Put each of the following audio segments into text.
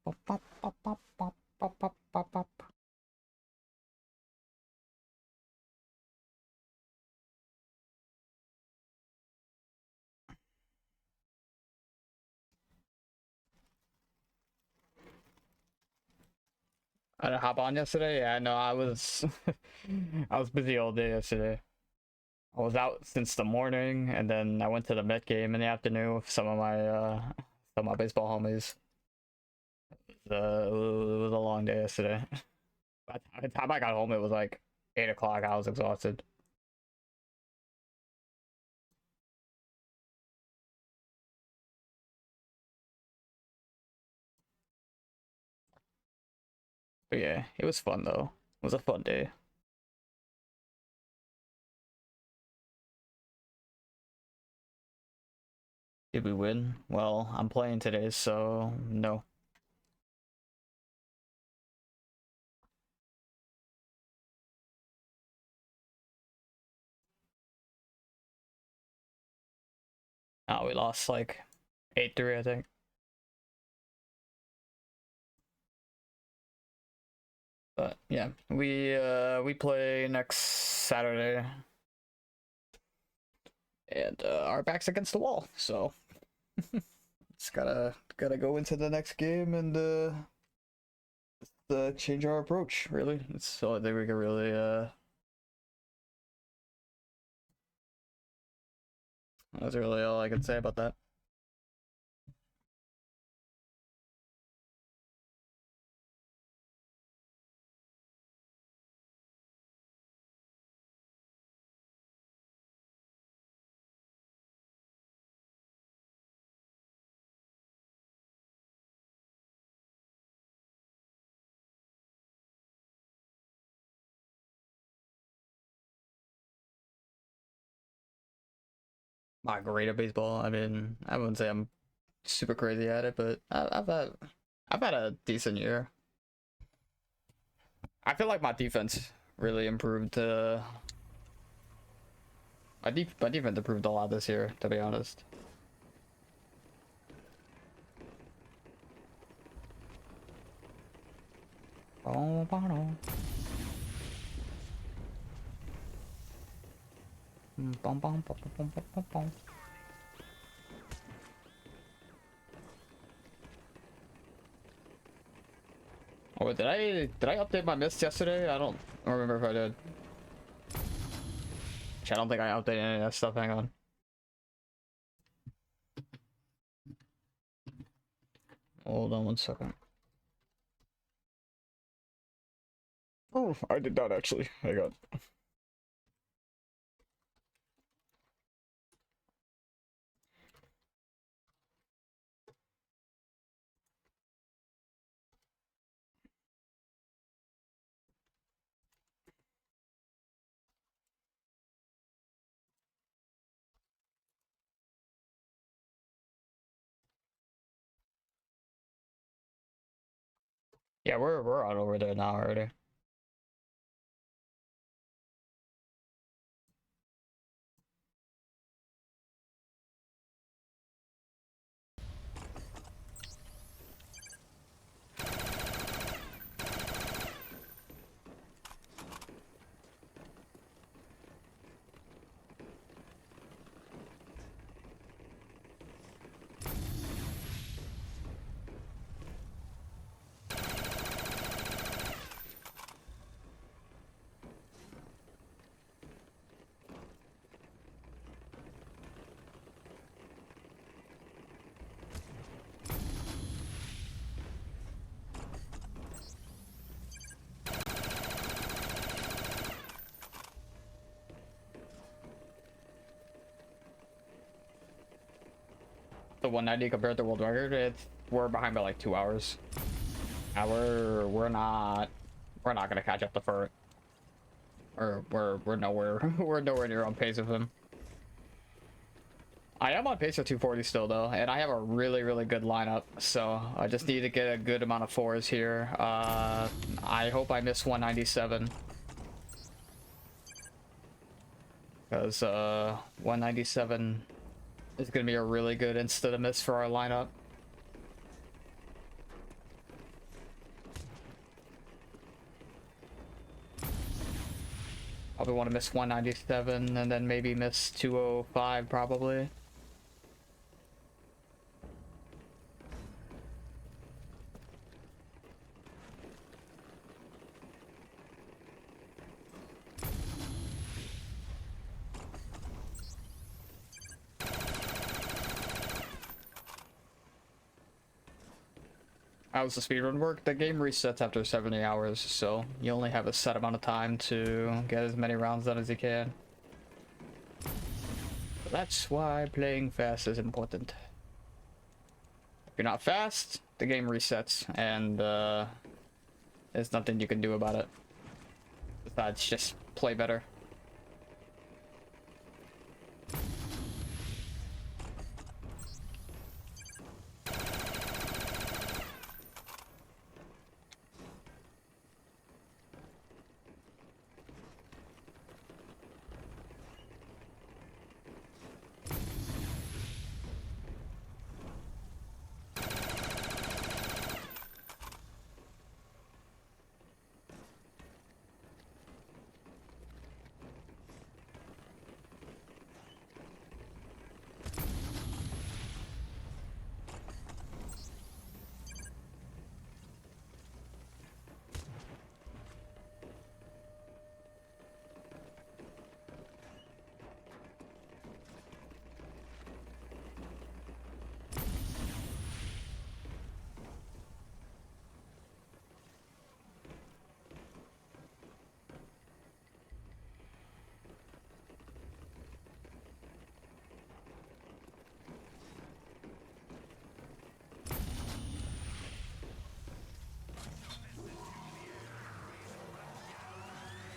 Pop, pop, pop, pop, pop, pop, pop, pop, pop. I didn't hop on yesterday. Yeah, no, I was I was busy all day yesterday. I was out since the morning, and then I went to the Met game in the afternoon with some of my baseball homies. It was a long day yesterday. By the time I got home, it was like 8 o'clock. I was exhausted. But yeah, it was fun though. It was a fun day. Did we win? Well, I'm playing today, so no. Oh, we lost like 8-3, I think. But yeah, we play next Saturday, and our back's against the wall, so just gotta go into the next game and change our approach. Really, it's the only thing we can really That's really all I can say about that. Not great at baseball. I mean, I wouldn't say I'm super crazy at it, but I've had a decent year. I feel like my defense really improved. My defense improved a lot this year, to be honest. Oh, did I update my mist yesterday? I don't remember if I did. I don't think I updated any of that stuff. Hang on. Hold on one second. Oh, I did not actually. Hang on. Yeah, we're on over there now already. The 190 compared to world record, we're behind by like 2 hours. We're not gonna catch up to Furt. Or we're nowhere we're nowhere near on pace with him. I am on pace for 240 still though, and I have a really good lineup, so I just need to get a good amount of fours here. I hope I miss 197. Because 197 is gonna be a really good insta to miss for our lineup. Probably want to miss 197 and then maybe miss 205 probably. How does the speedrun work? The game resets after 70 hours, so you only have a set amount of time to get as many rounds done as you can. That's why playing fast is important. If you're not fast, the game resets, and there's nothing you can do about it. Besides, just play better.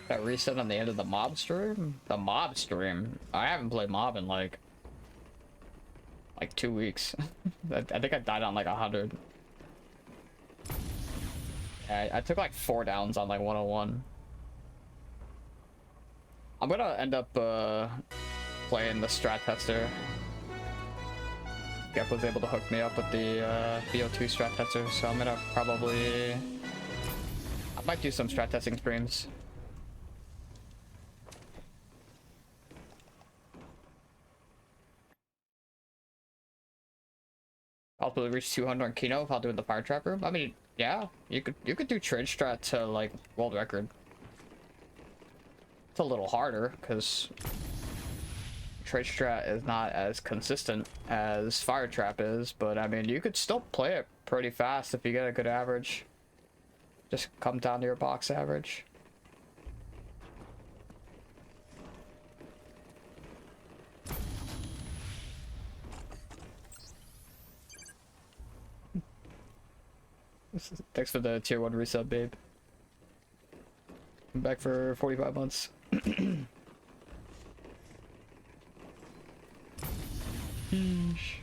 That reset on the end of the mob stream? The mob stream? I haven't played mob in like 2 weeks. I think I died on like 100. I took like 4 downs on like 101. I'm gonna end up playing the strat tester. Gep was able to hook me up with the BO2 strat tester, so I'm gonna probably... I might do some strat testing streams. I'll probably reach 200 on Kino if I'll do the fire trap room. I mean, yeah, you could do trade strat to like world record. It's a little harder because trade strat is not as consistent as fire trap is, but I mean, you could still play it pretty fast if you get a good average. Just come down to your box average. Thanks for the tier 1 resub, babe. I'm back for 45 months. Sheesh.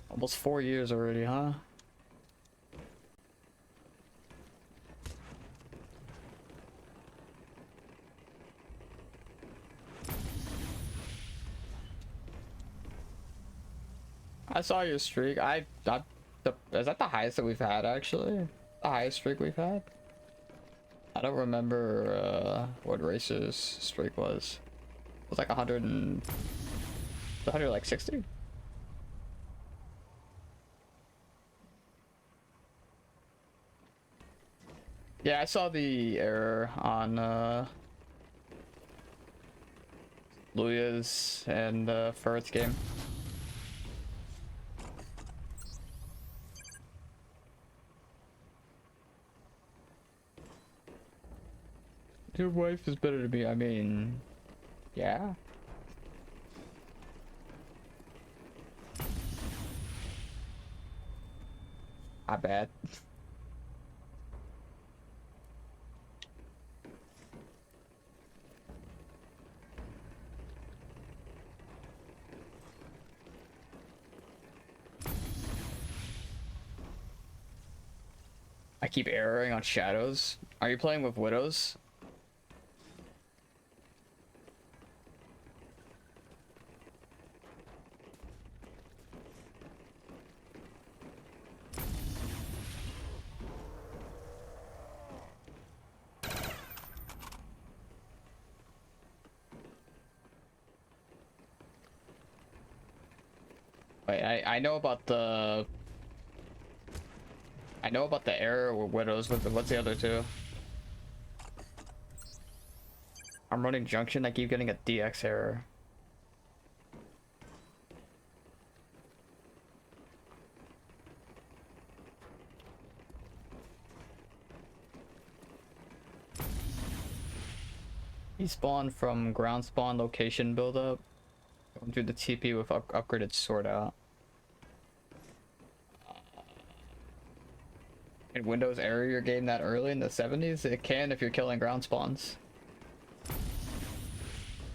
Almost 4 years already, huh? I saw your streak. Is that the highest that we've had, actually? The highest streak we've had? I don't remember what Racer's streak was. It was like 100 and... 100 like 60? Yeah, I saw the error on Luya's and Furret's game. Your wife is better to me. I mean, yeah. I bet. I keep erroring on shadows. Are you playing with widows? Wait, I know about the... I know about the arrow or widows. What's the other two? I'm running junction. I keep getting a DX error. He spawned from ground spawn location buildup. Going through the TP with upgraded sword out. Can Windows error your game that early in the 70s? It can if you're killing ground spawns.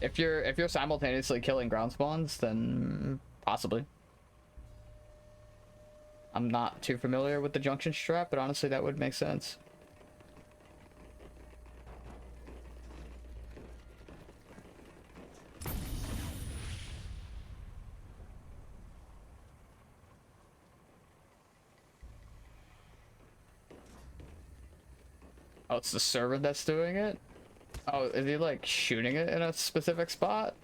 If you're simultaneously killing ground spawns, then possibly. I'm not too familiar with the junction strat, but honestly that would make sense. Oh, it's the server that's doing it? Oh, is he like shooting it in a specific spot?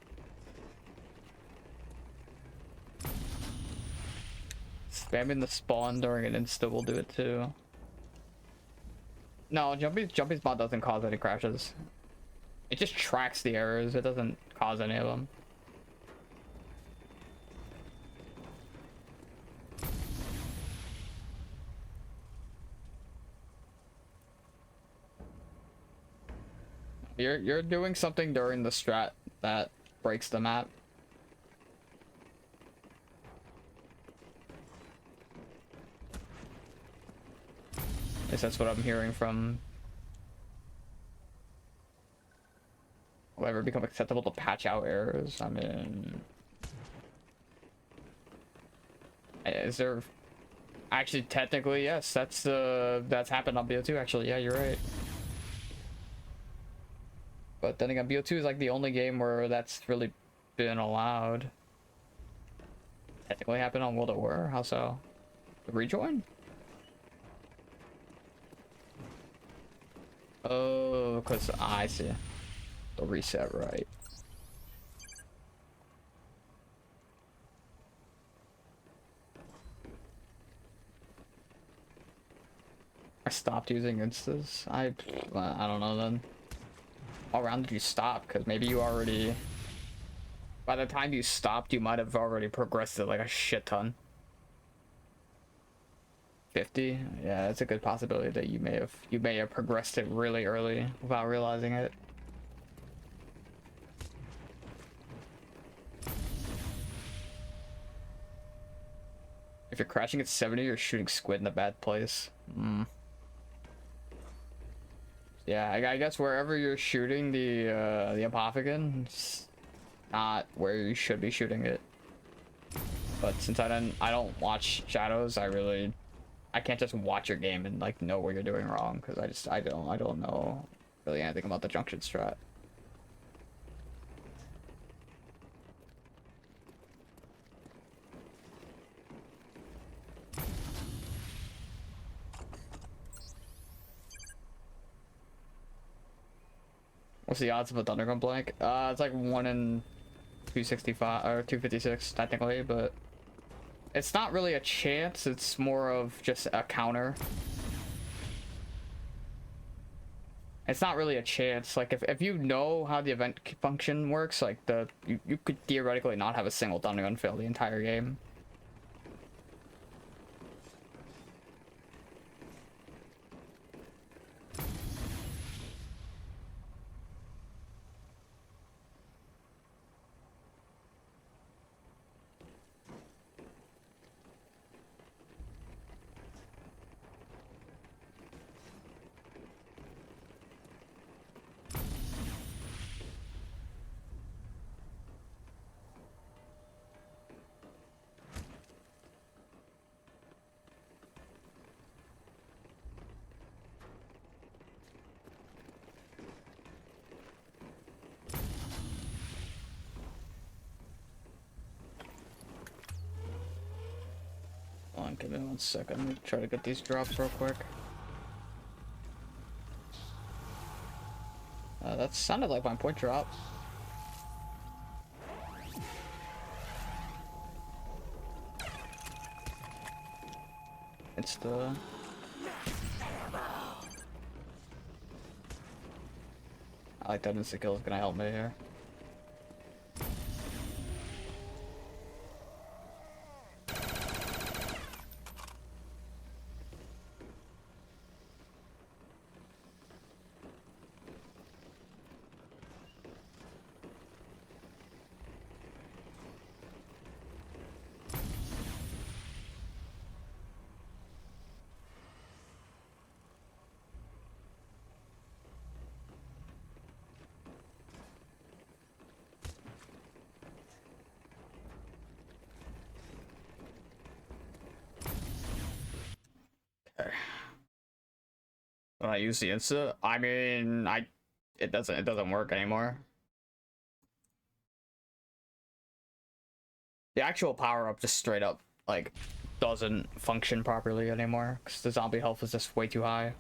Spamming the spawn during an insta will do it too. No, Jumpy's bot doesn't cause any crashes. It just tracks the errors, it doesn't cause any of them. You're doing something during the strat that breaks the map. At least that's what I'm hearing from... Will ever become acceptable to patch out errors? I mean... Is there... Actually, technically, yes. That's happened on BO2, actually. Yeah, you're right. But then again, BO2 is like the only game where that's really been allowed. Technically happened on World at War? How so? The rejoin? Oh, because I see. The reset, right. I stopped using instas. I don't know then. How round did you stop? Because maybe you already... By the time you stopped, you might have already progressed it like a shit ton. 50? Yeah, it's a good possibility that you may have progressed it really early without realizing it. If you're crashing at 70, you're shooting squid in a bad place. Yeah, I guess wherever you're shooting the Apophicon, it's not where you should be shooting it. But since I don't watch Shadows, I can't just watch your game and like know where you're doing wrong, because I don't know really anything about the junction strat. What's the odds of a Thundergun blank? It's like 1 in 265 or 256 technically, but it's not really a chance, it's more of just a counter. It's not really a chance. Like if you know how the event function works, like you could theoretically not have a single Thundergun fail the entire game. Give me 1 second. Let me try to get these drops real quick. That sounded like my point drop. It's the... I like that insta-kill is gonna help me here. Okay. When I use the insta, I mean, it doesn't work anymore. The actual power up just straight up like doesn't function properly anymore because the zombie health is just way too high.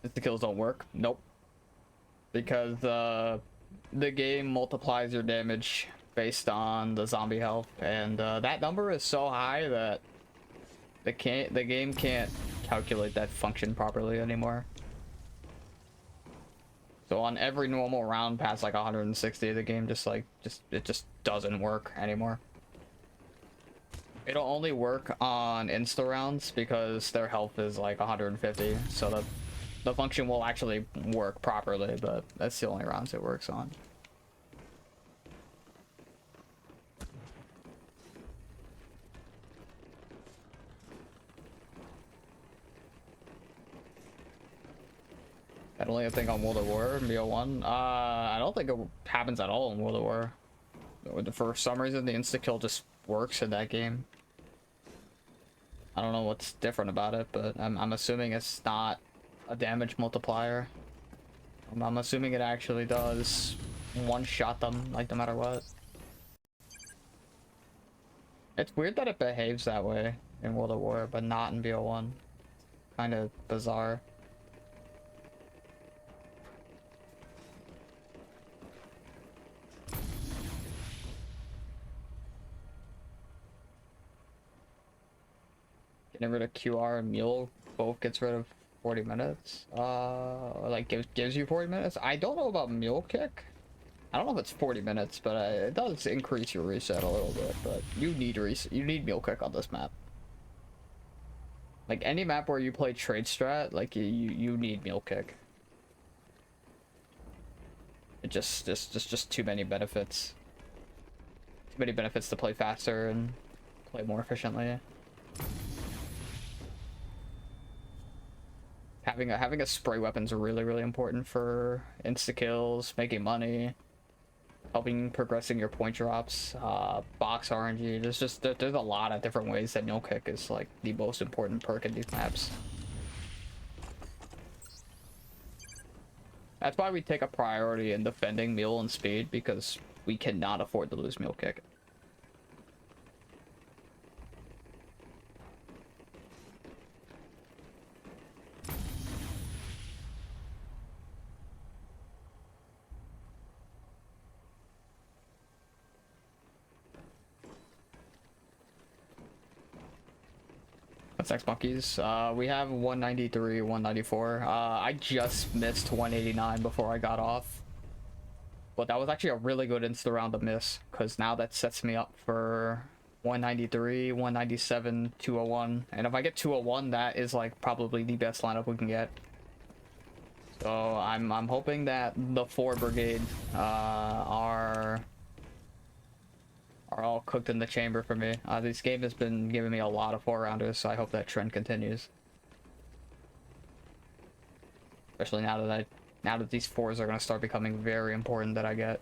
If the kills don't work, nope. Because the game multiplies your damage based on the zombie health, and that number is so high that the game can't calculate that function properly anymore. So on every normal round past like 160, the game just doesn't work anymore. It'll only work on insta rounds because their health is like 150, so the function will actually work properly, but that's the only rounds it works on. I don't think on World of War in BO1. I don't think it happens at all in World of War. For some reason, the insta-kill just works in that game. I don't know what's different about it, but I'm assuming it's not a damage multiplier. I'm assuming it actually does one-shot them, like, no matter what. It's weird that it behaves that way in World of War, but not in BO1. Kind of bizarre. Getting rid of QR and Mule both gets rid of 40 minutes. Like gives you 40 minutes. I don't know about Mule Kick. I don't know if it's 40 minutes, but it does increase your reset a little bit. But you need Mule Kick on this map. Like any map where you play trade strat, like you need Mule Kick. It just too many benefits. Too many benefits to play faster and play more efficiently. Having a spray weapon's really important for insta kills, making money, helping progressing your point drops, box RNG. There's a lot of different ways that Mule Kick is like the most important perk in these maps. That's why we take a priority in defending Mule and Speed, because we cannot afford to lose Mule Kick. Sex monkeys. We have 193, 194. I just missed 189 before I got off. But that was actually a really good insta round to miss, because now that sets me up for 193, 197, 201. And if I get 201, that is like probably the best lineup we can get. So I'm hoping that the 4 brigade are all cooked in the chamber for me. This game has been giving me a lot of 4-rounders, so I hope that trend continues. Especially now that these 4s are going to start becoming very important that I get.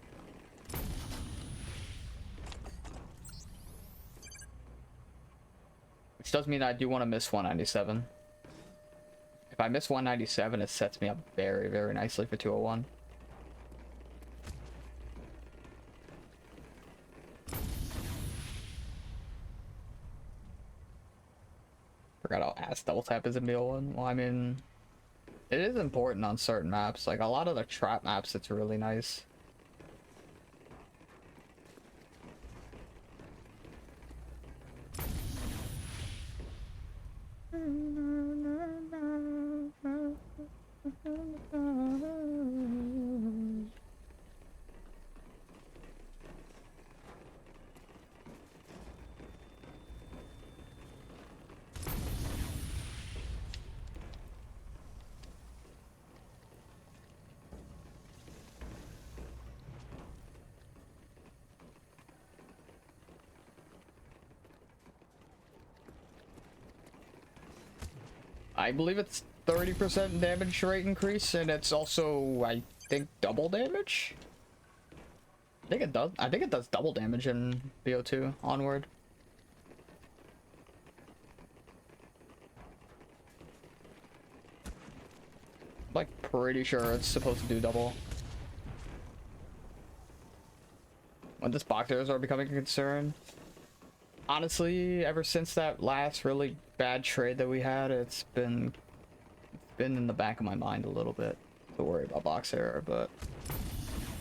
Which does mean I do want to miss 197. If I miss 197, it sets me up very nicely for 201. Forgot how ass double tap is in BO1. Well, I mean, it is important on certain maps. Like a lot of the trap maps, it's really nice. I believe it's 30% damage rate increase, and it's also, I think, double damage? I think it does. I think it does double damage in BO2 onward. Like, pretty sure it's supposed to do double. When this boxers are becoming a concern. Honestly, ever since that last really bad trade that we had, it's been in the back of my mind a little bit to worry about box error, but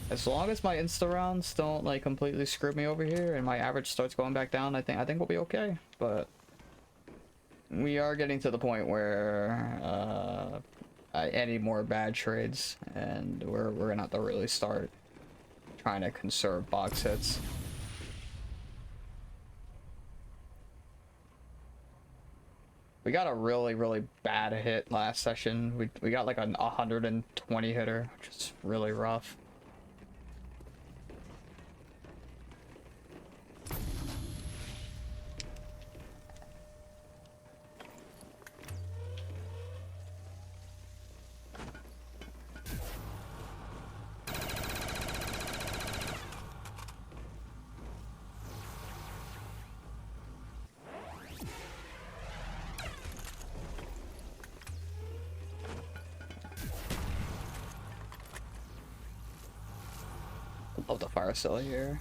as long as my insta rounds don't like completely screw me over here and my average starts going back down, I think we'll be okay. But we are getting to the point where any more bad trades, and we're gonna have to really start trying to conserve box hits. We got a really bad hit last session. We got like a 120 hitter, which is really rough. Love the fire cell here.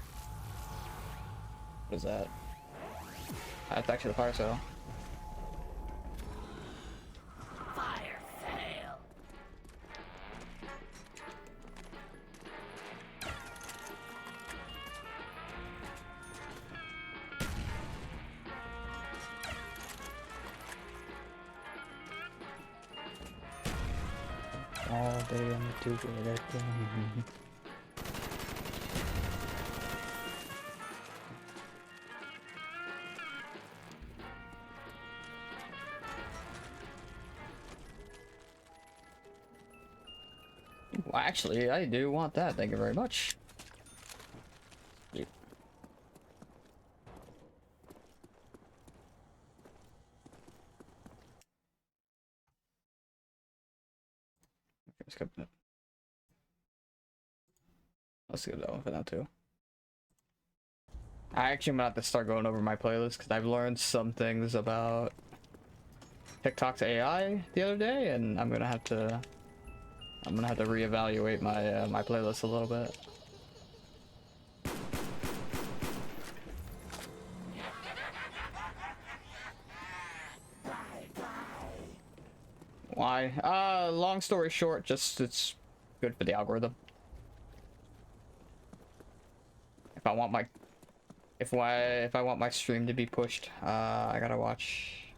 What is that? That's actually the fire cell. Fire fail. All day on the two-gator. Well, actually, I do want that. Thank you very much. Yeah. Let's skip that. Let's skip that one for now too. I actually am gonna have to start going over my playlist because I've learned some things about TikTok's AI the other day, and I'm gonna have to reevaluate my my playlist a little bit. Why? Long story short, just it's good for the algorithm. If I want my stream to be pushed, I gotta watch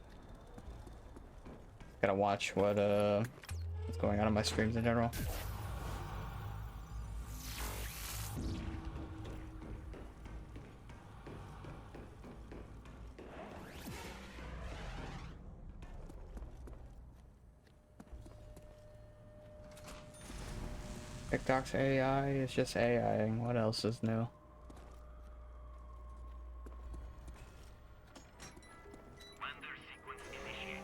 what's going on in my streams in general. TikTok's AI is just AIing. What else is new? Lander sequence initiated.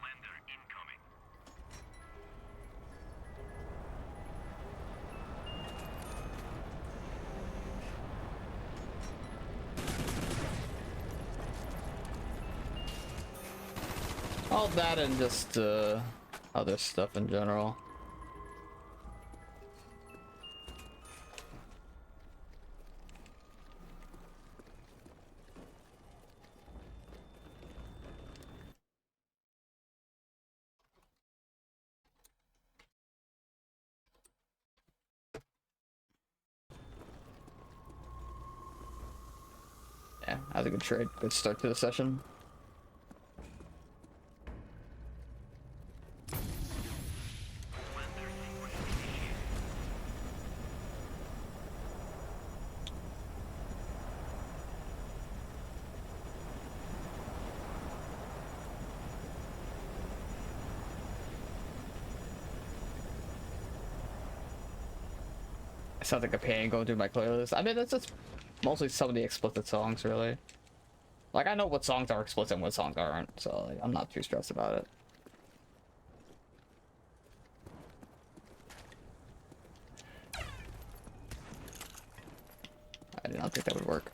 Lander incoming. All that and just other stuff in general. Yeah, that was a good trade. Good start to the session. Lander sequence initiated. It sounds like a pain going through my playlist. I mean, that's just mostly some of the explicit songs, really. Like, I know what songs are explicit and what songs aren't, so like, I'm not too stressed about it. I did not think that would work.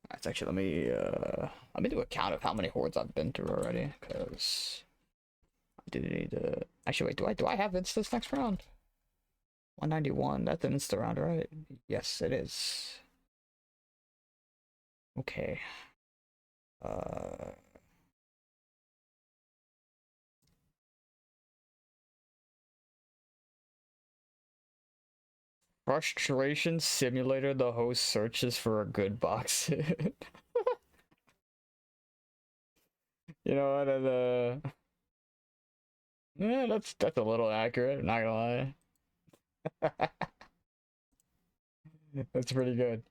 Alright, actually, let me do a count of how many hordes I've been through already, because I do need to. Actually, wait, do I have instas next round? 191. That's an insta round, right? Yes, it is. Okay. Frustration simulator. The host searches for a good box hit. You know what? Yeah, that's a little accurate. I'm not gonna lie. That's pretty good.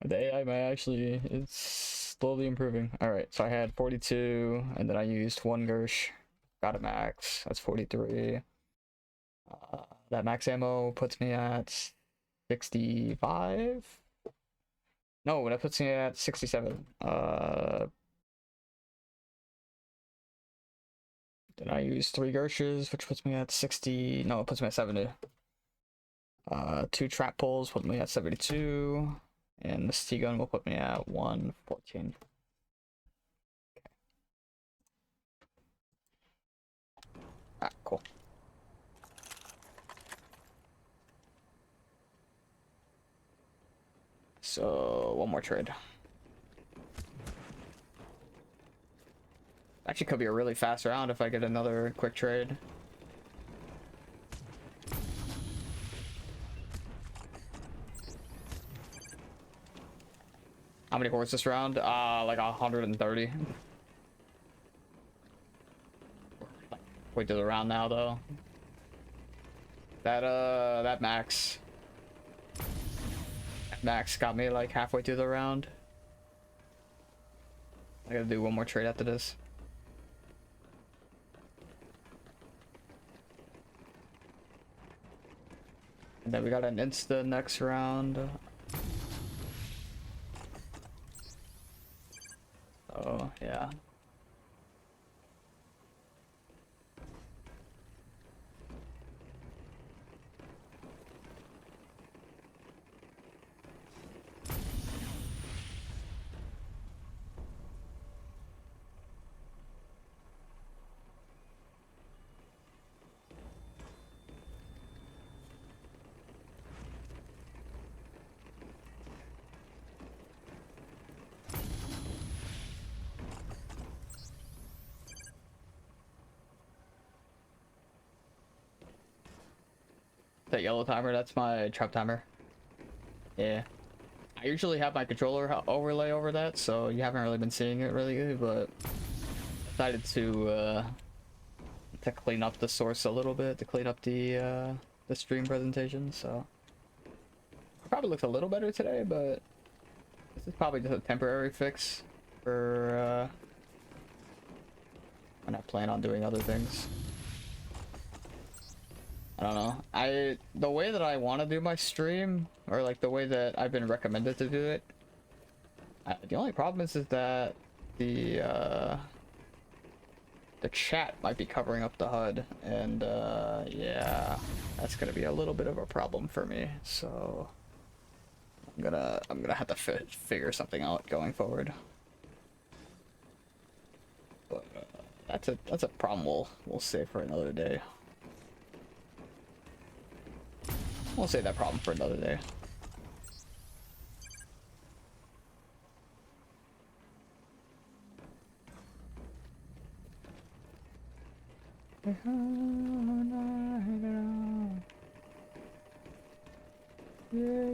The AI may actually it's slowly improving. All right, so I had 42, and then I used one Gersh, got a max. That's 43. That max ammo puts me at 65. No, that puts me at 67. Then I use three Gershes, which puts me at 60. No, it puts me at 70. Two trap pulls put me at 72, and the T gun will put me at 114. Ah, cool. So one more trade. Actually, could be a really fast round if I get another quick trade. How many horses this round? Like 130. Wait to the round now though. That max got me like halfway through the round. I gotta do one more trade after this. And then we got an insta next round. Oh yeah. That yellow timer, that's my trap timer. Yeah. I usually have my controller overlay over that, so you haven't really been seeing it really good, but decided to clean up the source a little bit, to clean up the stream presentation, so it probably looks a little better today, but this is probably just a temporary fix for when I plan on doing other things. I don't know. The way that I want to do my stream, or like the way that I've been recommended to do it, the only problem is that the chat might be covering up the HUD, and yeah, that's gonna be a little bit of a problem for me. So I'm gonna have to figure something out going forward. But that's a problem we'll save for another day. We'll save that problem for another day. Yeah,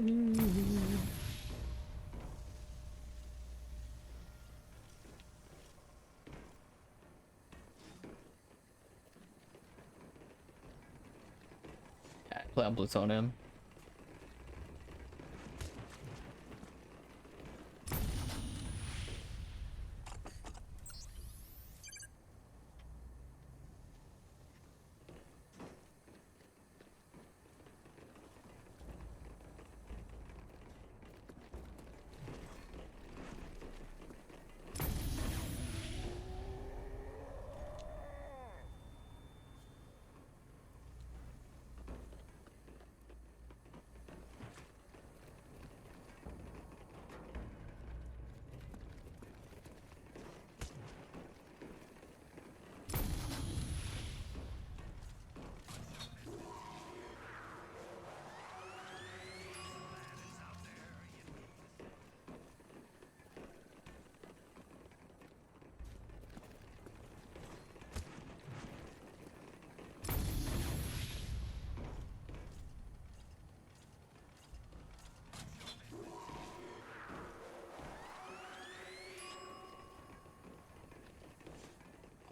play on plutonium.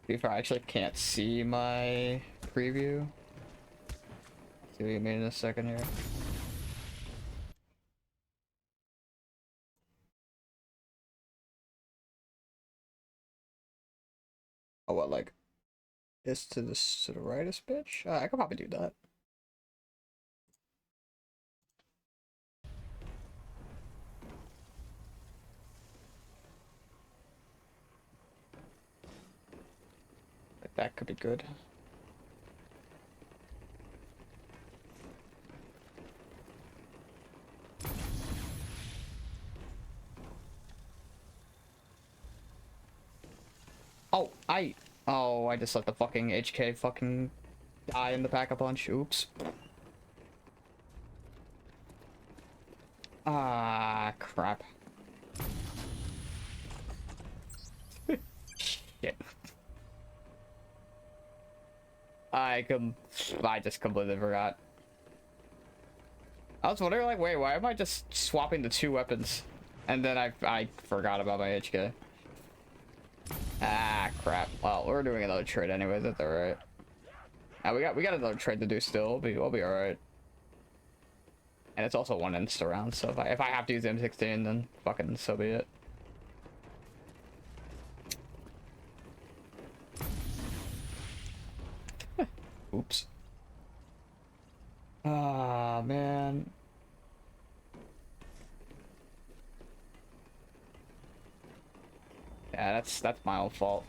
Before I actually can't see my preview. See what you mean in a second here. Oh, what, like this to this to the rightest bitch? I could probably do that. Like, that could be good. Oh, I just let the fucking HK fucking die in the pack a punch. Oops. Ah, crap. Shit. I just completely forgot. I was wondering, like, wait, why am I just swapping the two weapons? And then I forgot about my HK. Ah, crap. Well, we're doing another trade anyway. That's all right. We got another trade to do still. We'll be all right. And it's also one insta round, so if I have to use M16, then fucking so be it. Oops. Ah, man. Yeah, that's my own fault.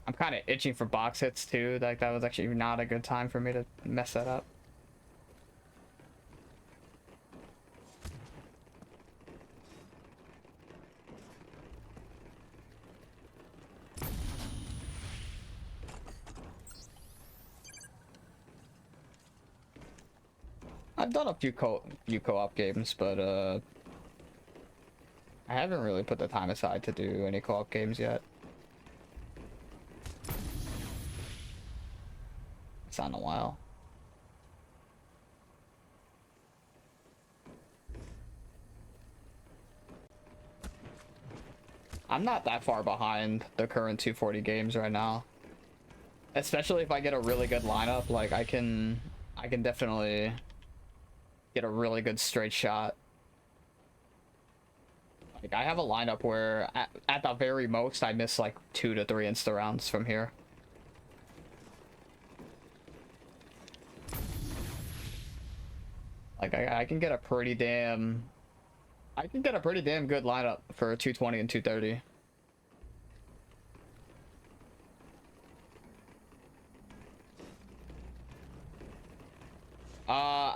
I'm kind of itching for box hits too. Like, that was actually not a good time for me to mess that up. I've done a few co-op games, but I haven't really put the time aside to do any co-op games yet. It's not in a while. I'm not that far behind the current 240 games right now. Especially if I get a really good lineup, like I can definitely get a really good straight shot. Like, I have a lineup where at the very most I miss like 2 to 3 insta rounds from here. Like, I can get a pretty damn good lineup for 220 and 230.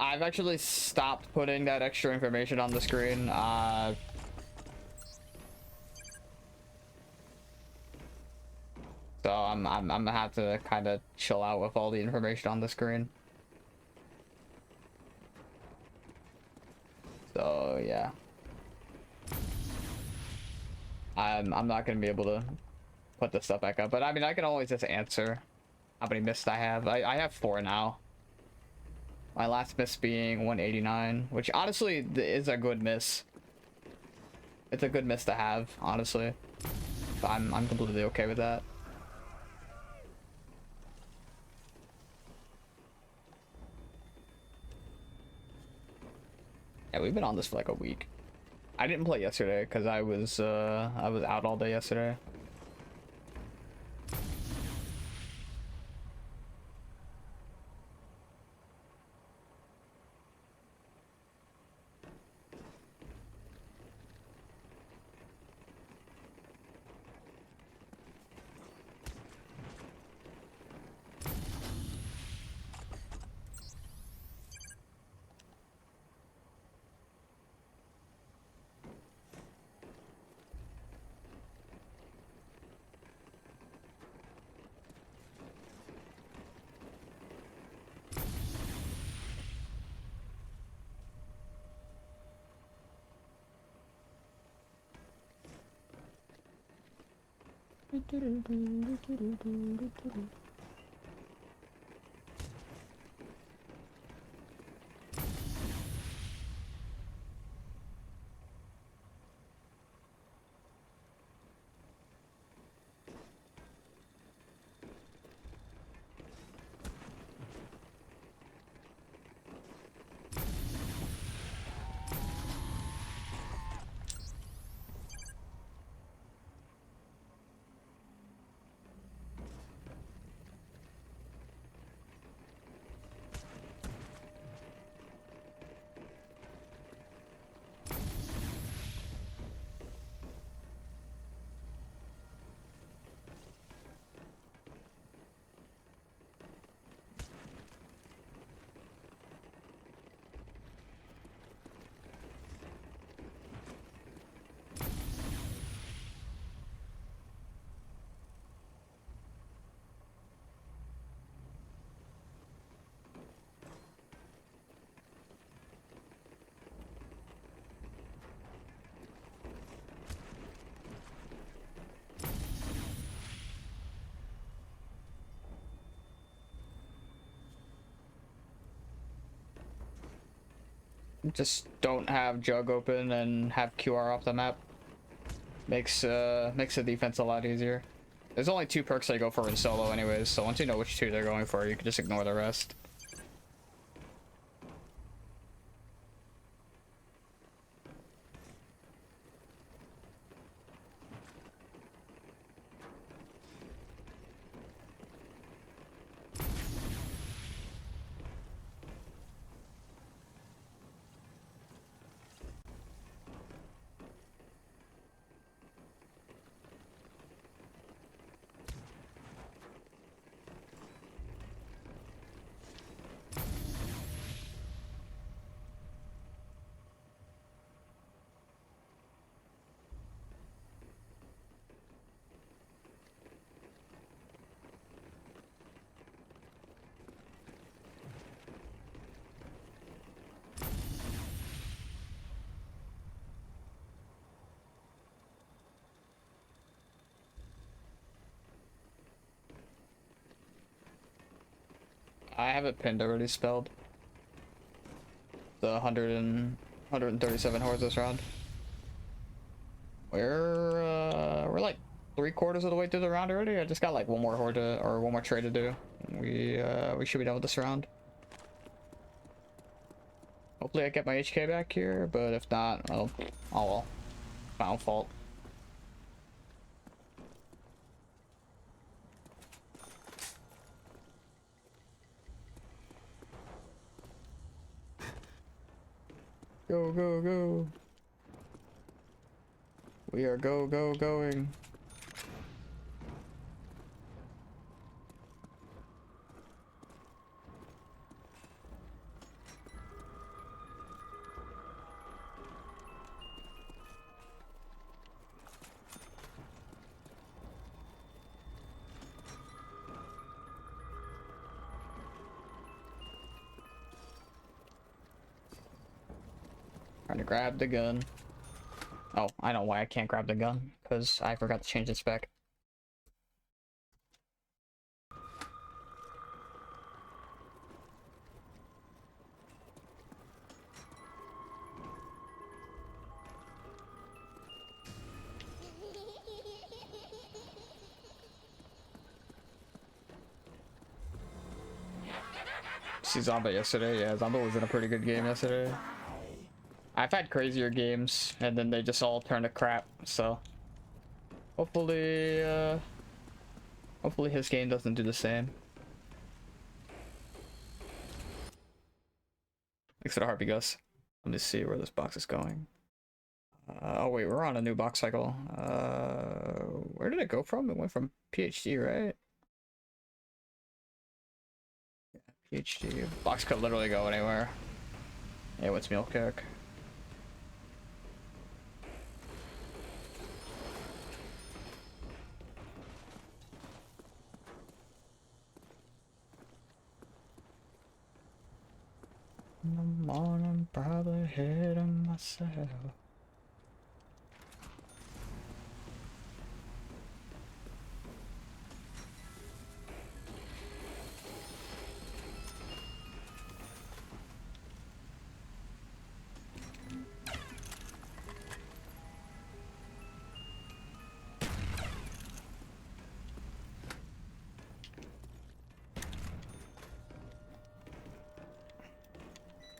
I've actually stopped putting that extra information on the screen. So I'm gonna have to kind of chill out with all the information on the screen. So yeah. I'm not gonna be able to put this stuff back up, but I mean I can always just answer how many mists I have. I have 4 now. My last miss being 189, which honestly is a good miss. It's a good miss to have, honestly. So I'm completely okay with that. Yeah, we've been on this for like a week. I didn't play yesterday because I was out all day yesterday. Just don't have Jug open and have QR off the map. Makes the defense a lot easier. There's only 2 perks they go for in solo anyways, so once you know which 2 they're going for, you can just ignore the rest. I have it pinned already spelled. The 137 hordes this round. We're like 3/4 of the way through the round already. I just got like one more horde or one more trade to do. We should be done with this round. Hopefully I get my HK back here, but if not, oh well. My own fault. Go, go, go. We are going. Trying to grab the gun. Oh, I know why I can't grab the gun, because I forgot to change the spec. see Zomba yesterday. Yeah, Zomba was in a pretty good game yesterday. I've had crazier games, and then they just all turn to crap. So hopefully, hopefully his game doesn't do the same. Thanks for the heartbeat, Gus. Let me see where this box is going. Oh wait, we're on a new box cycle. Where did it go from? It went from PhD, right? Yeah, PhD. Box could literally go anywhere. Hey, what's Milk Cake? In the morning, probably hating myself.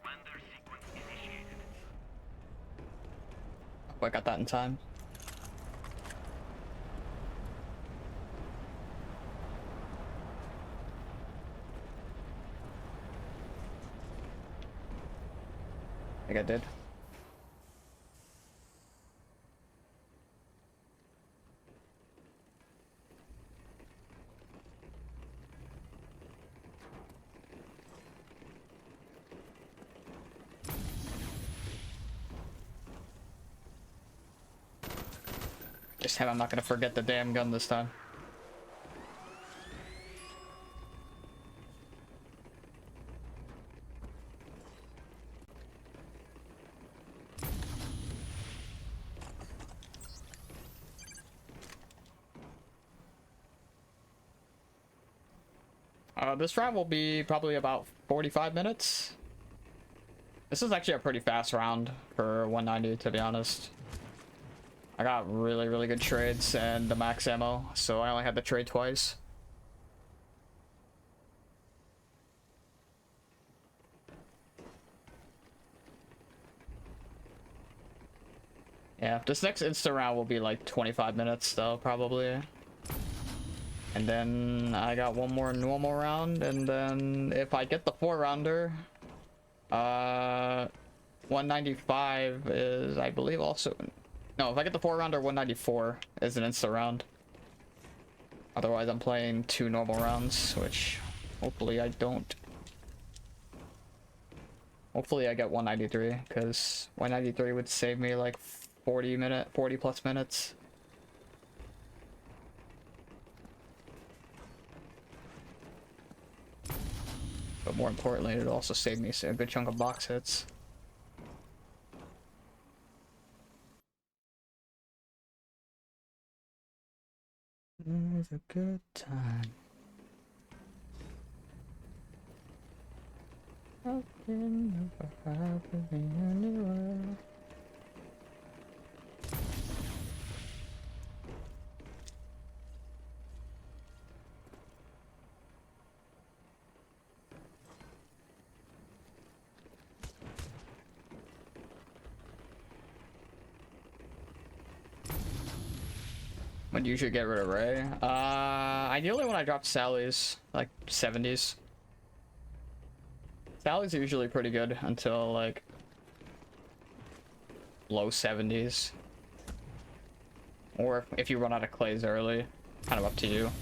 Lander sequence initiated. Oh, I got that in time. I think I did. This time I'm not gonna forget the damn gun this time. This round will be probably about 45 minutes. This is actually a pretty fast round for 190, to be honest. I got really, really good trades and the max ammo, so I only had to trade twice. Yeah, this next insta round will be like 25 minutes though, probably. And then I got one more normal round, and then if I get the 4-rounder, 195 is, I believe, also... No, if I get the 4-rounder, 194 is an insta round. Otherwise, I'm playing 2 normal rounds, which hopefully I don't. Hopefully I get 193, because 193 would save me like 40 plus minutes. But more importantly, it also saved me a good chunk of box hits. It was a good time. I can never have me anywhere. When do you usually get rid of Ray? Ideally when I drop Sally's, like 70s. Sally's are usually pretty good until like low 70s. Or if you run out of clays early, kind of up to you.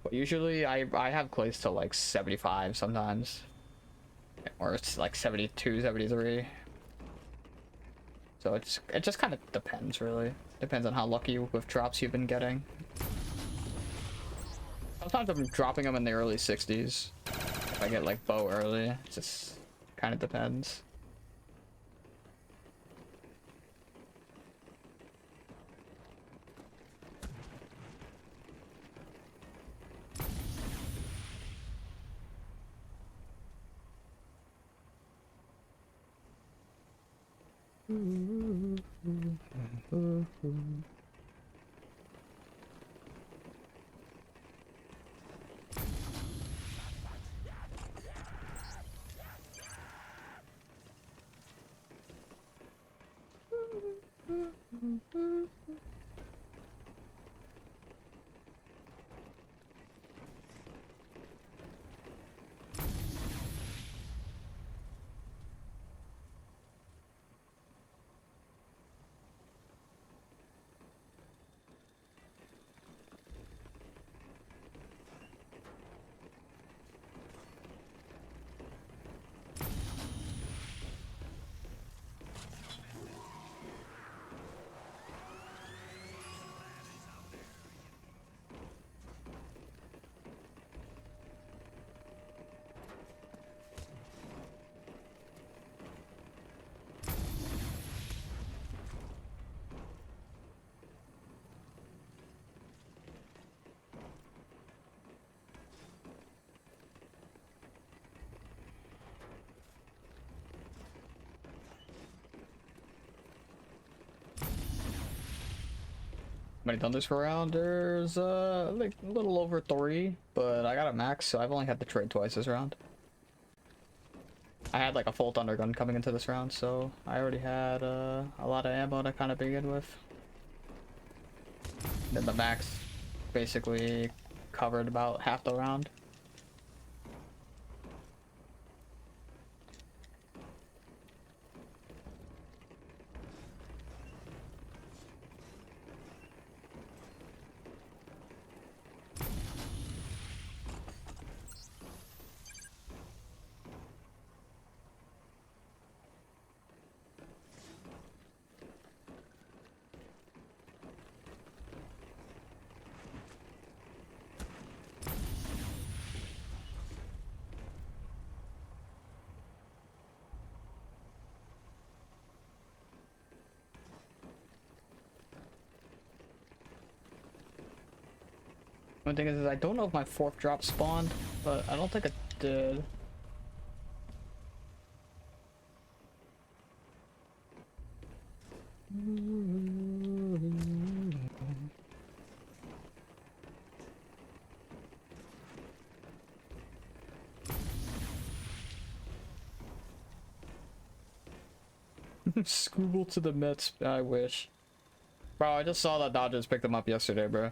But usually I have clays till like 75 sometimes. Or it's like 72, 73. So it just kind of depends really. Depends on how lucky with drops you've been getting. Sometimes I'm dropping them in the early 60s. If I get like bow early, it just kind of depends. Many done this for a round? There's like a little over 3, but I got a max, so I've only had to trade twice this round. I had like a full thunder gun coming into this round, so I already had a lot of ammo to kind of begin with. Then the max basically covered about half the round. One thing is I don't know if my 4th drop spawned, but I don't think it did. Scooble to the Mets, I wish. Bro, I just saw that Dodgers picked them up yesterday, bro.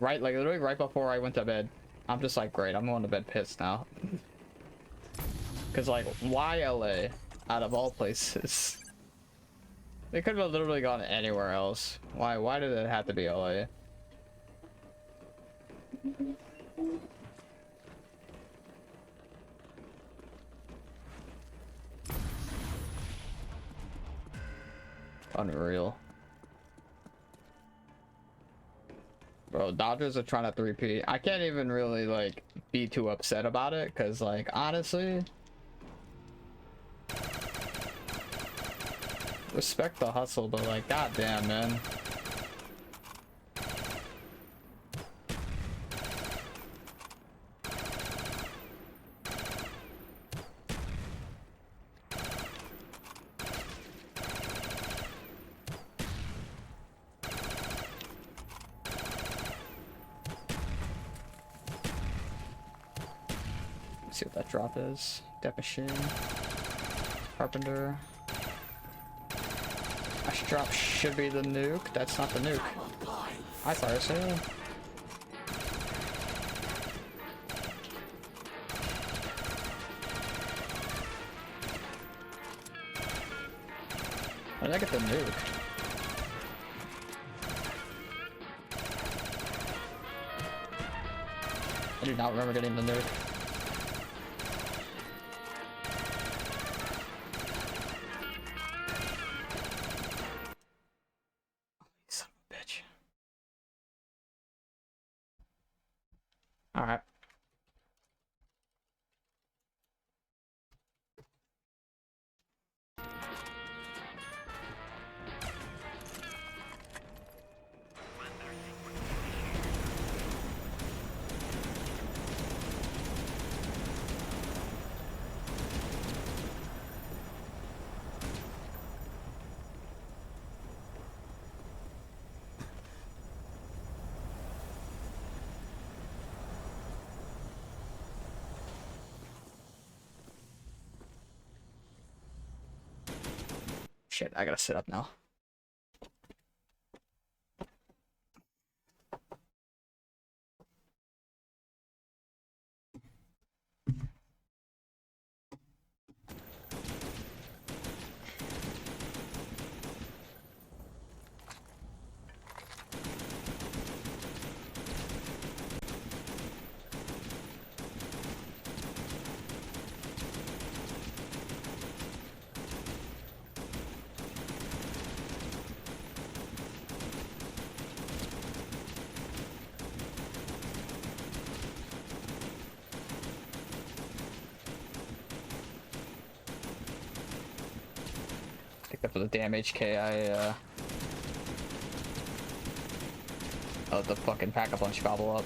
Right, like literally right before I went to bed. I'm just like, great, I'm going to bed pissed now. Cause like, why LA? Out of all places. They could have literally gone anywhere else. Why did it have to be LA? Unreal. Bro, Dodgers are trying to 3P. I can't even really like be too upset about it, cause like honestly, respect the hustle, but like goddamn, man. See what that drop is. Deposition. Carpenter. Ash drop should be the nuke. That's not the nuke. Hi, fire sale. How did I get the nuke? I do not remember getting the nuke. Son of a bitch. Alright. Shit, I gotta sit up now. Except for the damage K, I let the fucking pack-a-punch gobble up.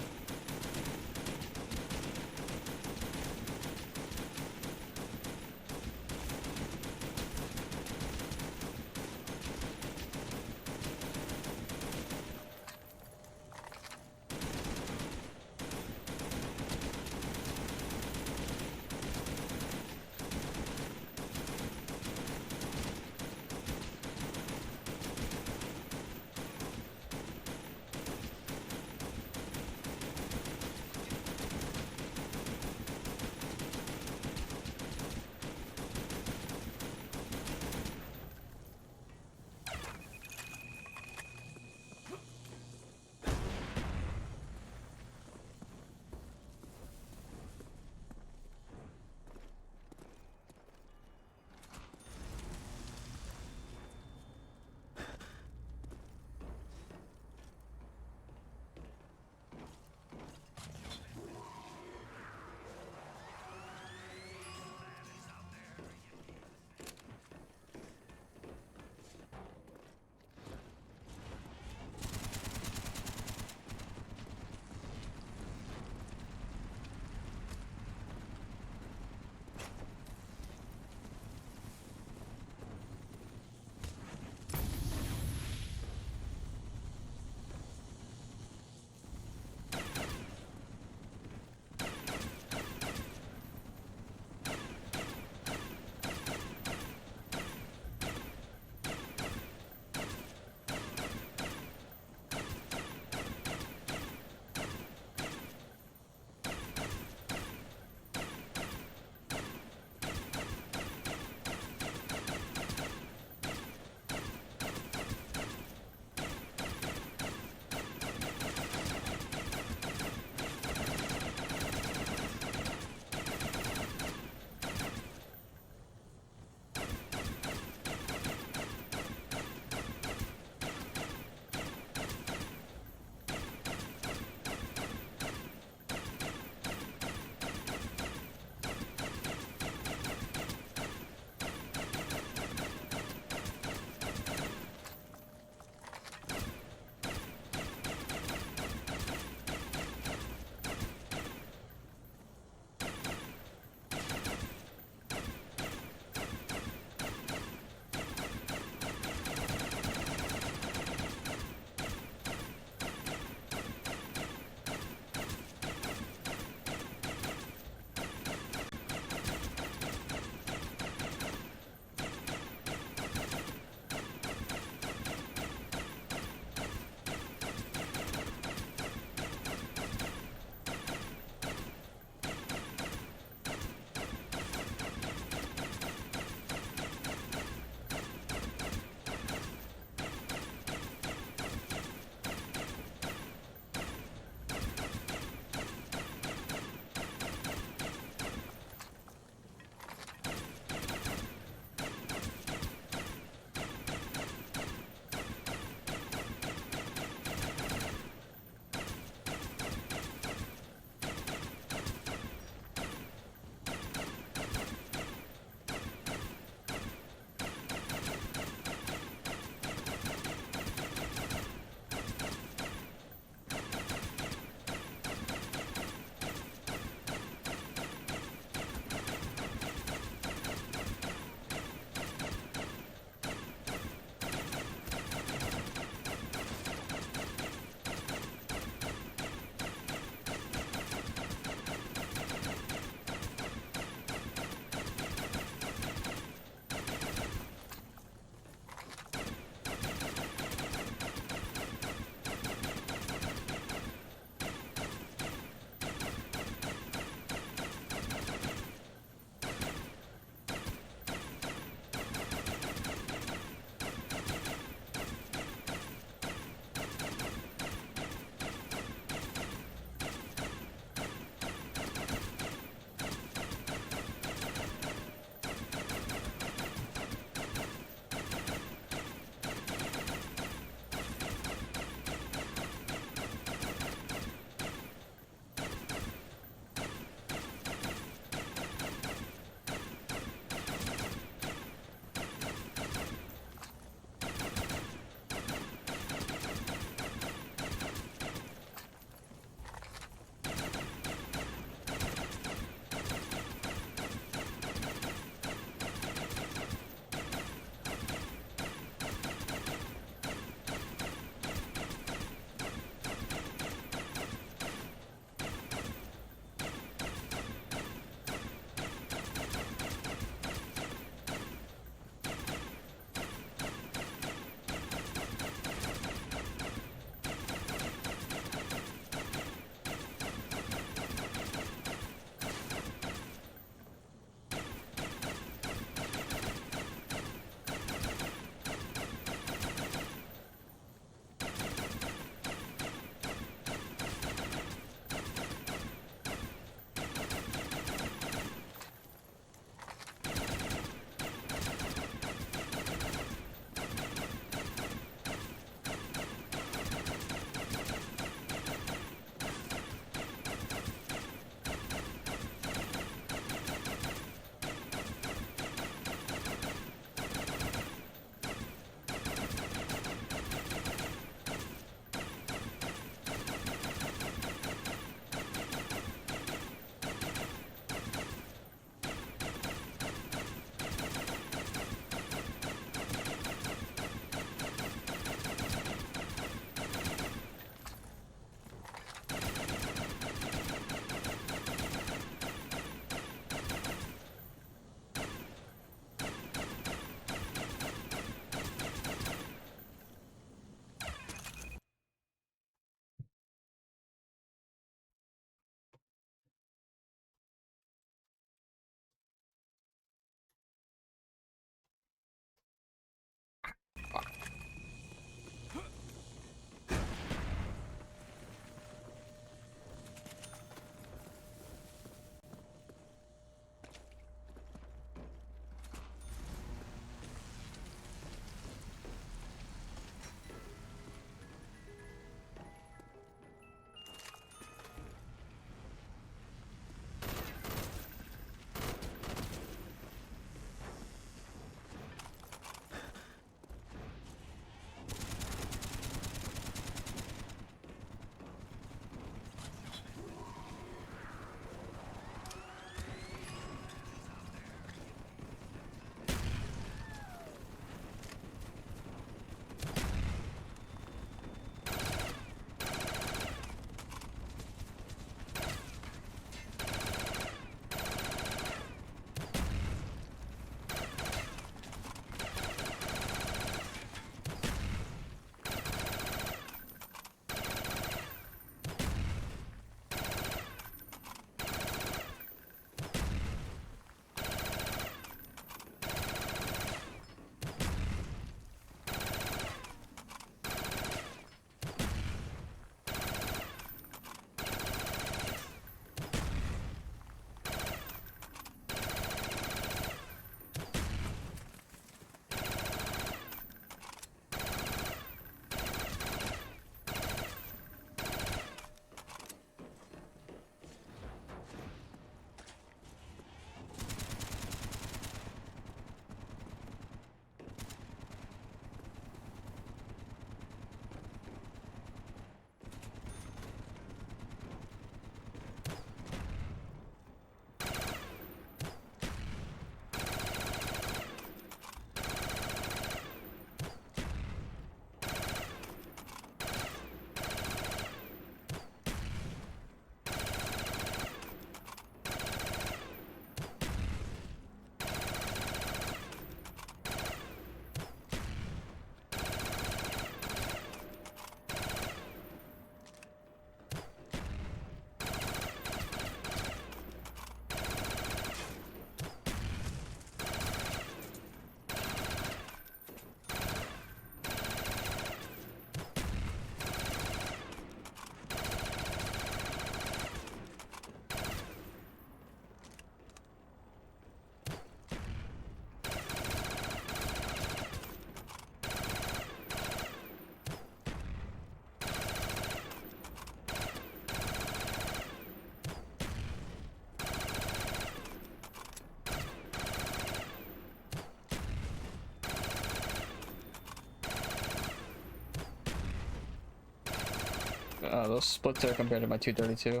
those splits are compared to my 232.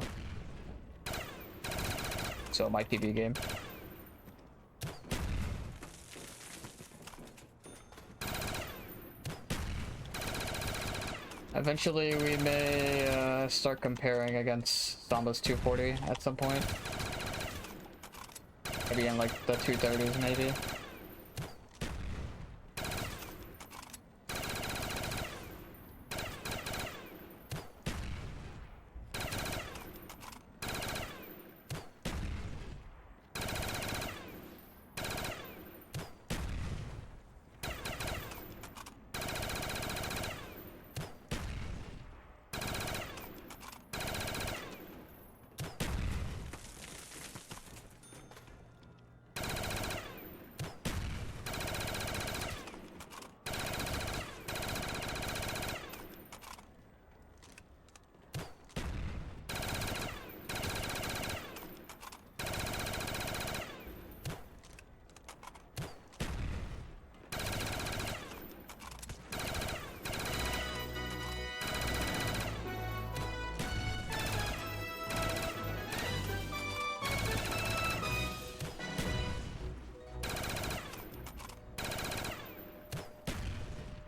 So my PB game. Eventually we may start comparing against Samba's 240 at some point. Maybe in like the 230s maybe.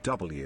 W.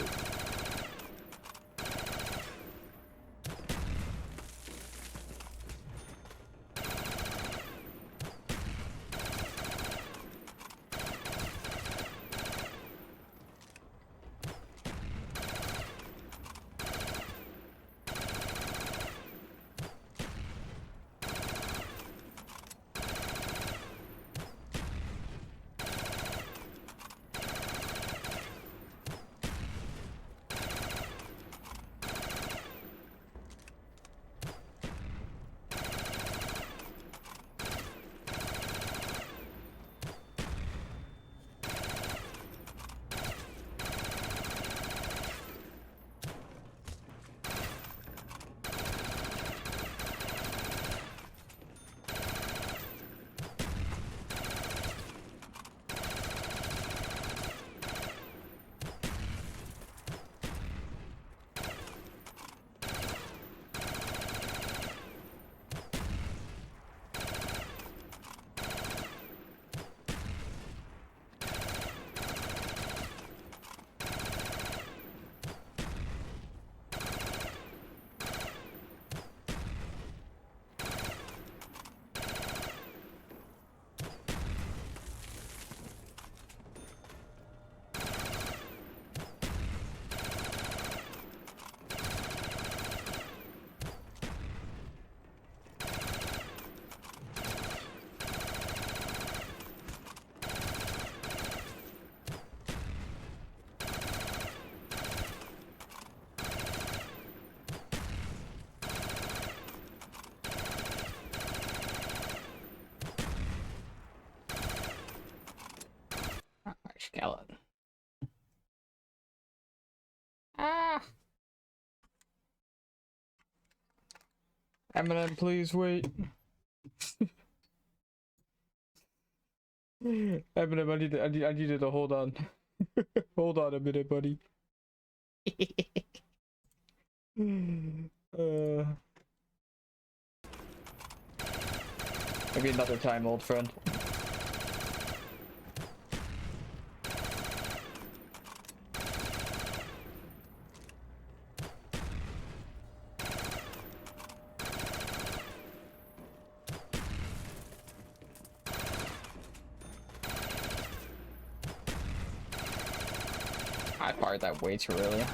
Skeleton. Ah! Eminem, please wait. Eminem, I needed to hold on. Hold on a minute, buddy. Maybe another time, old friend. I fired that way too early.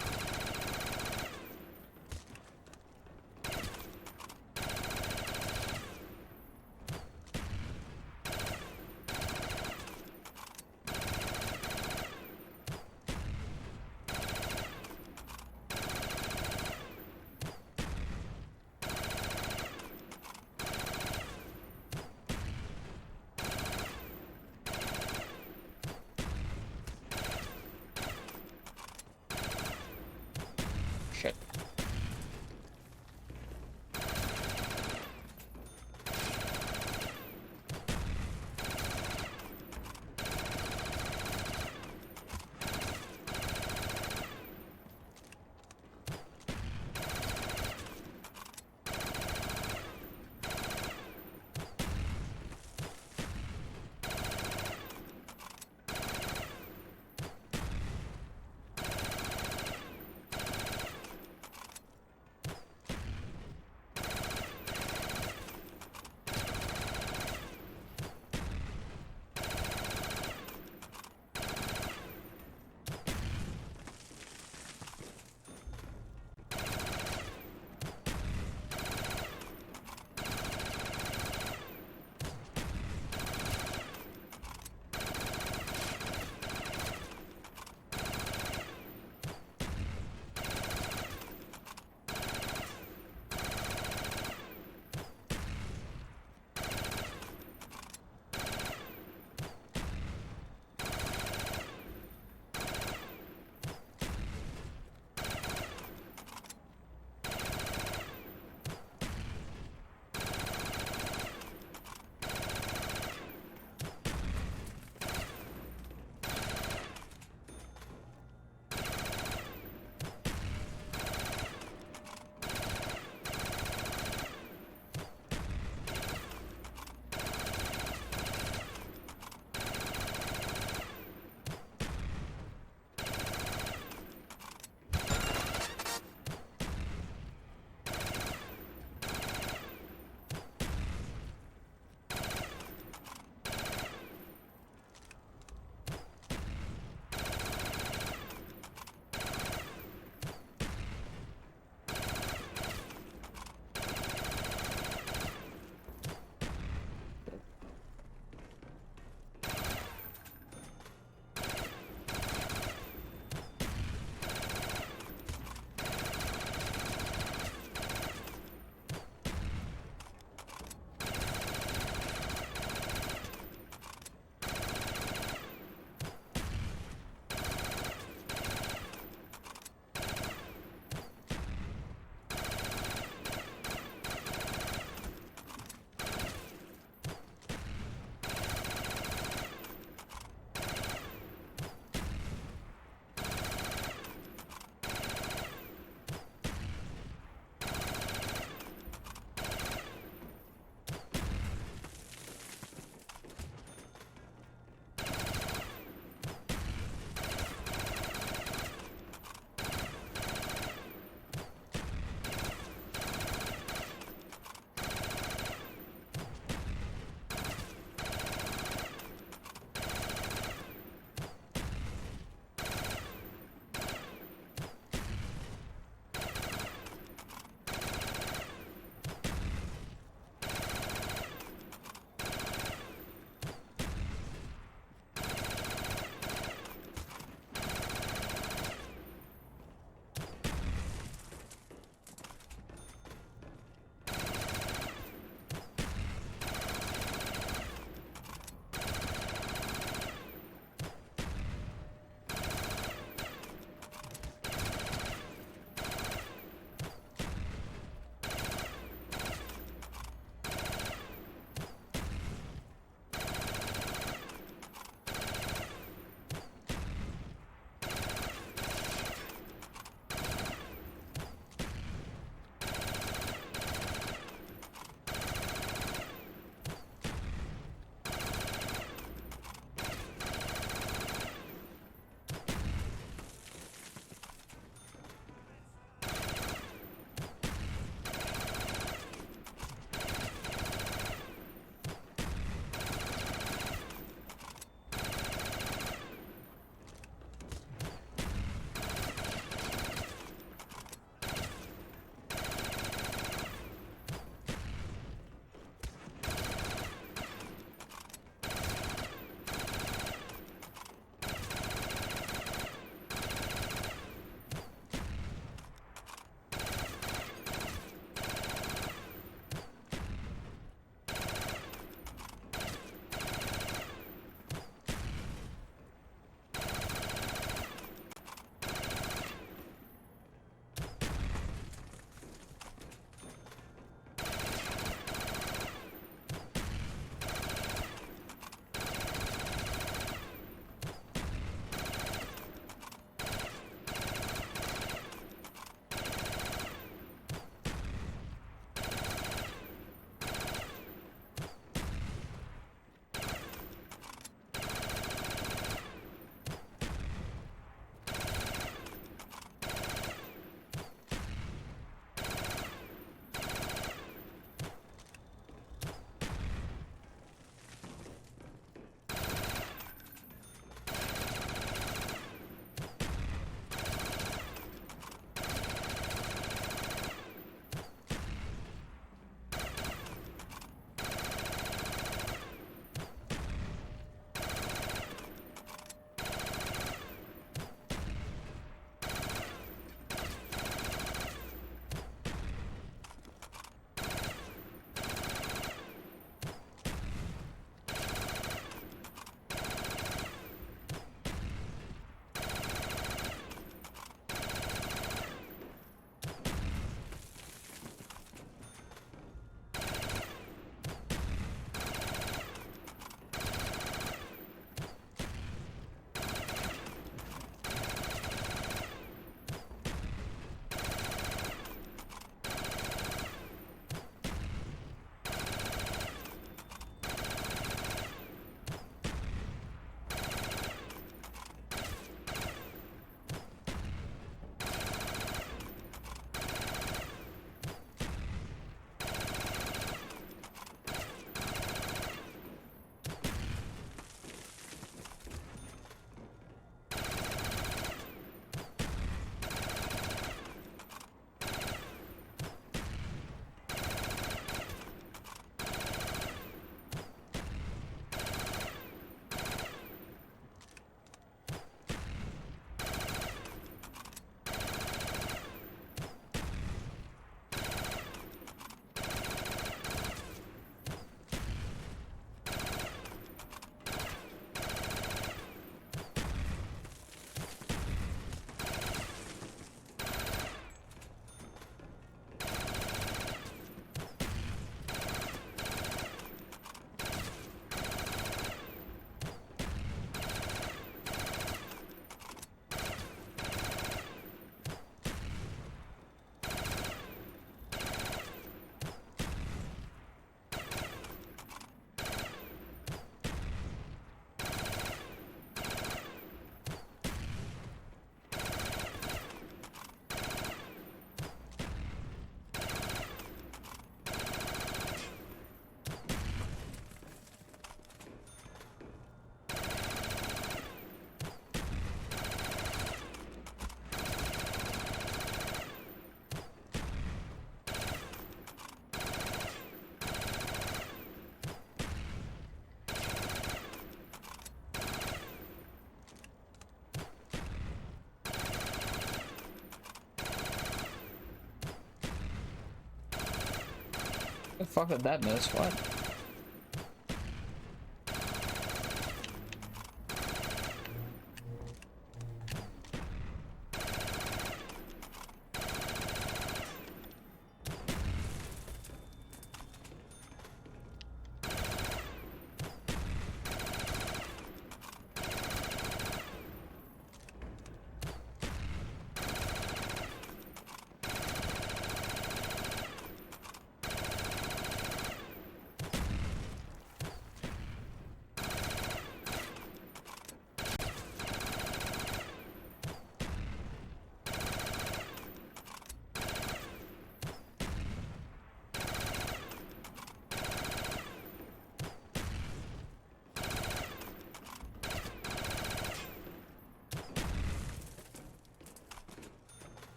The fuck did that miss? What?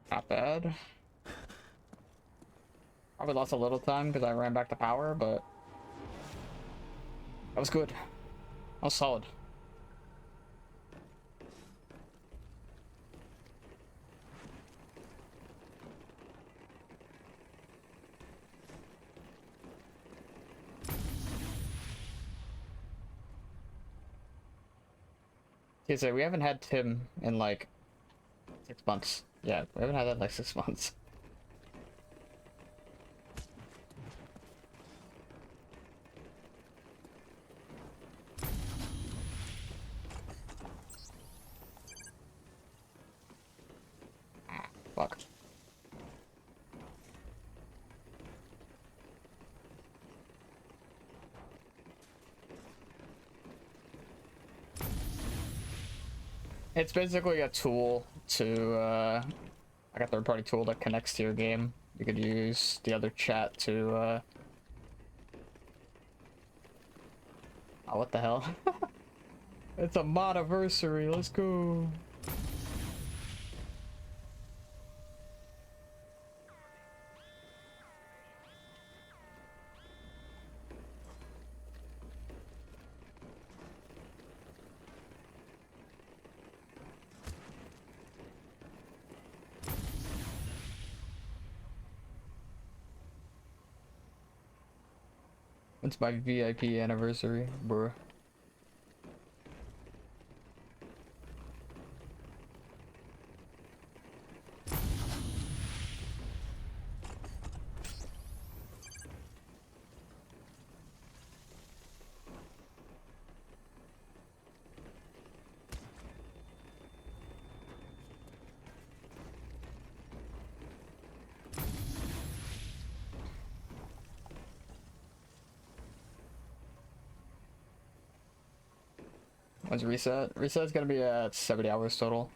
Not bad. Probably lost a little time because I ran back to power, but that was good. That was solid. Okay, so we haven't had Tim in like 6 months. Yeah, we haven't had that in like 6 months. Ah, fuck. It's basically a tool to, like a third-party tool that connects to your game. You could use the other chat to, oh, what the hell? It's a modiversary, let's go! It's my VIP anniversary, bro. When's reset? Reset's gonna be at 70 hours total.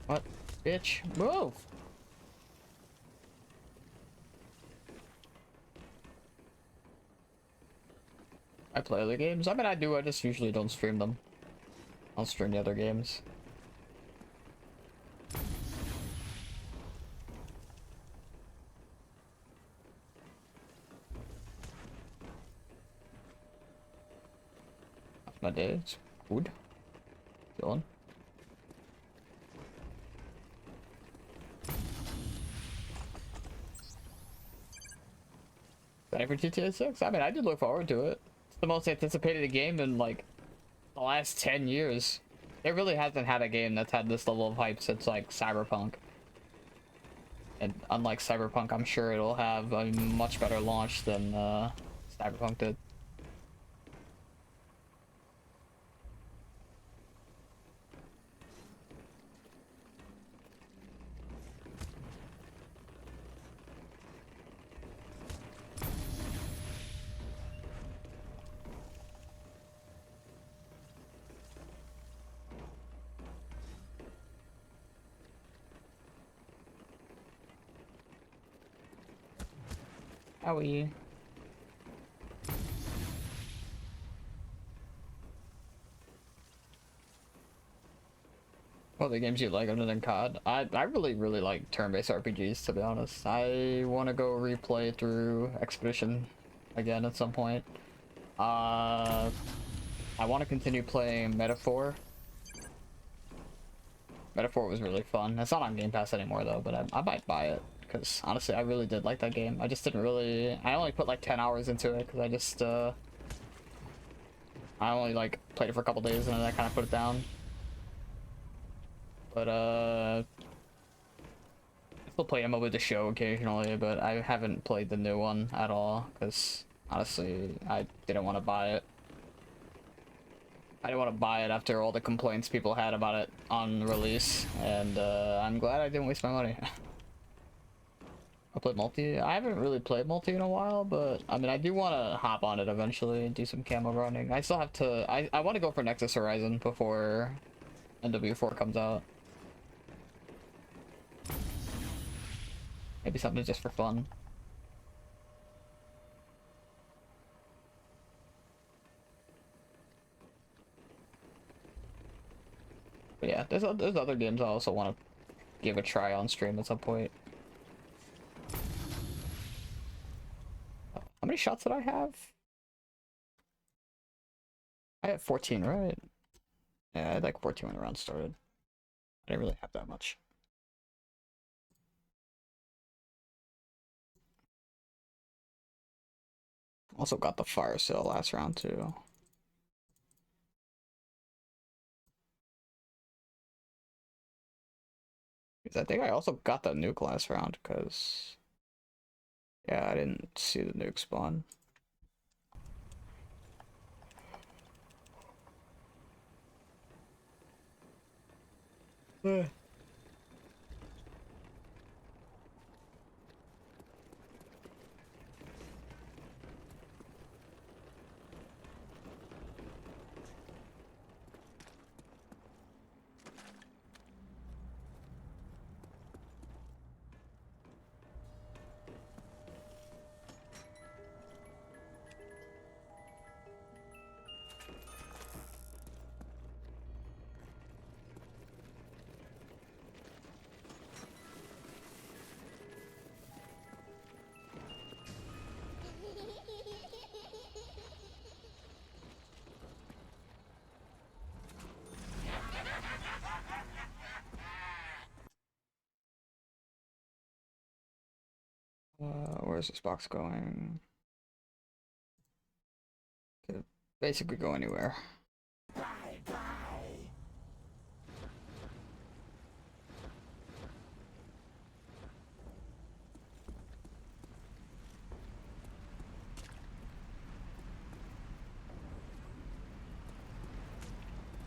What? Bitch, move! I play other games? I mean, I do, I just usually don't stream them. I'll stream the other games. My day, it's good. Chilling. Ready for GTA 6? I mean, I did look forward to it. It's the most anticipated game in like the last 10 years. It really hasn't had a game that's had this level of hype since like Cyberpunk. And unlike Cyberpunk, I'm sure it'll have a much better launch than Cyberpunk did. Owie. What other games you like other than COD? I really like turn-based RPGs, to be honest. I want to go replay through Expedition again at some point. I want to continue playing Metaphor. Metaphor was really fun. It's not on Game Pass anymore though, but I might buy it because honestly I really did like that game. I just didn't really. I only put like 10 hours into it because I only like played it for a couple days and then I kind of put it down. But I still play MLB The Show occasionally, but I haven't played the new one at all because honestly I didn't want to buy it. I didn't want to buy it after all the complaints people had about it on release, and I'm glad I didn't waste my money. I played multi. I haven't really played multi in a while, but I mean I do want to hop on it eventually and do some camo running. I still have to. I want to go for Nexus Horizon before NW4 comes out. Maybe something just for fun. But yeah, there's other games I also want to give a try on stream at some point. How many shots did I have? I had 14, right? Yeah, I had like 14 when the round started. I didn't really have that much. Also got the fire sale last round too. Because I think I also got the nuke last round because yeah, I didn't see the nuke spawn. Where's this box going? Could basically go anywhere.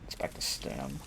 Expect a stem.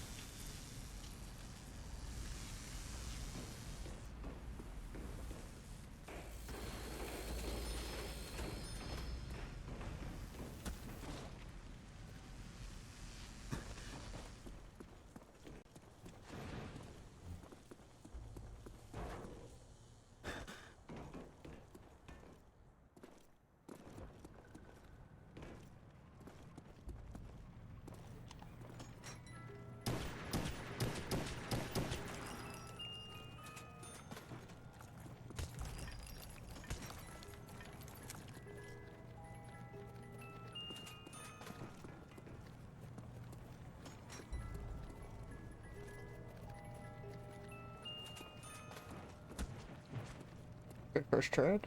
Good first trade.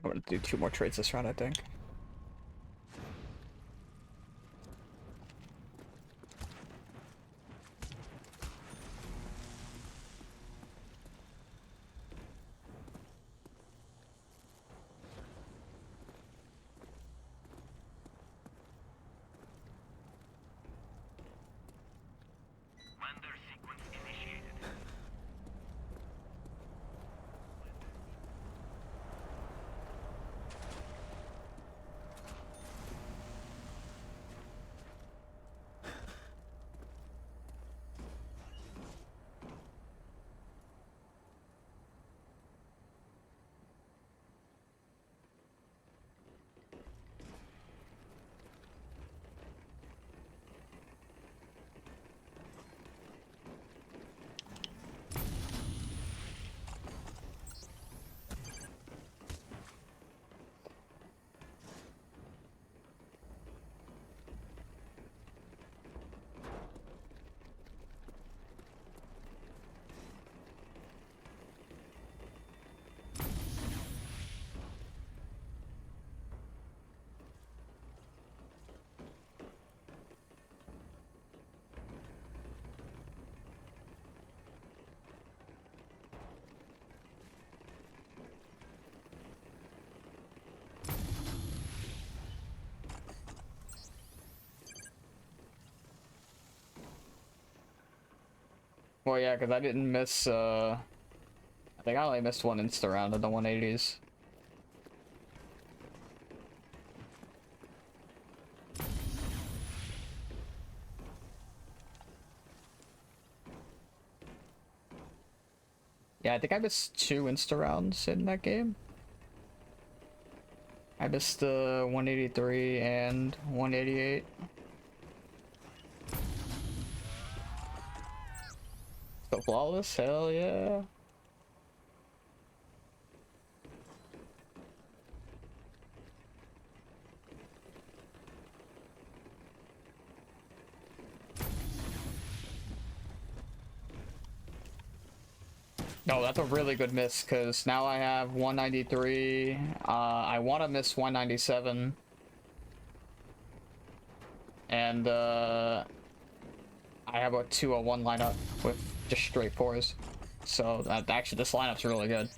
I'm gonna do 2 more trades this round, I think. Render sequence Well, yeah, because I didn't miss, I think I only missed one insta round of the 180s. Yeah, I think I missed 2 insta rounds in that game. I missed the 183 and 188. So flawless, hell yeah. No, that's a really good miss because now I have 193. I want to miss 197. And I have a 201 lineup with just straight fours. So that actually this lineup's really good.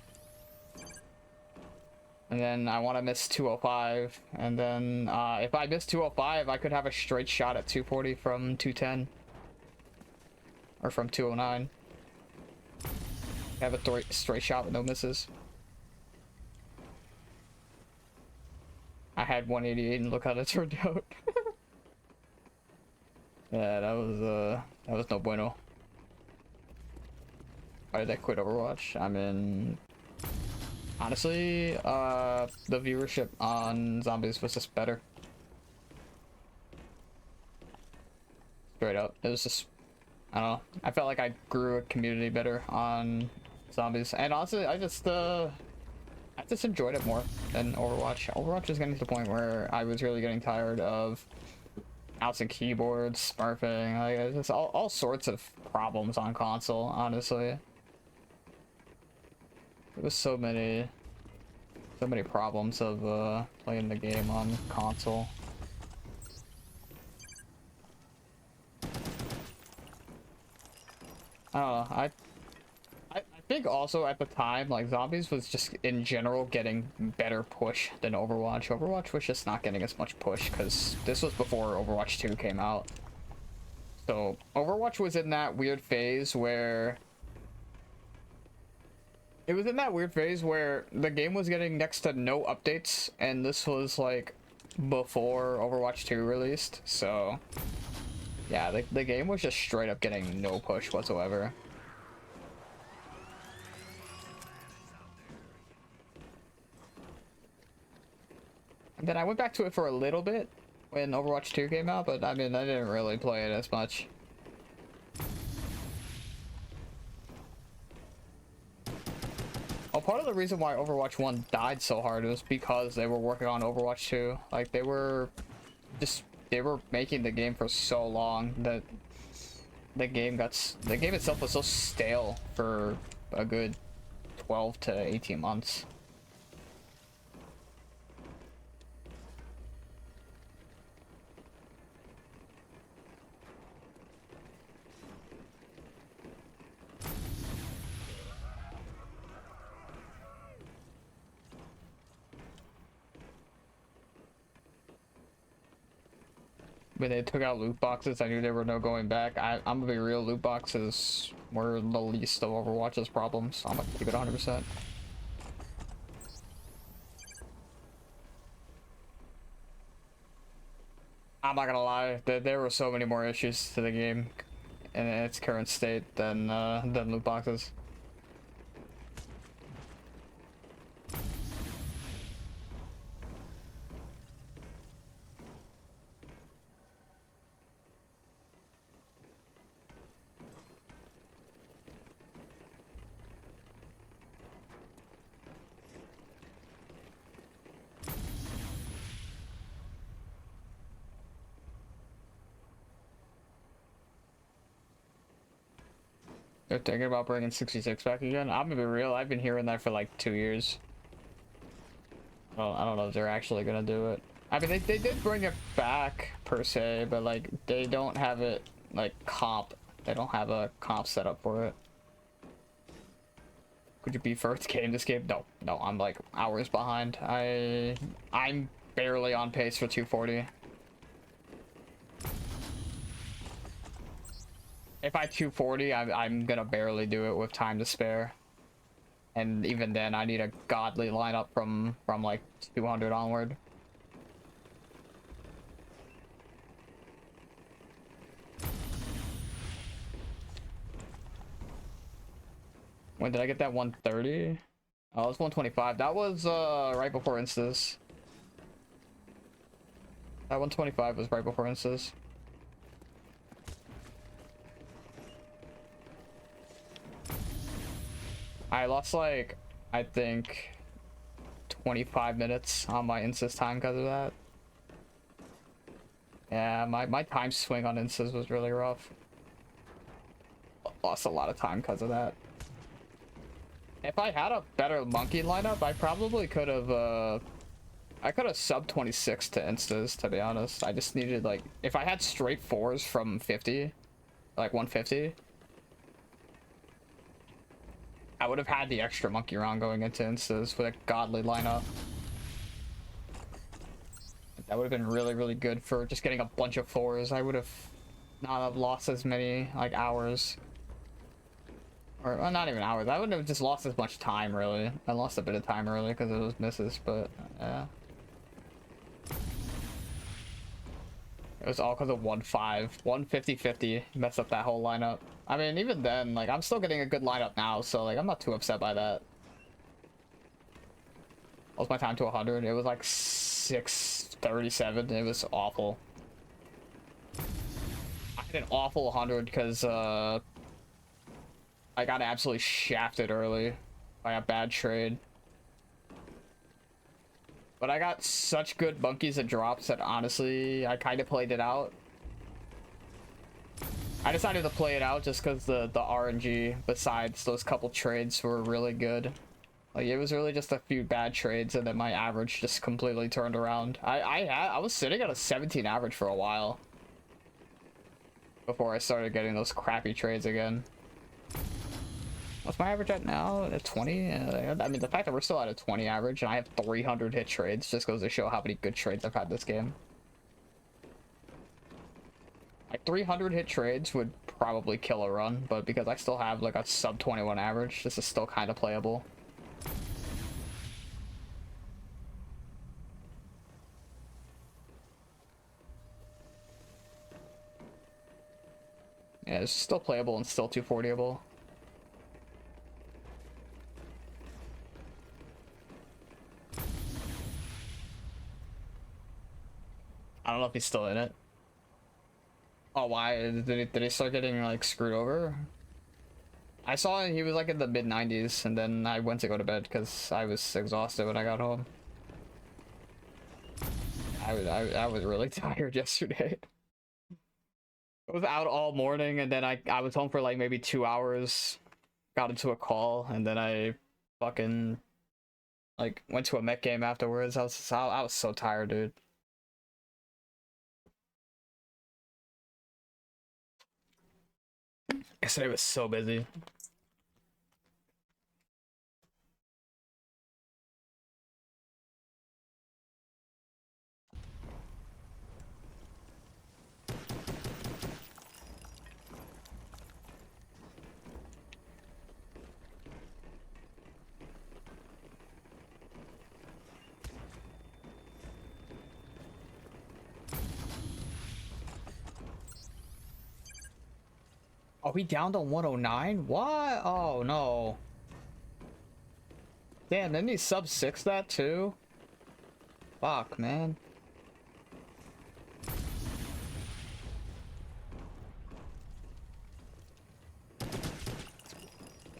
And then I want to miss 205. And then if I miss 205, I could have a straight shot at 240 from 210. Or from 209. I have a straight shot with no misses. I had 188 and look how that turned out. Yeah, that was no bueno. Why did I quit Overwatch? I mean, honestly, the viewership on zombies was just better. Straight up, it was just, I don't know. I felt like I grew a community better on zombies, and honestly, I just enjoyed it more than Overwatch. Overwatch was getting to the point where I was really getting tired of mouse and keyboard smurfing, like it's just all sorts of problems on console. Honestly, there was so many problems of playing the game on console. I don't know. I think also at the time, like, zombies was just in general getting better push than Overwatch. Overwatch was just not getting as much push because this was before Overwatch 2 came out. So Overwatch was in that weird phase where the game was getting next to no updates, and this was like before Overwatch 2 released. So yeah, the game was just straight up getting no push whatsoever. And then I went back to it for a little bit when Overwatch 2 came out, but I mean, I didn't really play it as much. Well, part of the reason why Overwatch 1 died so hard was because they were working on Overwatch 2. Like, they were making the game for so long that the game itself was so stale for a good 12 to 18 months. When they took out loot boxes, I knew there were no going back. I'm gonna be real, loot boxes were the least of Overwatch's problems. I'm gonna keep it 100%. I'm not gonna lie, there were so many more issues to the game in its current state than loot boxes. They're thinking about bringing 66 back again. I'm gonna be real, I've been hearing that for like 2 years. Well, I don't know if they're actually gonna do it. I mean, they did bring it back per se, but like they don't have it like comp. They don't have a comp set up for it. Could you be first game this game? No, I'm like hours behind. I'm barely on pace for 240. If I 240, I'm gonna barely do it with time to spare. And even then, I need a godly lineup from like 200 onward. When did I get that 130? Oh, it was 125. That was right before instas. That 125 was right before instas. I lost like, I think 25 minutes on my instas time because of that. Yeah, my time swing on instas was really rough. Lost a lot of time because of that. If I had a better monkey lineup, I probably could have I could have sub 26 to instas, to be honest. I just needed like, if I had straight fours from 50, like 150, I would have had the extra monkey round going into instas with a godly lineup. That would have been really, really good for just getting a bunch of fours. I would have not have lost as many like hours. Or well, not even hours. I wouldn't have just lost as much time, really. I lost a bit of time early because of those misses, but yeah. It was all because of 1-5. 150-50 messed up that whole lineup. I mean, even then, like, I'm still getting a good lineup now, so, like, I'm not too upset by that. What was my time to 100? It was, like, 6:37. It was awful. I had an awful 100 because, I got absolutely shafted early by a bad trade. But I got such good monkeys and drops that honestly, I kind of played it out. I decided to play it out just because the RNG, besides those couple trades, were really good. Like, it was really just a few bad trades, and then my average just completely turned around. I was sitting at a 17 average for a while before I started getting those crappy trades again. What's my average at now? At 20? I mean, the fact that we're still at a 20 average and I have 300 hit trades just goes to show how many good trades I've had this game. Like 300 hit trades would probably kill a run, but because I still have like a sub 21 average, this is still kind of playable. Yeah, it's still playable and still 240able. I don't know if he's still in it. Oh, why? Did he start getting like screwed over? I saw he was like in the mid 90s, and then I went to go to bed because I was exhausted when I got home. I was really tired yesterday. I was out all morning, and then I was home for like maybe 2 hours. Got into a call, and then I fucking like went to a Met game afterwards. I was so tired, dude. Yesterday was so busy. Are we down to 109? What? Oh no. Damn, didn't he sub 6 that too? Fuck, man.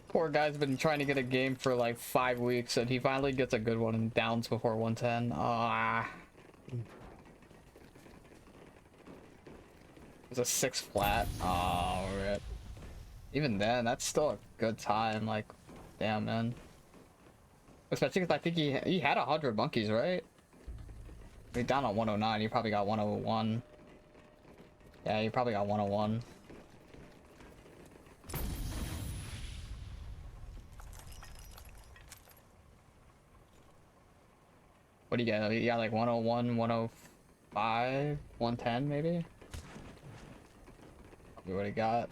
Poor guy's been trying to get a game for like 5 weeks, and he finally gets a good one and downs before 110. Ah. It's a 6 flat. Oh, rip. Even then, that's still a good time. Like, damn, man. Especially because I think he had 100 monkeys, right? He's down on 109. He probably got 101. Yeah, he probably got 101. What do you get? You got like 101, 105, 110 maybe? Probably what he got.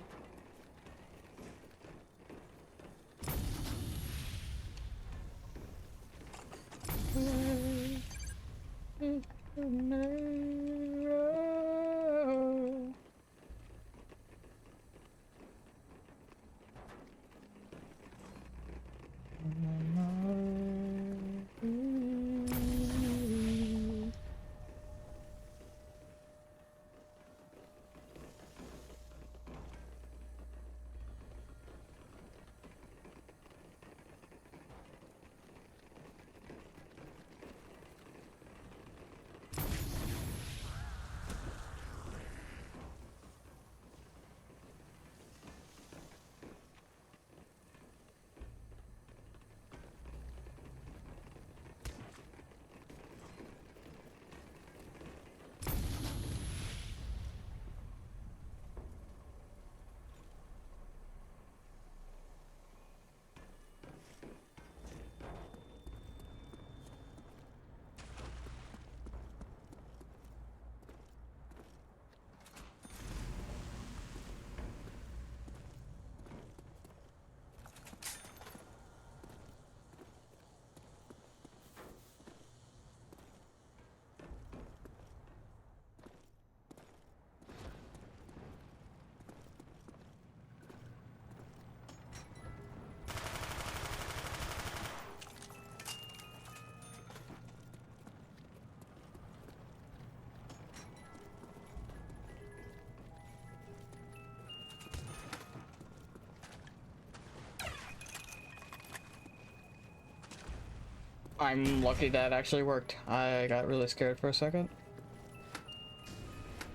I'm lucky that actually worked. I got really scared for a second.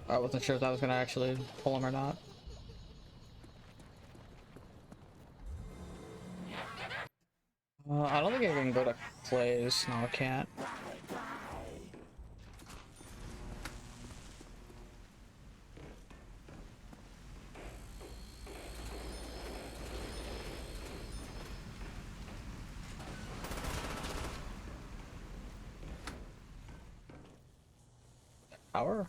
I wasn't sure if I was gonna actually pull him or not. I don't think I can go to Clay's. No, I can't. Power?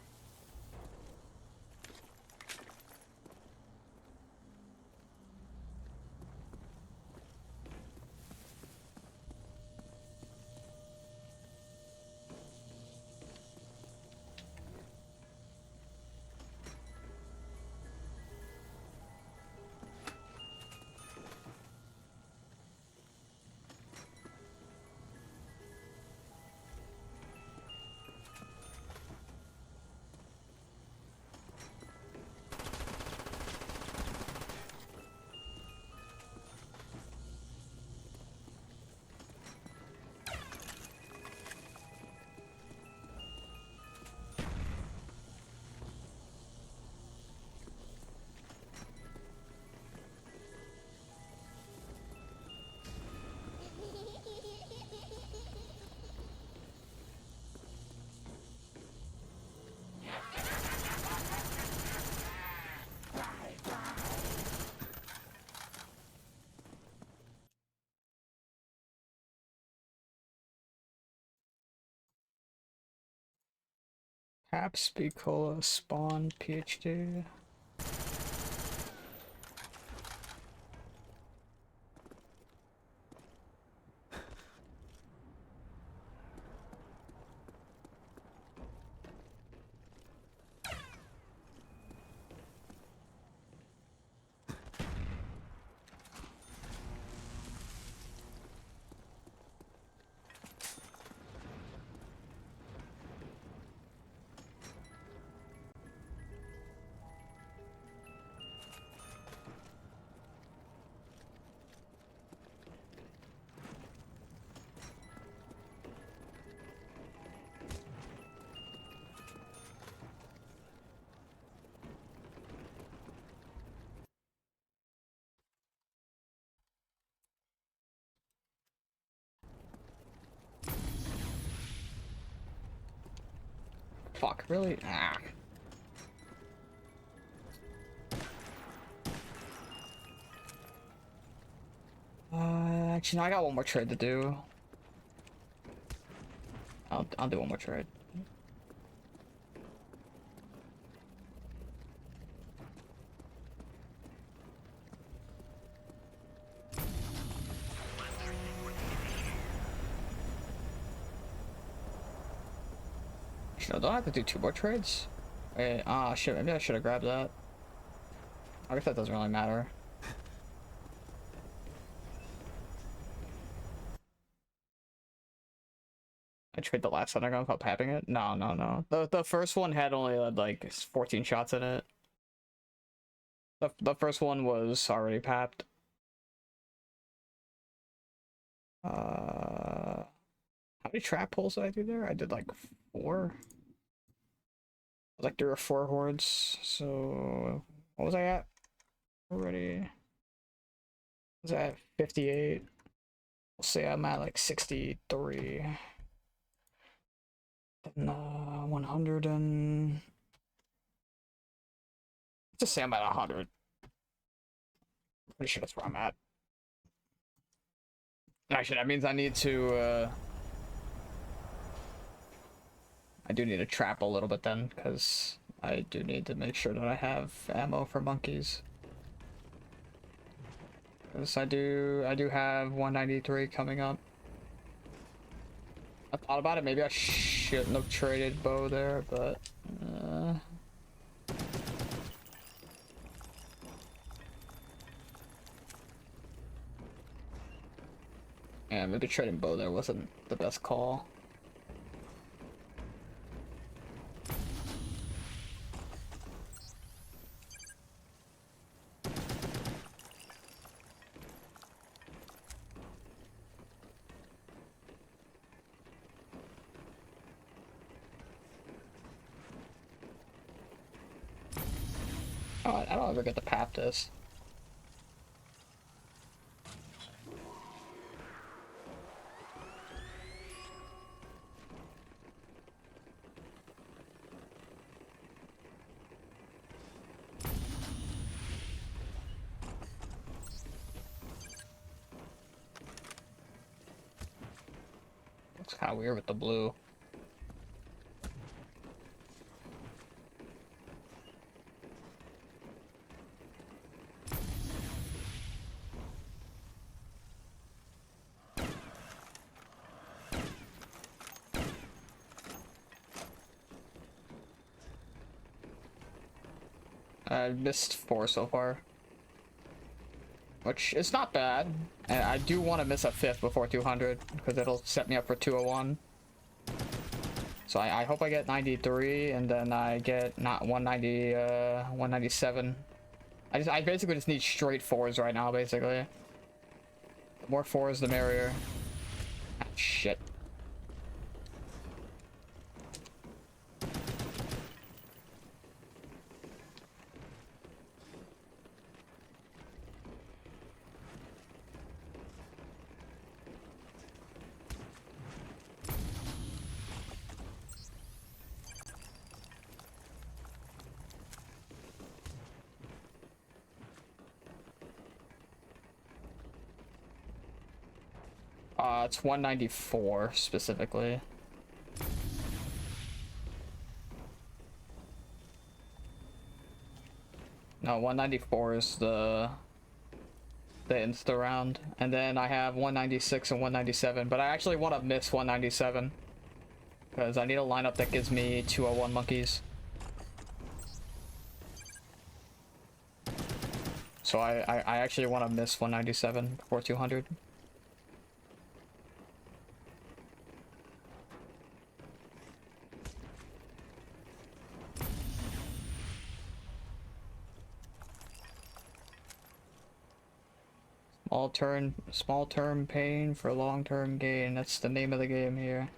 Caps, Bicola, Spawn, PhD. Fuck, really? Ah. Actually, no, I got one more trade to do. I'll do one more trade. Actually, no, don't I have to do 2 more trades? Wait, ah, shit, maybe I should have grabbed that. I guess that doesn't really matter. I trade the last Thunder Gun without papping it? No, no, no. The first one had only like 14 shots in it. The first one was already papped. How many trap pulls did I do there? I did like 4. Like there were 4 hordes. So what was I at already? Was I at 58? We'll say I'm at like 63. Then 100 and just say I'm at 100. Pretty sure that's where I'm at. Actually, that means I need to I do need to trap a little bit then, because I do need to make sure that I have ammo for monkeys. Because I do have 193 coming up. I thought about it, maybe I shouldn't have traded bow there, but yeah, maybe trading bow there wasn't the best call. Oh, I don't ever get to pap this. Looks kind of weird with the blue. I missed 4 so far, which is not bad. And I do want to miss a 5th before 200 because it'll set me up for 201. So I hope I get 93 and then I get not 190, 197. I basically just need straight 4s right now, basically. The more 4s, the merrier. Ah, shit. It's 194 specifically. No, 194 is the insta round, and then I have 196 and 197, but I actually want to miss 197 because I need a lineup that gives me 201 monkeys. So I actually want to miss 197 before 200. Small term pain for long term gain. That's the name of the game here.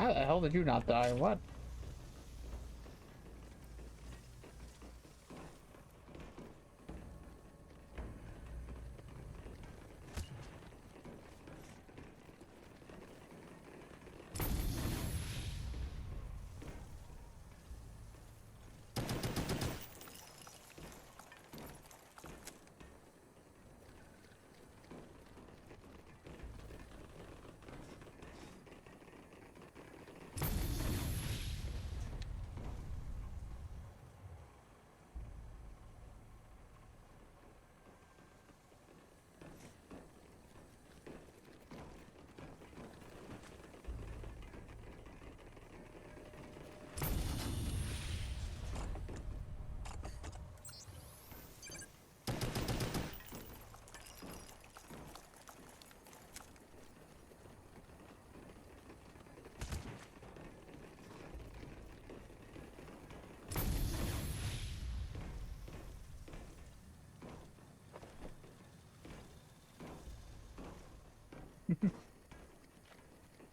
How the hell did you not die? What?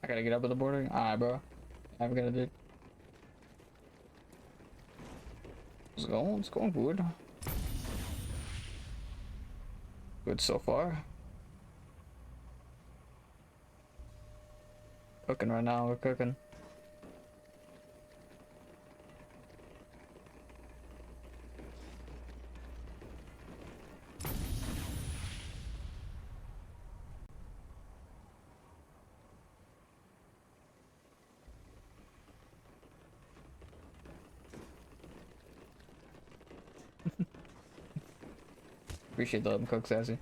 I gotta get up with the border. Alright, bro. I'm gonna do. It's going good. Good so far. Cooking right now, we're cooking. Appreciate the cook, Sassy.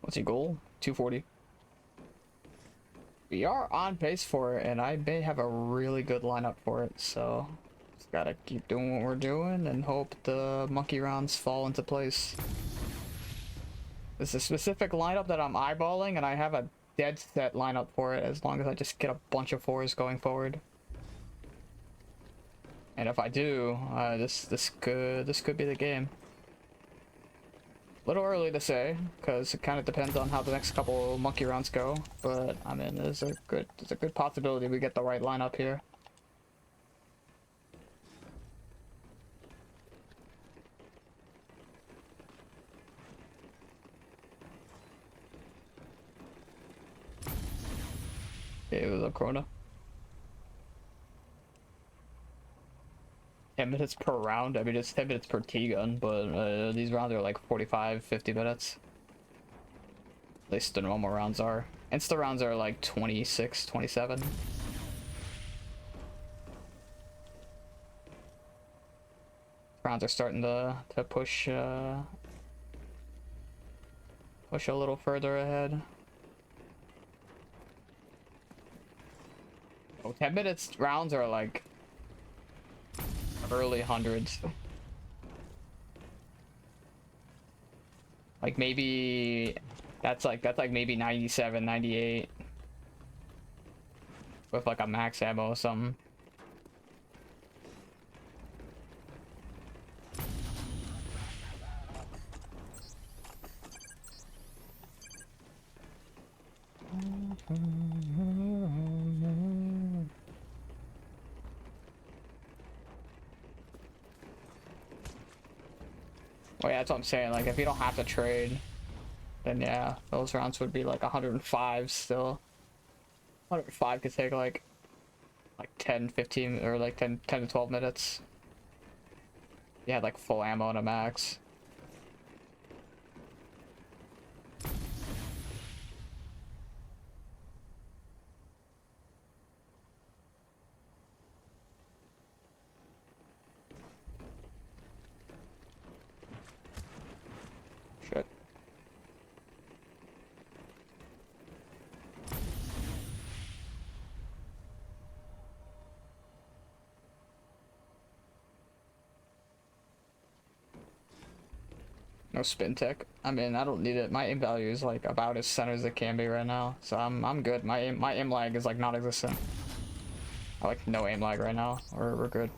What's your goal? 240. We are on pace for it, and I may have a really good lineup for it, so just gotta keep doing what we're doing and hope the monkey rounds fall into place. There's a specific lineup that I'm eyeballing, and I have a dead set lineup for it as long as I just get a bunch of fours going forward. And if I do, this could be the game. A little early to say, because it kind of depends on how the next couple monkey rounds go. But I mean, there's a good possibility we get the right lineup here. Okay, it was a Corona. 10 minutes per round. I mean, it's 10 minutes per T-gun, but these rounds are like 45, 50 minutes. At least the normal rounds are. Insta rounds are like 26, 27. Rounds are starting to push a little further ahead. Oh, 10 minutes rounds are like early hundreds. Like maybe that's like maybe 97, 98 with like a max ammo or something. Well, yeah, that's what I'm saying. Like, if you don't have to trade, then yeah, those rounds would be like 105 still. 105 could take like 10, 15, or like 10 to 12 minutes. You had like full ammo and a max. No spin tech. I mean, I don't need it. My aim value is like about as center as it can be right now, so I'm good. My aim lag is like non-existent. I like no aim lag right now. We're good.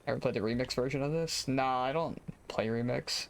Ever played the remix version of this? Nah, I don't play remix.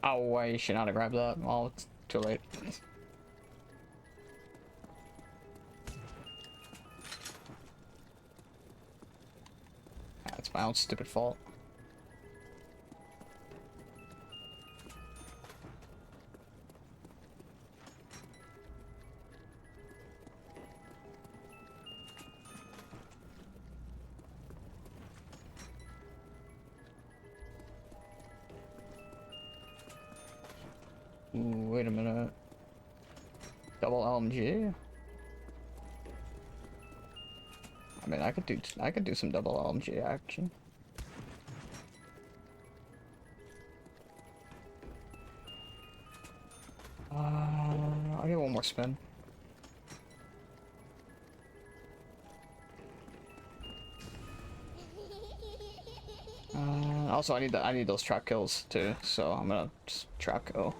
Oh, I should not have grabbed that. Oh, it's too late. That's my own stupid fault. Ooh, wait a minute. Double LMG? I mean, I could do some double LMG action. I'll get one more spin. Also, I need those trap kills too, so I'm gonna just trap kill.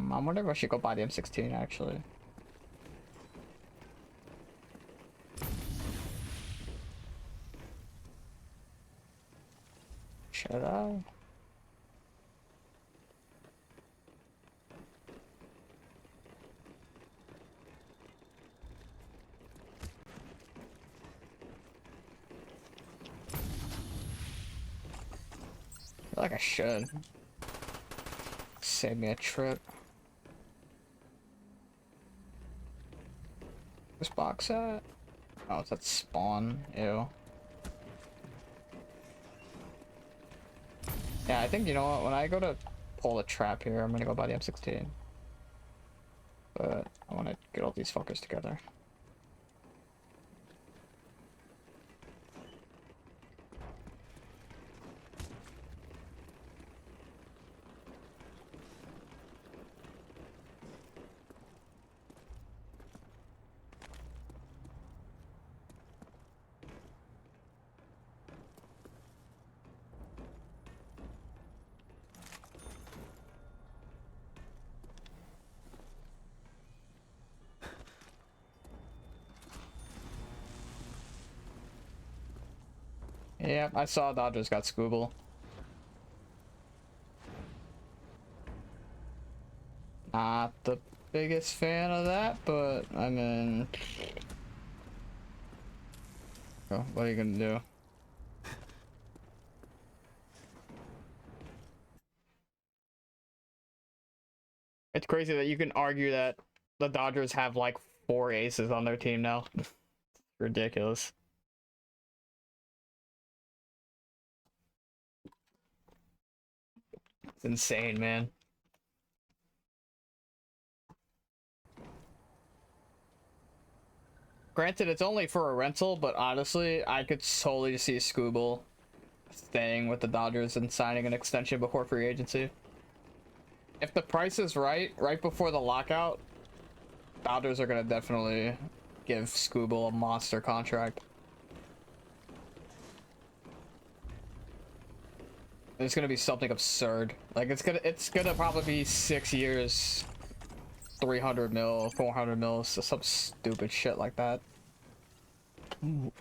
I wonder if I should go buy the M16 actually. Should I? I feel like I should. Save me a trip. This box at? Oh, it's at spawn. Ew. Yeah, I think, you know what, when I go to pull a trap here, I'm gonna go buy the M16. But I want to get all these fuckers together. Yep, I saw Dodgers got Scooble. Not the biggest fan of that, but I mean, oh, what are you gonna do? It's crazy that you can argue that the Dodgers have like 4 aces on their team now. Ridiculous. It's insane, man. Granted, it's only for a rental, but honestly, I could totally see Scooble staying with the Dodgers and signing an extension before free agency. If the price is right before the lockout, Dodgers are gonna definitely give Scooble a monster contract. It's gonna be something absurd. Like it's gonna probably be 6 years, 300 mil, 400 mil, so some stupid shit like that. Ooh.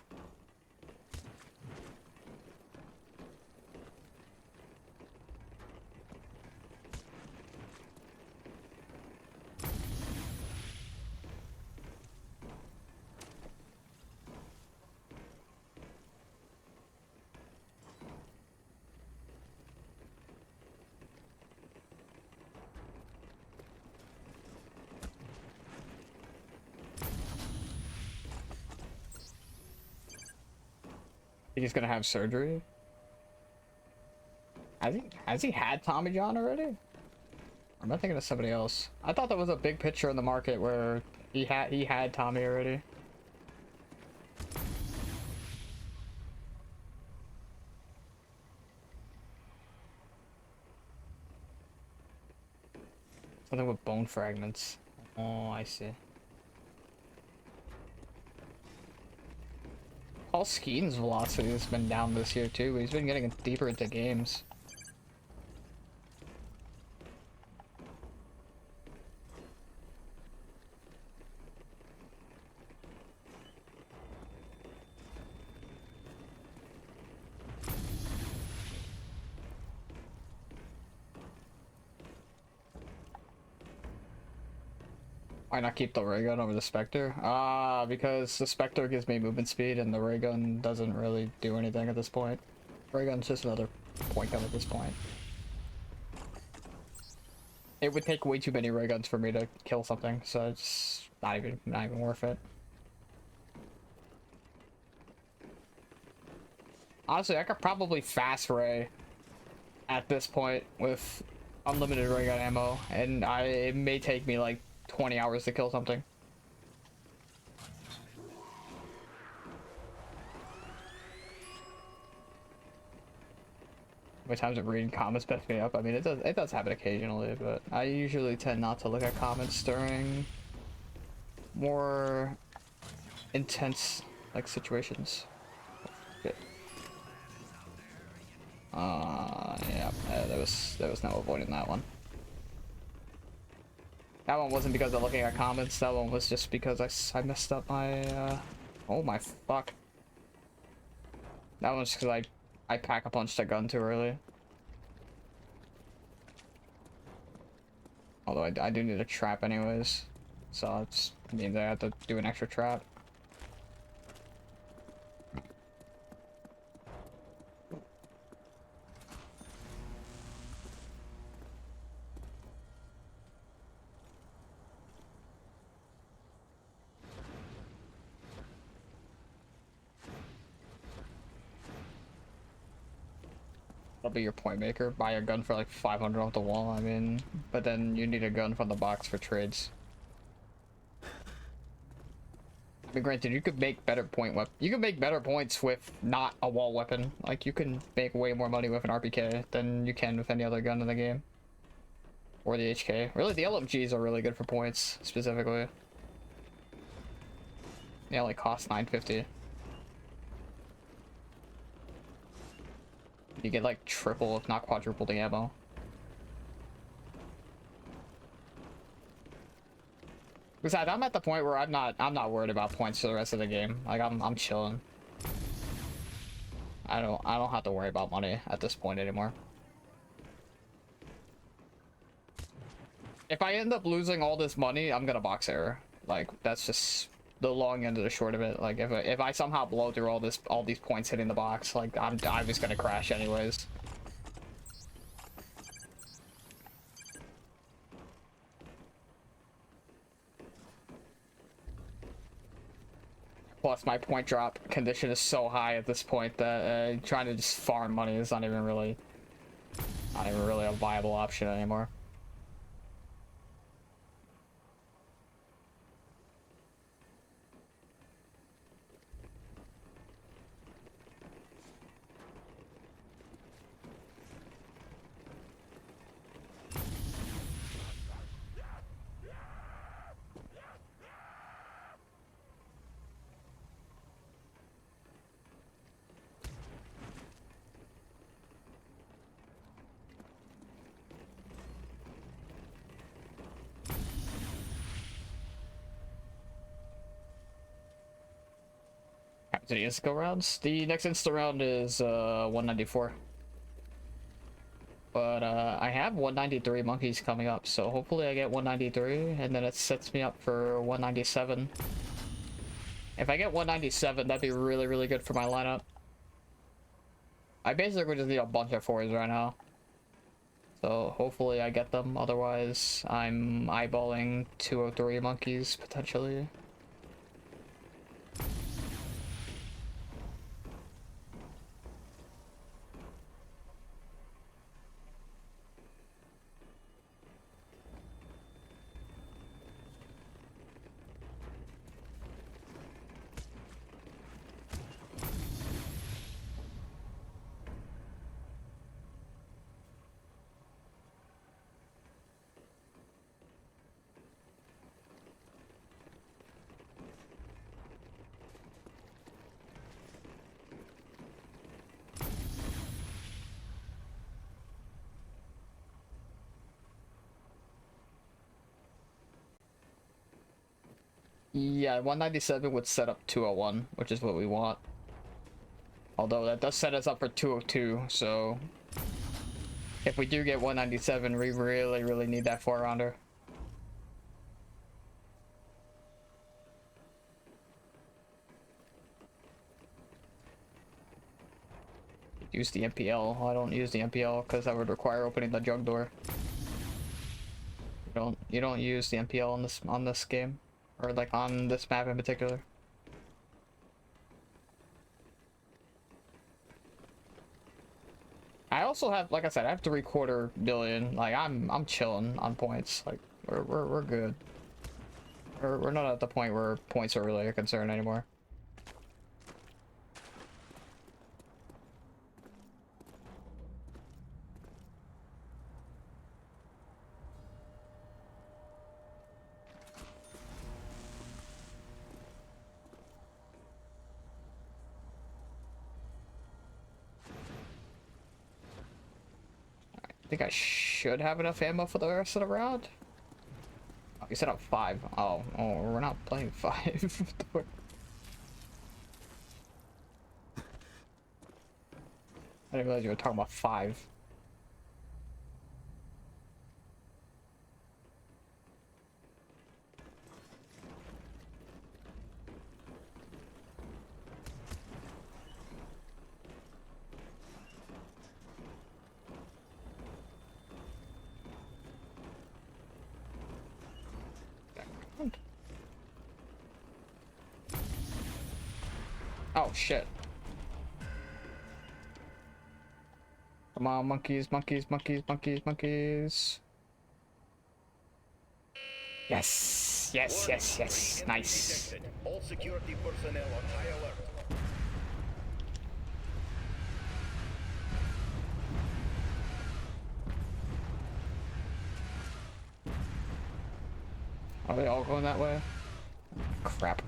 He's gonna have surgery. Has he had Tommy John already? Or am I thinking of somebody else? I thought that was a big picture in the market where he had Tommy already. Something with bone fragments. Oh, I see. Paul Skeeton's velocity has been down this year too, but he's been getting deeper into games. Why not keep the ray gun over the Spectre? Because the Spectre gives me movement speed and the ray gun doesn't really do anything at this point. Ray gun's just another point gun at this point. It would take way too many ray guns for me to kill something, so it's not even worth it. Honestly, I could probably fast ray at this point with unlimited ray gun ammo, and it may take me like 20 hours to kill something. How many times reading comments best me up? I mean, it does happen occasionally, but I usually tend not to look at comments during more intense like situations. Okay. Yeah, there was no avoiding that one. That one wasn't because of looking at comments, that one was just because I messed up my, oh my fuck. That one's just because I pack-a-punched a gun too early. Although I do need a trap anyways, so it's means I have to do an extra trap. That'll be your point maker. Buy a gun for like 500 off the wall. I mean, but then you need a gun from the box for trades. I mean, granted, you could make better you can make better points with not a wall weapon. Like, you can make way more money with an RPK than you can with any other gun in the game. Or the HK. Really, the LMGs are really good for points, specifically. They only cost 950. You get like triple, if not quadruple the ammo. Besides, I'm at the point where I'm not worried about points for the rest of the game. Like, I'm chilling. I don't have to worry about money at this point anymore. If I end up losing all this money, I'm gonna box error. Like, that's just the long end of the short of it. Like, if I somehow blow through all these points hitting the box, like, I'm just gonna crash anyways. Plus, my point drop condition is so high at this point that trying to just farm money is not even really a viable option anymore. To the insta rounds. The next insta round is 194. But I have 193 monkeys coming up, so hopefully I get 193, and then it sets me up for 197. If I get 197, that'd be really, really good for my lineup. I basically just need a bunch of 4s right now. So hopefully I get them, otherwise I'm eyeballing 203 monkeys, potentially. Yeah, 197 would set up 201, which is what we want. Although that does set us up for 202, so if we do get 197, we really, really need that 4-rounder. Use the MPL. I don't use the MPL because that would require opening the jug door. You don't use the MPL on this game, or like on this map in particular. I also have, like I said, I have 3/4 billion. Like, I'm chilling on points. Like, we're good. We're not at the point where points are really a concern anymore. I think I should have enough ammo for the rest of the round. Oh, you set up 5. Oh, we're not playing 5. I didn't realize you were talking about 5. Oh shit. Come on, monkeys, monkeys, monkeys, monkeys, monkeys. Yes, yes, yes, yes. Nice. Detected. All security personnel on high alert. Are they all going that way? Crap.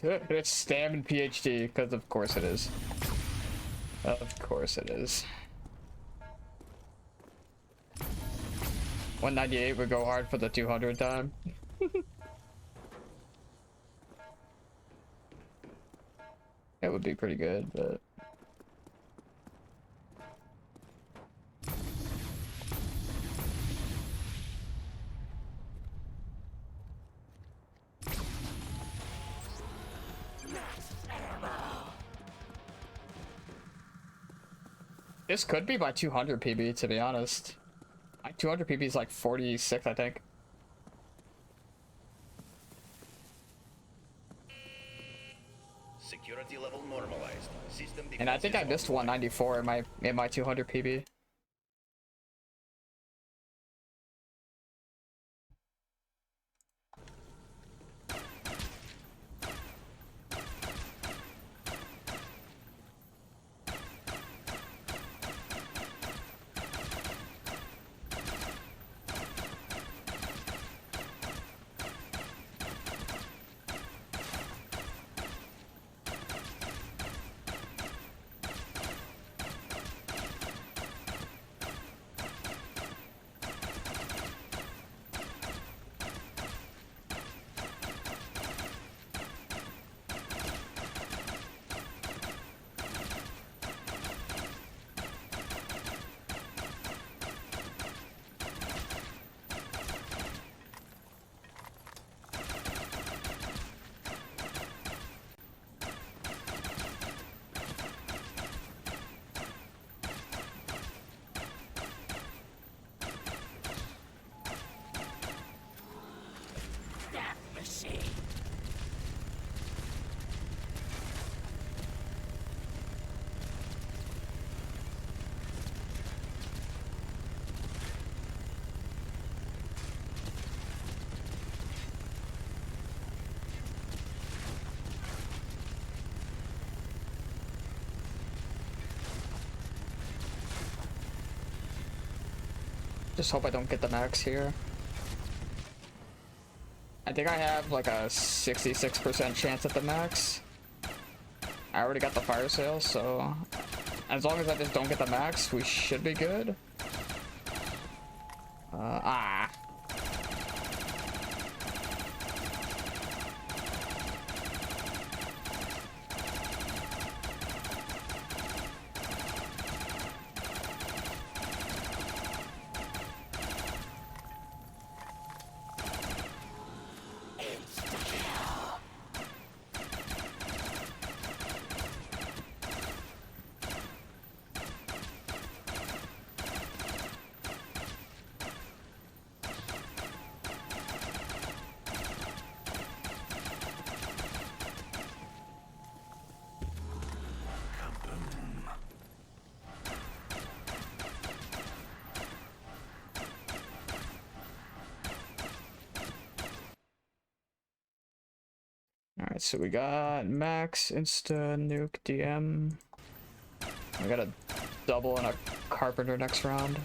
It's STEM and PhD, because of course it is. Of course it is. 198 would go hard for the 200 time. It would be pretty good, but... This could be my 200 PB, to be honest. My 200 PB is like 46, I think. Security level normalized. System And I think I missed 194 in my 200 PB. Just hope I don't get the max here. I think I have like a 66% chance at the max. I already got the fire sale, so as long as I just don't get the max, we should be good. Ah. Alright, so we got Max, Insta, Nuke, DM. We got a double and a Carpenter next round.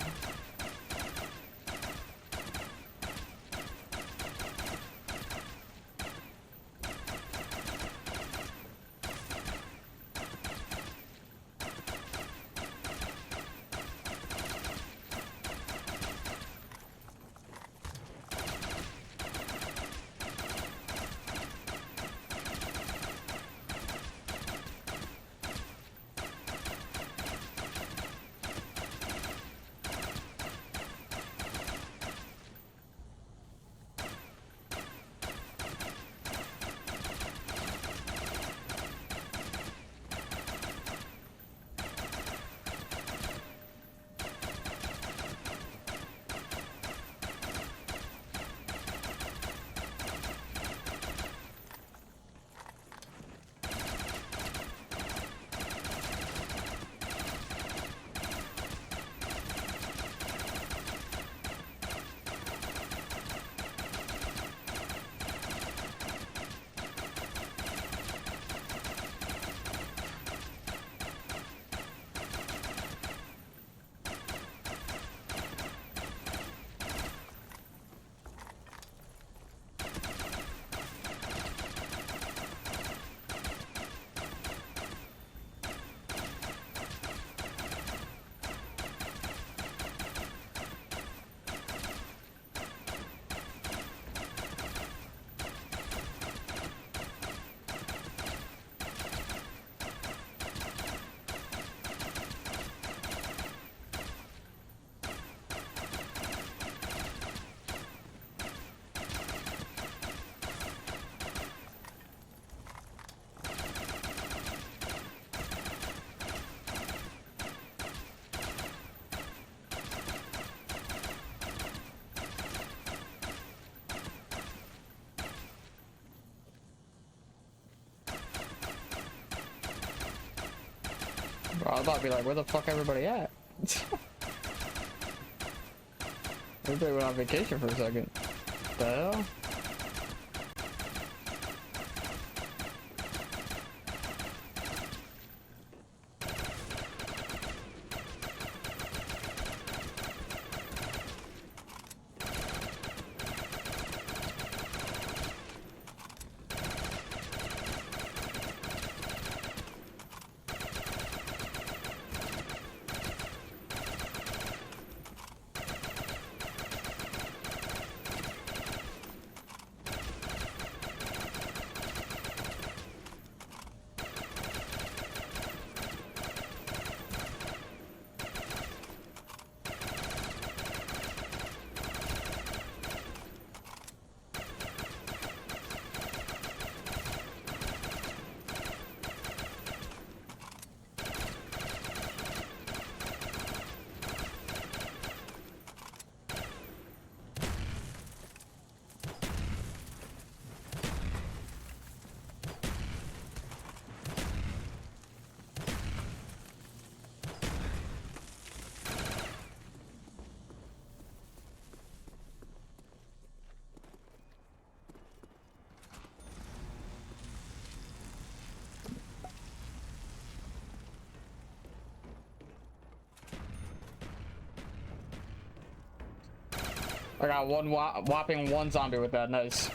Bro, I was about to be like, where the fuck everybody at? Everybody went on vacation for a second. The hell? I got one whopping one zombie with that. Nice.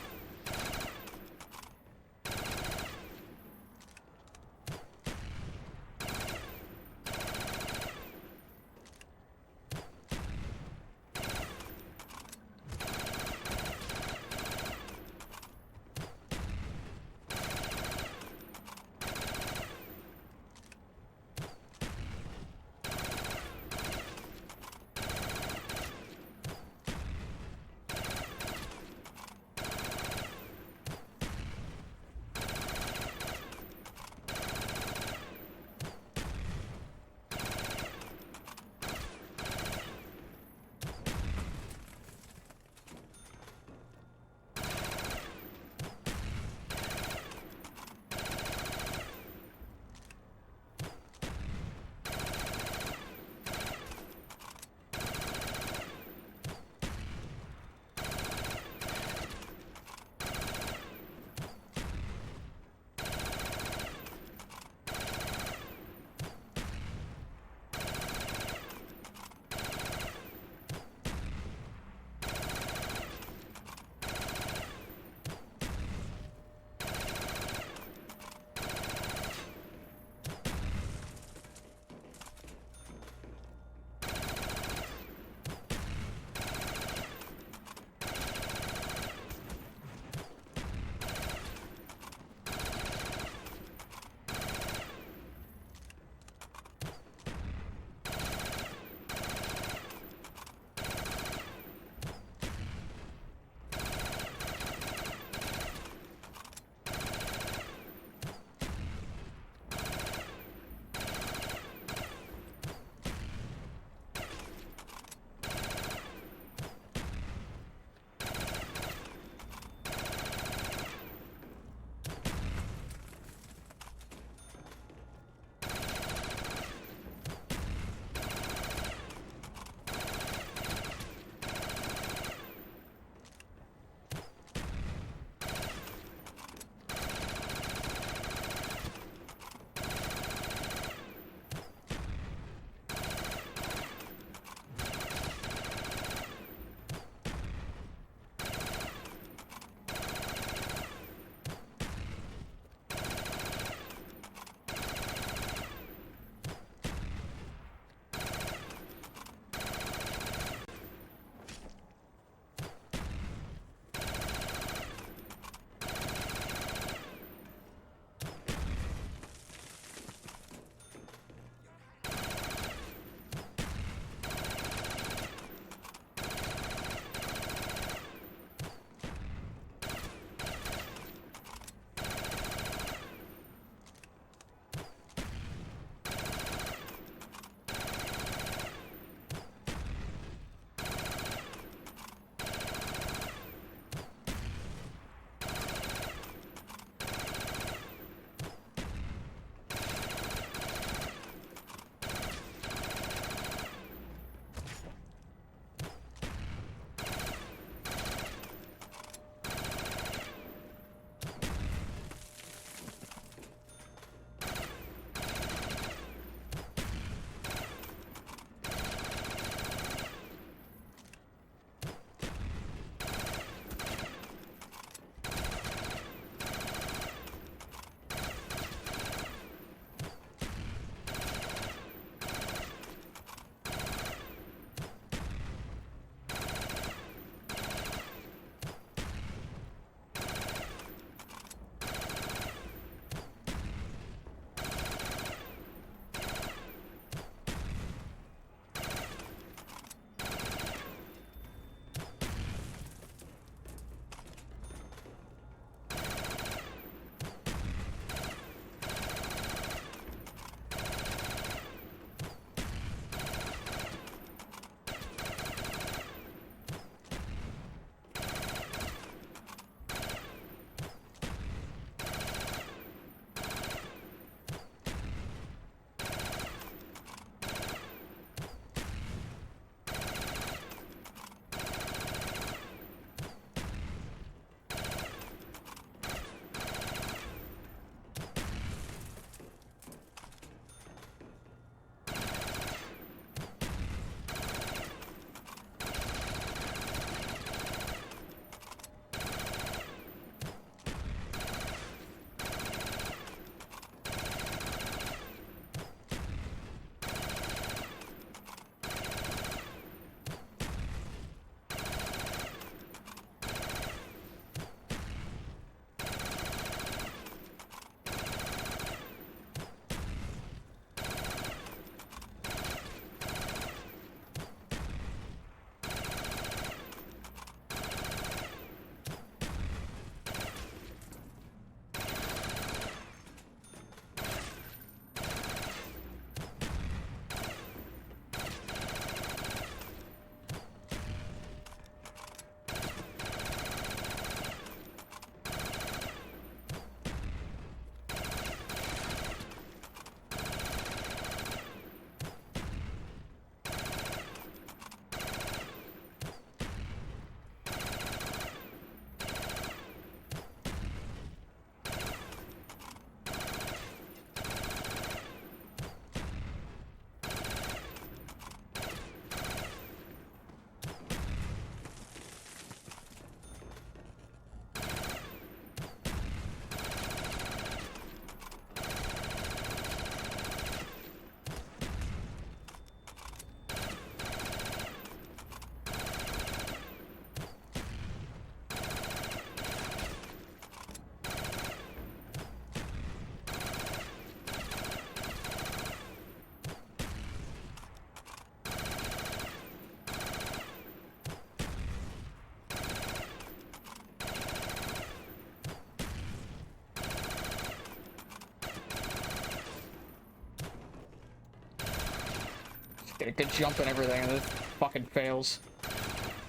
Get a good jump and everything, and this fucking fails.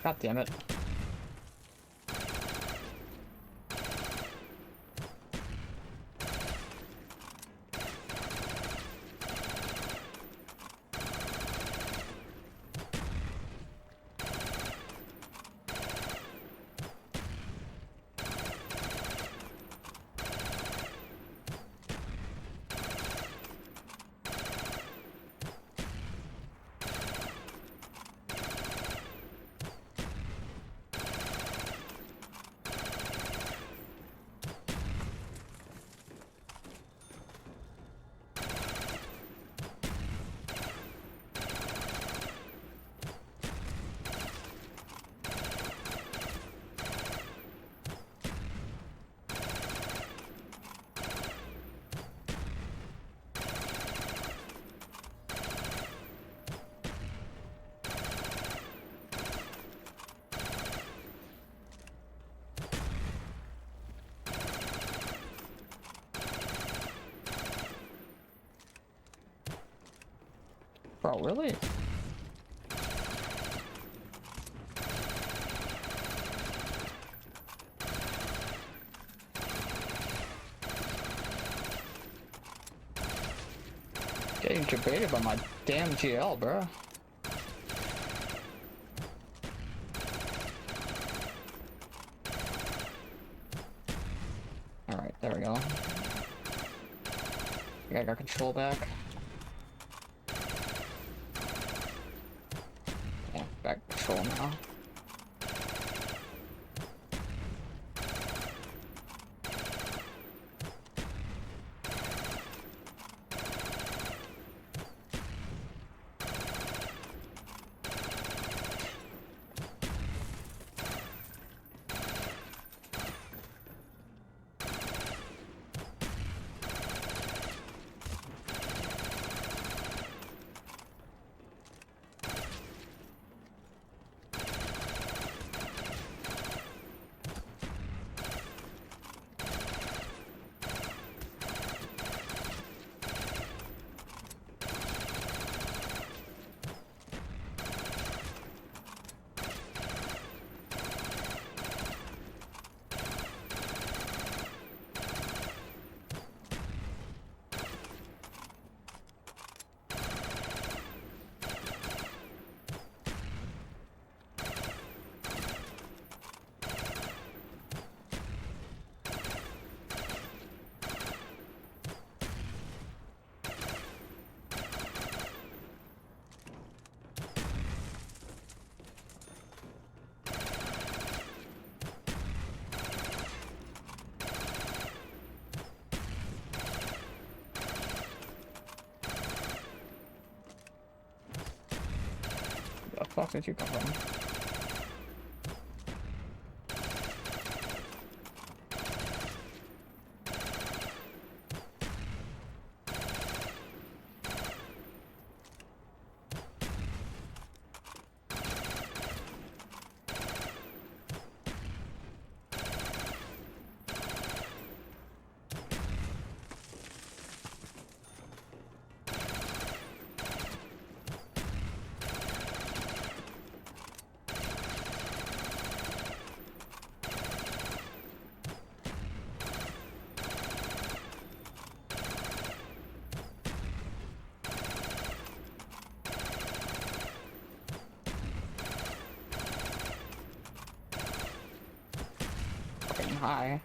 God damn it. Bro, really? Getting debated by my damn GL, bro. Alright, there we go. I got control back. Yeah, back control now. The fuck did you come from? Fucking high.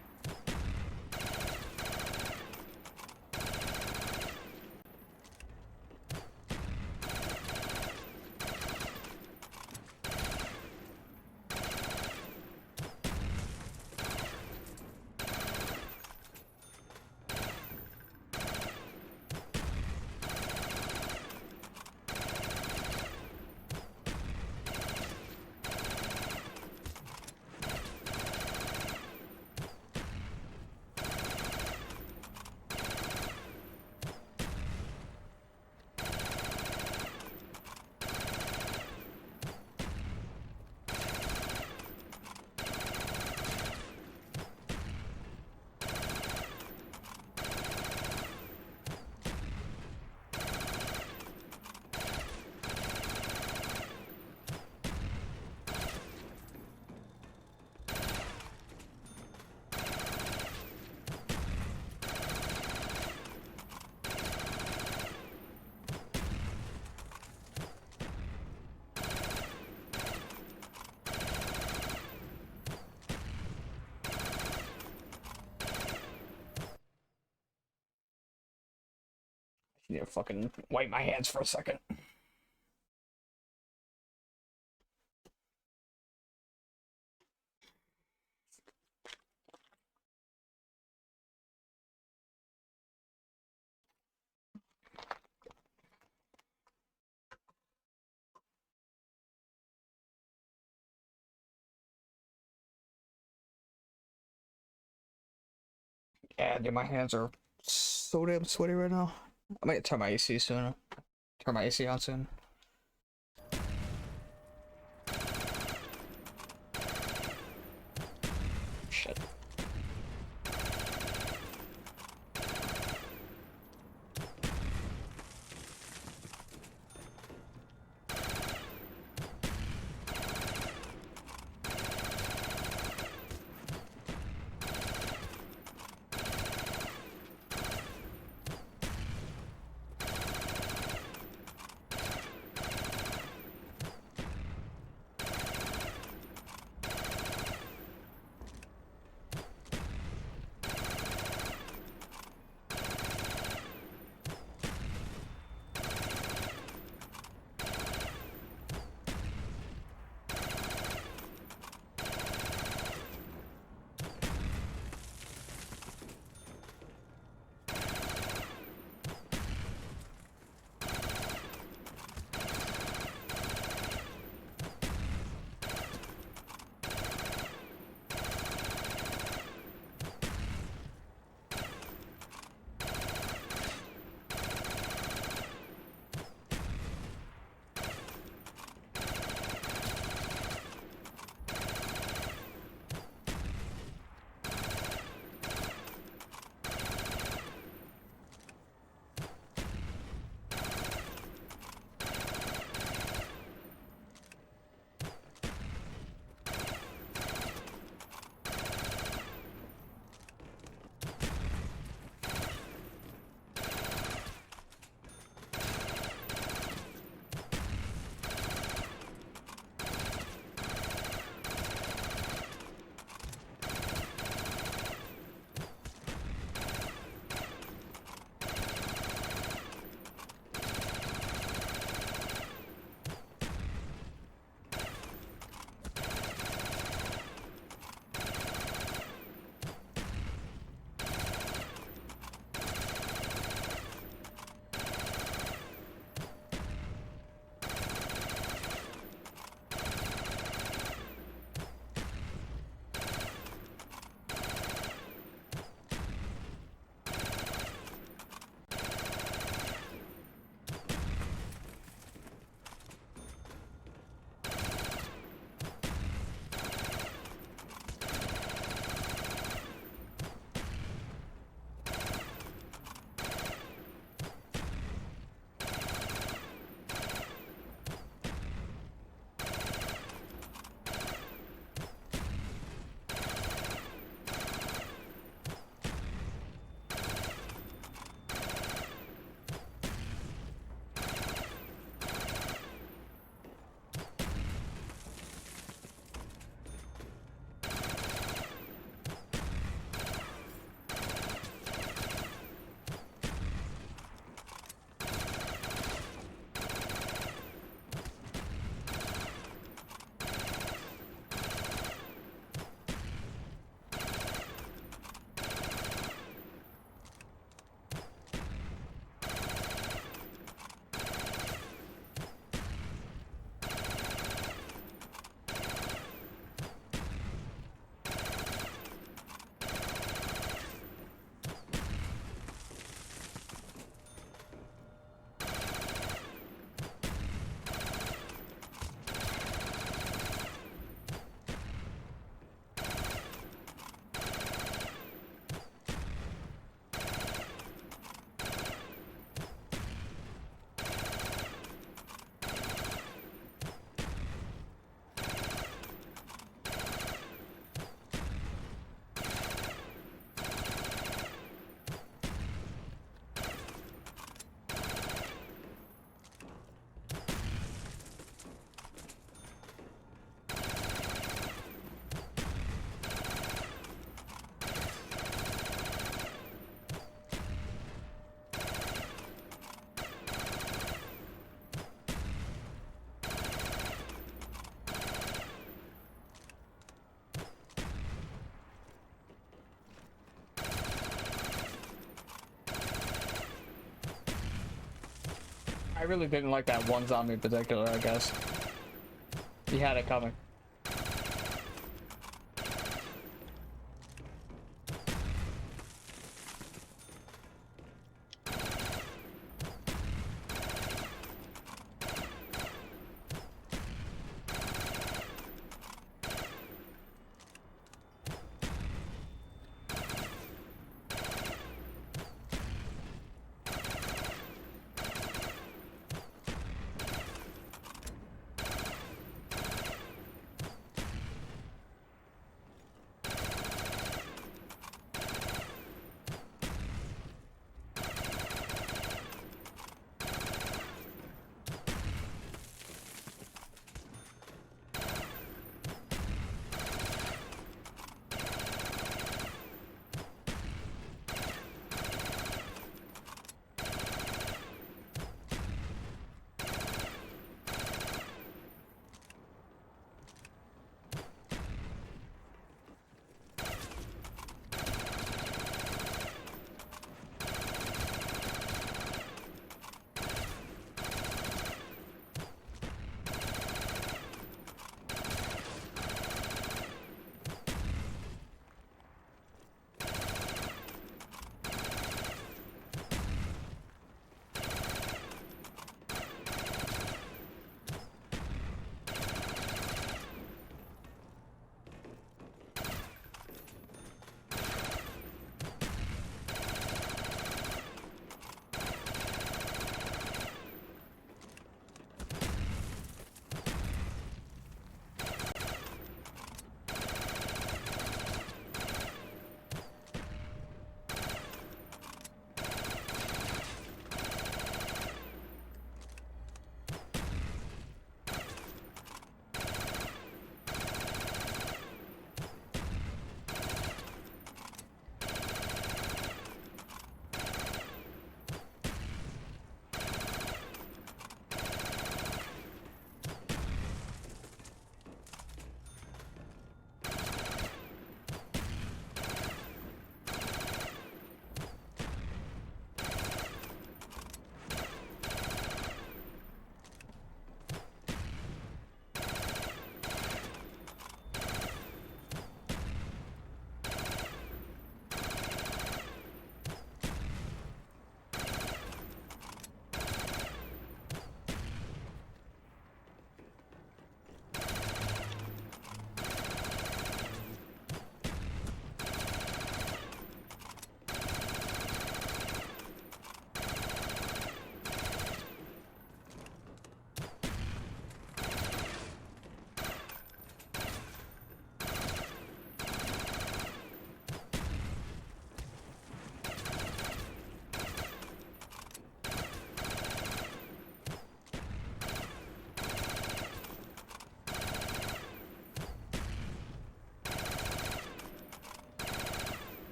Need to fucking wipe my hands for a second. Yeah, dude, my hands are so damn sweaty right now. I might turn my AC soon. Turn my AC on soon. Shit. really didn't like that one zombie in particular, I guess. He had it coming.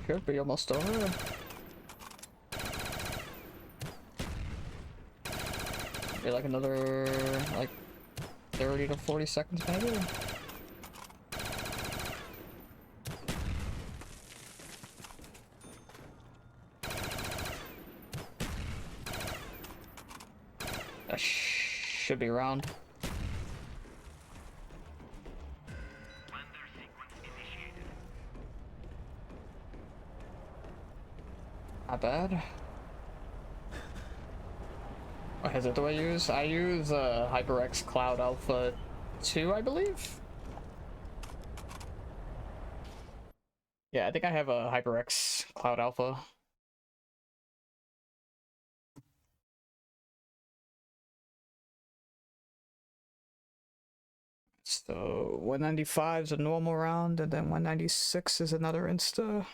Could be almost over. Be like another, like, 30 to 40 seconds maybe? That should be around. Not bad. What is it do I use? I use HyperX Cloud Alpha 2, I believe? Yeah, I think I have a HyperX Cloud Alpha. So 195 is a normal round, and then 196 is another insta.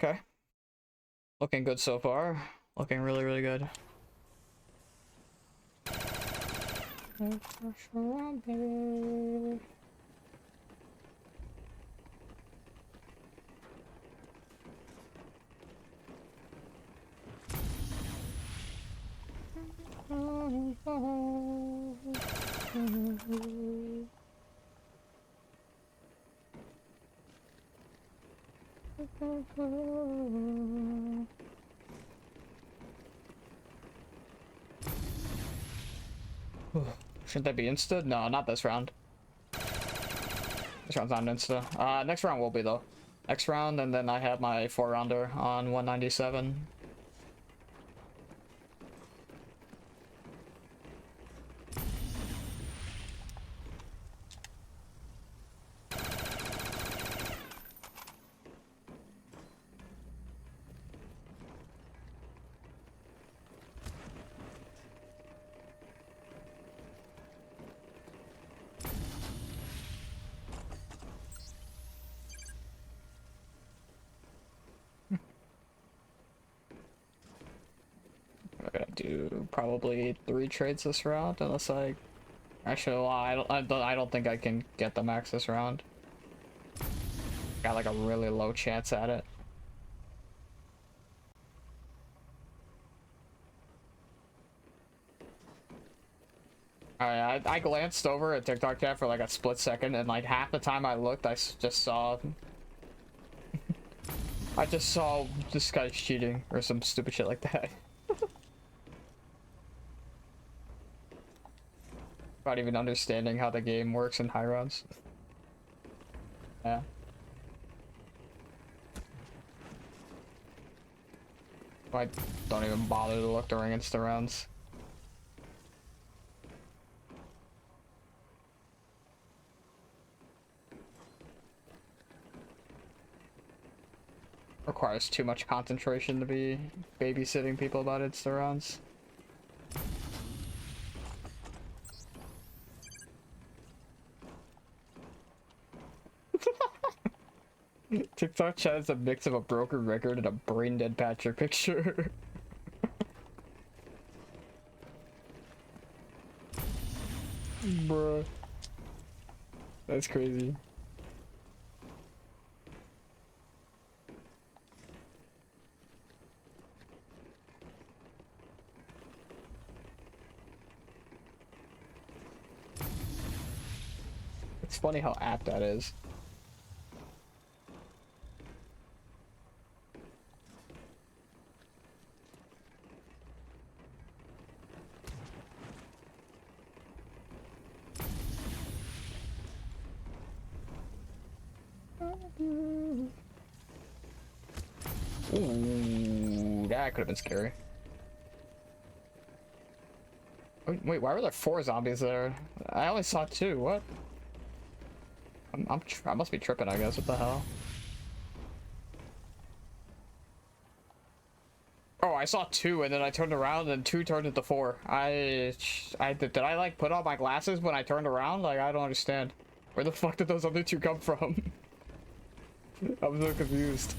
Okay. Looking good so far. Looking really, really good. Shouldn't that be insta? No, not this round. This round's not insta. Next round will be though. Next round, and then I have my 4-rounder on 197. I'm gonna do probably 3 trades this round, unless I actually, well, I don't think I can get the max this round. Got like a really low chance at it. I glanced over at TikTok chat for like a split second, and like half the time I looked, just saw I just saw this guy's cheating or some stupid shit like that. Not even understanding how the game works in high rounds. Yeah. I don't even bother to look during insta rounds. Requires too much concentration to be babysitting people about insta rounds. TikTok chat is a mix of a broken record and a brain dead Patrick picture. Bruh. That's crazy. It's funny how apt that is. Ooh, that could have been scary. Wait, why were there 4 zombies there? I only saw 2. What? I must be tripping, I guess. What the hell? Oh, I saw 2, and then I turned around, and 2 turned into 4. Did I like put on my glasses when I turned around? Like, I don't understand. Where the fuck did those other 2 come from? I'm so confused.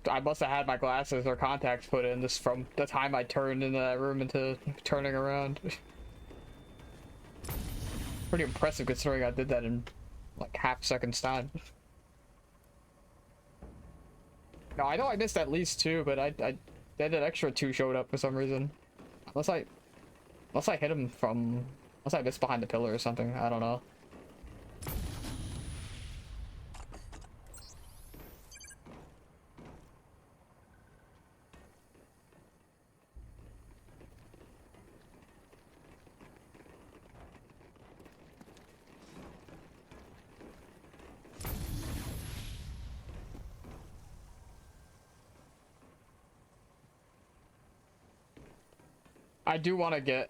I must have had my glasses or contacts put in just from the time I turned into that room into turning around. Pretty impressive considering I did that in like half a second's time. No, I know I missed at least 2, but then an extra 2 showed up for some reason. Unless I hit him from, unless I missed behind the pillar or something. I don't know. I do want to get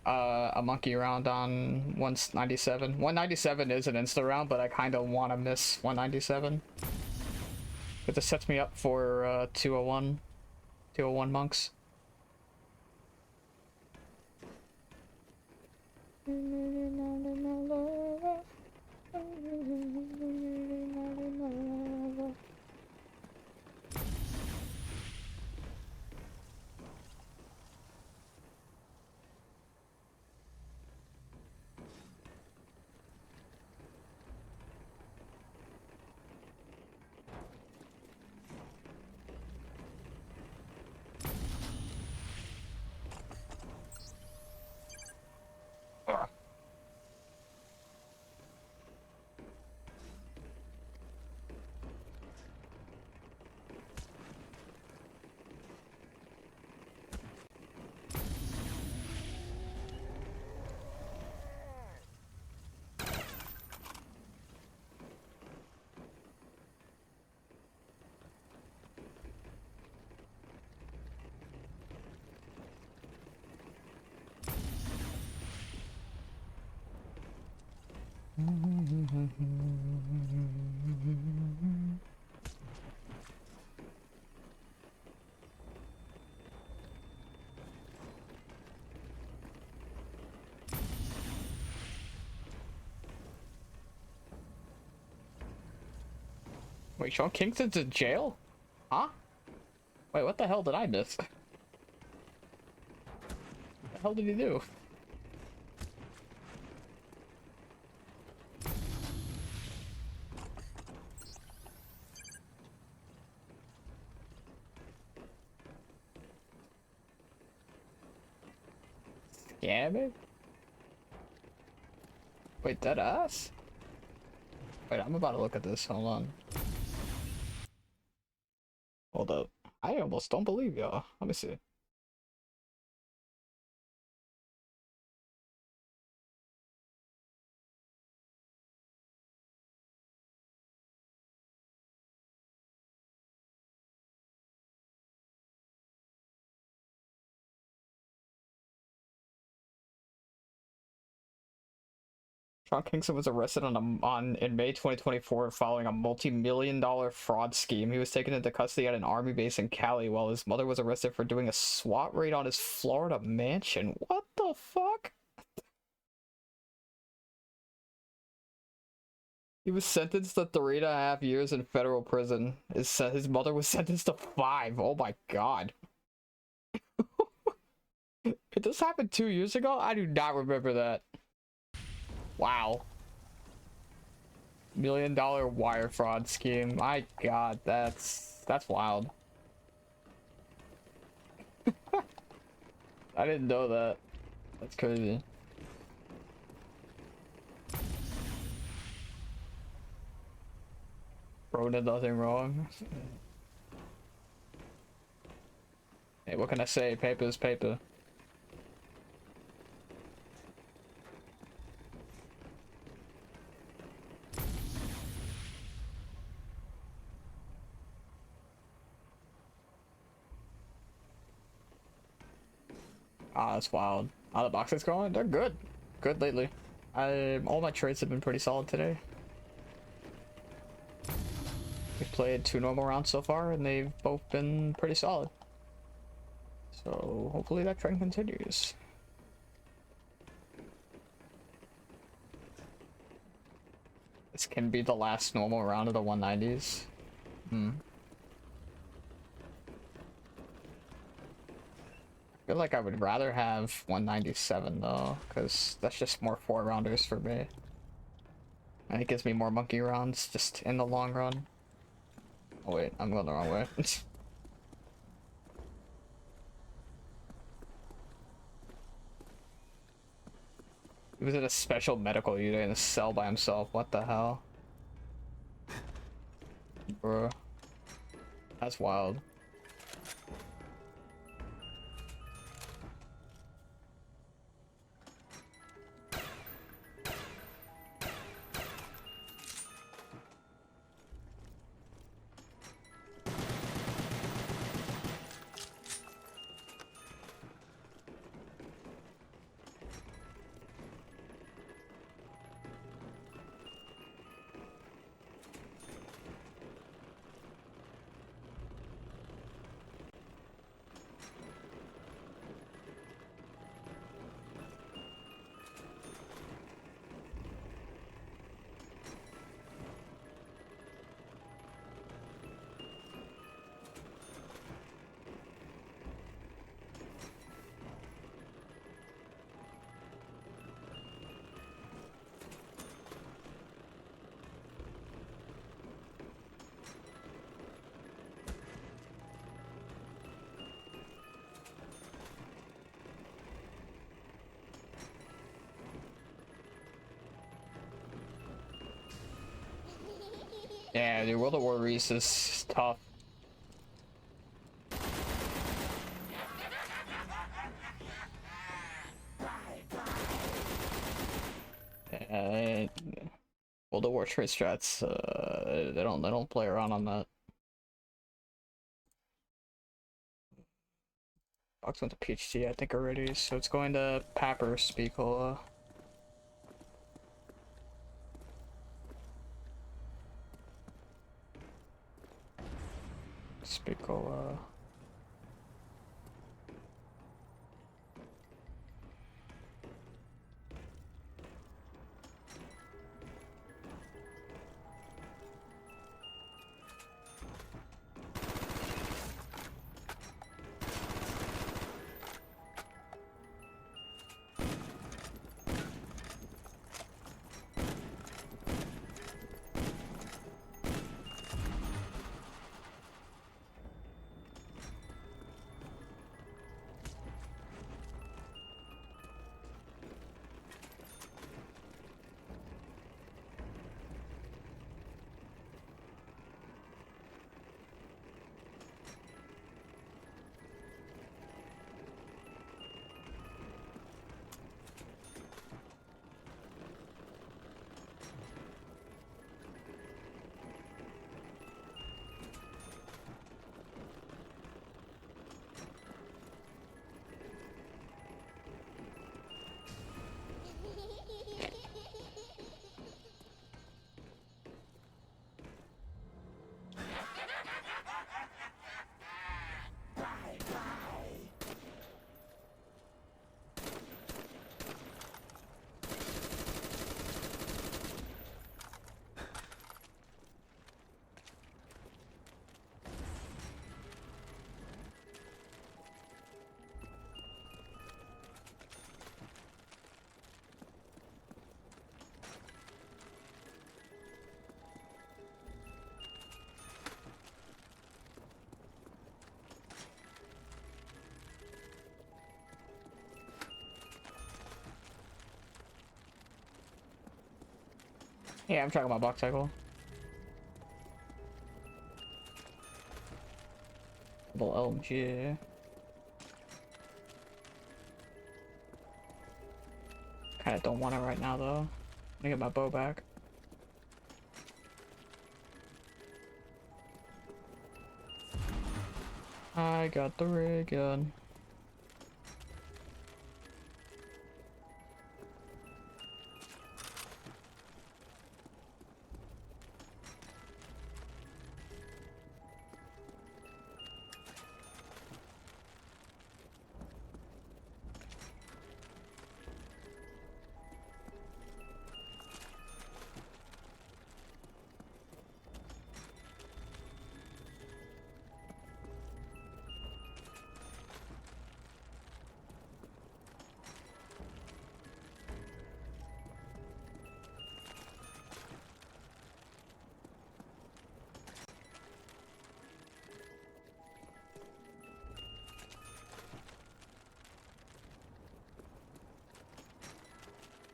a monkey round on 197. 197 is an insta round, but I kind of want to miss 197. It just sets me up for 201 monks. Wait, Sean Kingston's in jail? Huh? Wait, what the hell did I miss? What the hell did he do? Scamming? Wait, that ass? Wait, I'm about to look at this. Hold on. Hold up. I almost don't believe y'all. Let me see. Sean Kingston was arrested in May 2024 following a multi-million-dollar fraud scheme. He was taken into custody at an army base in Cali while his mother was arrested for doing a SWAT raid on his Florida mansion. What the fuck? He was sentenced to 3.5 years in federal prison. His mother was sentenced to 5. Oh my god. Did this happen 2 years ago? I do not remember that. Wow. $1 million wire fraud scheme. My god, that's wild. I didn't know that. That's crazy. Bro did nothing wrong. Hey, what can I say? Paper is paper. Ah, that's wild. How the boxes going? They're good. Good lately. All my trades have been pretty solid today. We've played 2 normal rounds so far, and they've both been pretty solid. So hopefully that trend continues. This can be the last normal round of the 190s. I feel like I would rather have 197 though, because that's just more 4-rounders for me. And it gives me more monkey rounds just in the long run. Oh wait, I'm going the wrong way. He was in a special medical unit in a cell by himself. What the hell? Bruh. That's wild. Yeah, dude, World of War Reese is tough. And World of War trade strats, they don't play around on that. Fox went to PhD, I think already, so it's going to Papper Spicola. Spicola. Yeah, I'm talking about box cycle. Double LMG. Kinda don't want it right now though. Let me get my bow back. I got the ray gun.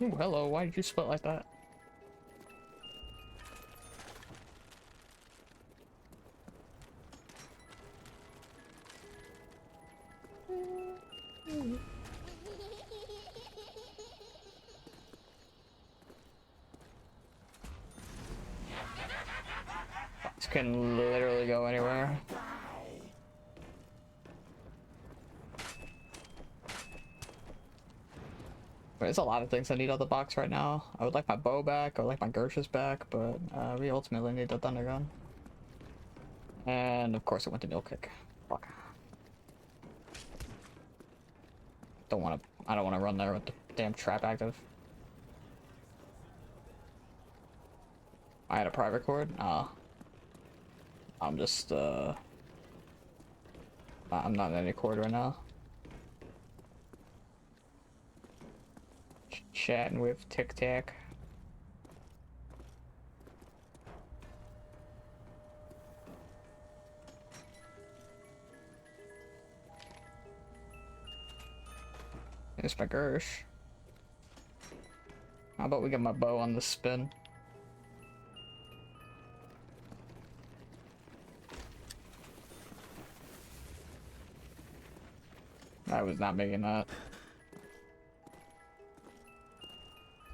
Ooh, hello, why did you split like that? This can literally go anywhere. There's a lot of things I need out of the box right now. I would like my bow back, I would like my Gershes back, but we ultimately need the Thunder Gun. And of course it went to Mule Kick. Fuck. I don't wanna run there with the damn trap active. I had a private cord? I'm just I'm not in any cord right now. Chatting with Tic Tac. There's my Gersh. How about we get my bow on the spin? I was not making that.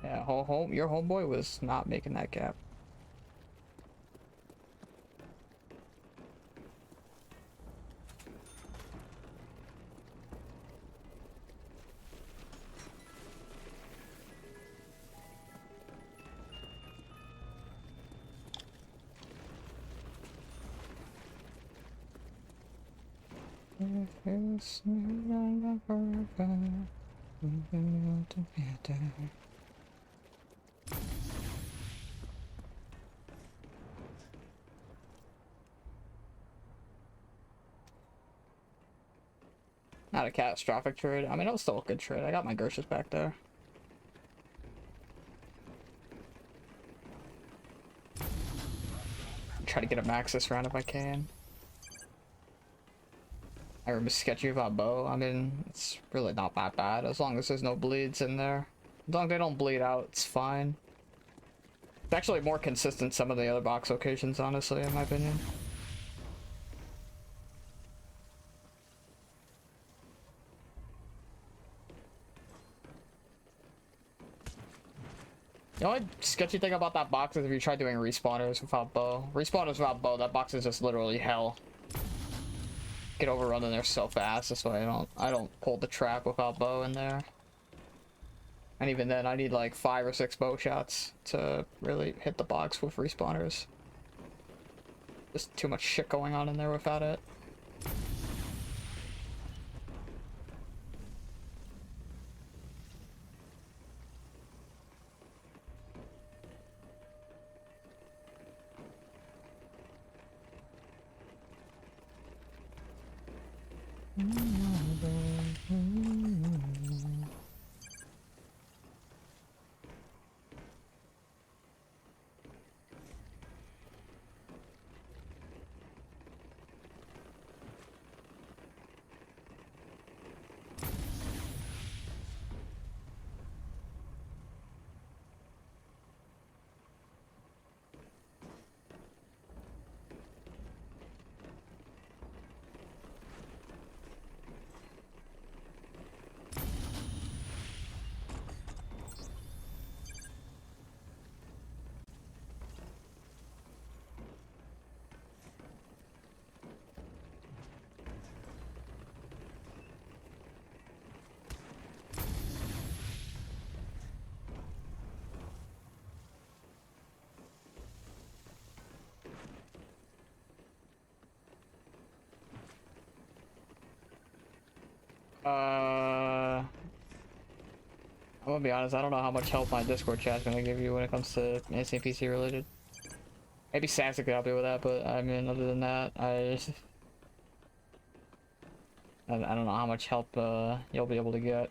Yeah, your homeboy was not making that gap. It's no longer forever. Not a catastrophic trade. I mean, it was still a good trade. I got my Gershas back there. Try to get a max this round if I can. I remember sketchy about bow. I mean, it's really not that bad as long as there's no bleeds in there. As long as they don't bleed out, it's fine. It's actually more consistent some of the other box locations, honestly, in my opinion. The only sketchy thing about that box is if you try doing respawners without bow. Respawners without bow, that box is just literally hell. Get overrun in there so fast. That's why I don't pull the trap without bow in there. And even then, I need like 5 or 6 bow shots to really hit the box with respawners. Just too much shit going on in there without it. I'm gonna be honest, I don't know how much help my Discord chat's gonna give you when it comes to anything PC related. Maybe Sassy could help you with that, but I mean, other than that, I don't know how much help you'll be able to get.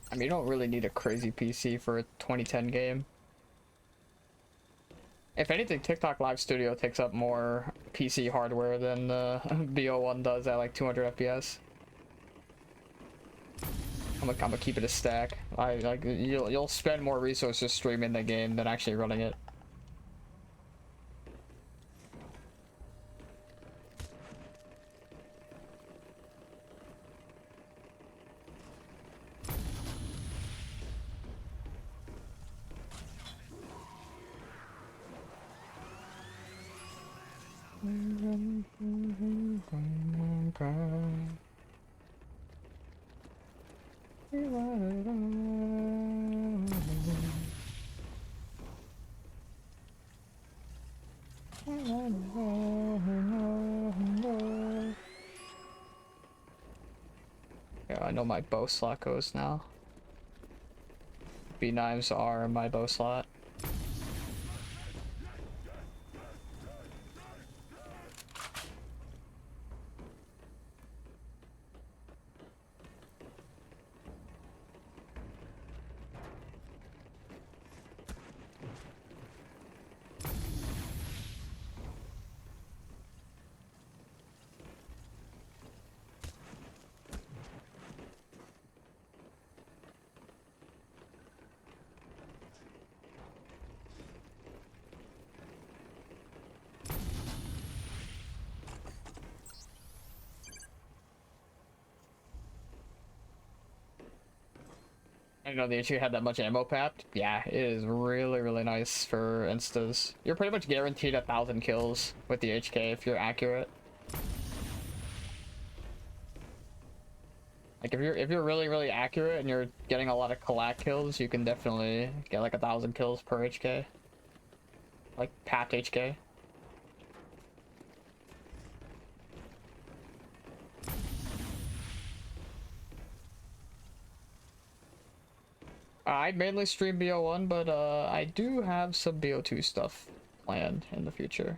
I mean, you don't really need a crazy PC for a 2010 game. If anything, TikTok Live Studio takes up more PC hardware than the BO1 does at like 200 FPS. I'm gonna keep it a stack. You'll spend more resources streaming the game than actually running it. Yeah, I know my bow slot goes now. B-knives are my bow slot. didn't know the HK had that much ammo packed. Yeah, it is really, really nice for instas. You're pretty much guaranteed 1,000 kills with the HK if you're accurate. Like if you're really, really accurate and you're getting a lot of collect kills, you can definitely get like 1,000 kills per HK. Like packed HK. I mainly stream BO1, but I do have some BO2 stuff planned in the future.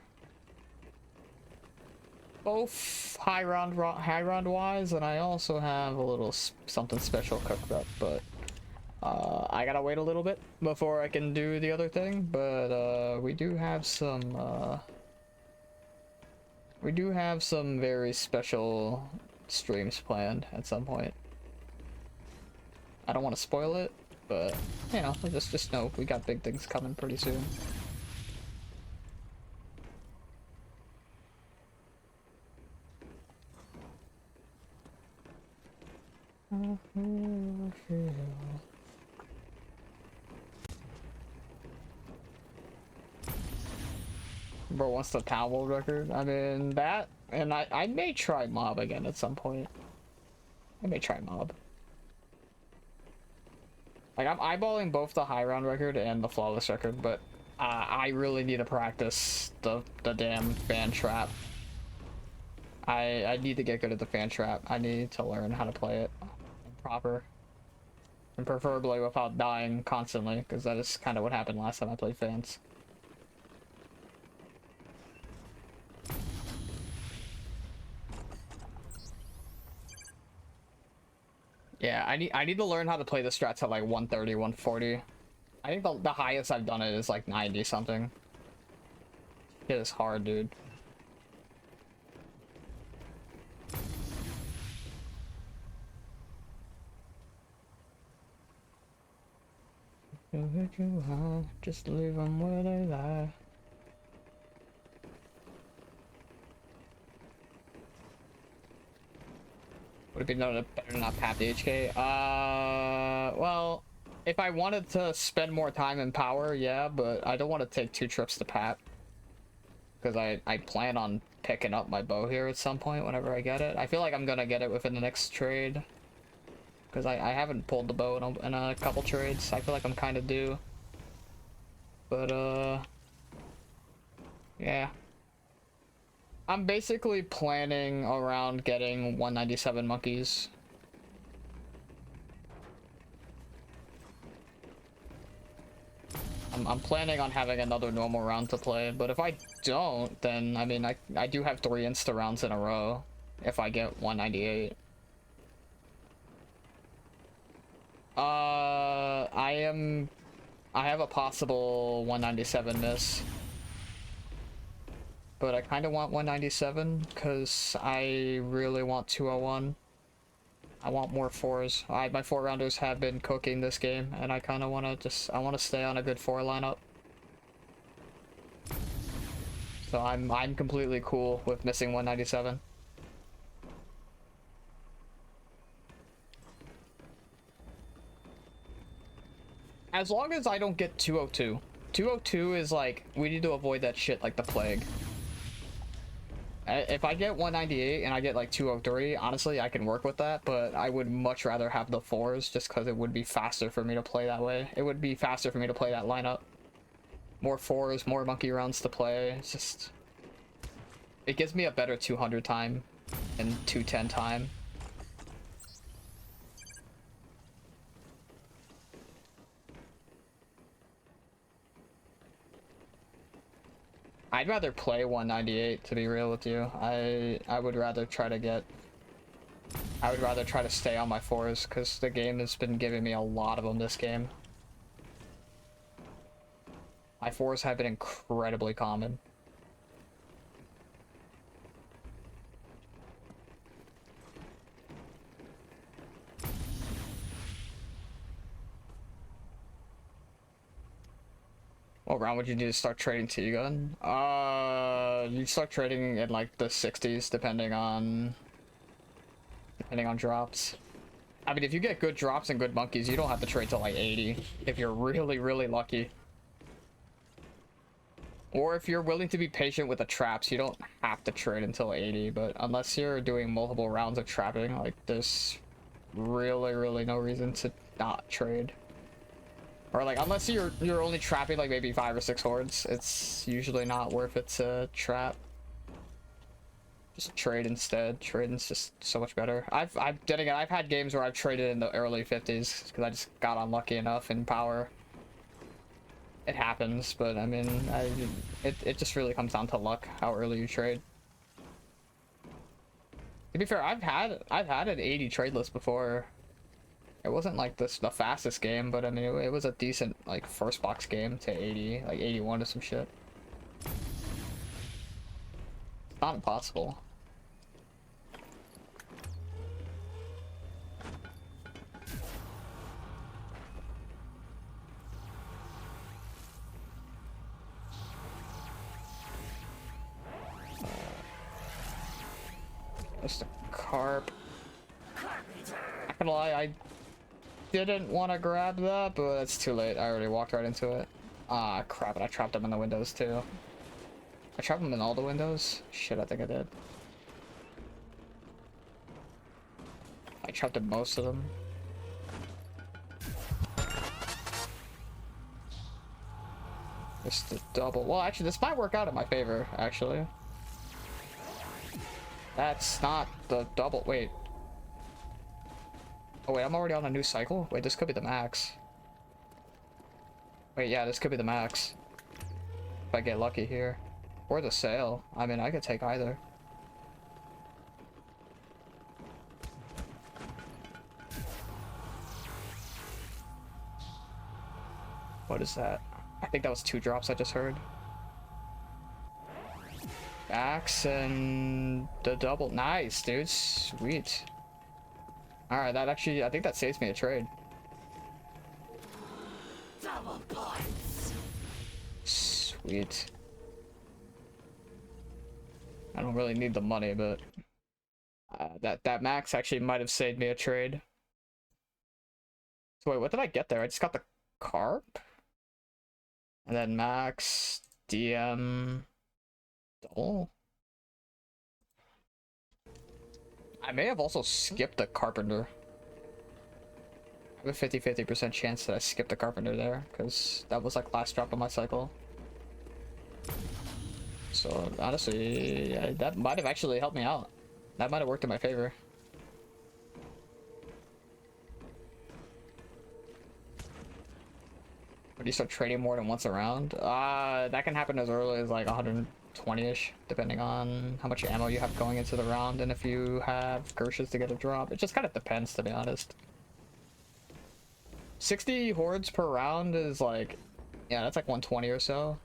Both high round wise, and I also have a little something special cooked up, but I gotta wait a little bit before I can do the other thing. But we do have some very special streams planned at some point. I don't want to spoil it, but you know, just know we got big things coming pretty soon. Bro wants the town world record. I mean that, and I may try mob again at some point. I may try mob. Like I'm eyeballing both the high round record and the flawless record, but I really need to practice the damn fan trap. I need to get good at the fan trap. I need to learn how to play it proper. And preferably without dying constantly, because that is kind of what happened last time I played fans. Yeah, I need to learn how to play the strats at like 130, 140. I think the highest I've done it is like 90 something. It is hard, dude. Just leave them where they lie. Would it be better to not pat the HK? Well, if I wanted to spend more time in power, yeah, but I don't want to take 2 trips to pat. Because I plan on picking up my bow here at some point whenever I get it. I feel like I'm gonna get it within the next trade. Because I haven't pulled the bow in a couple trades. I feel like I'm kind of due. But, yeah. I'm basically planning around getting 197 monkeys. I'm planning on having another normal round to play, but if I don't, then, I mean, I do have 3 insta rounds in a row if I get 198. I have a possible 197 miss. But I kind of want 197 because I really want 201. I want more 4s. My 4-rounders have been cooking this game, and I kind of want to I want to stay on a good 4 lineup. So I'm completely cool with missing 197. As long as I don't get 202. 202 is like, we need to avoid that shit like the plague. If I get 198 and I get like 203, honestly, I can work with that, but I would much rather have the 4s just because it would be faster for me to play that way. It would be faster for me to play that lineup. More 4s, more monkey rounds to play. It's just... it gives me a better 200 time and 210 time. I'd rather play 198, to be real with you. I would rather try to get... I would rather try to stay on my 4s, because the game has been giving me a lot of them this game. My 4s have been incredibly common. What round would you do to start trading T-gun? You start trading in like the 60s depending on drops. I mean, if you get good drops and good monkeys, you don't have to trade till like 80 if you're really, really lucky. Or if you're willing to be patient with the traps, you don't have to trade until 80, but unless you're doing multiple rounds of trapping, like, there's really, really no reason to not trade. Or like, unless you're only trapping like maybe 5 or 6 hordes, it's usually not worth it to trap. Just trade instead. Trading's just so much better. I've had games where I've traded in the early 50s because I just got unlucky enough in power. It happens, but I mean, it just really comes down to luck how early you trade. To be fair, I've had an 80 trade list before. It wasn't like the fastest game, but I mean, it was a decent like first box game to 80, like 81 or some shit. It's not impossible. Just a carp. Not gonna lie, I didn't want to grab that, but it's too late. I already walked right into it. Ah, crap, and I trapped them in the windows too. I trapped them in all the windows? Shit, I think I did. I trapped in most of them. Just the double. Well, actually, this might work out in my favor, actually. That's not the double. Wait. Oh, wait, I'm already on a new cycle? Wait, this could be the max. Wait, yeah, this could be the max. If I get lucky here. Or the sale. I mean, I could take either. What is that? I think that was 2 drops I just heard. Max and the double. Nice, dude. Sweet. Alright, that actually, I think that saves me a trade. Double points. Sweet. I don't really need the money, but that max actually might have saved me a trade. So wait, what did I get there? I just got the carp, and then max, DM, double. I may have also skipped the carpenter. I have a 50-50% chance that I skipped the carpenter there, because that was like last drop of my cycle. So honestly, yeah, that might have actually helped me out. That might have worked in my favor. When you start trading more than once a round, that can happen as early as like 120-ish, depending on how much ammo you have going into the round and if you have Gershes to get a drop. It just kind of depends, to be honest. 60 hordes per round is like, yeah, that's like 120 or so.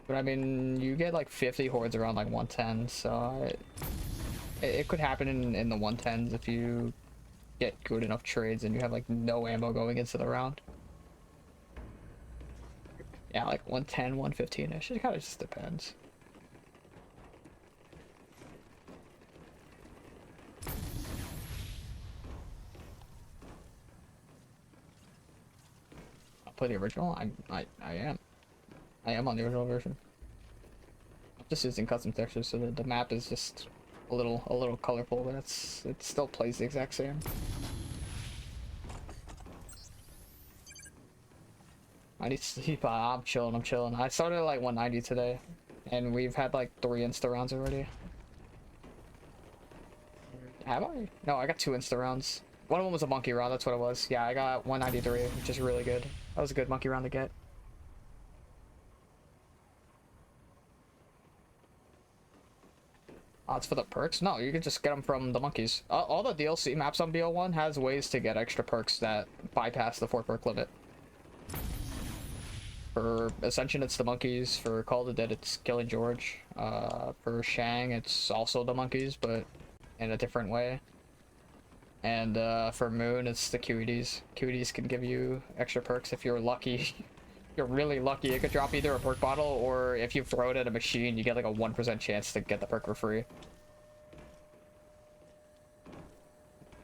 But I mean, you get like 50 hordes around like 110, so it could happen in the 110s if you get good enough trades and you have like no ammo going into the round. Yeah, like 110, 115-ish. It kind of just depends. I'll play the original. I am. I am on the original version. I'm just using custom textures, so the map is just a little colorful, but it still plays the exact same. I need to sleep. I'm chilling. I started at like 190 today, and we've had like 3 insta rounds already. Have I? No, I got 2 insta rounds. One of them was a monkey round. That's what it was. Yeah, I got 193, which is really good. That was a good monkey round to get. Oh, it's for the perks? No, you can just get them from the monkeys. All the DLC maps on BO1 has ways to get extra perks that bypass the 4 perk limit. For Ascension, it's the monkeys. For Call of the Dead, it's Killing George. For Shang, it's also the monkeys, but in a different way. And for Moon, it's the QEDs. QEDs can give you extra perks if you're lucky. If you're really lucky, it could drop either a perk bottle, or if you throw it at a machine, you get like a 1% chance to get the perk for free.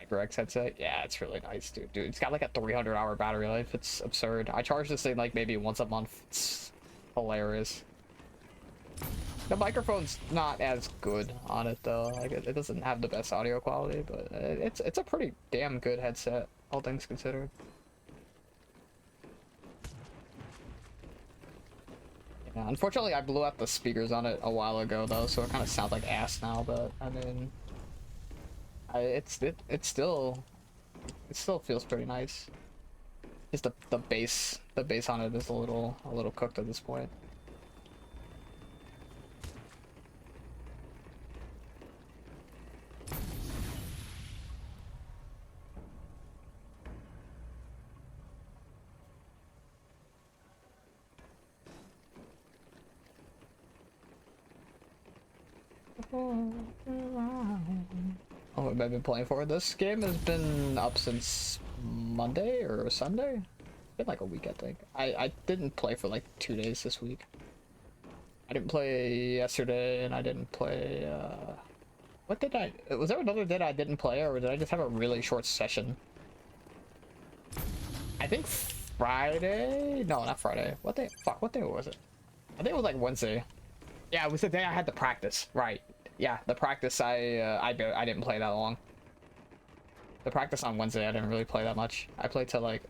HyperX headset. Yeah, it's really nice, dude. Dude, it's got like a 300-hour battery life. It's absurd. I charge this thing like maybe once a month. It's hilarious. The microphone's not as good on it though. Like it doesn't have the best audio quality, but it's a pretty damn good headset, all things considered. Yeah, unfortunately, I blew out the speakers on it a while ago though, so it kind of sounds like ass now. But I mean, it still feels pretty nice. Just the bass on it is a little cooked at this point. Oh, what have I been playing for? This game has been up since Monday or Sunday. It's been like a week, I think. I didn't play for like 2 days this week. I didn't play yesterday, and I didn't play, what did I... Was there another day I didn't play, or did I just have a really short session? I think Friday? No, not Friday. What day? Fuck, what day was it? I think it was like Wednesday. Yeah, it was the day I had the practice. Right. Yeah, the practice I didn't play that long. The practice on Wednesday I didn't really play that much. I played till like...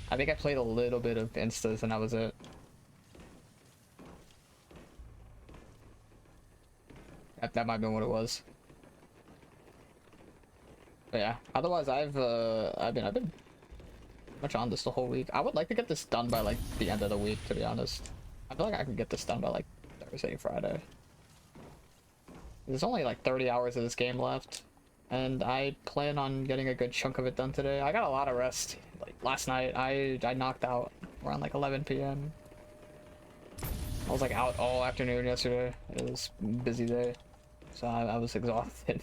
I think I played a little bit of Instas and that was it. That might have been what it was. But yeah, otherwise I've been much on this the whole week. I would like to get this done by like the end of the week, to be honest. I feel like I can get this done by like Thursday, Friday. There's only like 30 hours of this game left, and I plan on getting a good chunk of it done today. I got a lot of rest. Like last night, I knocked out around like 11 p.m. I was like out all afternoon yesterday. It was a busy day, so I was exhausted.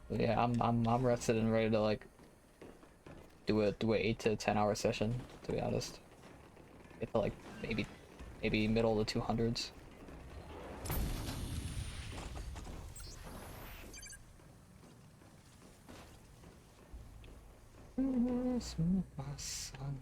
But yeah, I'm rested and ready to like do a 8 to 10 hour session, to be honest. Get to like maybe middle of the 200s. My son.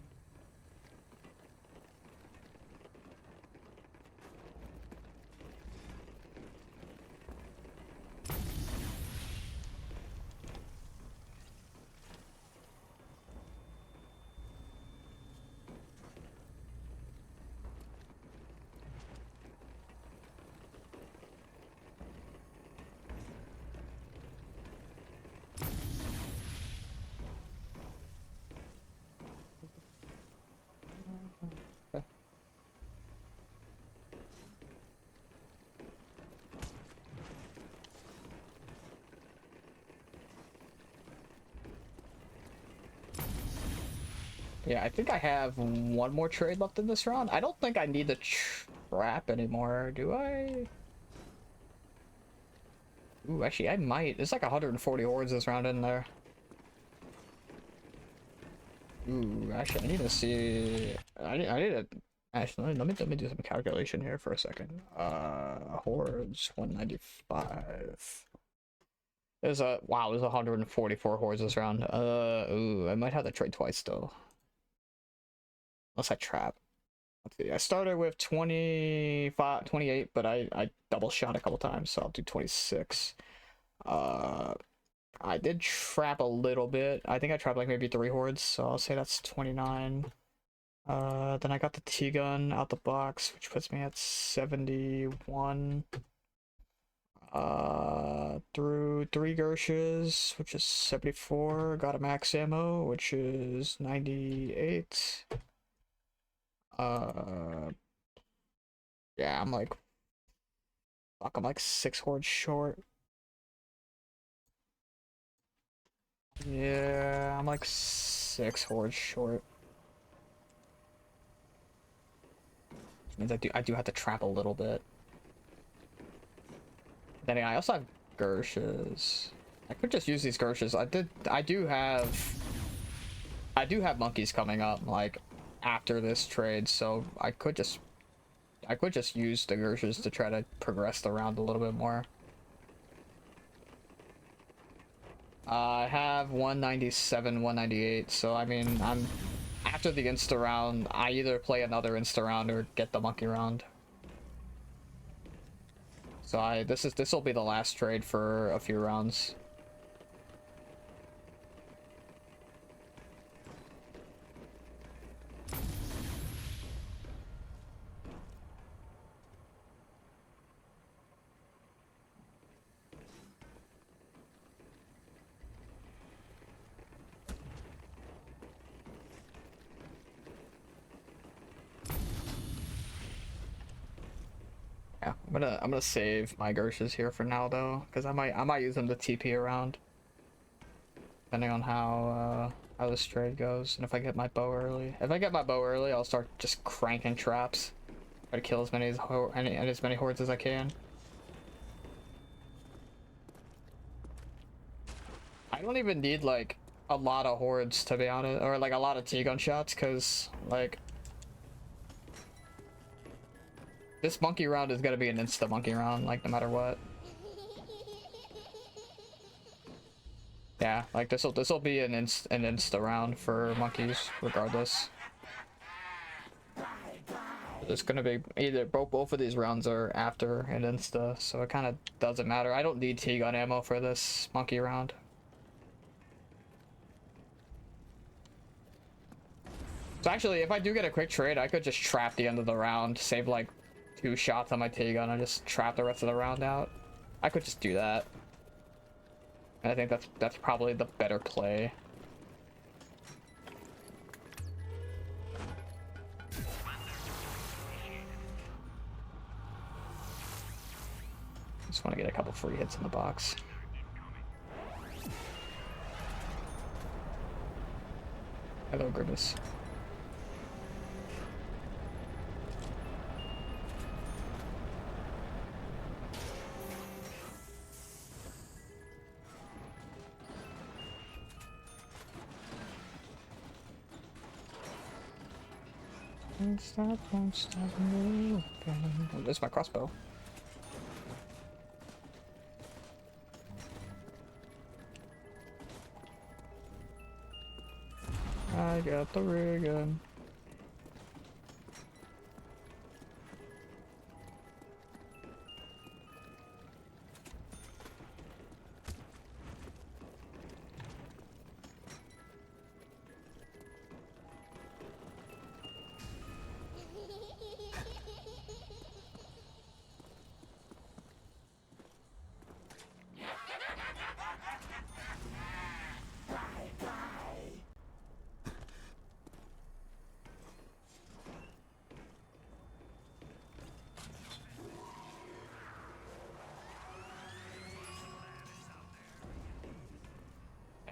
Yeah, I think I have one more trade left in this round. I don't think I need the trap anymore, do I? Ooh, actually, I might. There's like 140 hordes this round in there. Ooh, actually, I need to see. I need to. Actually, let me do some calculation here for a second. Hordes 195. There's a wow. There's 144 hordes this round. Ooh, I might have to trade twice though. Unless I trap. Let's see. I started with 25, 28, but I double shot a couple times, so I'll do 26. I did trap a little bit. I think I trapped like maybe 3 hordes, so I'll say that's 29. Then I got the T-gun out the box, which puts me at 71. Through 3 Gershes, which is 74. Got a max ammo, which is 98. Yeah, I'm like, fuck, I'm like 6 hordes short. Yeah, I'm like 6 hordes short. Which means I do have to trap a little bit. Then I also have Gershes. I could just use these Gershes. I do have monkeys coming up like after this trade, so I could just use the Gershes to try to progress the round a little bit more. I have 197, 198, so I mean, I'm after the insta round, I either play another insta round or get the monkey round. So this will be the last trade for a few rounds. Yeah, I'm gonna save my Gershes here for now though, because I might use them to TP around, depending on how this trade goes, and if I get my bow early. If I get my bow early, I'll start just cranking traps, try to kill as many as many hordes as I can. I don't even need like a lot of hordes to be honest, or like a lot of T-gun shots, because like this monkey round is gonna be an insta monkey round, like no matter what. Yeah, like this'll be an insta round for monkeys regardless. It's gonna be either both of these rounds are after an insta, so it kind of doesn't matter. I don't need T-gun ammo for this monkey round. So actually, if I do get a quick trade, I could just trap the end of the round, save like 2 shots on my T-gun, and just trap the rest of the round out. I could just do that. And I think that's probably the better play. Just want to get a couple free hits in the box. Hello, Grimace. Won't stop moving. Oh, there's my crossbow. I got the rig gun.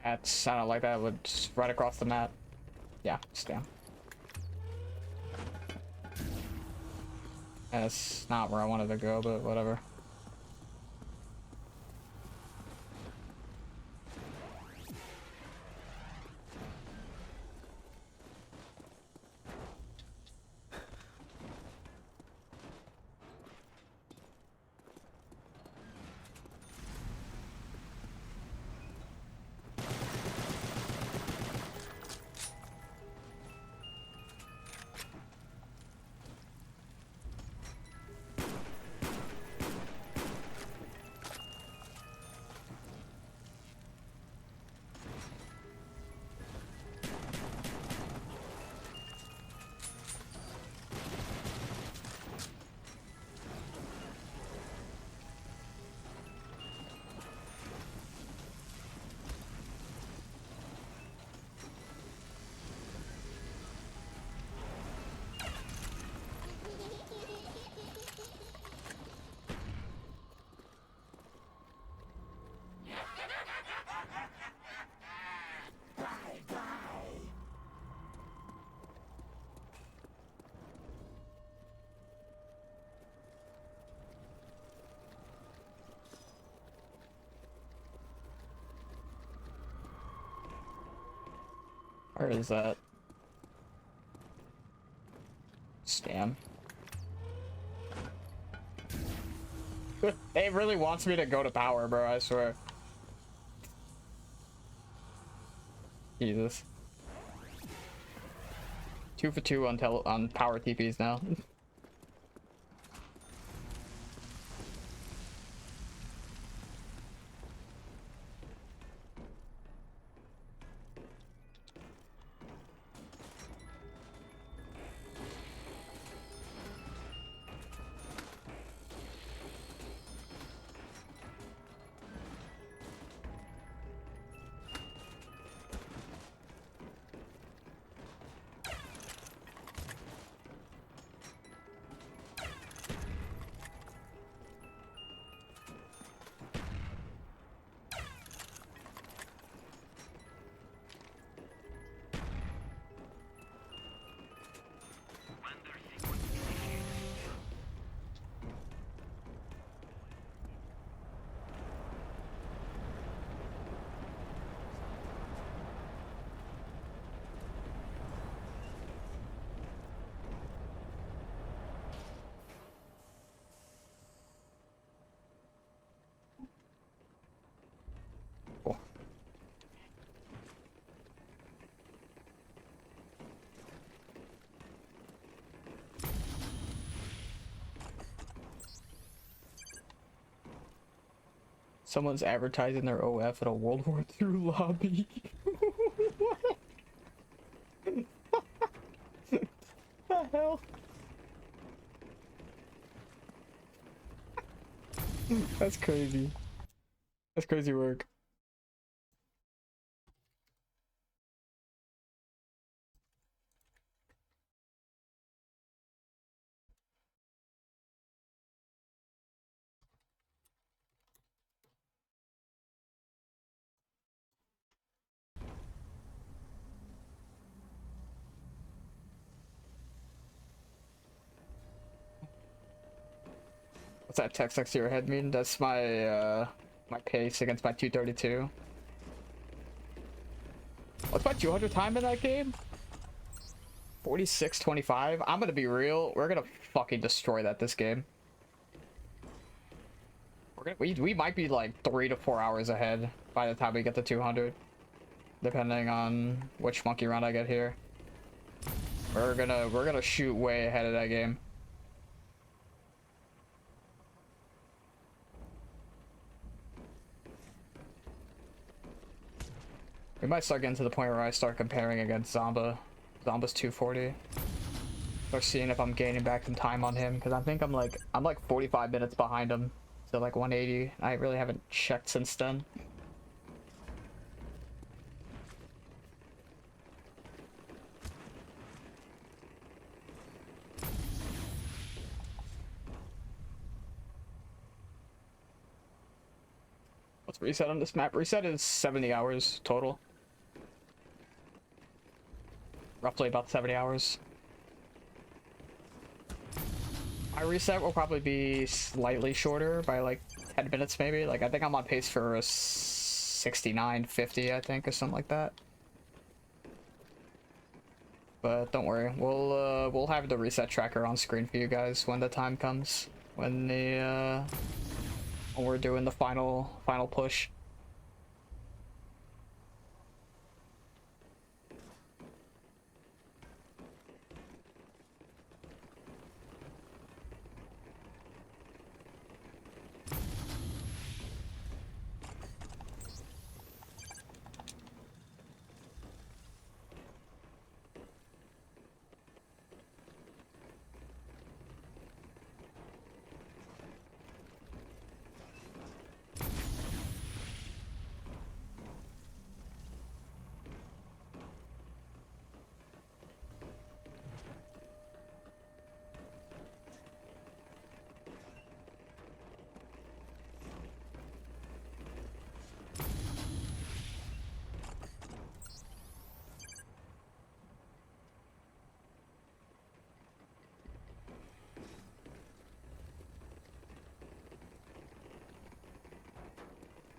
That sounded like that would just right across the map. Yeah, stand. That's not where I wanted to go, but whatever. Where is that? Scam. It really wants me to go to power, bro, I swear. Jesus. 2 for 2 on power TPs now. Cool. Someone's advertising their OF at a World War II lobby. What the hell? That's crazy. That's crazy work. What's that text next to your head mean? That's my my pace against my 232. What's my 200 time in that game? 46.25. I'm gonna be real. We're gonna fucking destroy that this game. We might be like 3 to 4 hours ahead by the time we get to 200, depending on which monkey round I get here. We're gonna shoot way ahead of that game. We might start getting to the point where I start comparing against Zomba. Zomba's 240. Start seeing if I'm gaining back some time on him, because I think I'm like 45 minutes behind him. So like 180. I really haven't checked since then. What's reset on this map? Reset is 70 hours total. Roughly about 70 hours. My reset will probably be slightly shorter by like 10 minutes maybe. Like I think I'm on pace for a 69.50 I think or something like that. But don't worry, we'll have the reset tracker on screen for you guys when the time comes. When we're doing the final push.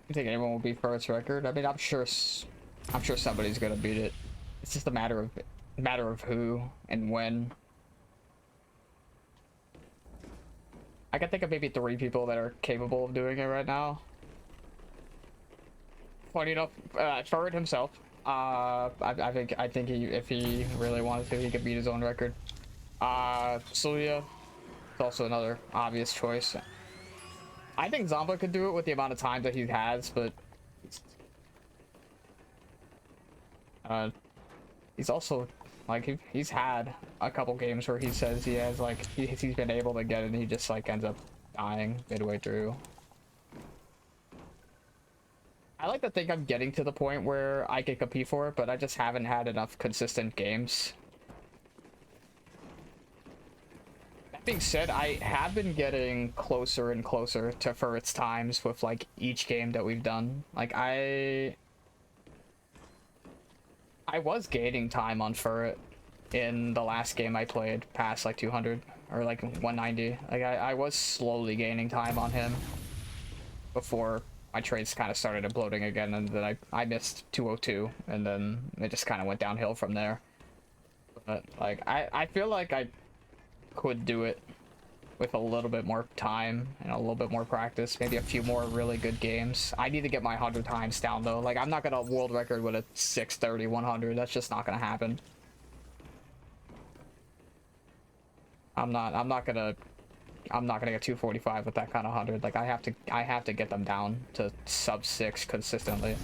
I think anyone will beat first record. I mean, I'm sure somebody's gonna beat it. It's just a matter of who and when. I can think of maybe 3 people that are capable of doing it right now. Funny enough, Furred himself, I think he, if he really wanted to, he could beat his own record. Celia is also another obvious choice. I think Zomba could do it with the amount of time that he has, but uh, he's also like he's had a couple games where he says he has like he's been able to get it and he just like ends up dying midway through. I like to think I'm getting to the point where I can compete for it, but I just haven't had enough consistent games. That being said, I have been getting closer and closer to for its times with like each game that we've done. Like I was gaining time on Furret in the last game I played past like 200 or like 190. Like I was slowly gaining time on him before my trades kind of started imploding again, and then I missed 202 and then it just kind of went downhill from there. But like I feel like I could do it with a little bit more time and a little bit more practice, maybe a few more really good games. I need to get my 100 times down though. Like I'm not gonna world record with a 630 100. That's just not gonna happen. I'm not gonna get 245 with that kind of 100. Like I have to get them down to sub 6 consistently.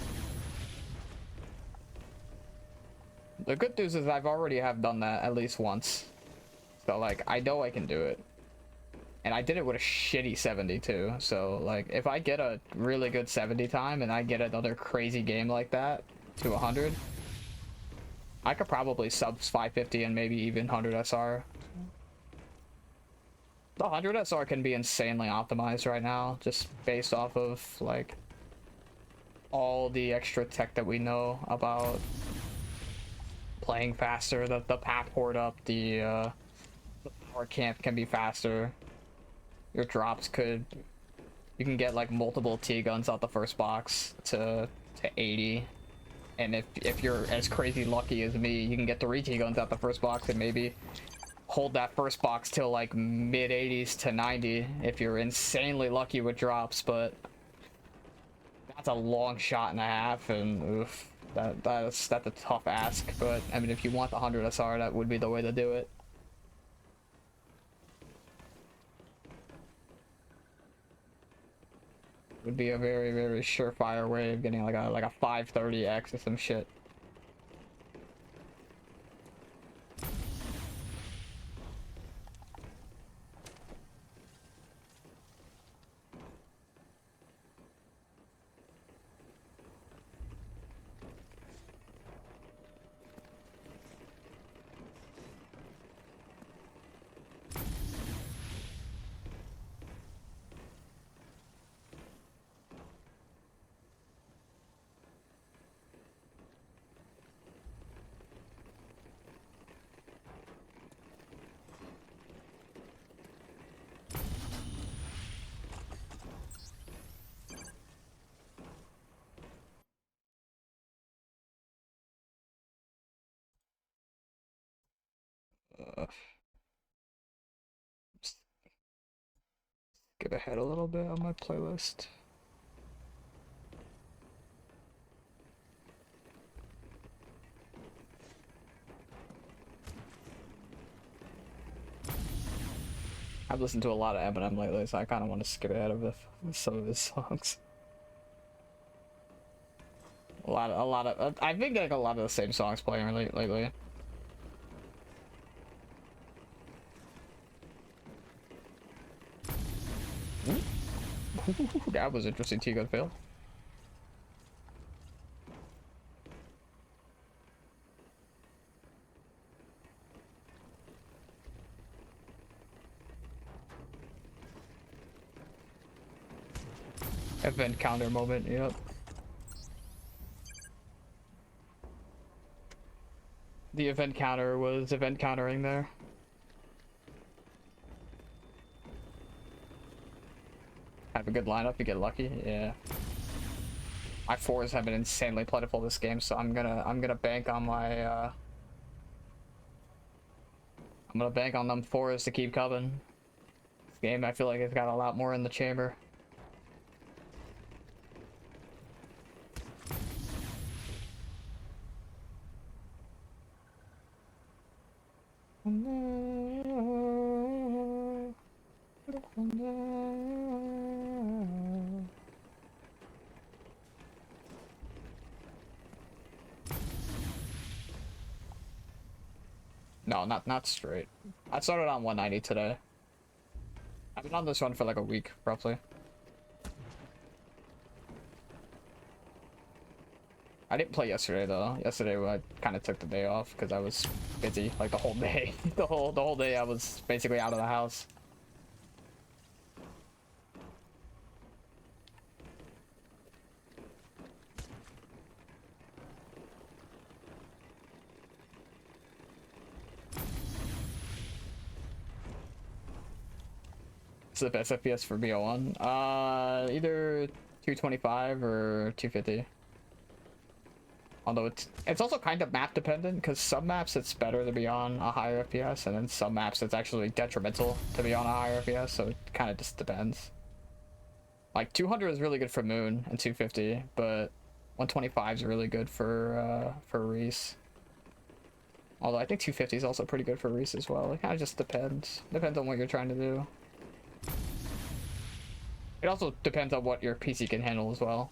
The good news is I've already have done that at least once. So like I know I can do it. And I did it with a shitty 70 too. So like if I get a really good 70 time and I get another crazy game like that to 100, I could probably sub 550 and maybe even 100 SR. The 100 SR can be insanely optimized right now, just based off of like all the extra tech that we know about playing faster. The path port up, the power camp can be faster. Your drops you can get like multiple T guns out the first box to 80. And if you're as crazy lucky as me, you can get 3 T guns out the first box and maybe hold that first box till like mid 80s to 90 if you're insanely lucky with drops. But that's a long shot and a half, and oof, that's a tough ask. But I mean, if you want the 100 SR, that would be the way to do it. Would be a very, very surefire way of getting like a 530x or some shit. Skip ahead a little bit on my playlist. I've listened to a lot of Eminem lately, so I kind of want to skip ahead of some of his songs. I've been getting a lot of the same songs playing lately. That was interesting. T-gun fail. Event counter moment, yep. The event counter was event countering there. Have a good lineup, you get lucky, yeah. My 4s have been insanely plentiful this game, so I'm gonna bank on my I'm gonna bank on them 4s to keep coming. This game I feel like it's got a lot more in the chamber. No, not straight. I started on 190 today. I've been on this one for like a week, roughly. I didn't play yesterday though. Yesterday I kind of took the day off because I was busy like the whole day. the whole day I was basically out of the house. It's the best FPS for BO1. Either 225 or 250. Although it's also kind of map dependent, because some maps it's better to be on a higher FPS, and then some maps it's actually detrimental to be on a higher FPS, so it kind of just depends. Like 200 is really good for Moon and 250, but 125 is really good for Reese. Although I think 250 is also pretty good for Reese as well. It kind of just depends. Depends on what you're trying to do. It also depends on what your PC can handle as well.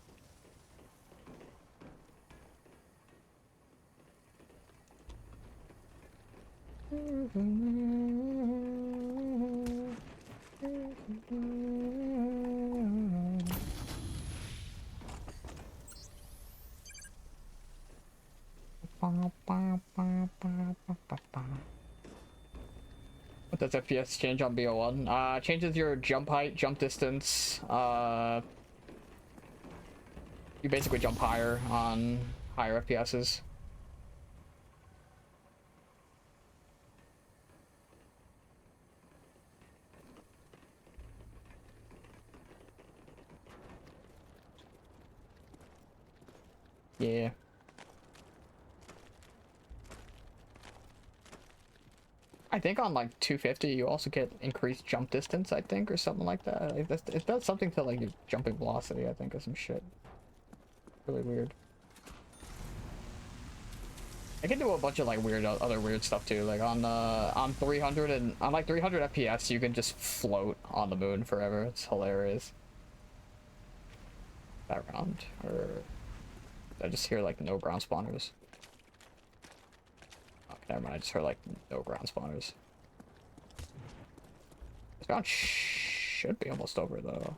What does FPS change on BO1? Changes your jump height, jump distance. You basically jump higher on higher FPSs. Yeah. I think on like 250 you also get increased jump distance, I think, or something like that. It does something to like your jumping velocity, I think, or some shit. Really weird. I can do a bunch of like other weird stuff too. Like on 300 and on like 300 FPS, you can just float on the moon forever. It's hilarious. That round, or I just hear like no ground spawners. Okay, never mind. I just heard like no ground spawners. This round should be almost over though.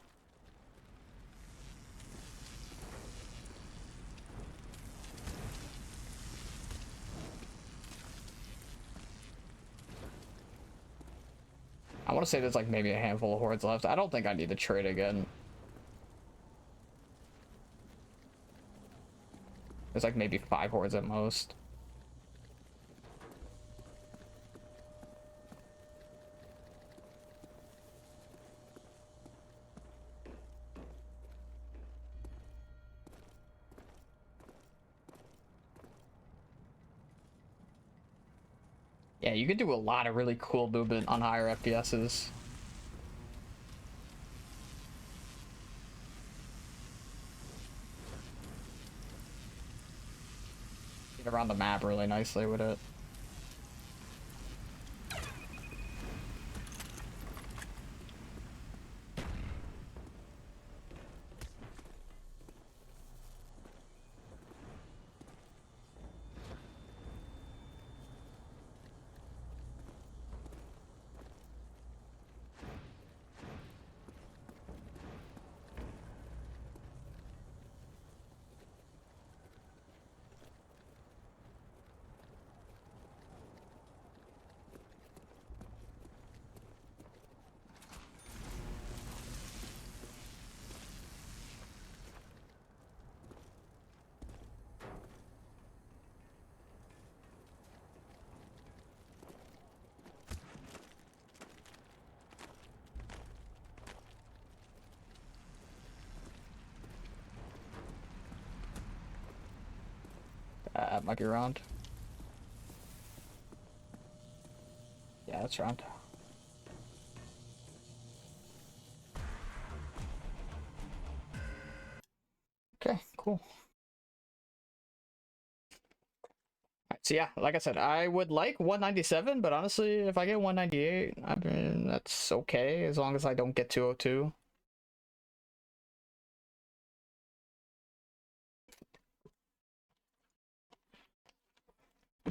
I want to say there's like maybe a handful of hordes left. I don't think I need to trade again. There's like maybe 5 hordes at most. Yeah, you can do a lot of really cool movement on higher FPSs. Get around the map really nicely with it. Might be around. Yeah, that's around. Okay, cool. Alright, So yeah, like I said, I would like 197, but honestly, if I get 198, I mean, that's okay, as long as I don't get 202.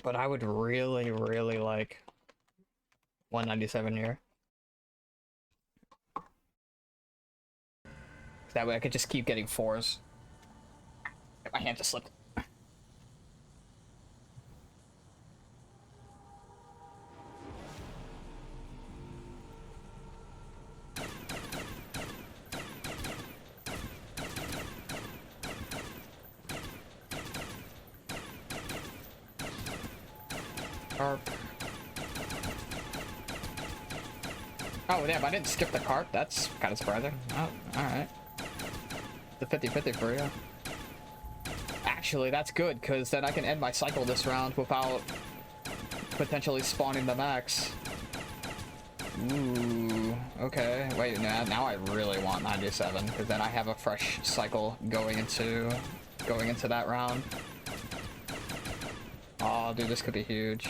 But I would really, really like 197 here. That way I could just keep getting 4s. My hand just slipped. Carp. Oh, damn, I didn't skip the carp. That's kind of surprising. Oh, alright. The 50-50 for you. Actually, that's good, because then I can end my cycle this round without potentially spawning the max. Ooh, okay. Wait, now I really want 97, because then I have a fresh cycle going into that round. Oh, dude, this could be huge.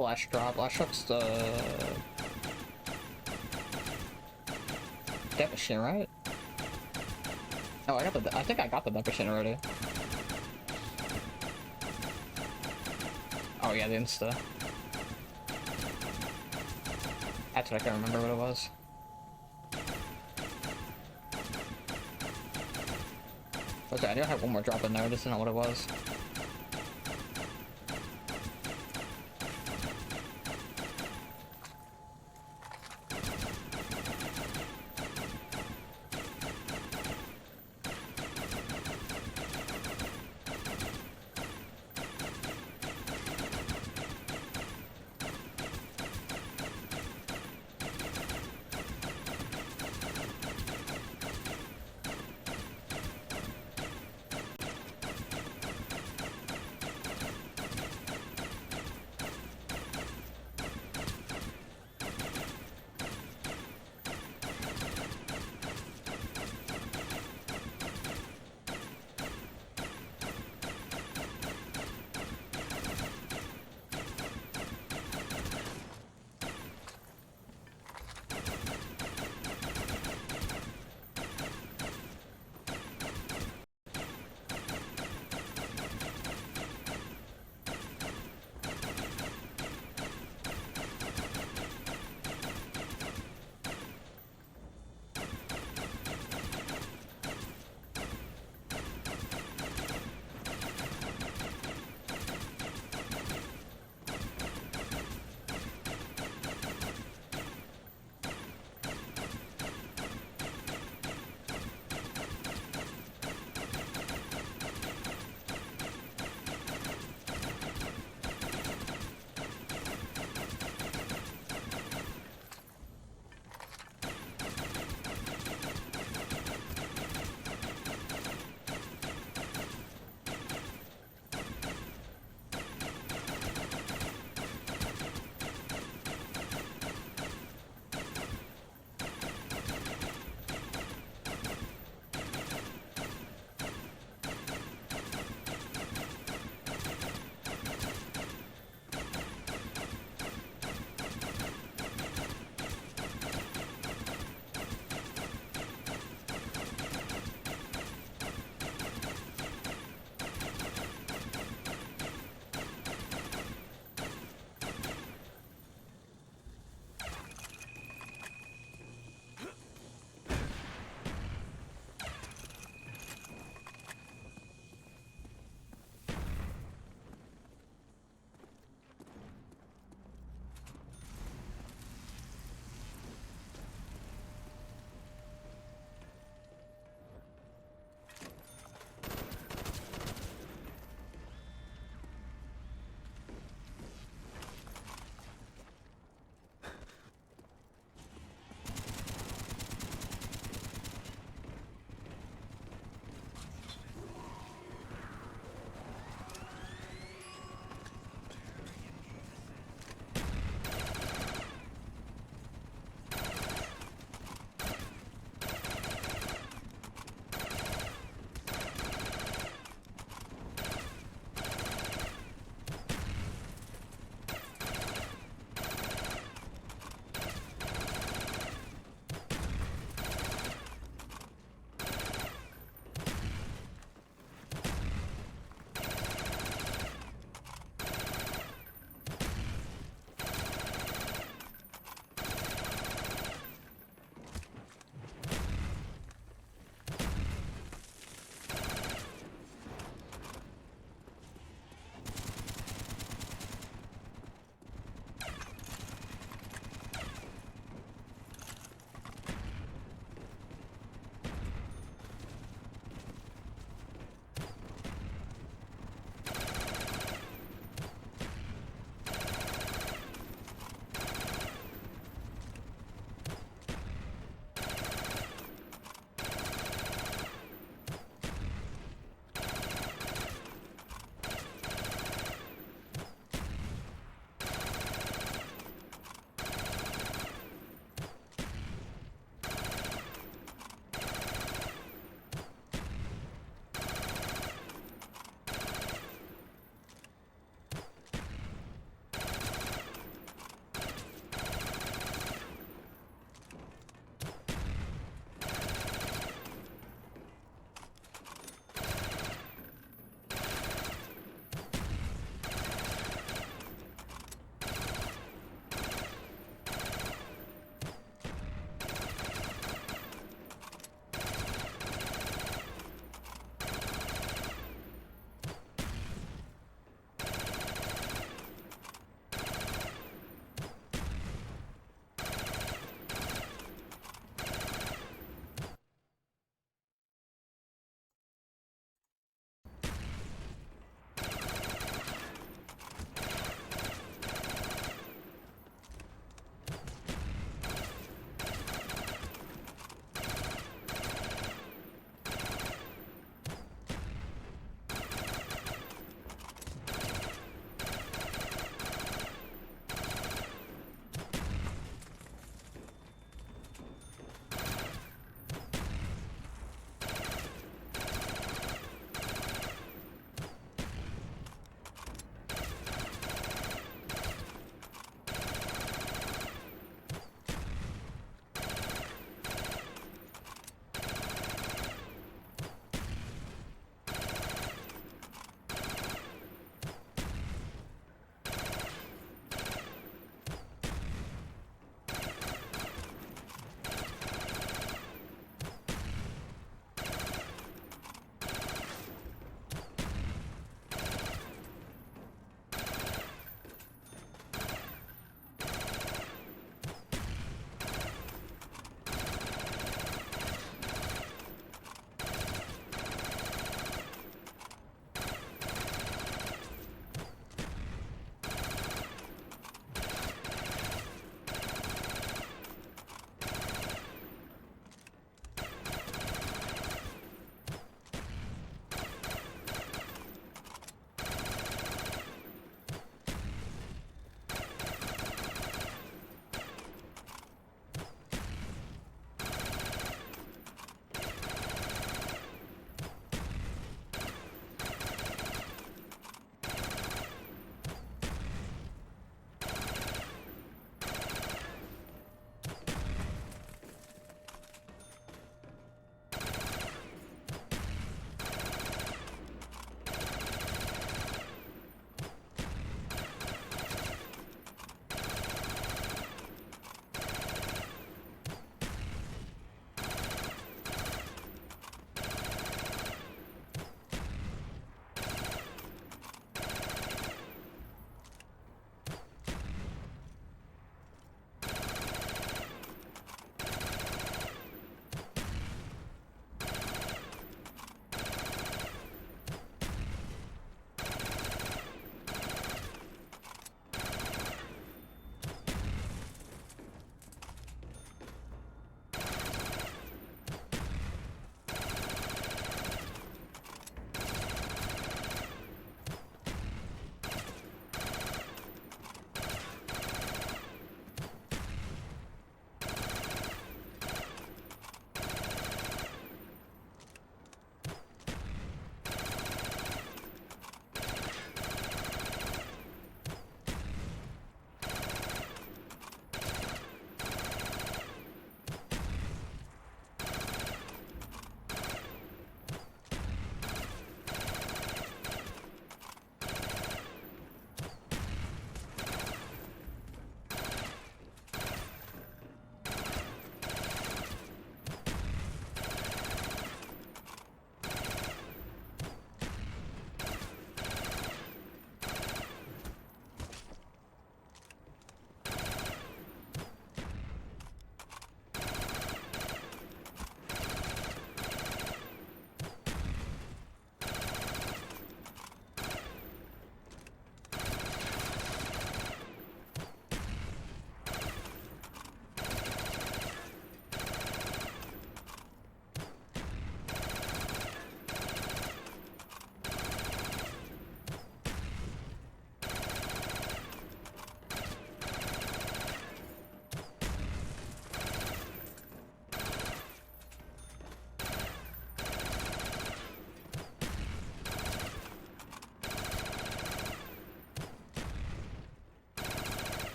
Flash drop. Flash drop's the Deficient, right? Oh, I think I got the Deficient already. Oh yeah, the Insta. That's what I can't remember what it was. Okay, I knew I had one more drop in there, this is not what it was.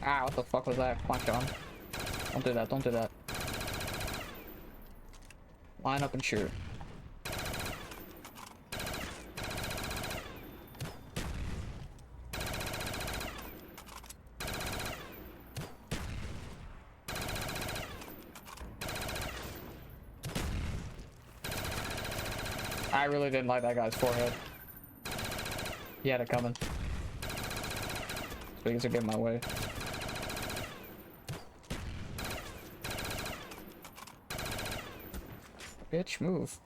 Ah, what the fuck was that? Come on, Sean. Don't do that, don't do that. Line up and shoot. I really didn't like that guy's forehead. He had it coming. So he gets to get in my way. Bitch, move.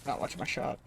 Not watching my shot.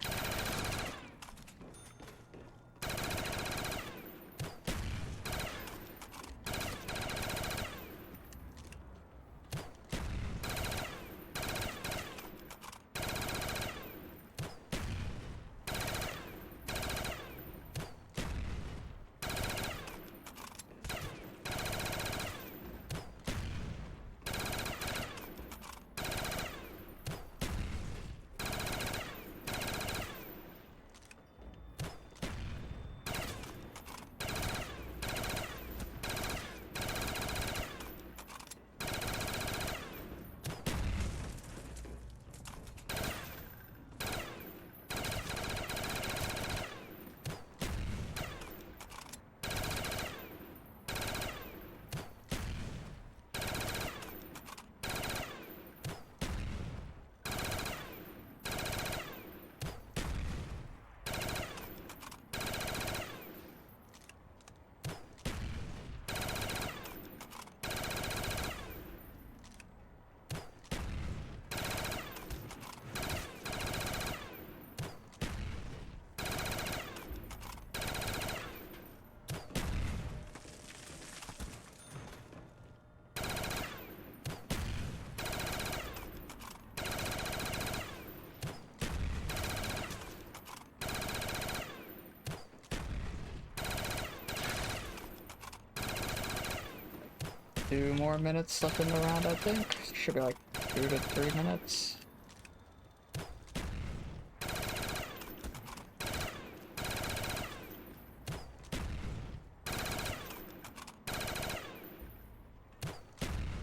Two more minutes left in the round, I think. Should be like 2 to 3 minutes.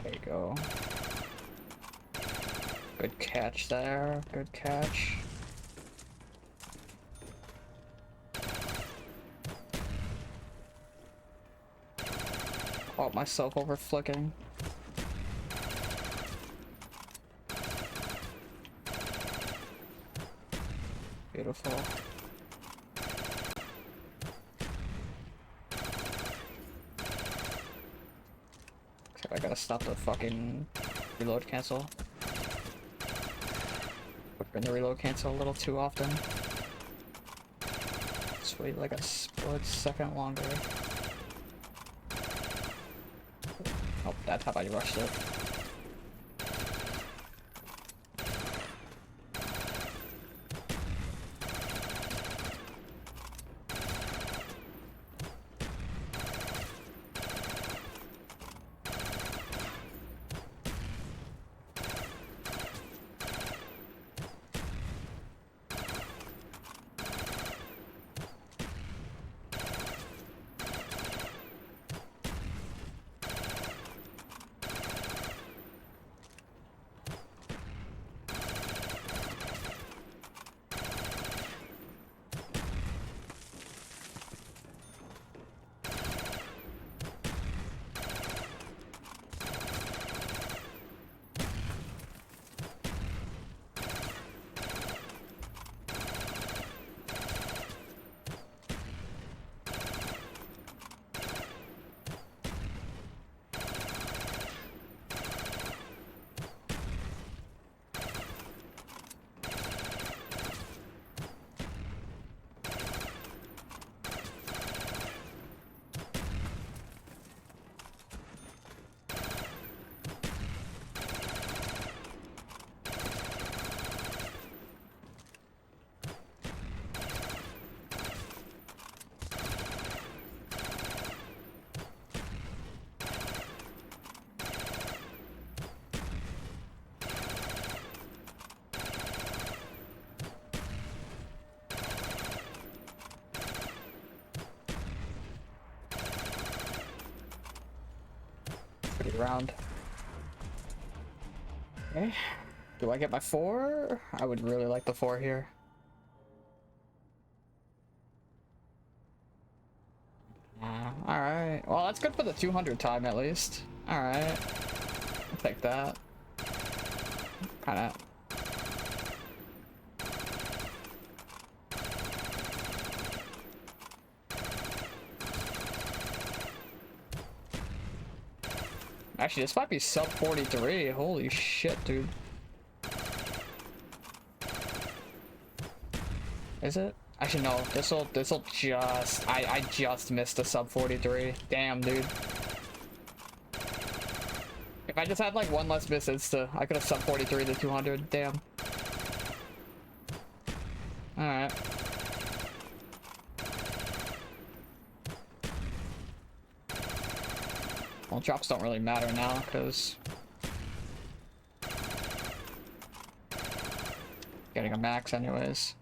There you go. Good catch there. Good catch. Caught myself over flicking. Beautiful. Okay, I gotta stop the fucking reload cancel. Been the reload cancel a little too often. Just wait like a split second longer. Oh, that's how I rushed it. Pretty round. Okay. Do I get my 4? I would really like the 4 here. Alright. Well, that's good for the 200 time at least. Alright. I'll take that. Kinda. Actually, this might be sub 43. Holy shit, dude. Is it? Actually, no. This'll just. I just missed a sub 43. Damn, dude. If I just had like one less miss insta, I could have sub 43 to 200. Damn. Alright. Well, drops don't really matter now, because getting a max anyways.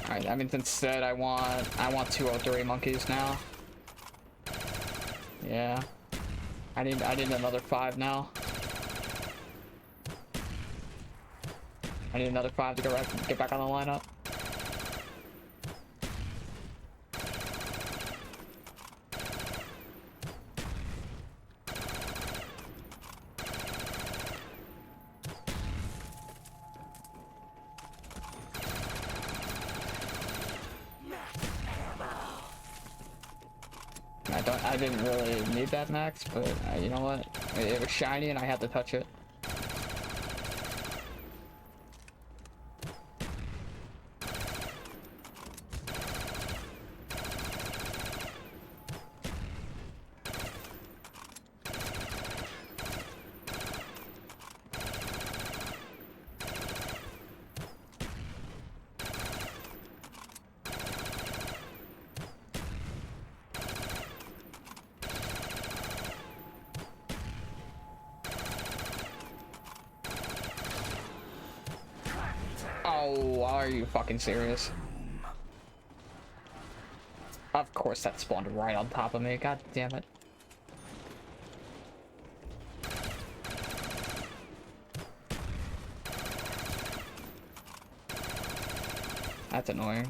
Alright, that means instead I want 203 monkeys now. Yeah. I need another 5 now. I need another 5 to get back on the lineup. I didn't really need that max, but you know what? It was shiny and I had to touch it. Oh, are you fucking serious? Of course that spawned right on top of me, god damn it. That's annoying.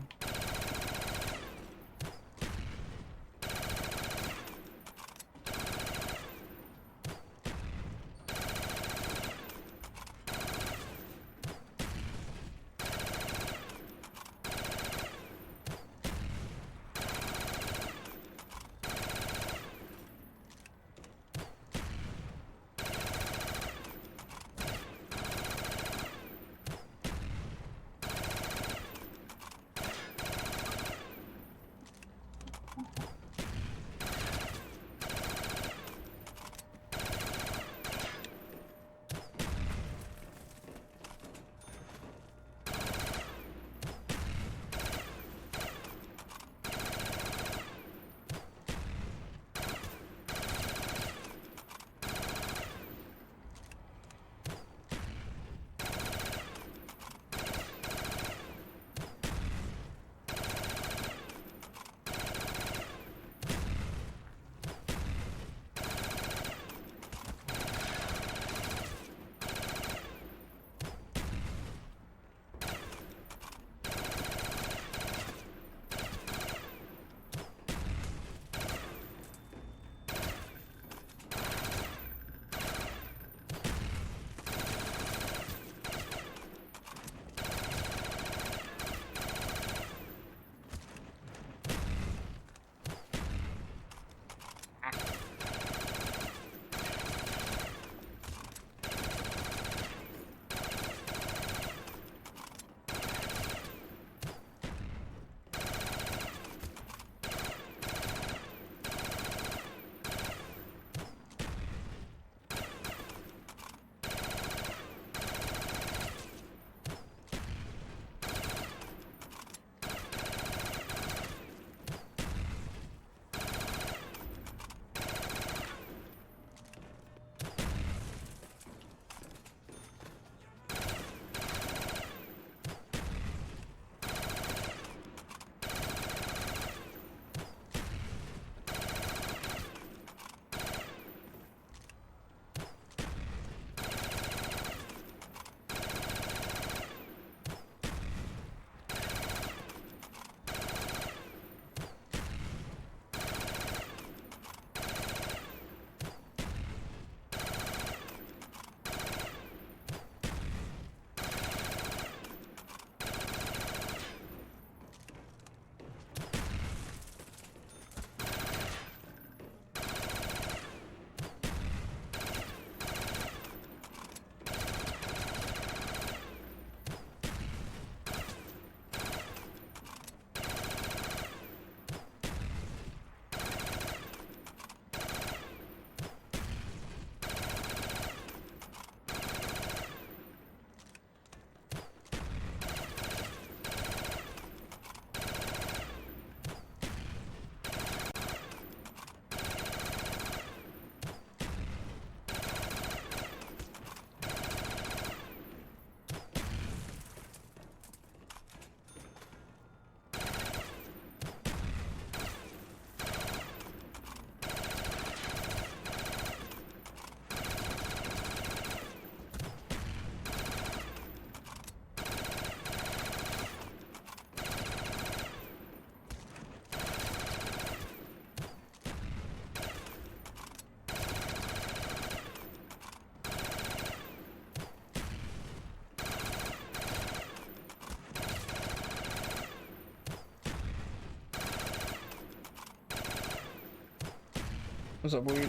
What's up, weed?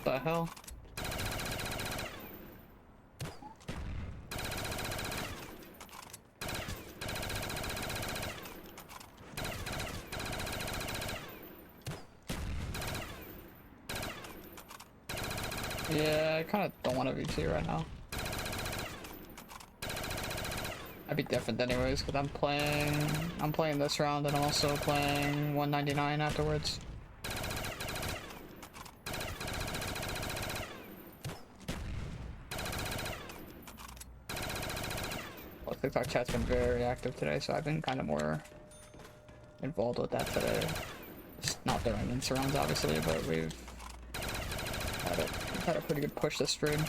The hell? Yeah, I kind of don't want to VT right now. I'd be different anyways, because I'm playing this round and I'm also playing 199 afterwards. Well, TikTok chat's been very active today, so I've been kind of more involved with that today. Just not during in rounds, obviously, but we've had a pretty good push this stream.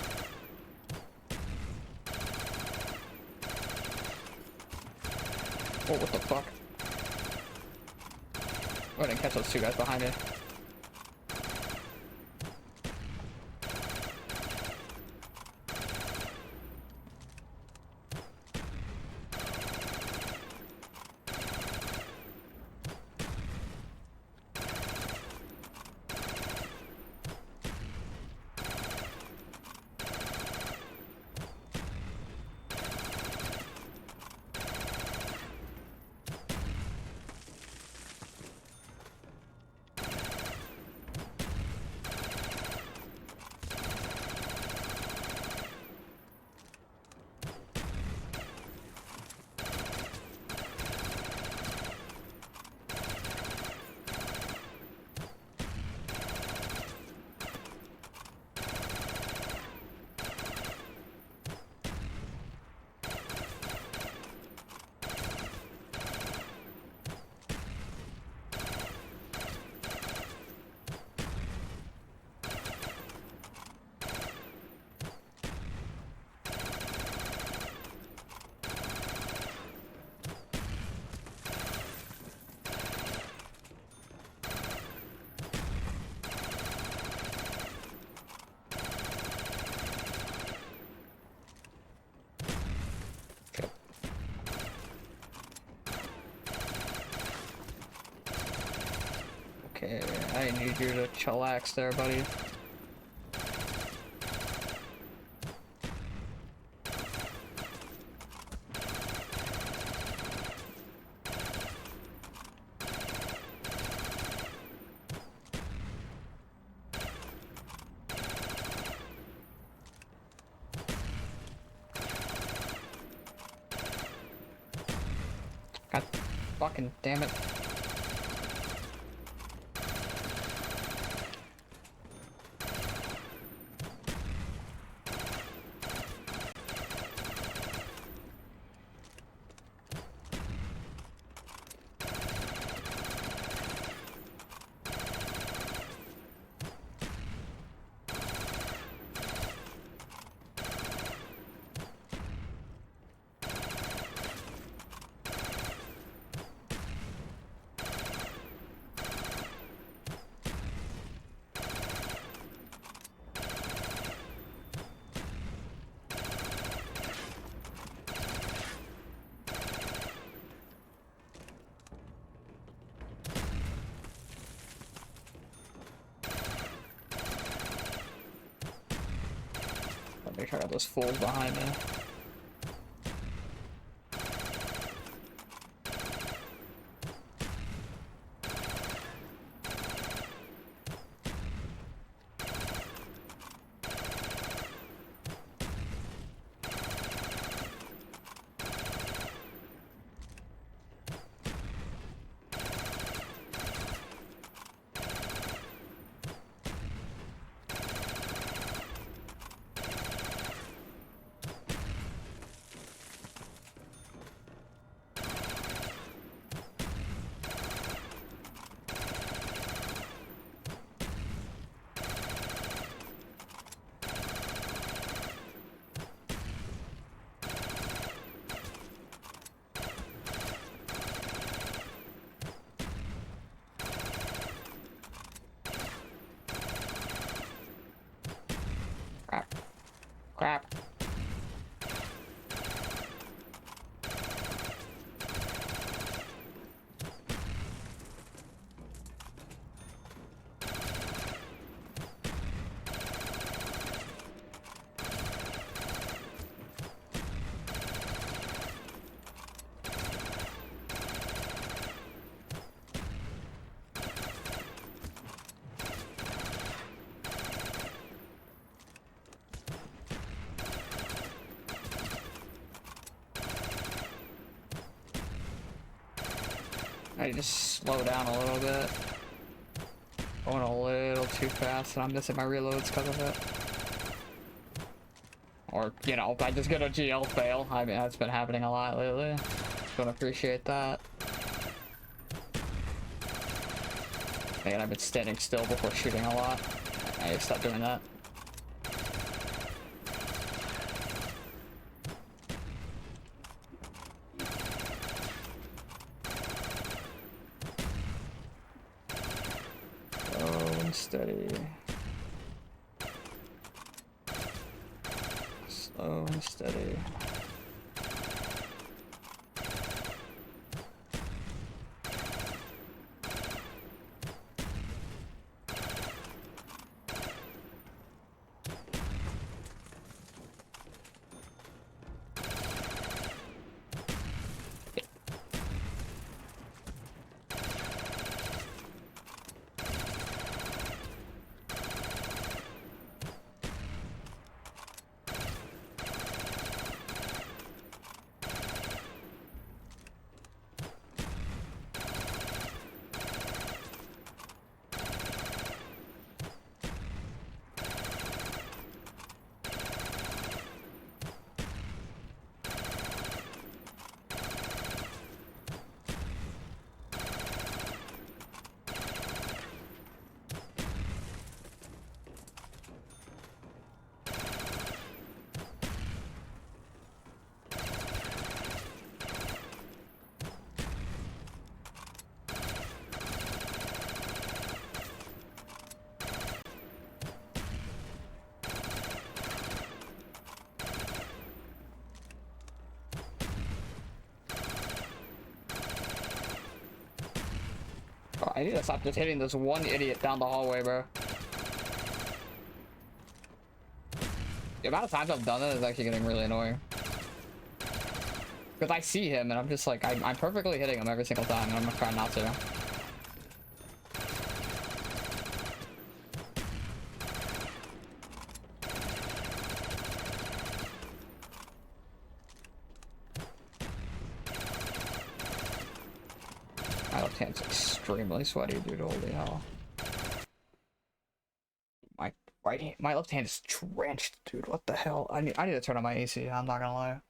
Oh, what the fuck? Oh, I didn't catch those two guys behind me. Okay, I need you to chillax there, buddy. God fucking damn it. Make sure I got those fools behind me. Crap. Crap. I need to slow down a little bit. Going a little too fast and I'm missing my reloads because of it. Or, you know, I just get a GL fail. I mean, that's been happening a lot lately. Don't appreciate that. Man, I've been standing still before shooting a lot. I need to stop doing that. Steady. Slow and steady. Oh, I need to stop just hitting this one idiot down the hallway, bro. The amount of times I've done it is actually getting really annoying. Because I see him and I'm just like, I'm perfectly hitting him every single time and I'm gonna try not to. My left hand's extremely sweaty, dude. Holy hell. My left hand is drenched, dude. What the hell? I need to turn on my AC. I'm not gonna lie.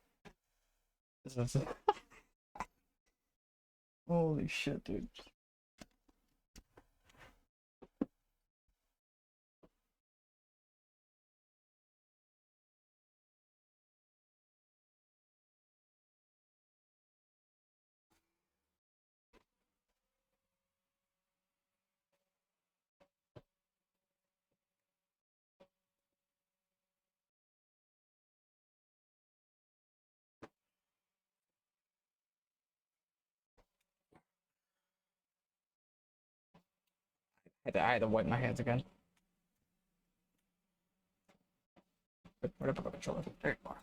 This is holy shit, dude. I had to wipe my hands again. Where did I put my controller? There you are.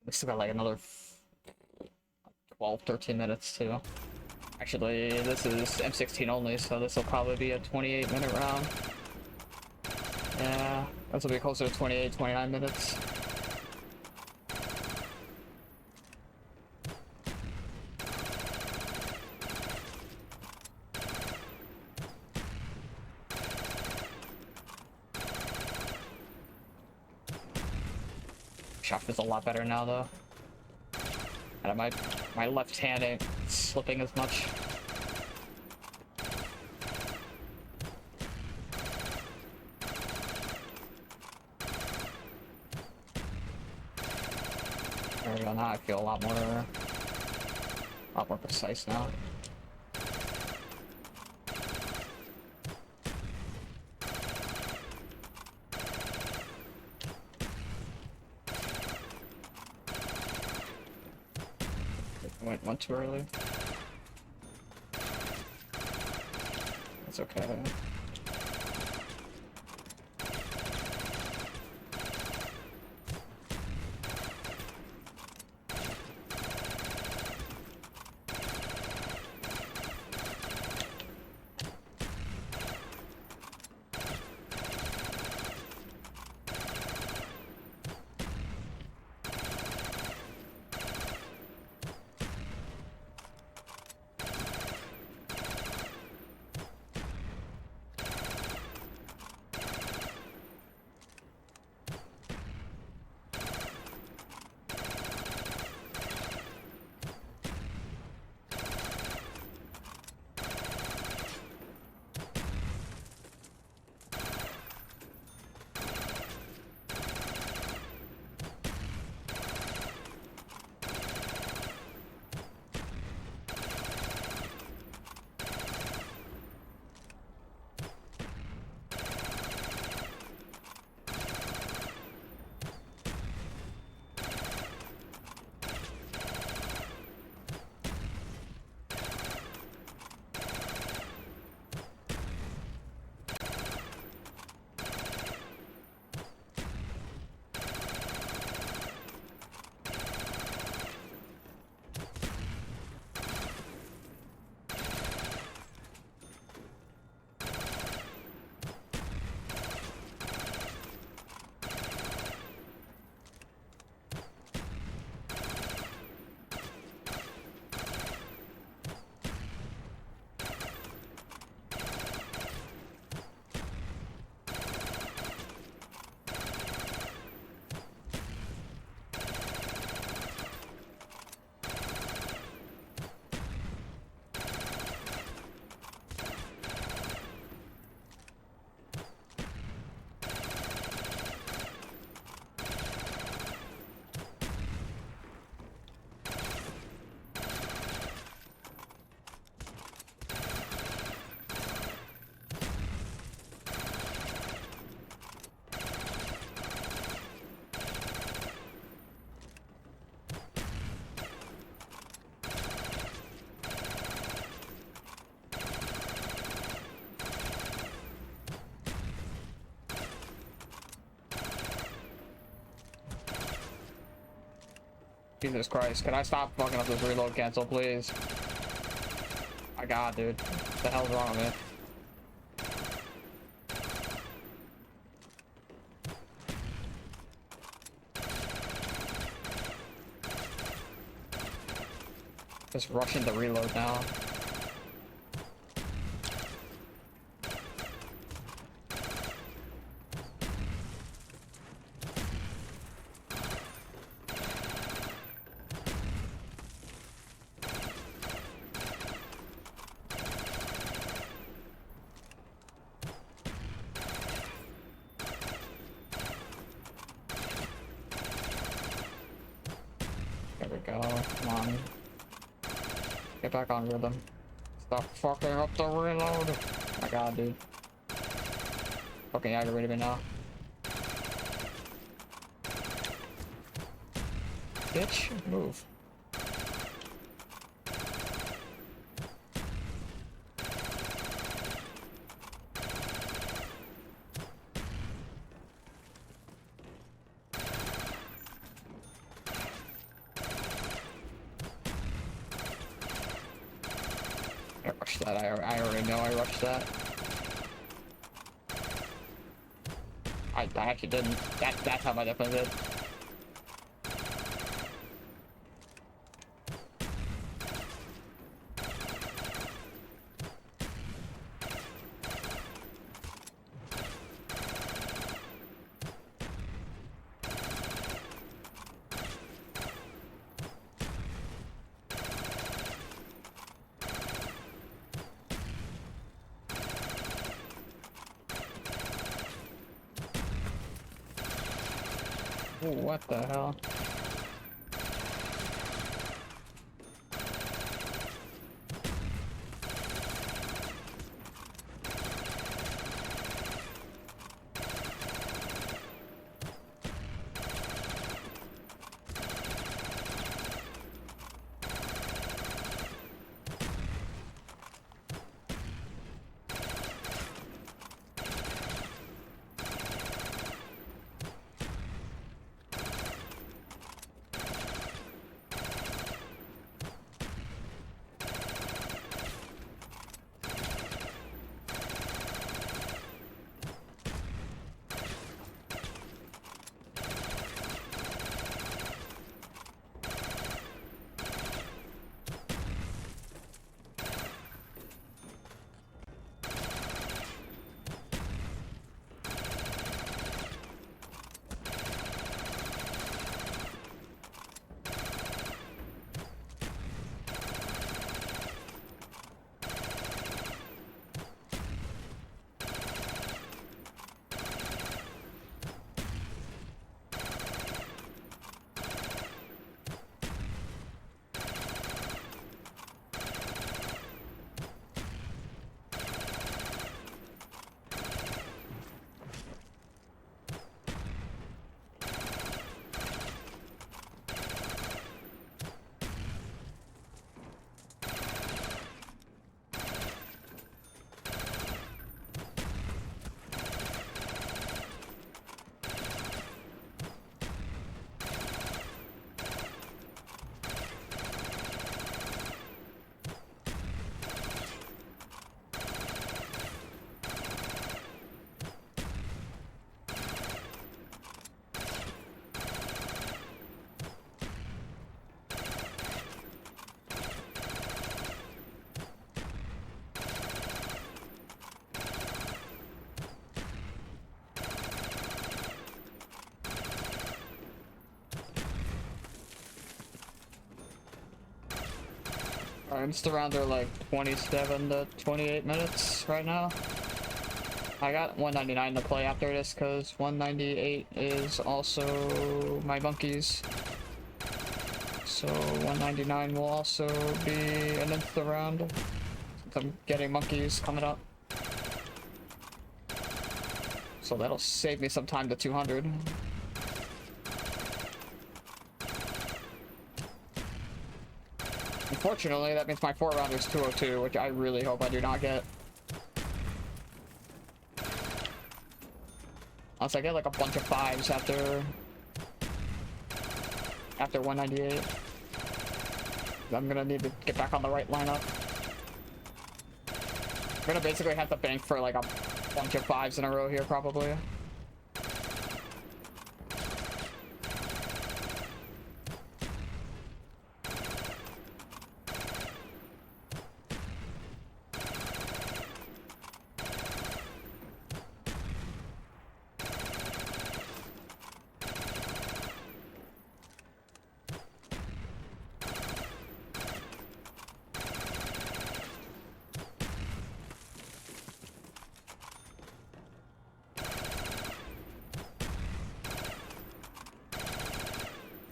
We still got like another 12, 13 minutes too. Actually, this is M16 only, so this will probably be a 28-minute round. Yeah, this will be closer to 28, 29 minutes. Shot is a lot better now, though. And my left hand ain't slipping as much. There we go. Now I feel a lot more precise now. Went too early. That's okay. Jesus Christ, can I stop fucking up this reload cancel, please? My god, dude. What the hell's wrong with me? Just rushing the reload now. There we go. Come on. Get back on rhythm. Stop fucking up the reload. My god, dude. Fucking aggravated me now. Bitch, move. I rushed that. I already know I rushed that. I actually didn't. That time I definitely did. Ooh, what the hell? Alright, it's around there like 27 to 28 minutes right now. I got 199 to play after this because 198 is also my monkeys. So 199 will also be an insta round since I'm getting monkeys coming up. So that'll save me some time to 200. Unfortunately, that means my 4-rounder is 202, which I really hope I do not get. Unless I get like a bunch of 5s after 198. I'm gonna need to get back on the right lineup. I'm gonna basically have to bank for like a bunch of 5s in a row here, probably.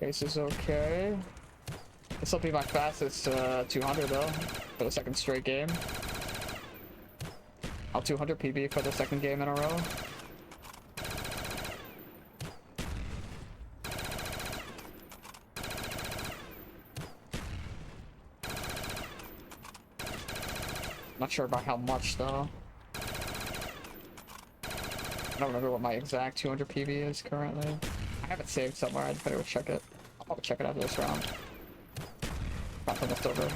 Pace is okay. This will be my fastest 200 though, for the second straight game. I'll 200 PB for the second game in a row. Not sure about how much though. I don't remember what my exact 200 PB is currently. I have it saved somewhere, I'd better check it. I'll probably check it after this round. Not almost over.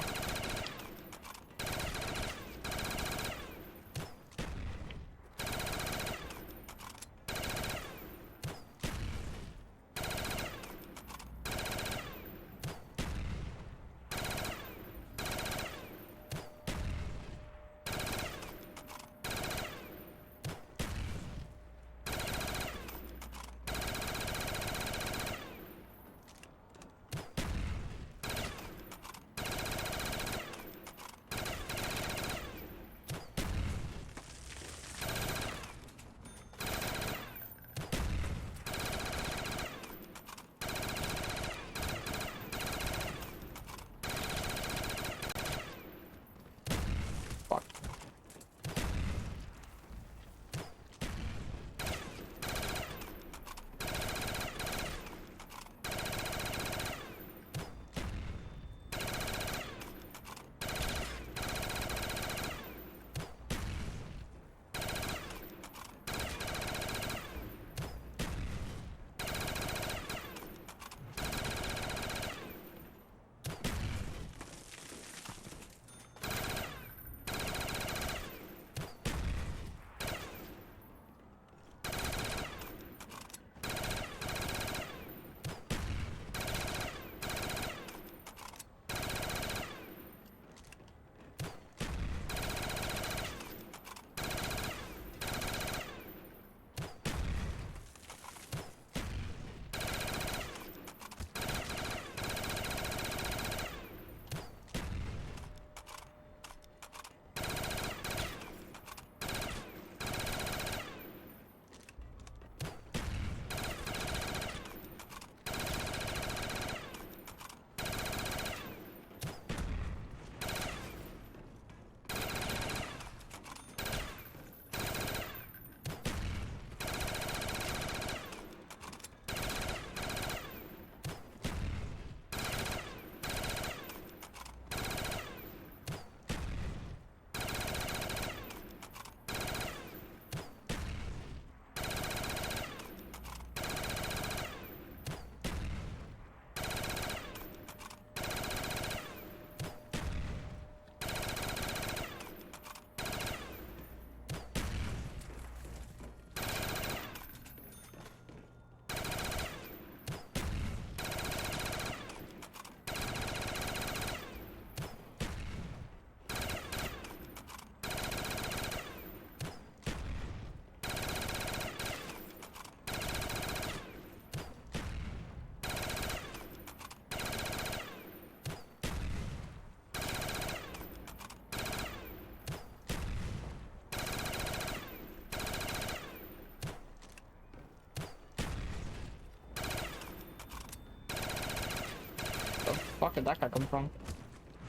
fuck did that guy come from?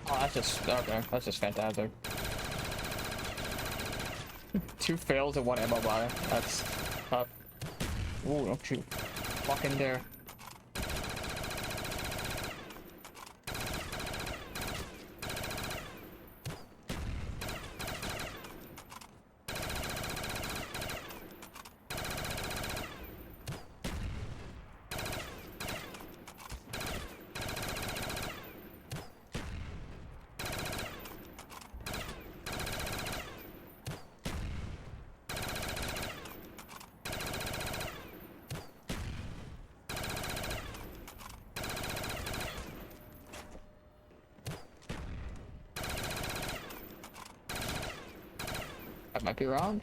Oh, that's just okay. That's just fantastic. 2 fails and 1 ammo buy. That's tough. Ooh, don't you fucking dare. I might be wrong.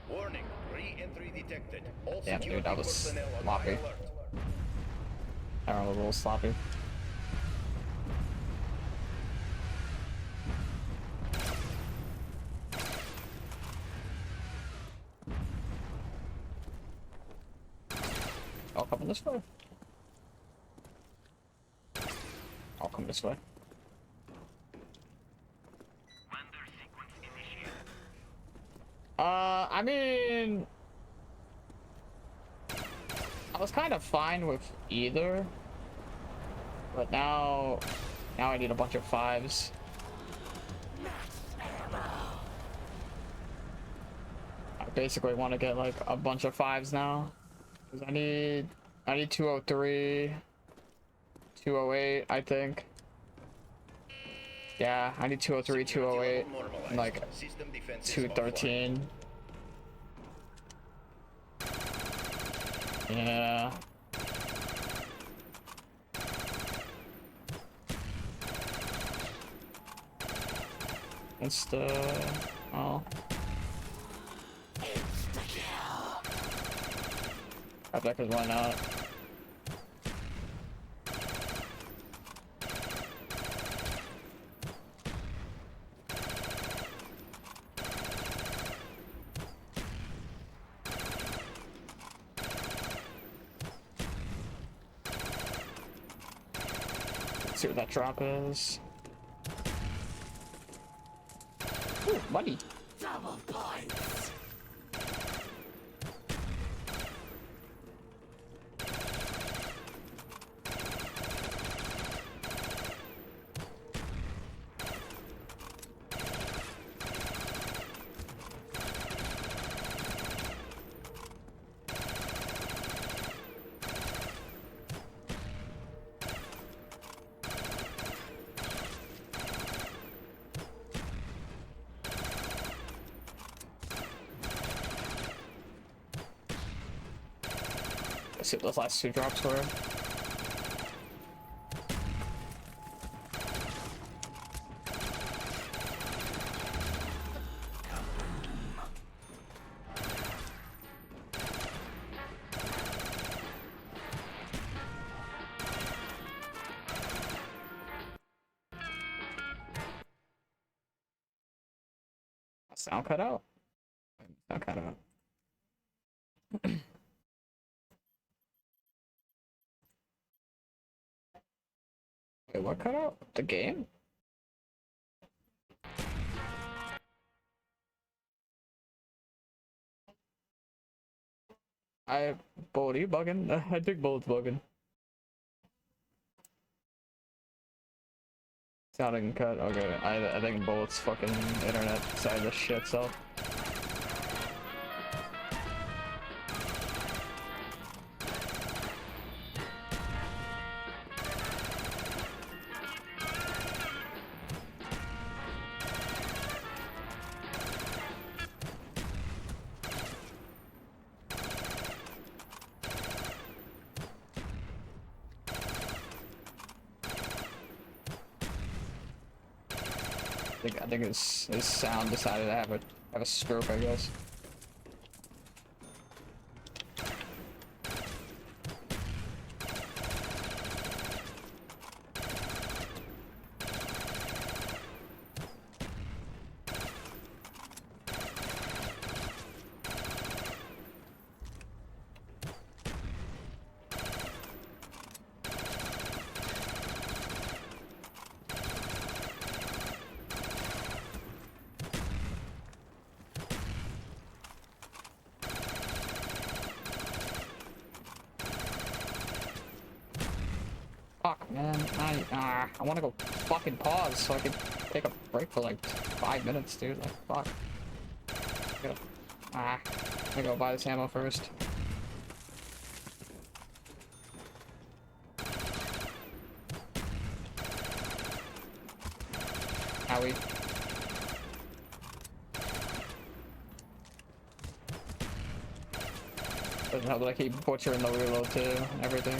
Warning, re-entry detected. All Damn, dude, security that was personnel on sloppy. high alert. I don't know, a little sloppy. I'll come this way. I'll come this way. I mean, I was kind of fine with either, but now I need a bunch of 5s. I basically want to get like a bunch of 5s now, because I need 203, 208, I think. Yeah, I need 203, 208, and like System defenses 213. Yeah. Oh. I bet, because why not? Let's see what that drop is. Ooh, money. Double points. Let's see what those last 2 drops were. Sound cut out. Sound cut out. Wait, what cut out? The game? Bullet, are you bugging? I think Bullet's bugging. Sounding cut. Okay, I think Bullet's fucking internet decided to shit itself. I think his sound decided to have a stroke, I guess. Fuck, man. I want to go fucking pause so I can take a break for like 5 minutes, dude. Like, fuck. I gotta, I'm gonna go buy this ammo first. Howie. Doesn't help that I keep butchering the reload too and everything.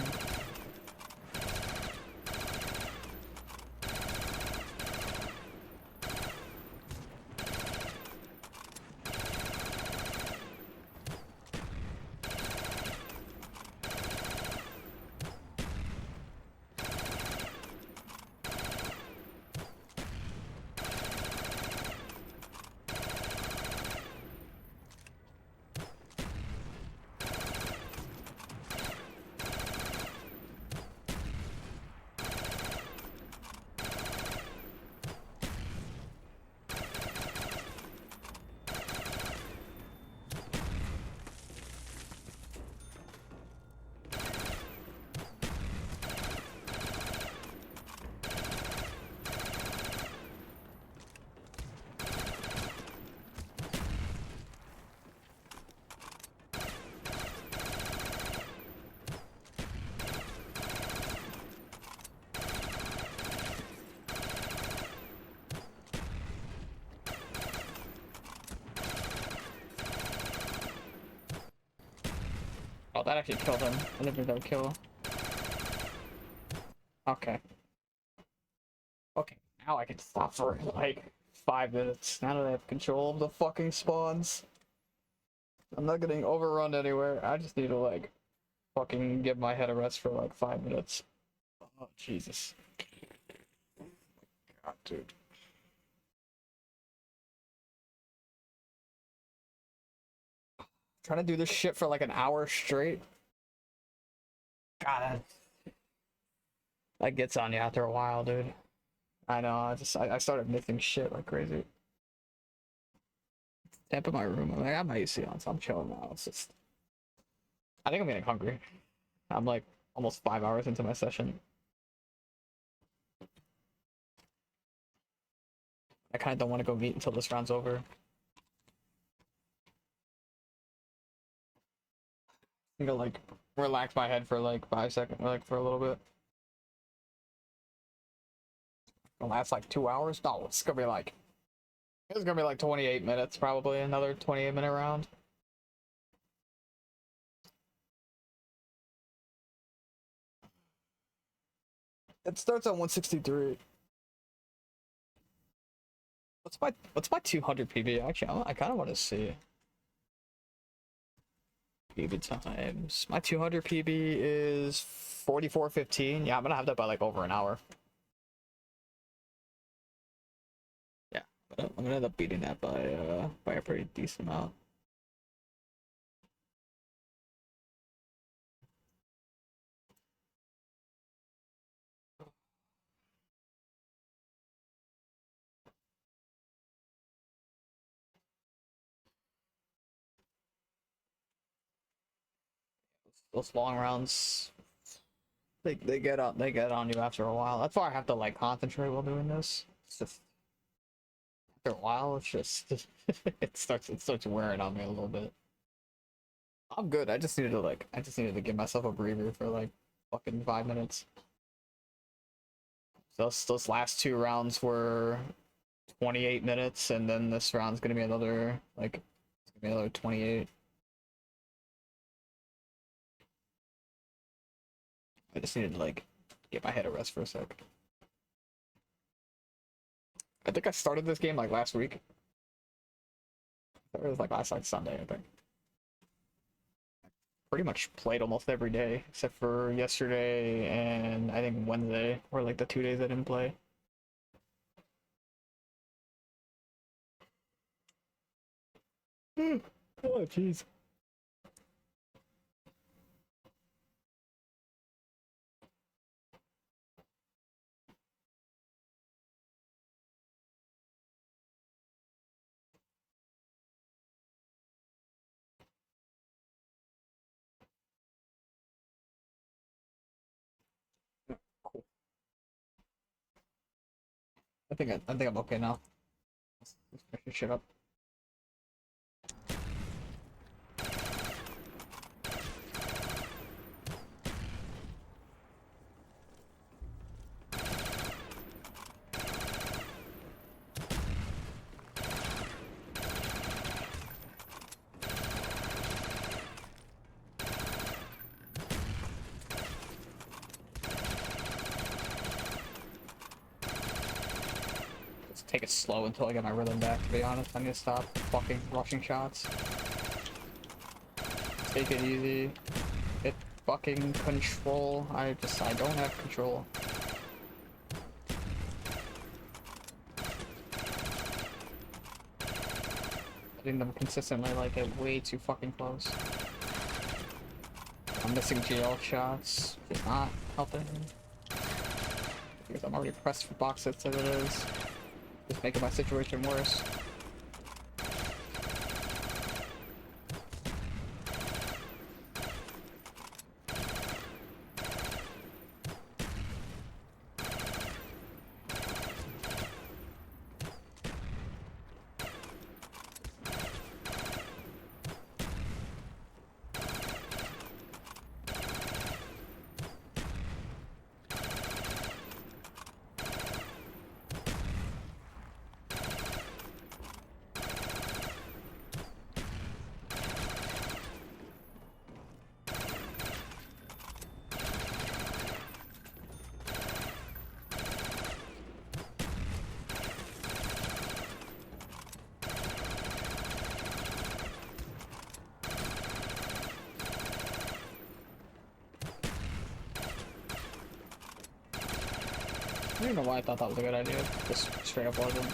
Oh, that actually killed him. I didn't think that would kill. Okay. Okay, now I can stop for like 5 minutes. Now that I have control of the fucking spawns. I'm not getting overrun anywhere. I just need to like fucking give my head a rest for like 5 minutes. Oh, Jesus. God, dude. Trying to do this shit for like an hour straight. God, that gets on you after a while, dude. I know, I started missing shit like crazy. Temp in my room. I got my AC on, so I'm chilling now. It's just, I think I'm getting hungry. I'm like almost 5 hours into my session. I kind of don't want to go eat until this round's over. I'm gonna like relax my head for like 5 seconds, like for a little bit. It'll last like 2 hours. No, it's gonna be like 28 minutes, probably another 28-minute round. It starts at 163. What's my 200 PB? Actually, I kind of want to see PB times. My 200 PB is 44:15. Yeah, I'm gonna have that by like over an hour. Yeah, I'm gonna end up beating that by a pretty decent amount. Those long rounds, they get on you after a while. That's why I have to like concentrate while doing this. It's just after a while, it's just it starts wearing on me a little bit. I'm good. I just needed to give myself a breather for like fucking 5 minutes. Those last 2 rounds were 28 minutes, and then this round's gonna be another like it's gonna be another 28. I just needed to like get my head a rest for a sec. I think I started this game like last week. It was like last like Sunday, I think. Pretty much played almost every day except for yesterday and I think Wednesday were like the 2 days I didn't play. Oh jeez. I think I'm okay now. Let's finish this shit up. Take it slow until I get my rhythm back, to be honest. I need to stop fucking rushing shots. Take it easy. Get fucking control. I don't have control. Hitting them consistently like it way too fucking close. I'm missing jail shots. Just not helping. Because I'm already pressed for box hits as it is. Just making my situation worse. I don't even know why I thought that was a good idea. Just straight up wasn't.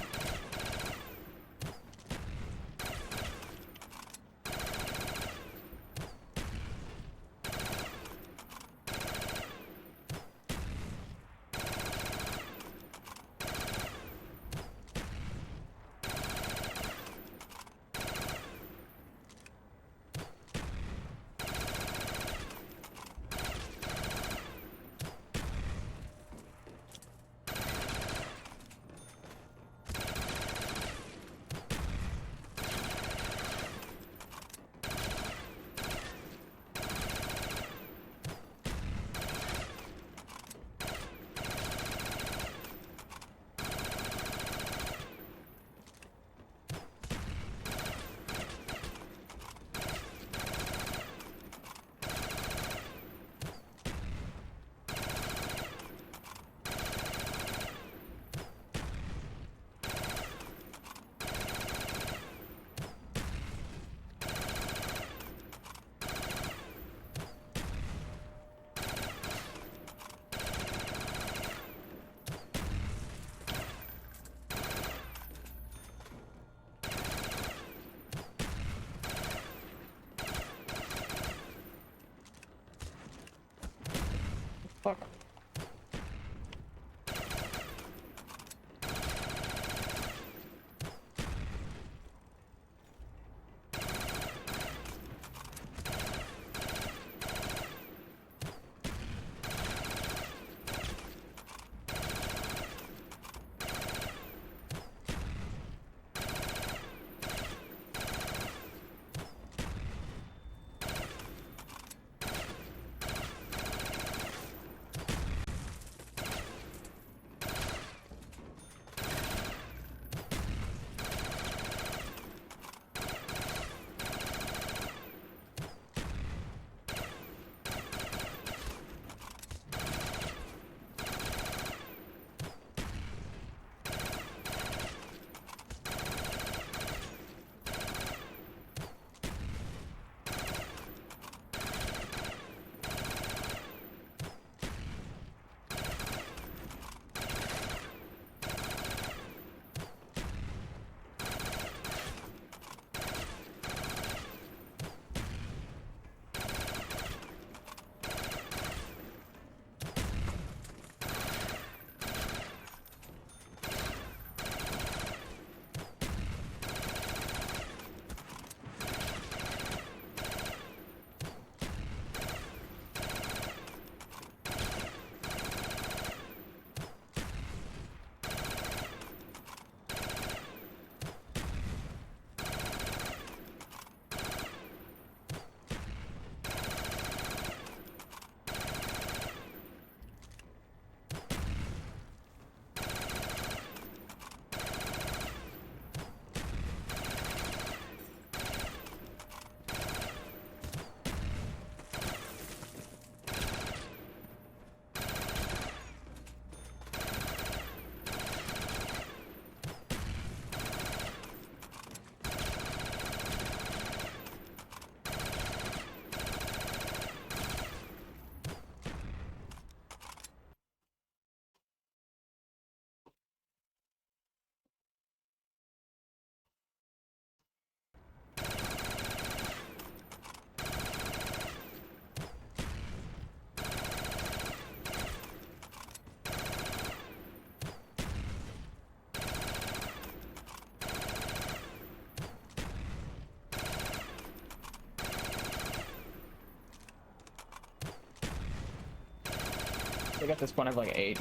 think at this point I have like 8.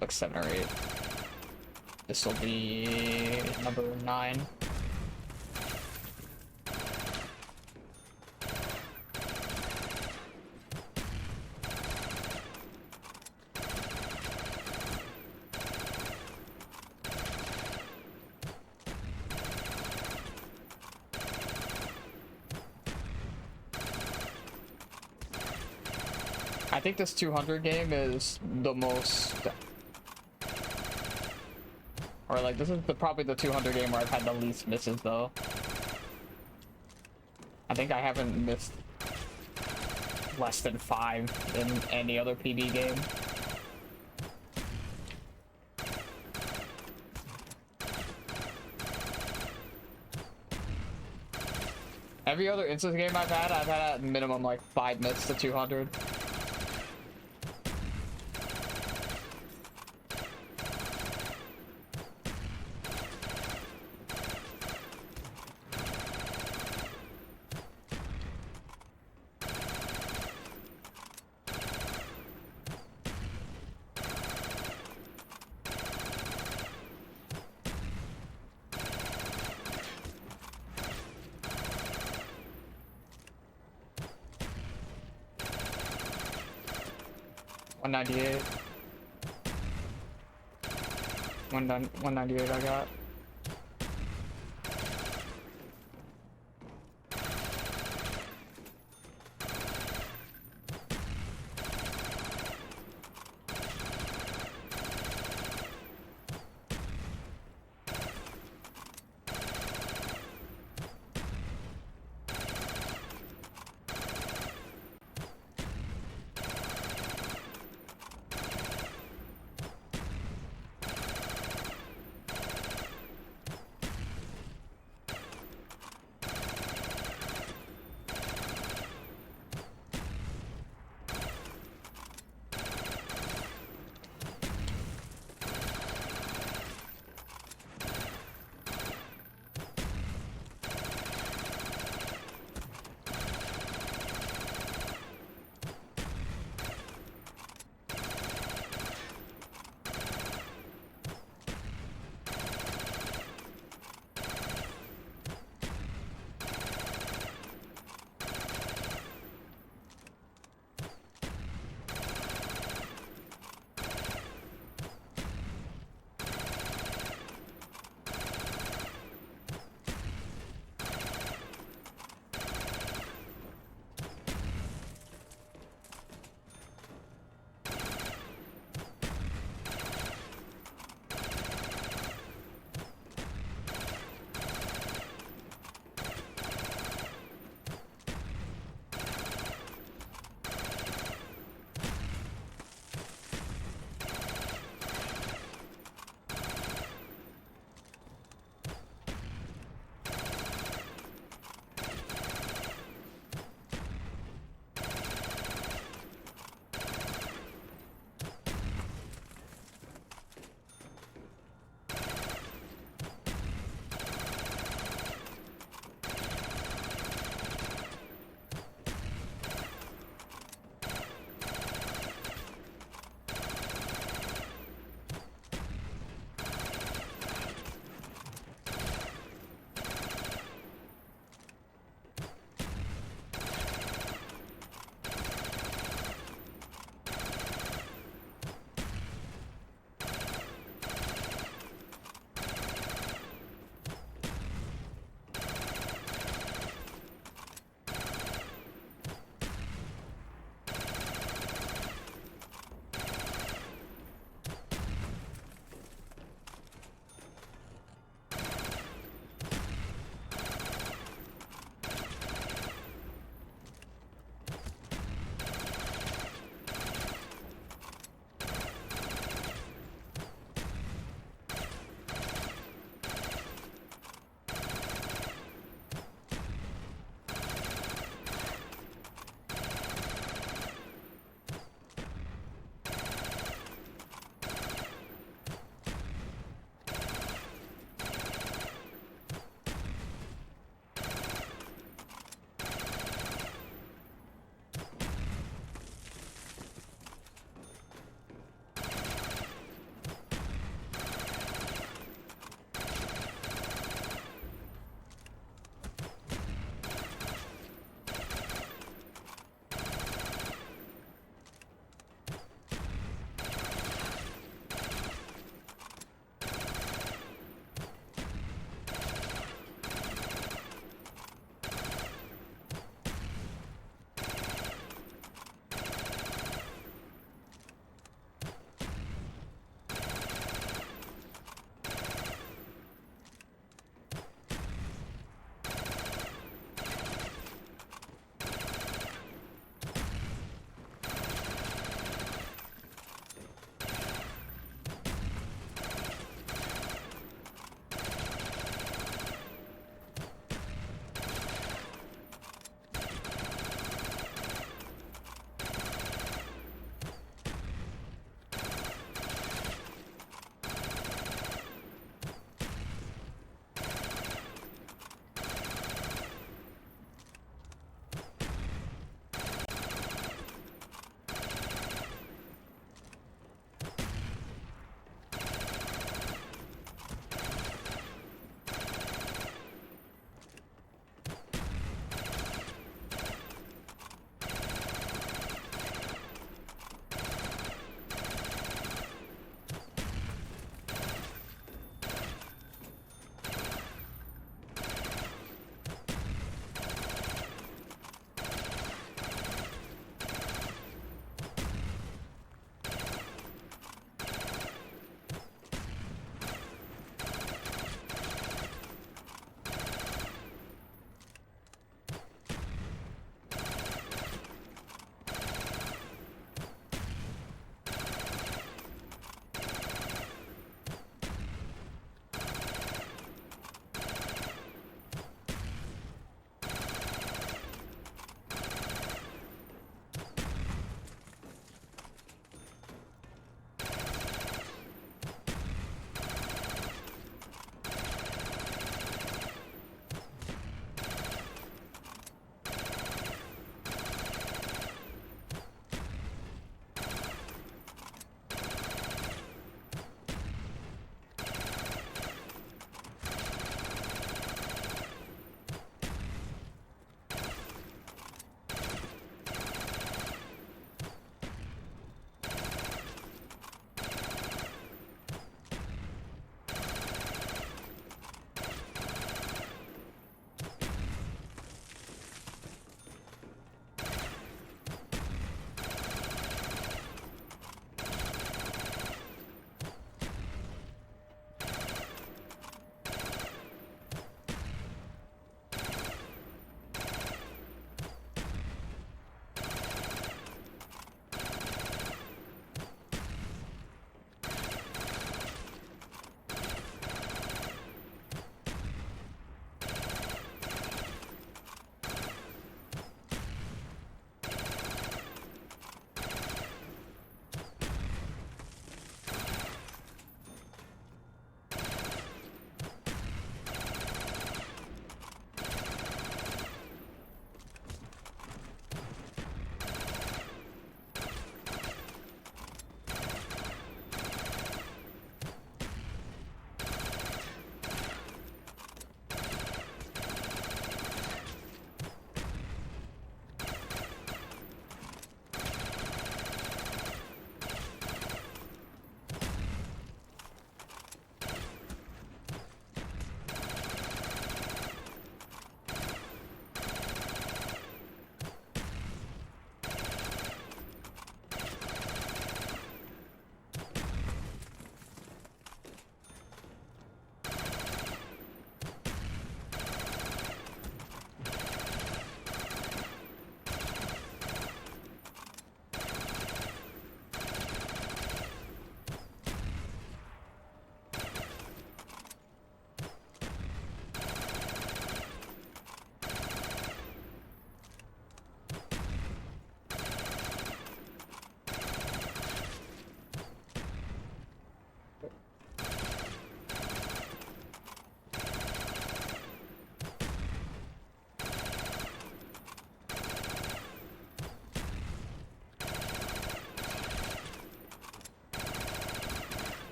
Like 7 or 8. This will be number 9. I think this 200 game is the most, or like this is probably the 200 game where I've had the least misses though. I think I haven't missed less than 5 in any other PB game. Every other instance game I've had at minimum like 5 misses to 200. $198. 198 I got.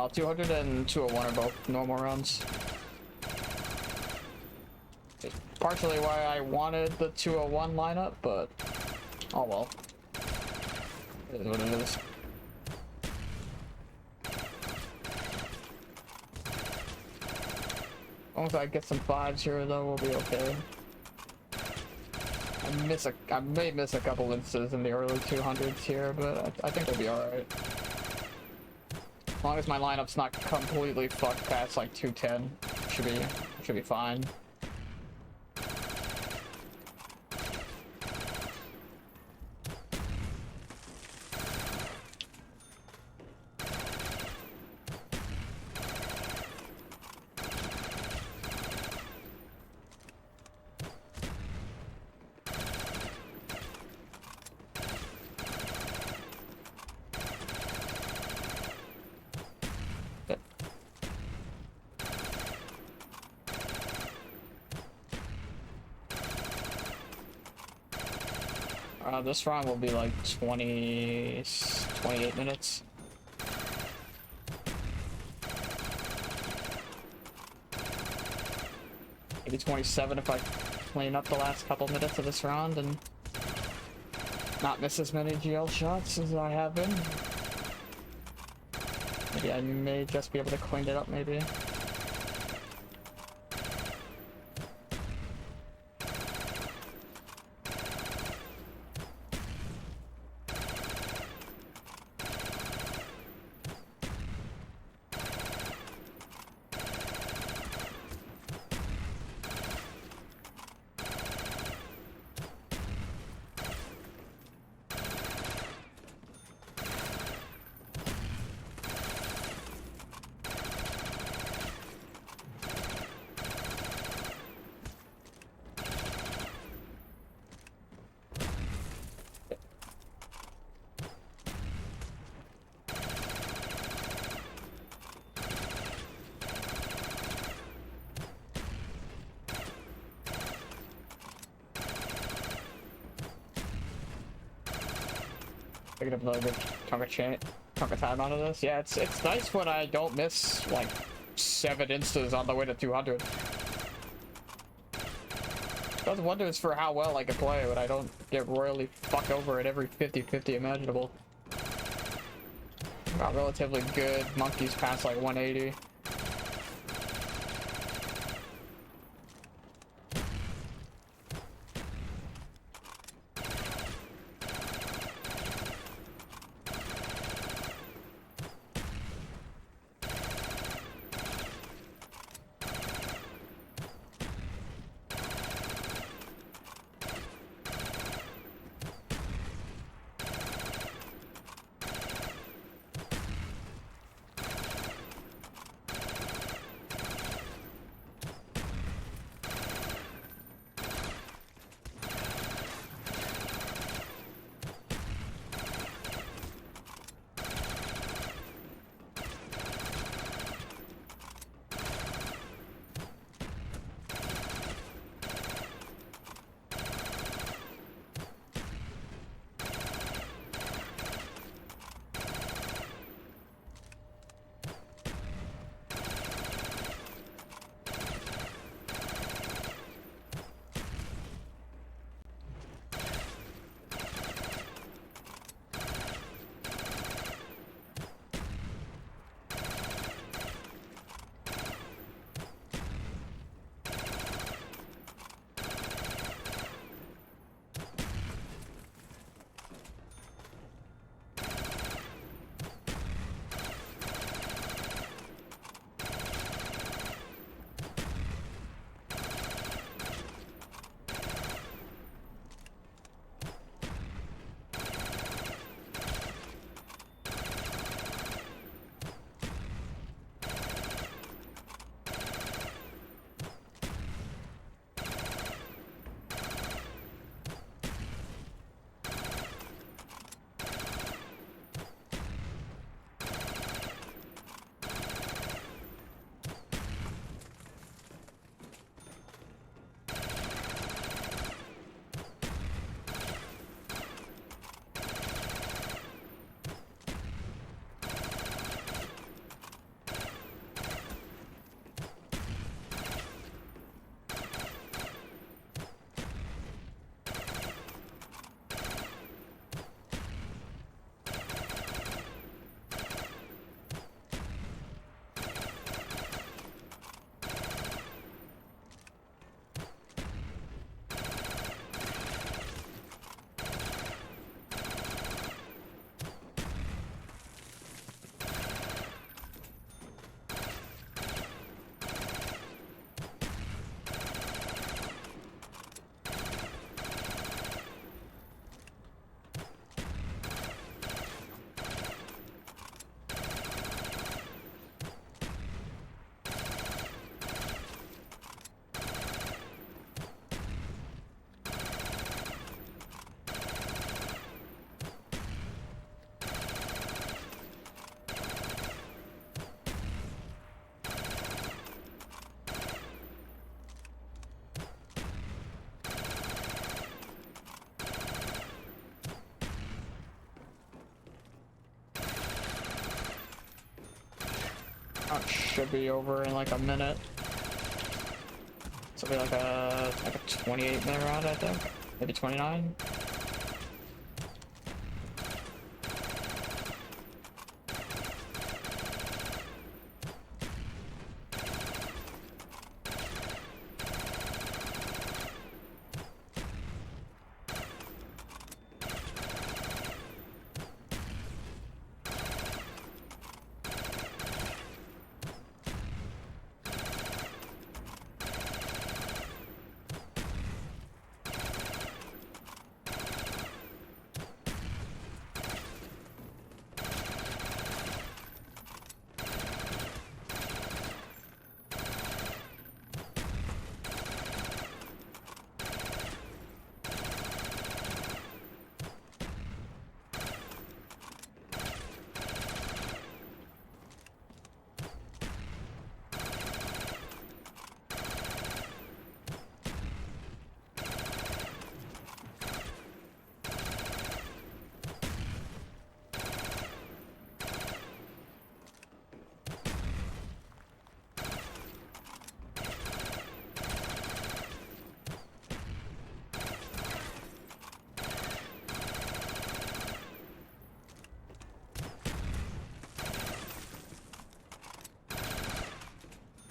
200 and 201 are both normal runs. It's partially why I wanted the 201 lineup, but oh well. It is what it is. As long as I get some 5s here, though, we'll be okay. I may miss a couple instances in the early 200s here, but I think we'll be alright. As long as my lineup's not completely fucked past like 210, should be fine. This round will be like 28 minutes. Maybe 27 if I clean up the last couple minutes of this round and not miss as many GL shots as I have been. Maybe I may just be able to clean it up, maybe. Picking up another good chunk of time out of this. Yeah, it's nice when I don't miss like 7 instas on the way to 200. Does wonders for how well I can play when I don't get royally fucked over at every 50-50 imaginable. Got relatively good monkeys past like 180. Round should be over in like a minute. So it'll be like a 28-minute round, I think. Maybe 29.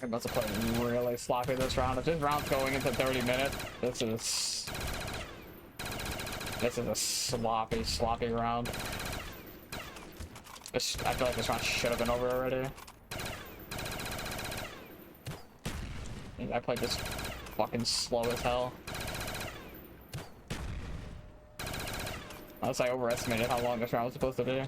I'm about to play really sloppy this round. If this round's going into 30 minutes, this is a sloppy round. I feel like this round should have been over already. I played this fucking slow as hell. Unless I overestimated how long this round was supposed to be.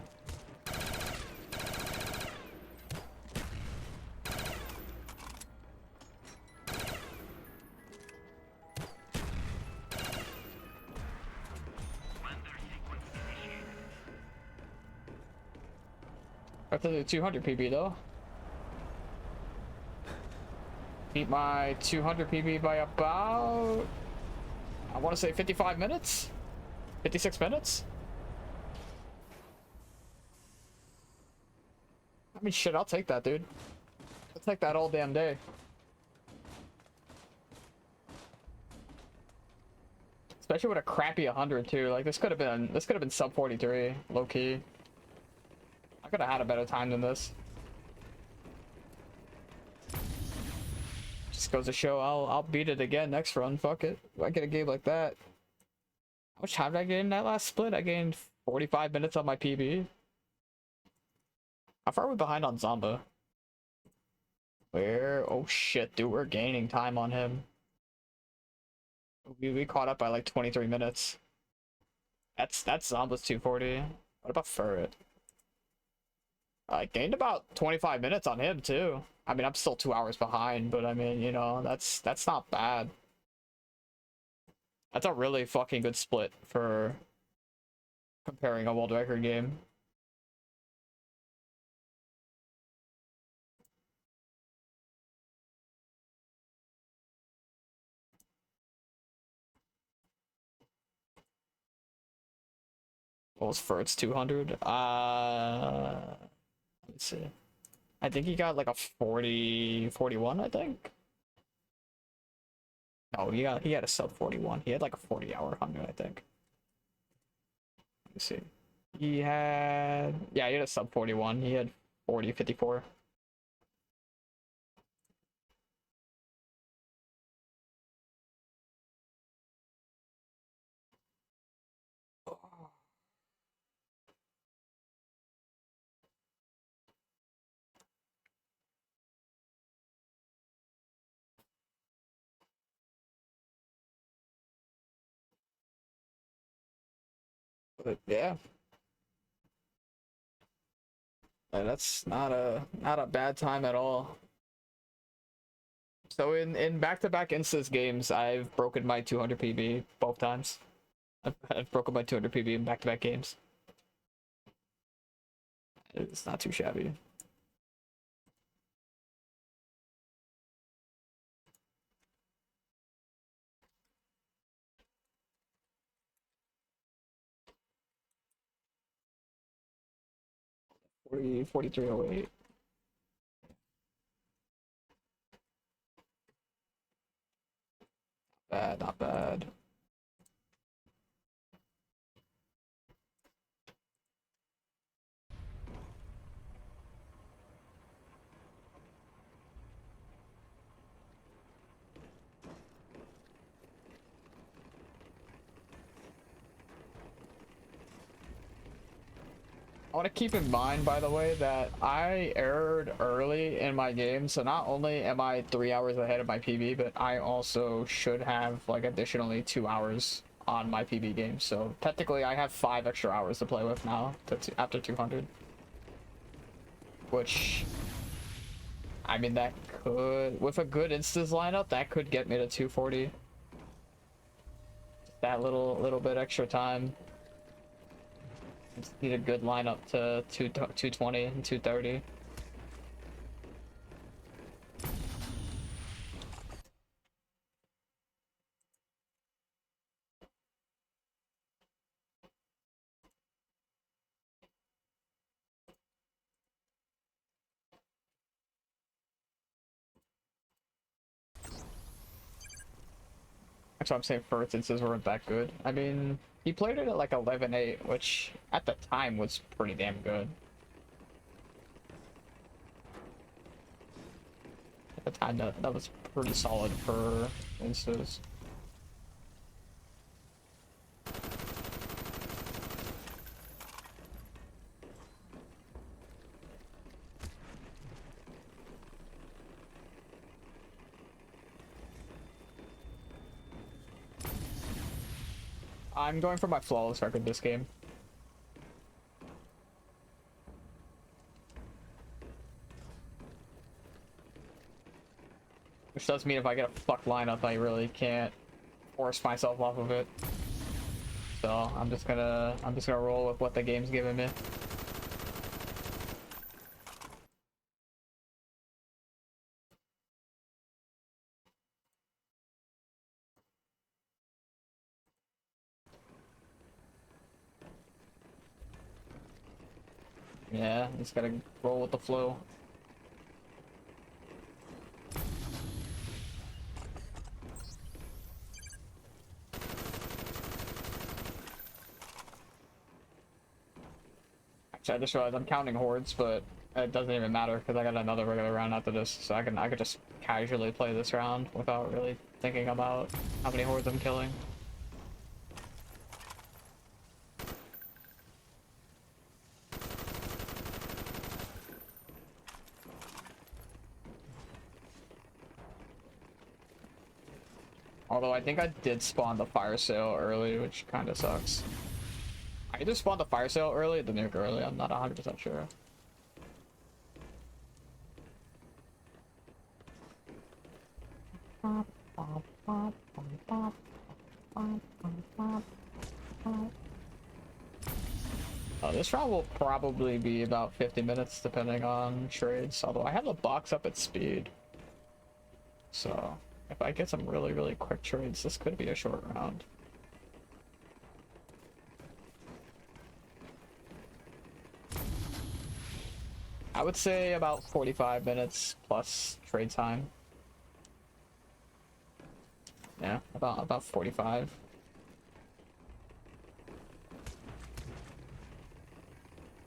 I have to do 200 PB though. Beat my 200 PB by about, I want to say 55 minutes? 56 minutes? I mean, shit, I'll take that, dude. I'll take that all damn day. Especially with a crappy 100 too. Like this could have been sub 43, low key. I could have had a better time than this. Just goes to show I'll beat it again next run. Fuck it. If I get a game like that. How much time did I gain in that last split? I gained 45 minutes on my PB. How far are we behind on Zomba? Where? Oh shit, dude, we're gaining time on him. We caught up by like 23 minutes. That's Zomba's 240. What about Furret? I gained about 25 minutes on him too. I mean, I'm still 2 hours behind, but I mean, you know, that's not bad. That's a really fucking good split for comparing a world record game. What was Furt's 200? Let's see. I think he got like a 41, I think. No, he had a sub 41. He had like a 40-hour 100, I think. Let me see. He had a sub 41. He had 54. But yeah. That's not a bad time at all. So in back-to-back Instas games, I've broken my 200 PB both times. I've broken my 200 PB in back-to-back games. It's not too shabby. $43.08. Bad, not bad. I want to keep in mind, by the way, that I erred early in my game, so not only am I 3 hours ahead of my PB, but I also should have like additionally 2 hours on my PB game. So technically, I have 5 extra hours to play with now after 200, which I mean that could, with a good instance lineup, that could get me to 240. That little bit extra time. Just need a good lineup to 220 and 230. That's why I'm saying first instances weren't that good. I mean, he played it at like 11-8, which at the time was pretty damn good. At the time, that was pretty solid for instances. I'm going for my flawless record this game. Which does mean if I get a fuck lineup, I really can't force myself off of it. So I'm just gonna roll with what the game's giving me. Yeah, just gotta roll with the flow. Actually, I just realized I'm counting hordes, but it doesn't even matter because I got another regular round after this, so I could just casually play this round without really thinking about how many hordes I'm killing. Although I think I did spawn the fire sale early, which kind of sucks. I either spawned the fire sale early or the nuke early, I'm not 100% sure. This round will probably be about 50 minutes depending on trades, although I have the box up at speed. So if I get some really quick trades, this could be a short round. I would say about 45 minutes plus trade time. Yeah, about 45.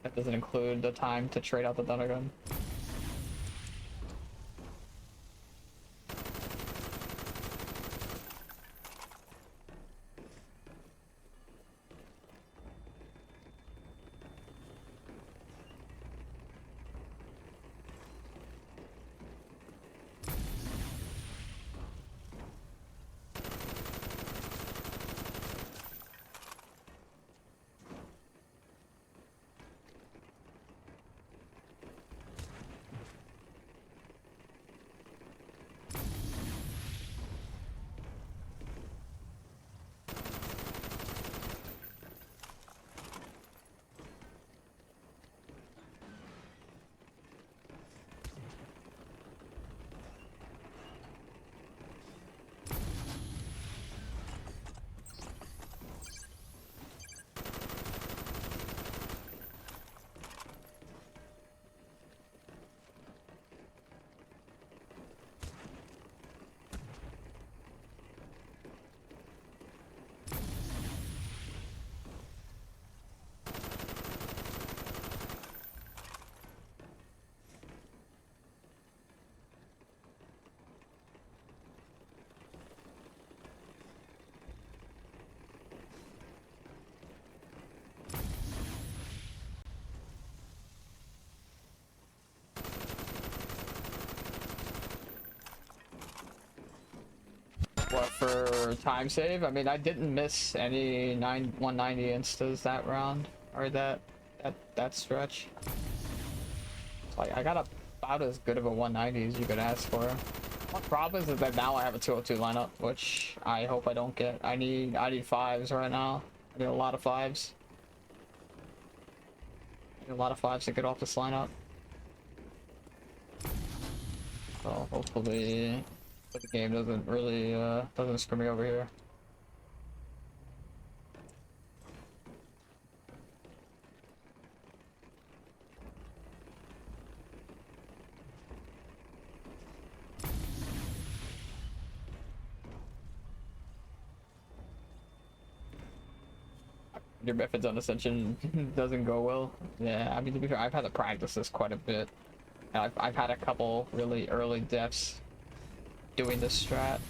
That doesn't include the time to trade out the thunder gun. What, for time save? I mean, I didn't miss any 190 instas that round, or that stretch. Like, I got about as good of a 190 as you could ask for. One problem is that now I have a 202 lineup, which I hope I don't get. I need fives right now. I need a lot of fives. I need a lot of fives to get off this lineup. So hopefully the game doesn't really doesn't screw me over here. Your methods on Ascension doesn't go well. Yeah, I mean, to be fair, I've had to practice this quite a bit. And I've had a couple really early deaths doing this strat.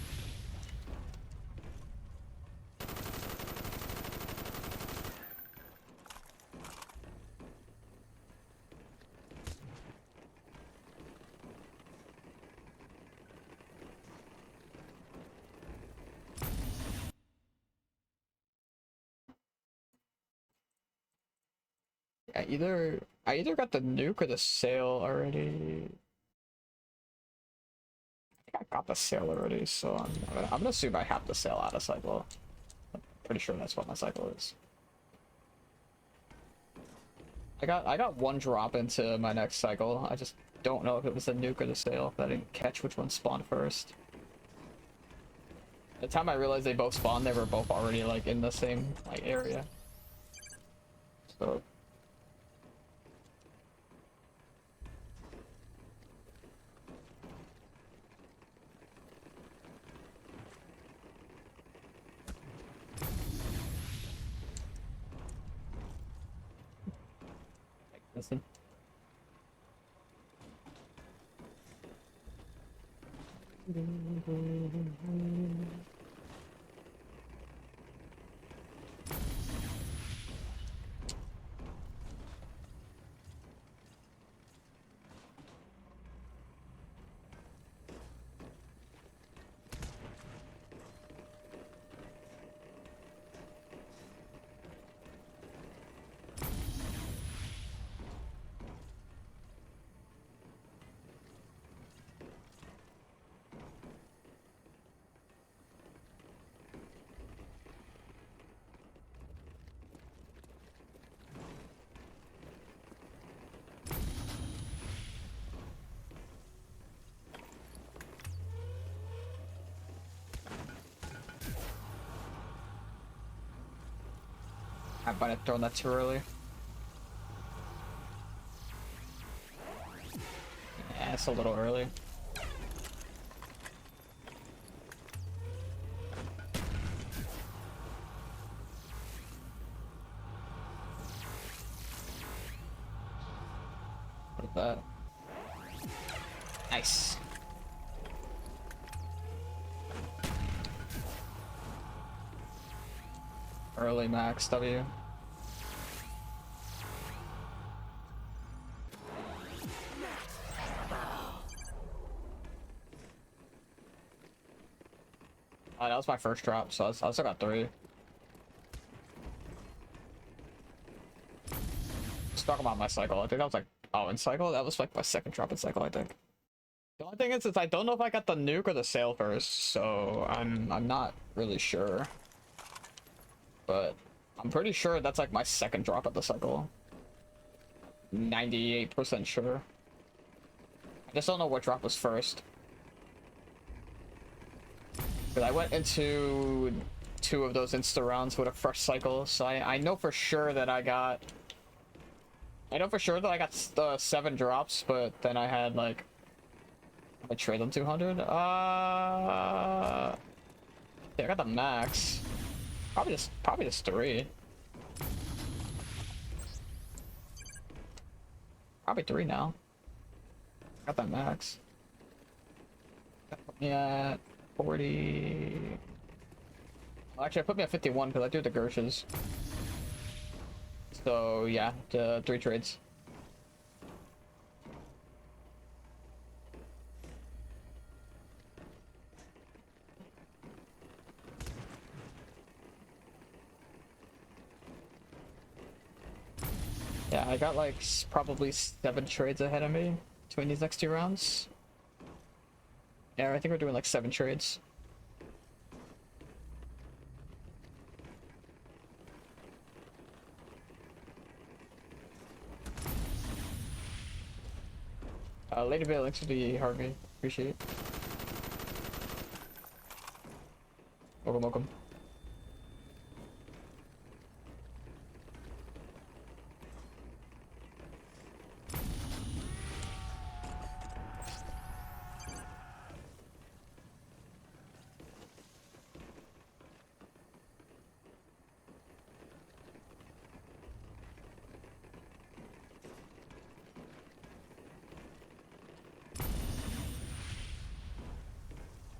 I either got the nuke or the sail already. I think I got the sail already, so I'm gonna assume I have the sail out of cycle. I'm pretty sure that's what my cycle is. I got one drop into my next cycle. I just don't know if it was the nuke or the sail. I didn't catch which one spawned first. By the time I realized they both spawned, they were both already like in the same like area. So listen. I might have thrown that too early. Yeah, it's a little early. What is that? Nice. Early max W. That was my first drop, so I still got 3. Let's talk about my cycle. I think that was like, oh, in cycle? That was like my second drop in cycle, I think. The only thing is I don't know if I got the nuke or the sail first, so I'm not really sure. But I'm pretty sure that's like my second drop of the cycle. 98% sure. I just don't know what drop was first. Because I went into 2 of those insta rounds with a fresh cycle, so I know for sure that I got... I know for sure that I got 7 drops, but then I had like... I trade them 200? Yeah, I got the max. Probably just 3. Probably 3 now. Got that max. Yeah, 40. Well, actually, I put me at 51 because I do the Gershes. So yeah, 3 trades. I got like probably 7 trades ahead of me between these next 2 rounds. Yeah, I think we're doing like 7 trades. Lady Bay, thanks for the Harvey. Appreciate it. Welcome, welcome.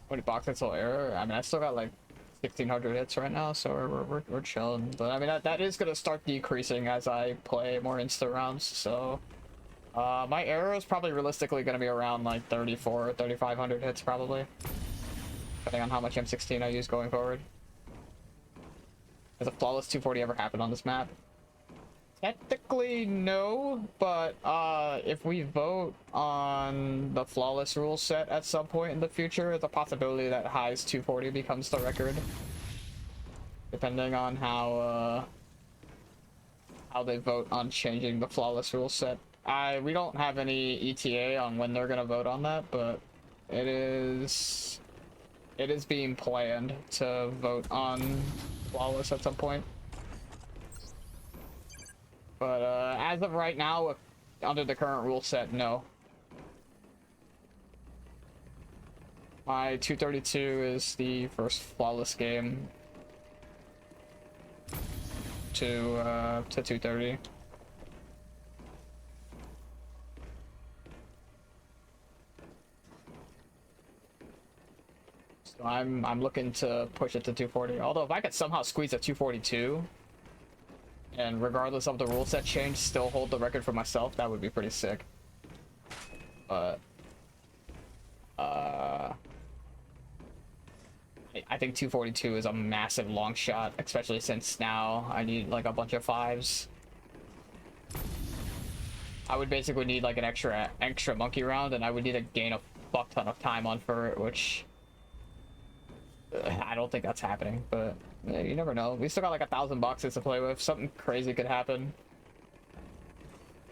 What box hits will error? I mean, I still got like 1,600 hits right now, so we're chilling. But I mean, that is gonna start decreasing as I play more insta rounds. So my error is probably realistically gonna be around like 34, 3,500 hits probably, depending on how much M16 I use going forward. Has a flawless 240 ever happened on this map? Technically, no, but if we vote on the flawless rule set at some point in the future, there's a possibility that highs 240 becomes the record, depending on how they vote on changing the flawless rule set. We don't have any ETA on when they're gonna vote on that, but it is being planned to vote on flawless at some point. But as of right now, under the current rule set, no. My 232 is the first flawless game to 230. So I'm looking to push it to 240. Although if I could somehow squeeze a 242, and regardless of the rule set change, still hold the record for myself, that would be pretty sick. But I think 242 is a massive long shot, especially since now I need like a bunch of 5s. I would basically need like an extra monkey round, and I would need to gain a fuck ton of time on for it, which I don't think that's happening, but you never know. We still got like 1,000 boxes to play with. Something crazy could happen.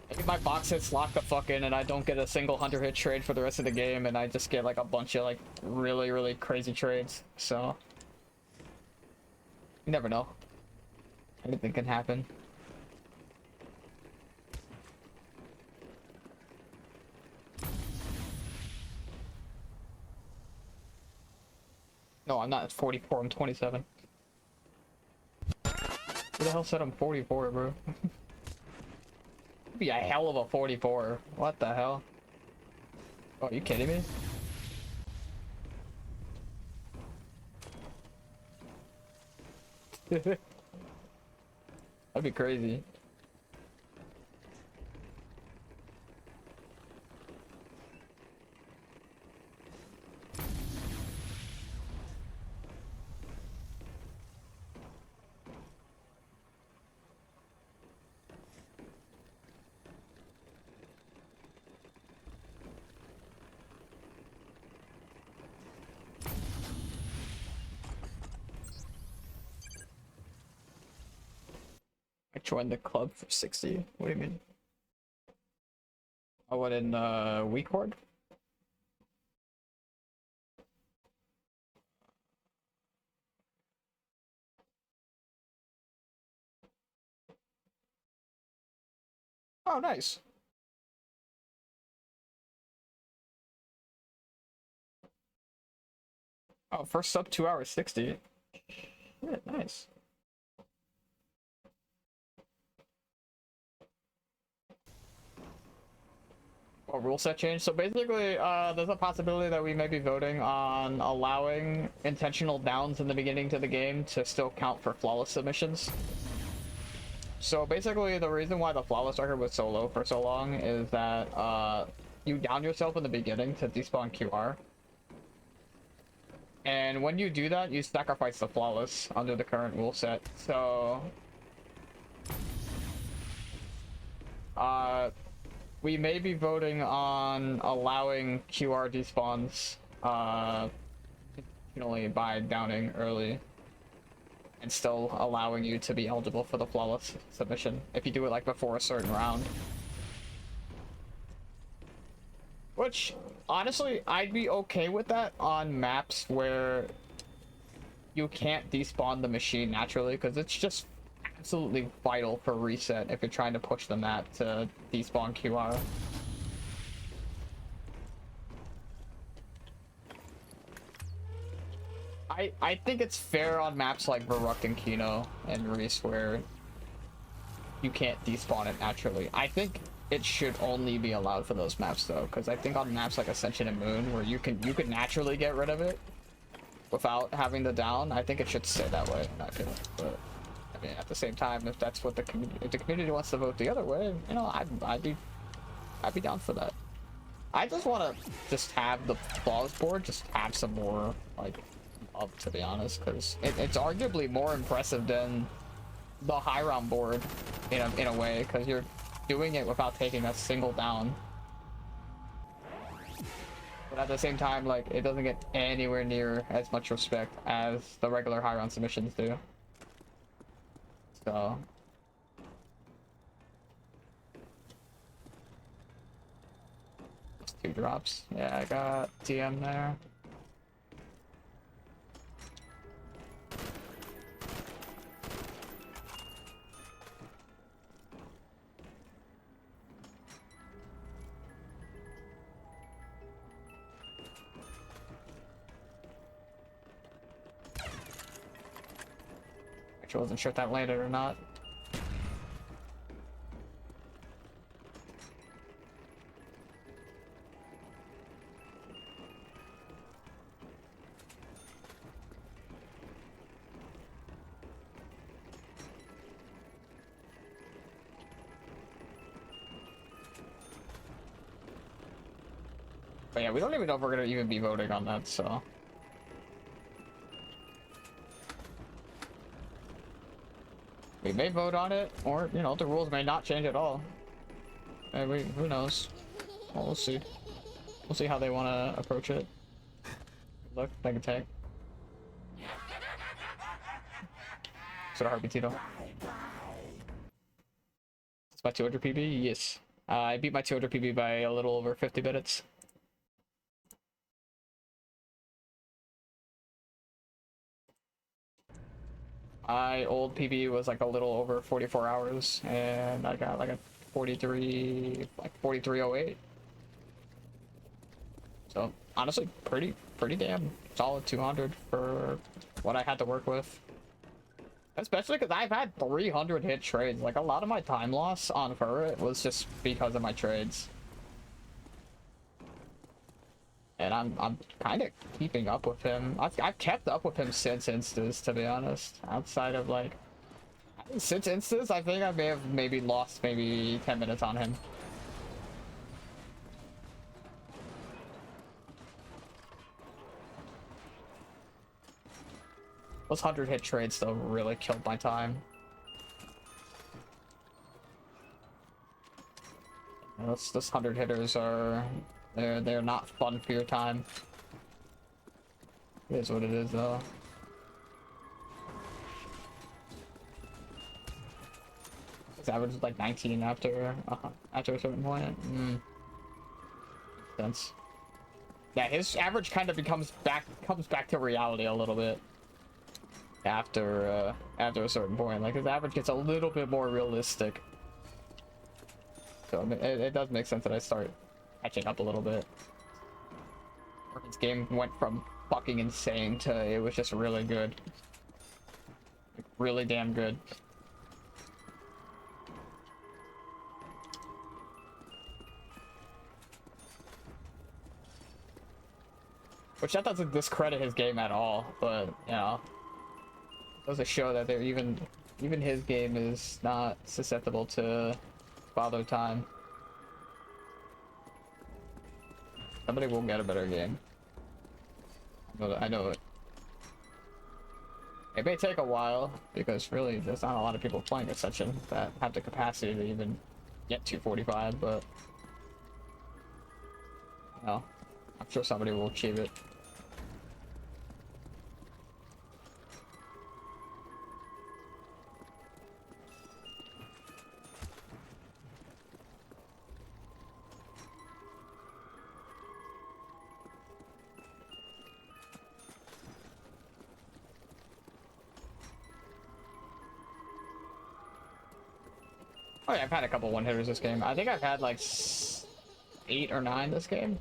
Maybe my box hits lock the fuck in and I don't get a single 100-hit trade for the rest of the game, and I just get like a bunch of like really crazy trades. So you never know. Anything can happen. No, I'm not 44, I'm 27. Who the hell said I'm 44, bro? It'd be a hell of a 44. What the hell? Oh, are you kidding me? That'd be crazy. I joined the club for 60. What do you mean? I went in weak horde? Oh, nice. Oh, first sub 2 hours 60. Yeah, nice. A rule set change. So basically, there's a possibility that we may be voting on allowing intentional downs in the beginning to the game to still count for flawless submissions. So basically, the reason why the flawless record was so low for so long is that you down yourself in the beginning to despawn QR. And when you do that, you sacrifice the flawless under the current rule set. So We may be voting on allowing QR despawns, only by downing early, and still allowing you to be eligible for the flawless submission if you do it like before a certain round. Which, honestly, I'd be okay with that on maps where you can't despawn the machine naturally, because it's just absolutely vital for reset if you're trying to push the map to despawn QR. I think it's fair on maps like Verrucht and Kino and Reese where you can't despawn it naturally. I think it should only be allowed for those maps though, because I think on maps like Ascension and Moon where you can naturally get rid of it without having the down, I think it should stay that way. But I mean, at the same time, if that's what the community wants to vote the other way, you know, I'd be down for that. I just want to have the flawless board just have some more like up, to be honest, because it's arguably more impressive than the high round board in a way, because you're doing it without taking a single down. But at the same time, like, it doesn't get anywhere near as much respect as the regular high round submissions do. So two drops. Yeah, I got TM there. I wasn't sure if that landed or not. But yeah, we don't even know if we're gonna even be voting on that, so. We may vote on it, or, you know, the rules may not change at all. Who knows? Well, we'll see. We'll see how they want to approach it. Look, take a tank. Sort of heartbeat, Tito. It's my 200 PB? Yes. I beat my 200 PB by a little over 50 minutes. My old PB was like a little over 44 hours, and I got like a 4308. So honestly, pretty damn solid 200 for what I had to work with. Especially because I've had 300 hit trades. Like, a lot of my time loss on Furret was just because of my trades. And I'm kind of keeping up with him. I've kept up with him since Instas, to be honest. Outside of, like, since Instas, I think I may have maybe lost maybe 10 minutes on him. Those 100 hit trades though really killed my time. Those 100 hitters are they're not fun for your time. It is what it is though. His average is like 19 after a certain point. Sense. Yeah, his average kind of comes back to reality a little bit after a certain point. Like, his average gets a little bit more realistic. So I mean, it does make sense that I start catching up a little bit. His game went from fucking insane to it was just really good. Like, really damn good. Which that doesn't discredit his game at all, but you know, goes to show that even his game is not susceptible to father time. Somebody will get a better game. I know it. It may take a while because really there's not a lot of people playing Ascension that have the capacity to even get 245, but no, I'm sure somebody will achieve it. Oh yeah, I've had a couple one-hitters this game. I think I've had like 8 or 9 this game.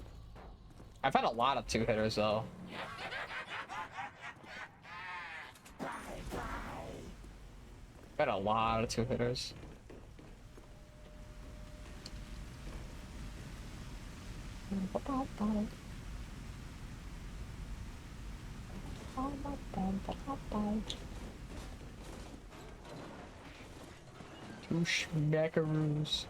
I've had a lot of two-hitters though. I've had a lot of two-hitters. Two schmackaroos.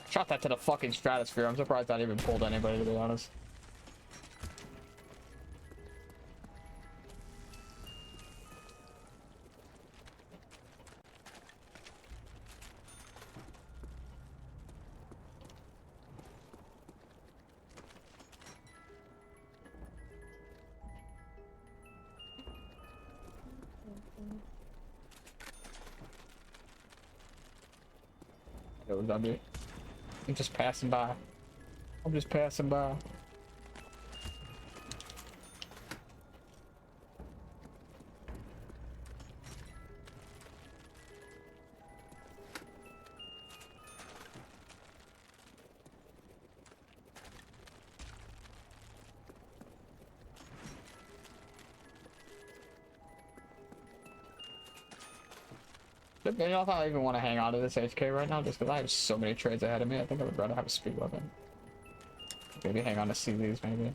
Shot that to the fucking stratosphere. I'm surprised that even pulled anybody, to be honest. Yo, W. I'm just passing by. I'm just passing by. But you know, if I even want to hang on to this HK right now, just because I have so many trades ahead of me, I think I would rather have a speed weapon. Maybe hang on to CZs, maybe.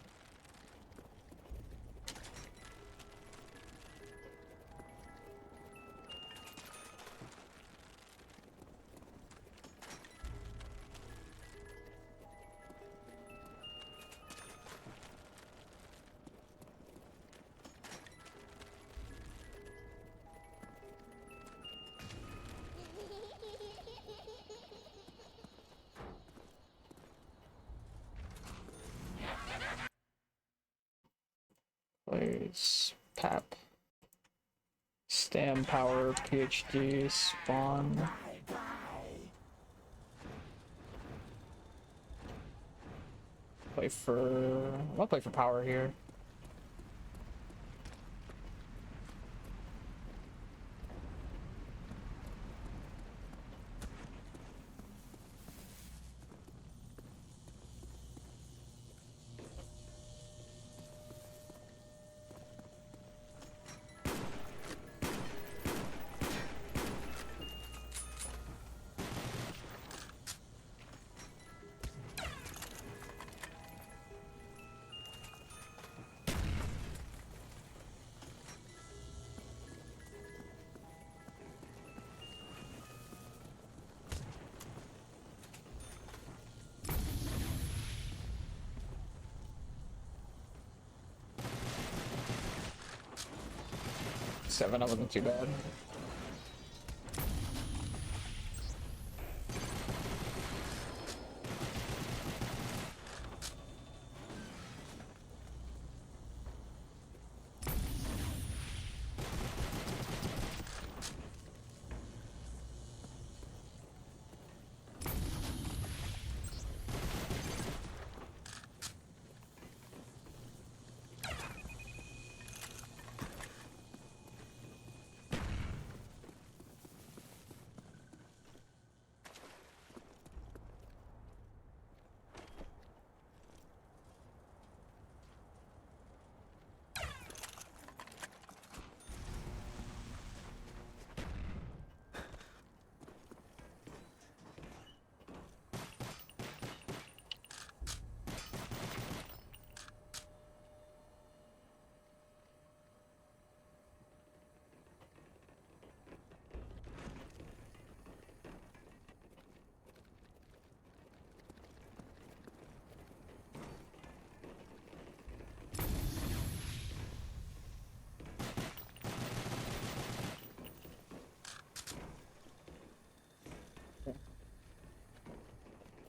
Plays tap. Stam power, PhD, spawn. Play for. I'll play for power here. Seven, that wasn't too bad.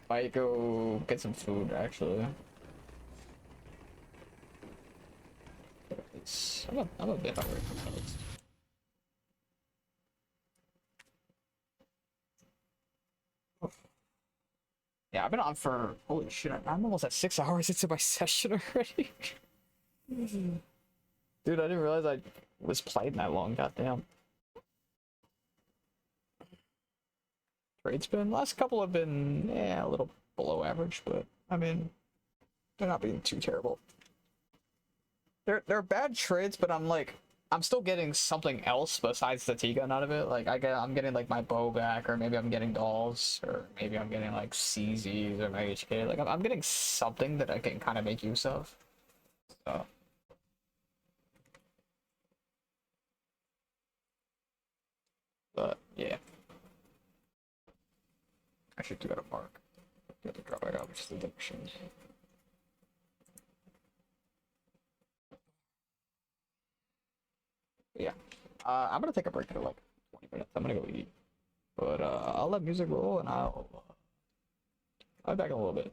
Might go get some food actually. I'm a bit hungry. Yeah, I've been on for holy shit. I'm almost at 6 hours into my session already. Dude, I didn't realize I was playing that long. Goddamn. Trades been last couple have been a little below average, but I mean they're not being too terrible. They're bad trades, but I'm still getting something else besides the T-gun out of it. Like I'm getting like my bow back, or maybe I'm getting dolls, or maybe I'm getting like CZs or my HK. Like I'm getting something that I can kind of make use of. So. But yeah, I should do at a park. Get the drop back up, which is the direction. Yeah, I'm gonna take a break for like 20 minutes. I'm gonna go eat, but I'll let music roll and I'll be back in a little bit.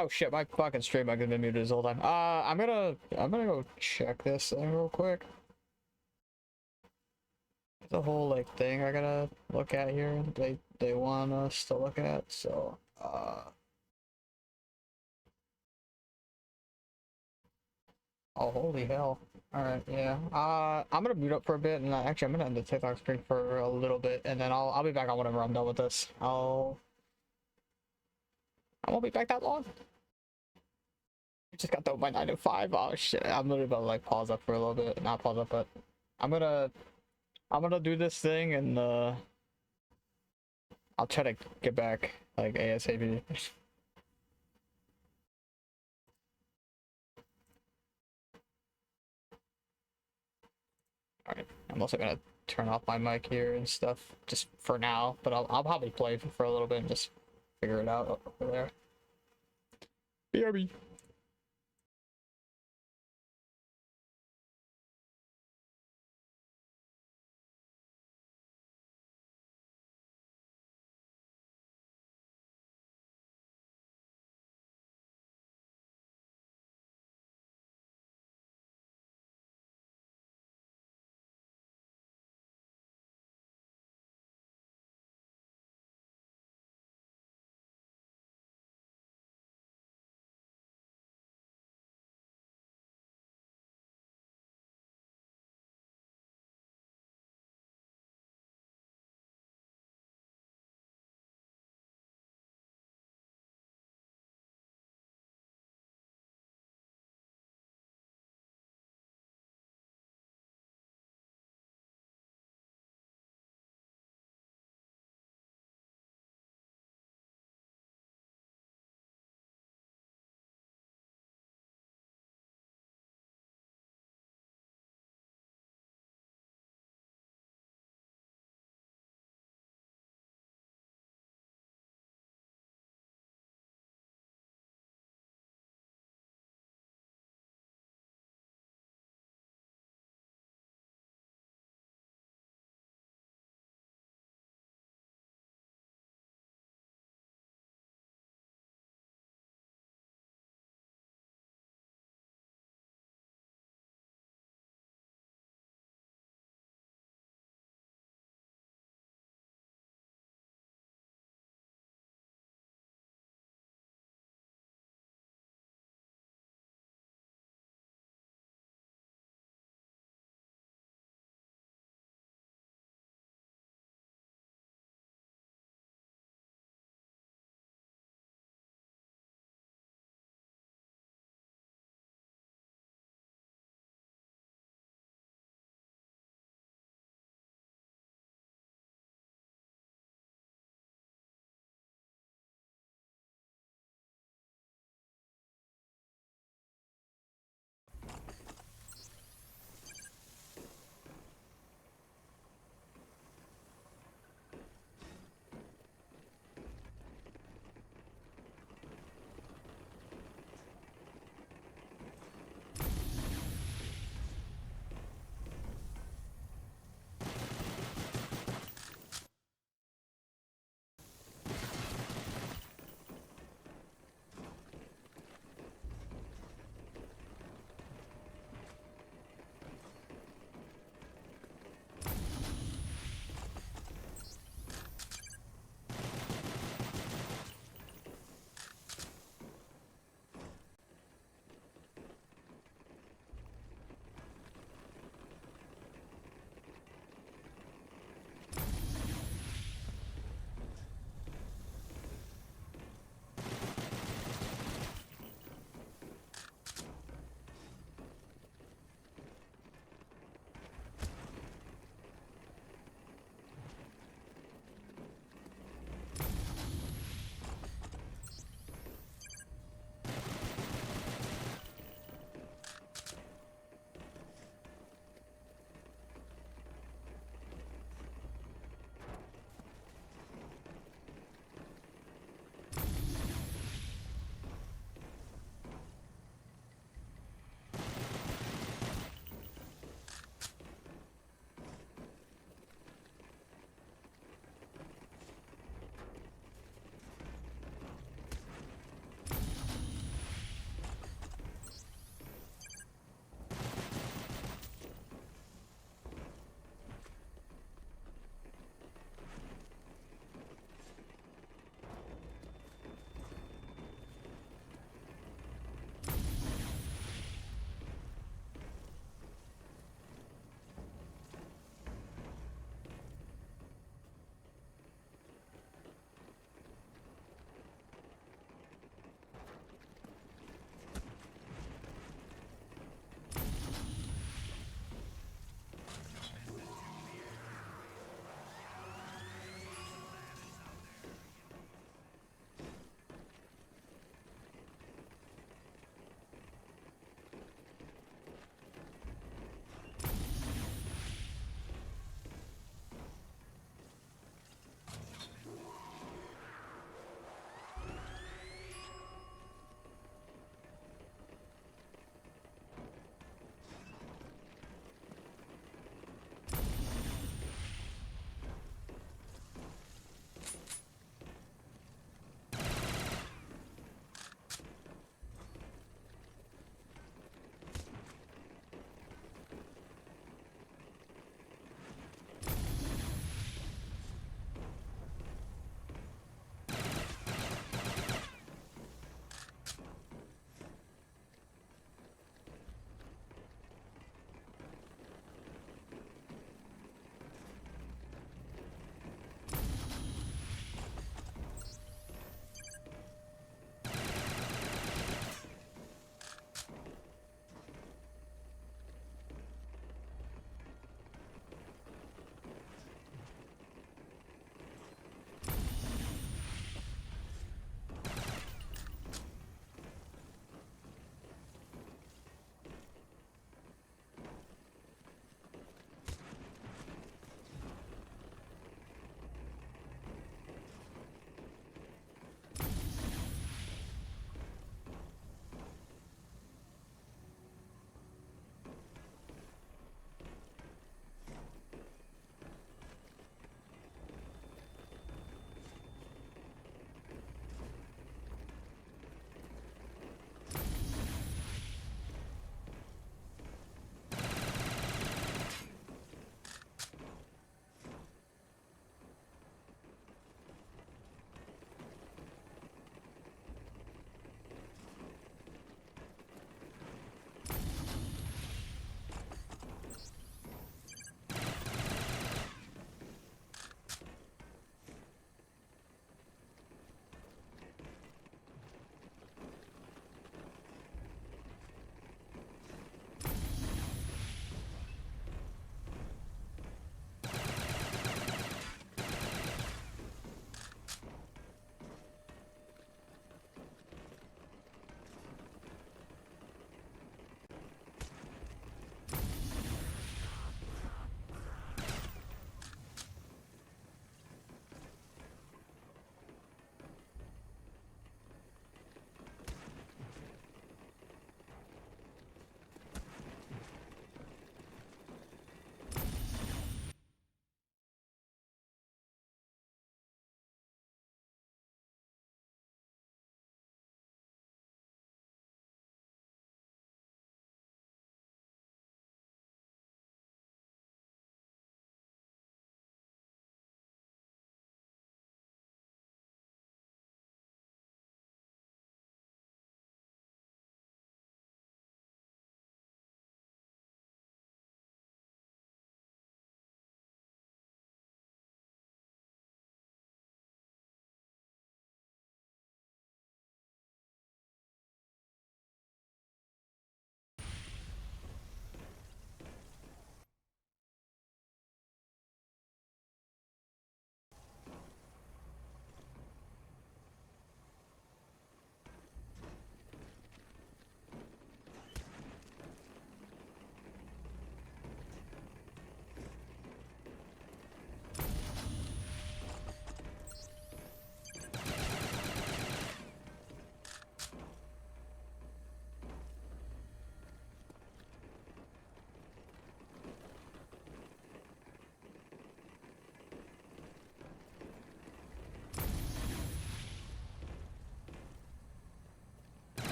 Oh shit, my fucking stream mic has been muted this whole time. I'm gonna go check this thing real quick. There's a whole like thing I gotta look at here. They want us to look at, so oh holy hell. Alright, yeah. I'm gonna mute up for a bit, and actually I'm gonna end the TikTok stream for a little bit, and then I'll be back on whenever I'm done with this. I won't be back that long. I just got done by 9 to 5. Oh shit. I'm literally about to like pause up for a little bit. Not pause up, but I'm gonna do this thing, and I'll try to get back like ASAP. Alright. I'm also gonna turn off my mic here and stuff just for now, but I'll probably play for a little bit and just figure it out over there. BRB.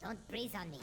Don't breathe on me.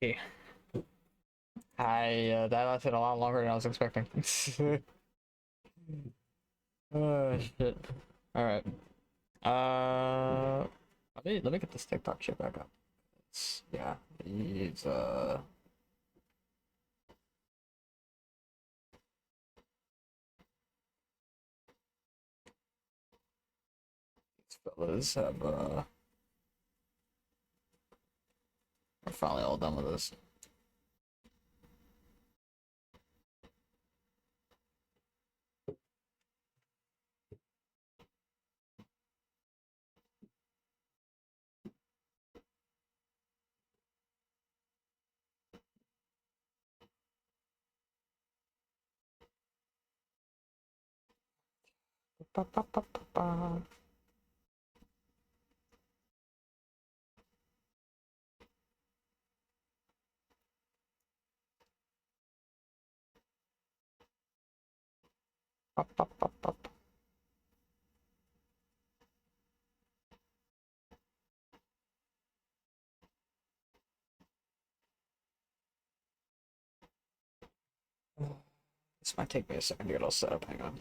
Okay. That lasted a lot longer than I was expecting. Oh shit. All right. Let me get this TikTok shit back up. Yeah, these fellas have are finally all done with this. Ba, ba, ba, ba, ba. Ba, ba, ba, ba, ba. This might take me a second to get all set up. Hang on.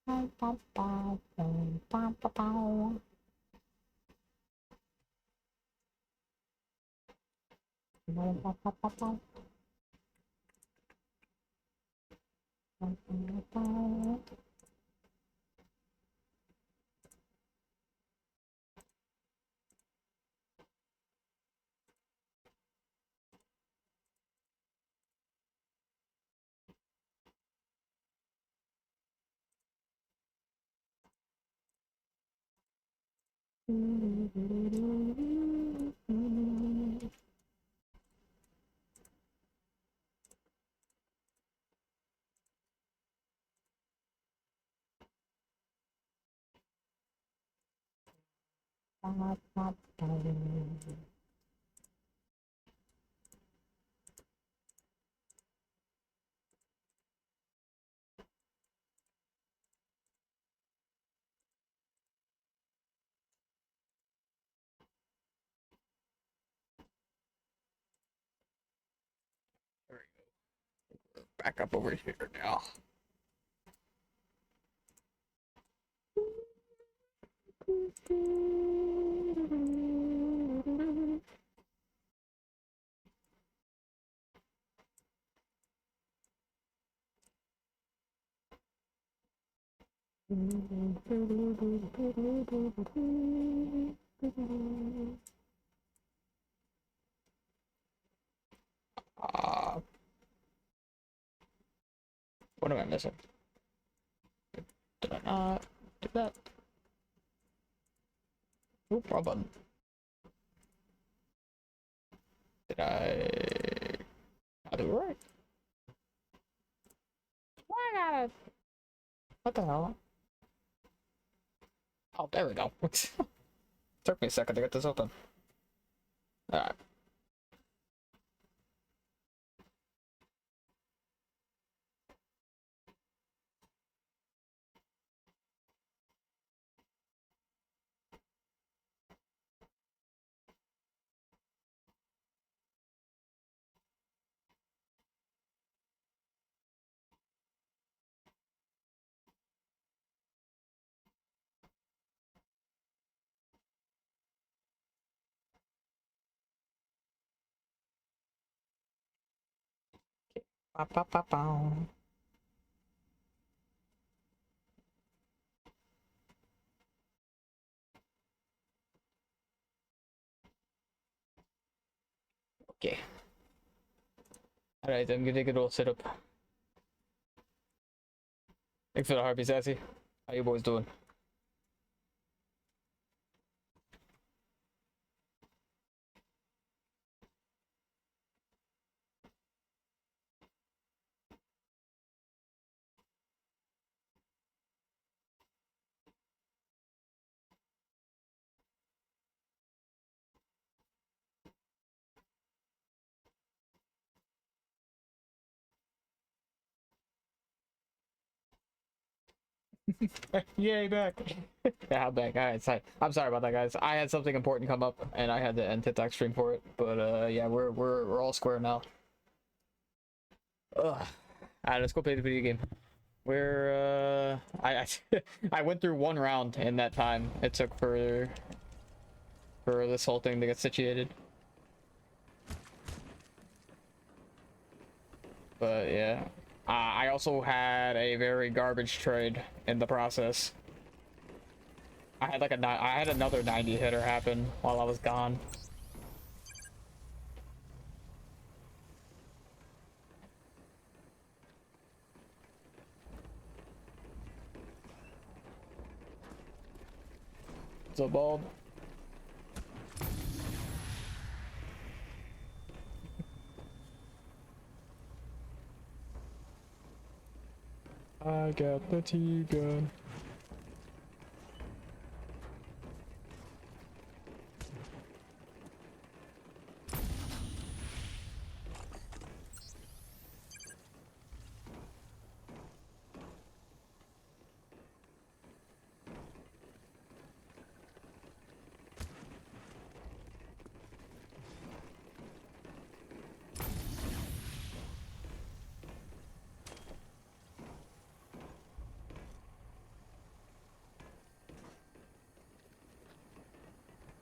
Ba, ba, ba, ba, ba, ba. Ba, ba, ba, ba, ba. Ba, ba, ba. Ba, ba, ba. There we go. Back up over here now. Uh, what am I missing? Did I not do that? Nope, wrong button. Did I not do it right? Why not? What the hell? Oh, there we go. Took me a second to get this open. Alright. Ba, ba, ba, ba. Okay. Alright, I'm gonna get all set up. Thanks for the harpy, Sassy. How you boys doing? Yay, back. Yeah, I'm back. Alright, sorry. I'm sorry about that, guys. I had something important come up and I had to end TikTok stream for it. But yeah, we're all square now. Ugh. Alright, let's go play the video game. I went through one round in that time it took for this whole thing to get situated. But yeah. I also had a very garbage trade in the process. I had another 90 hitter happen while I was gone. What's up, Bald? I got the T-gun.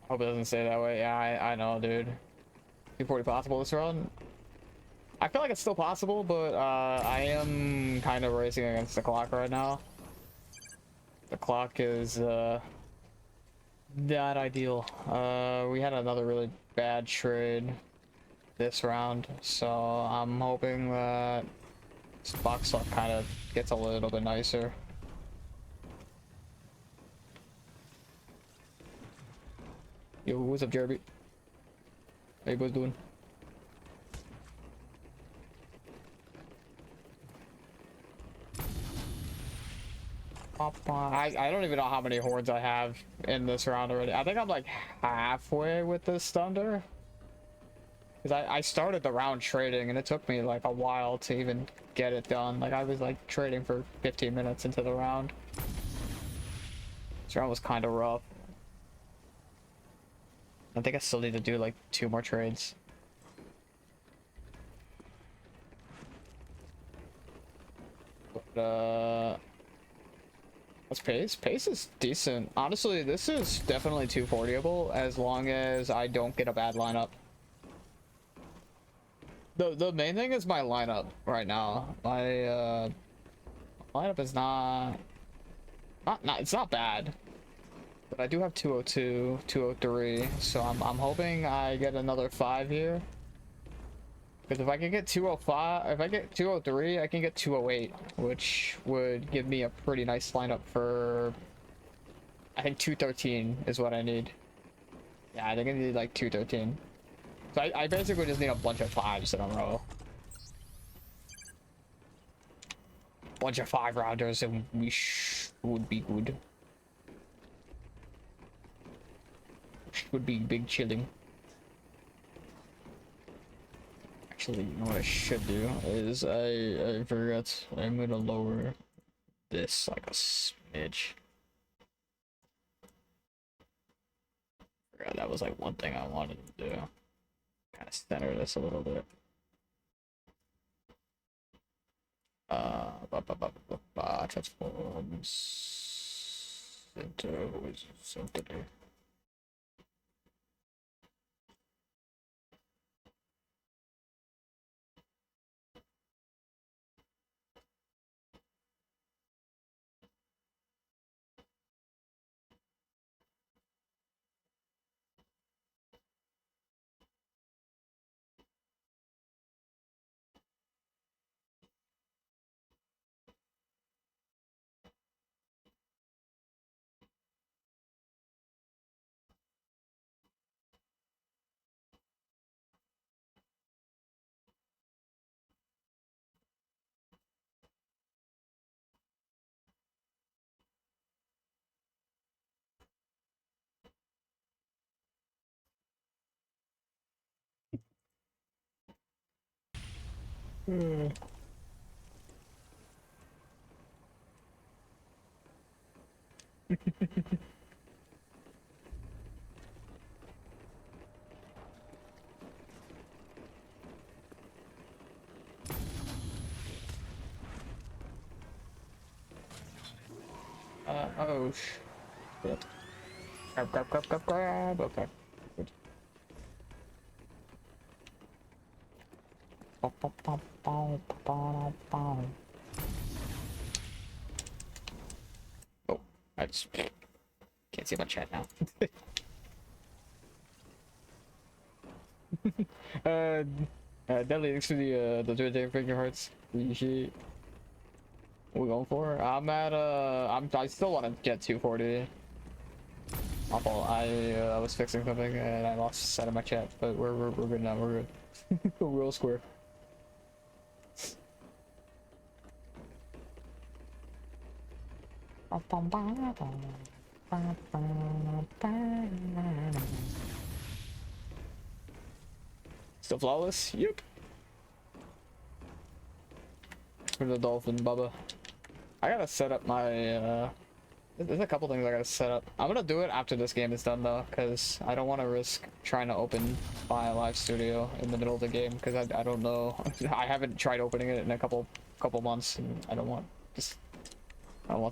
Hope it doesn't say that way. Yeah, I know, dude. 240 possible this run? I feel like it's still possible, but I am kind of racing against the clock right now. The clock is not ideal. We had another really bad trade this round, so I'm hoping that this box luck kind of gets a little bit nicer. Yo, what's up, Jeremy? How you boys doing? I don't even know how many hordes I have in this round already. I think I'm like halfway with this thunder. Because I started the round trading and it took me like a while to even get it done. Like I was like trading for 15 minutes into the round. This round was kind of rough. I think I still need to do like 2 more trades. But what's pace? Pace is decent. Honestly, this is definitely 240able as long as I don't get a bad lineup. The main thing is my lineup right now. My lineup is not it's not bad. But I do have 202, 203, so I'm hoping I get another 5 here. Because if I can get 205, if I get 203, I can get 208, which would give me a pretty nice lineup for, I think 213 is what I need. Yeah, I think I need like 213. So I basically just need a bunch of 5s in a row. Bunch of 5 rounders and we would be good. Would be big chilling. Actually, you know what I should do is I forgot. I'm gonna lower this like a smidge. Forgot that was like one thing I wanted to do. Kind of center this a little bit. Transforms center. Oh shit. Grab. Okay. Good. Oh, I just can't see my chat now. Deadly, thanks for the 2 finger hearts. Appreciate. What we going for? I'm at I still want to get 240. My fault. I was fixing something and I lost sight of my chat, but we're good now. We're good. Real square. Still flawless? Yep. For the dolphin, Bubba. I gotta set up my there's a couple things I gotta set up. I'm gonna do it after this game is done though, because I don't want to risk trying to open my live studio in the middle of the game, because I don't know. I haven't tried opening it in a couple months, and I don't want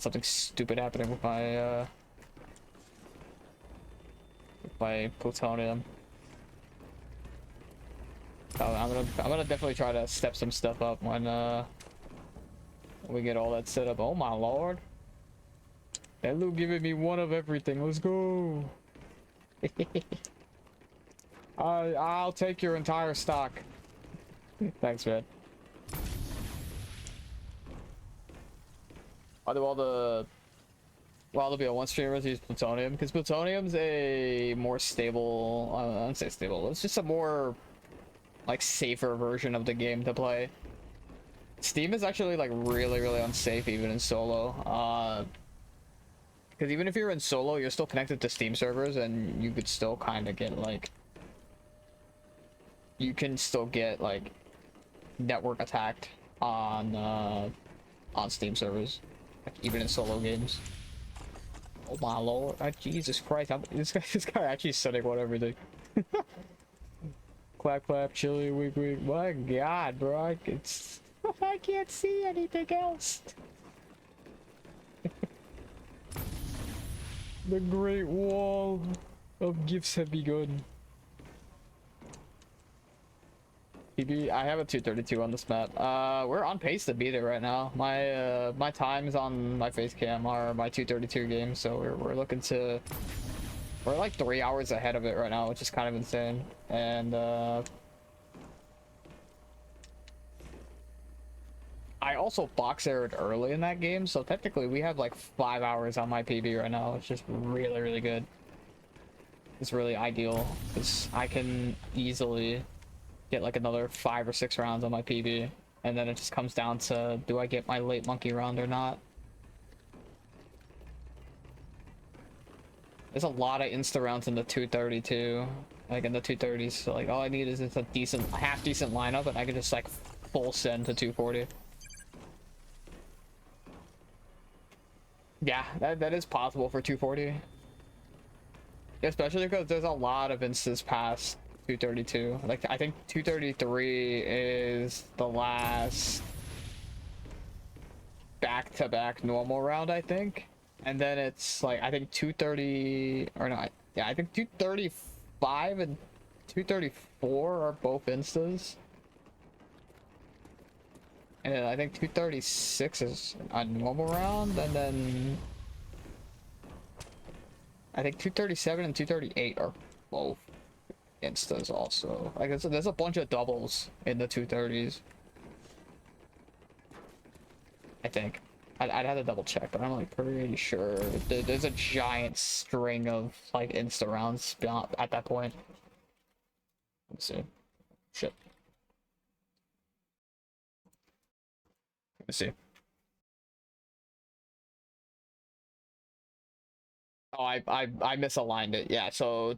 something stupid happening with my plutonium. I'm gonna definitely try to step some stuff up when we get all that set up. Oh my lord. That Lou giving me one of everything. Let's go. I'll take your entire stock. Thanks, man. I'll do all the... Well, there'll be a one streamer to use plutonium, because plutonium's a more stable... I don't say stable. It's just a more, like, safer version of the game to play. Steam is actually, like, really, really unsafe even in solo. Because even if you're in solo, you're still connected to Steam servers, and you could still kind of get, like... You can still get, like, network attacked on Steam servers. Like, even in solo games. Oh my lord. Jesus Christ. This guy actually setting one everything. Clap, clap, chili, wig, wig. My god, bro. I can't see anything else. The Great Wall of Gifts have begun. PB, I have a 232 on this map. We're on pace to beat it right now. My times on my face cam are my 232 game, so we're looking to... We're like 3 hours ahead of it right now, which is kind of insane. And I also box aired early in that game, so technically we have like 5 hours on my PB right now. It's just really, really good. It's really ideal, because I can easily get like another 5 or 6 rounds on my PB, and then it just comes down to, do I get my late monkey round or not? There's a lot of insta rounds in the 232, like in the 230s, so like all I need is just a decent, half decent lineup, and I can just like full send to 240. Yeah, that is possible for 240. Especially because there's a lot of instas past 232. Like, I think 233 is the last back-to-back normal round, I think. And then it's like, I think 230, or no, yeah, I think 235 and 234 are both instas. And then I think 236 is a normal round, and then I think 237 and 238 are both instas also. Like, there's a bunch of doubles in the 230s. I think. I'd have to double check, but I'm like pretty sure there's a giant string of like insta rounds at that point. Let's see. Shit. Let's see. Oh, I misaligned it. Yeah, so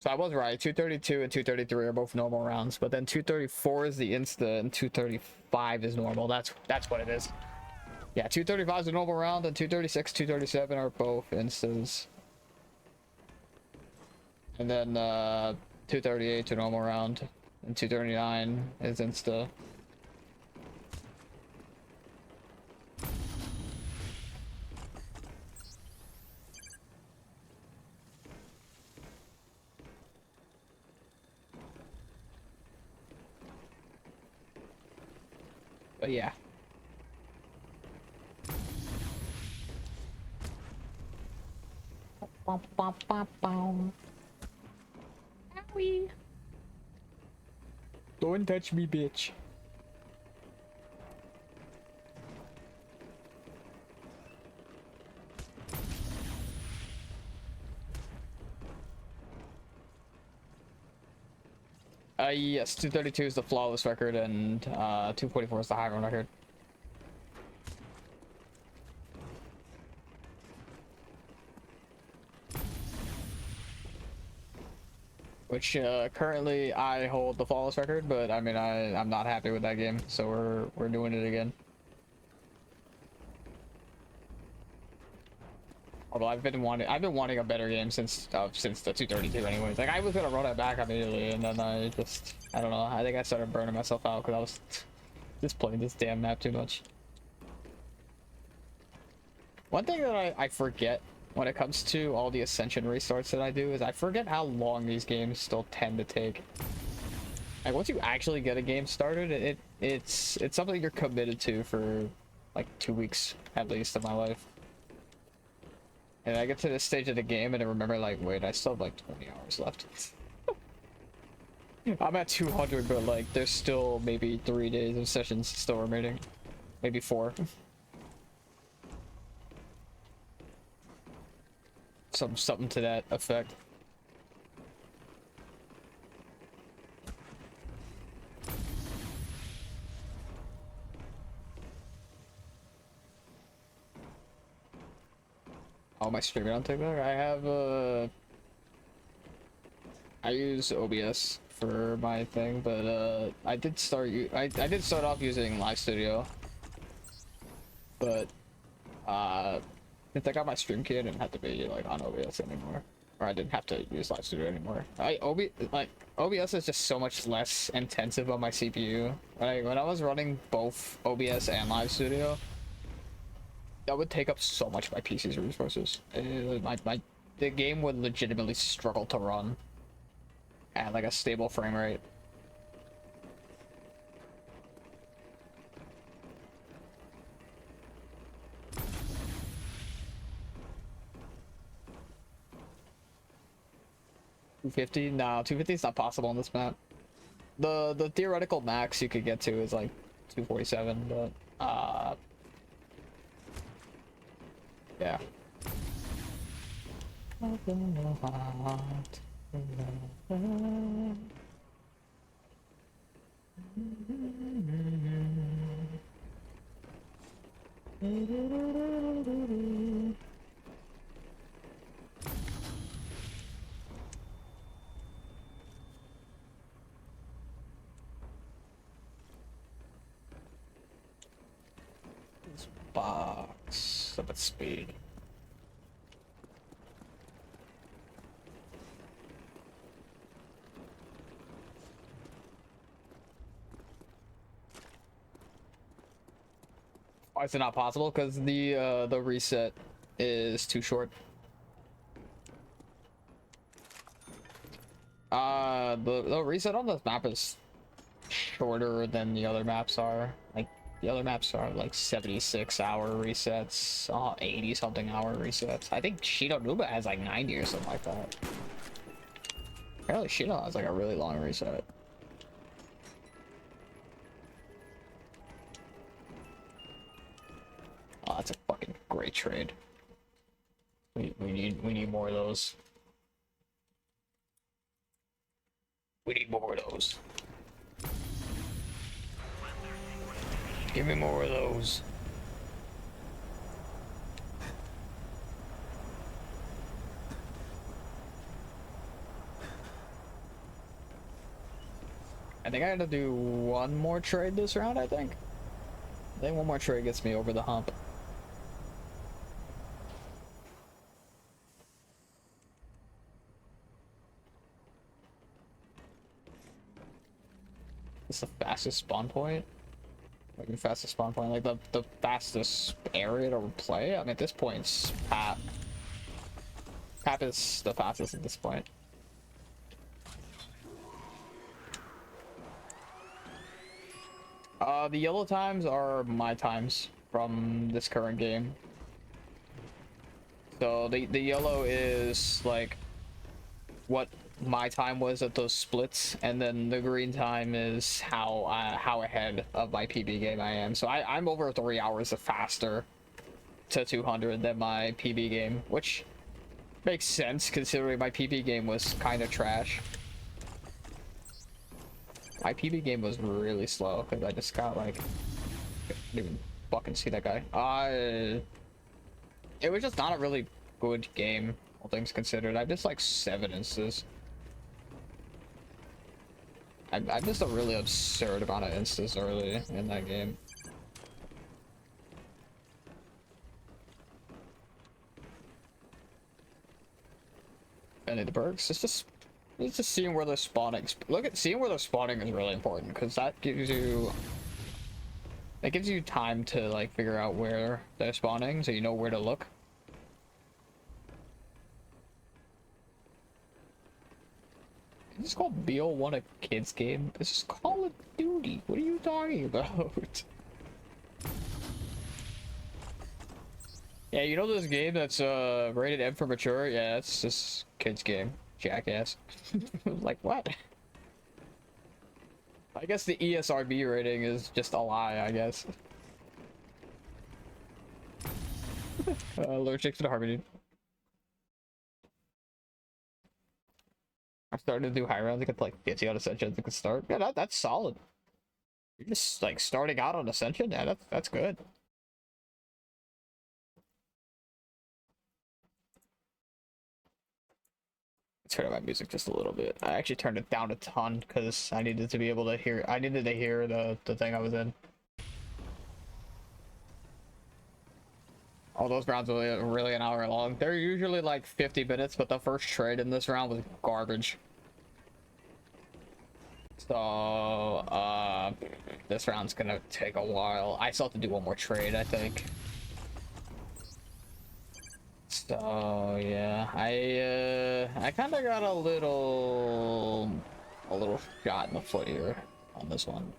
I was right. 232 and 233 are both normal rounds, but then 234 is the insta and 235 is normal. That's what it is. Yeah, 235 is a normal round, and 236, 237 are both instas. And then 238 to normal round, and 239 is insta. But yeah. Owie. Don't touch me, bitch. Yes, 232 is the flawless record, and 244 is the high run record. Which currently I hold the flawless record, but I mean I'm not happy with that game, so we're doing it again. Although I've been wanting a better game since the 232 anyways. Like I was gonna run it back immediately, and then I don't know. I think I started burning myself out because I was just playing this damn map too much. One thing that I forget when it comes to all the Ascension restarts that I do is I forget how long these games still tend to take. Like once you actually get a game started, it's something you're committed to for like 2 weeks at least of my life. And I get to this stage of the game and I remember like, wait, I still have like 20 hours left. I'm at 200, but like there's still maybe 3 days of sessions still remaining. Maybe 4. Something to that effect. Oh, my streaming on TikTok? I have I use OBS for my thing, but I did start off using Live Studio, but since I got my stream key, I didn't have to be like on OBS anymore, or I didn't have to use Live Studio anymore. OBS is just so much less intensive on my CPU. When I was running both OBS and Live Studio, that would take up so much of my PC's resources. The game would legitimately struggle to run at like a stable frame rate. $250? No, 250 is not possible on this map. The theoretical max you could get to is like 247, but yeah. This box up at speed. Why is it not possible? Because the reset is too short. The reset on this map is shorter than the other maps are. Like the other maps are like 76-hour resets, 80-something hour resets. I think Shido Nuba has like 90 or something like that. Apparently Shido has like a really long reset. Oh, that's a fucking great trade. We need more of those. We need more of those. Give me more of those. I think I gotta do one more trade this round, I think one more trade gets me over the hump. It's the fastest spawn point. Like the fastest spawn point, like the fastest area to play. I mean, at this point, it's Pap. Pap is the fastest at this point. The yellow times are my times from this current game. So the yellow is like what my time was at those splits, and then the green time is how ahead of my PB game I am. So I'm over 3 hours faster to 200 than my PB game, which makes sense considering my PB game was kind of trash. My PB game was really slow because I just got like, I didn't even fucking see that guy. It was just not a really good game, all things considered. I just like 7 instas. I missed a really absurd amount of instas early in that game. Any of the perks, it's just seeing where they're spawning. Seeing where they're spawning is really important because that gives you time to like figure out where they're spawning, so you know where to look. Is this called BO1 a kids game? This is Call of Duty. What are you talking about? Yeah, you know this game that's rated M for mature? Yeah, it's just kids game. Jackass. Like what? I guess the ESRB rating is just a lie, I guess. Allergic to the Harmony. I'm starting to do high rounds. I get like 50 on Ascension. I can start. Yeah, that's solid. You're just like starting out on Ascension. Yeah, that's good. Let's turn up my music just a little bit. I actually turned it down a ton because I needed to be able to hear. I needed to hear the thing I was in. All those rounds were really an hour long. They're usually like 50 minutes, but the first trade in this round was garbage. So, this round's gonna take a while. I still have to do one more trade, I think. So, yeah, I kind of got a little shot in the foot here on this one.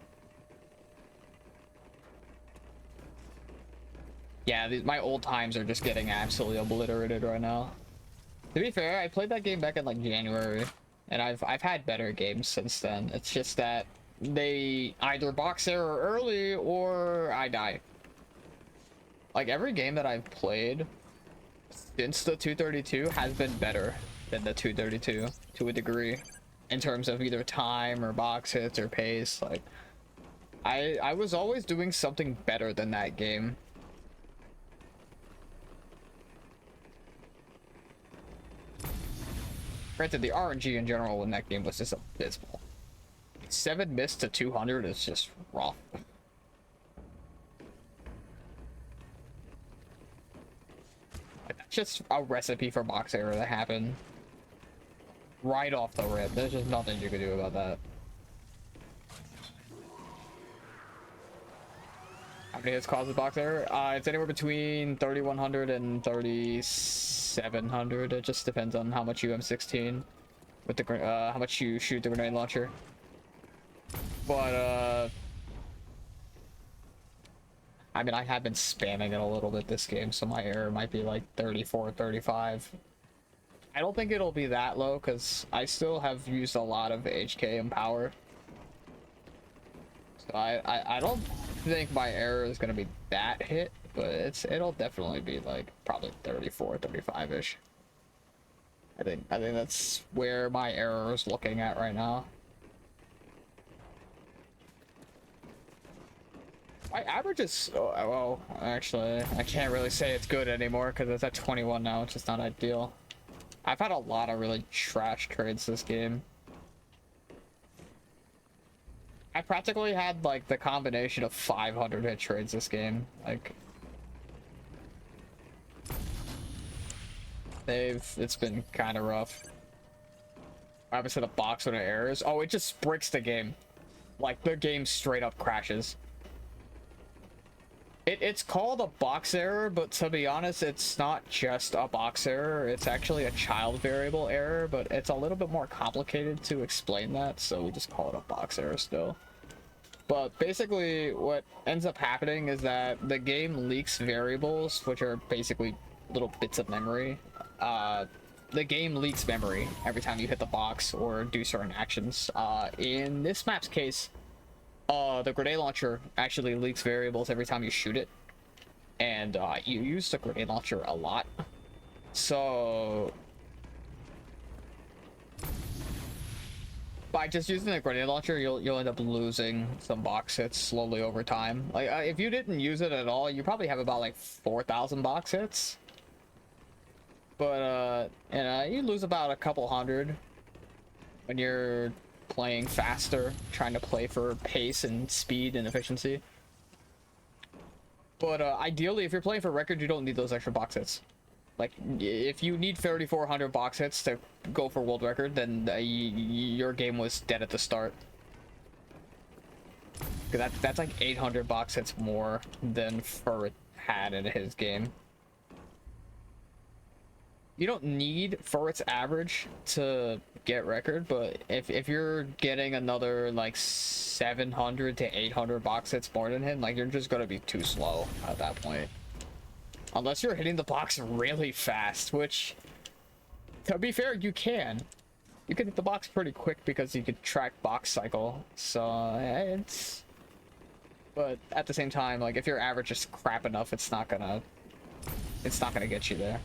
Yeah, my old times are just getting absolutely obliterated right now. To be fair, I played that game back in like January, and I've had better games since then. It's just that they either box error early or I die. Like every game that I've played since the 232 has been better than the 232 to a degree in terms of either time or box hits or pace. Like I was always doing something better than that game. Granted, the RNG in general in that game was just abysmal. 7 missed to 200 is just rough. That's just a recipe for box error that happened right off the rip. There's just nothing you can do about that. How many hits causes box error? It's anywhere between 3100 and 3700. It just depends on how much you M16 with the how much you shoot the grenade launcher. But I mean, I have been spamming it a little bit this game, so my error might be like 34, 35. I don't think it'll be that low because I still have used a lot of HK and power. So I don't think my error is gonna be that hit, but it'll definitely be like probably 34, 35-ish. I think that's where my error is looking at right now. My average is, well, actually, I can't really say it's good anymore because it's at 21 now, which is not ideal. I've had a lot of really trash trades this game. I practically had like the combination of 500 hit trades this game. Like, it's been kind of rough. What happens to the box when it errors? Oh, it just bricks the game. Like, the game straight up crashes. It's called a box error, but to be honest, it's not just a box error. It's actually a child variable error, but it's a little bit more complicated to explain that, so we just call it a box error still. But basically, what ends up happening is that the game leaks variables, which are basically little bits of memory. The game leaks memory every time you hit the box or do certain actions. In this map's case, the grenade launcher actually leaks variables every time you shoot it, and you use the grenade launcher a lot, so by just using the grenade launcher you'll end up losing some box hits slowly over time. Like, if you didn't use it at all, you probably have about like 4,000 box hits, but you lose about a couple hundred when you're playing faster, trying to play for pace and speed and efficiency. But ideally, if you're playing for record, you don't need those extra box hits. Like, if you need 3,400 box hits to go for world record, then your game was dead at the start. Because that's like 800 box hits more than Furret had in his game. You don't need Furret's average to get record, but if you're getting another like 700 to 800 box hits more than him, like, you're just gonna be too slow at that point. Unless you're hitting the box really fast, which, to be fair, you can. You can hit the box pretty quick because you could track box cycle, so it's... But at the same time, like, if your average is crap enough, it's not gonna get you there.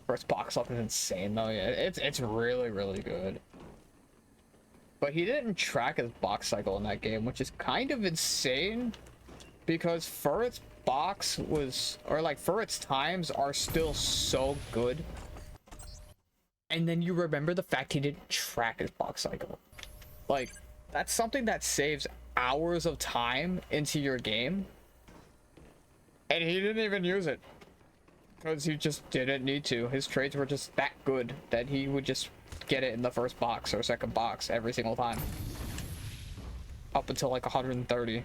First box up is insane though. Yeah, it's really, really good. But he didn't track his box cycle in that game, which is kind of insane, because Furret's box was, or like Furret's times are still so good. And then you remember the fact he didn't track his box cycle. Like, that's something that saves hours of time into your game. And he didn't even use it. Because he just didn't need to. His trades were just that good that he would just get it in the first box or second box every single time. Up until like 130.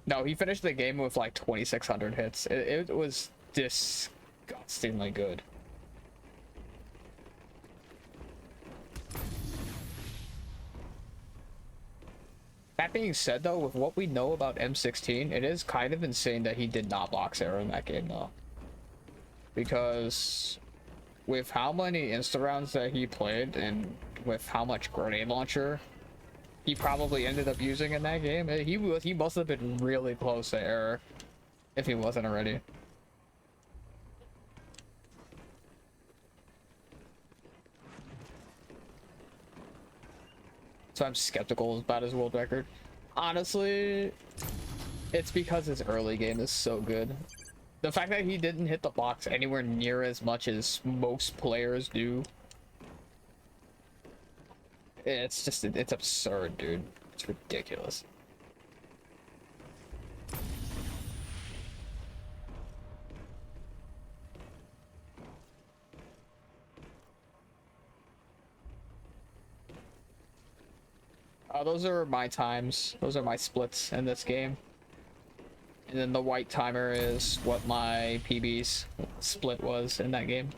No, he finished the game with like 2,600 hits. It was disgustingly good. That being said, though, with what we know about M16, it is kind of insane that he did not box error in that game, though. Because with how many insta-rounds that he played, and with how much grenade launcher he probably ended up using in that game, he must have been really close to error, if he wasn't already. So I'm skeptical about his world record. Honestly, it's because his early game is so good. The fact that he didn't hit the box anywhere near as much as most players do, it's just, it's absurd, dude. It's ridiculous. Those are my times. Those are my splits in this game. And then the white timer is what my PB's split was in that game.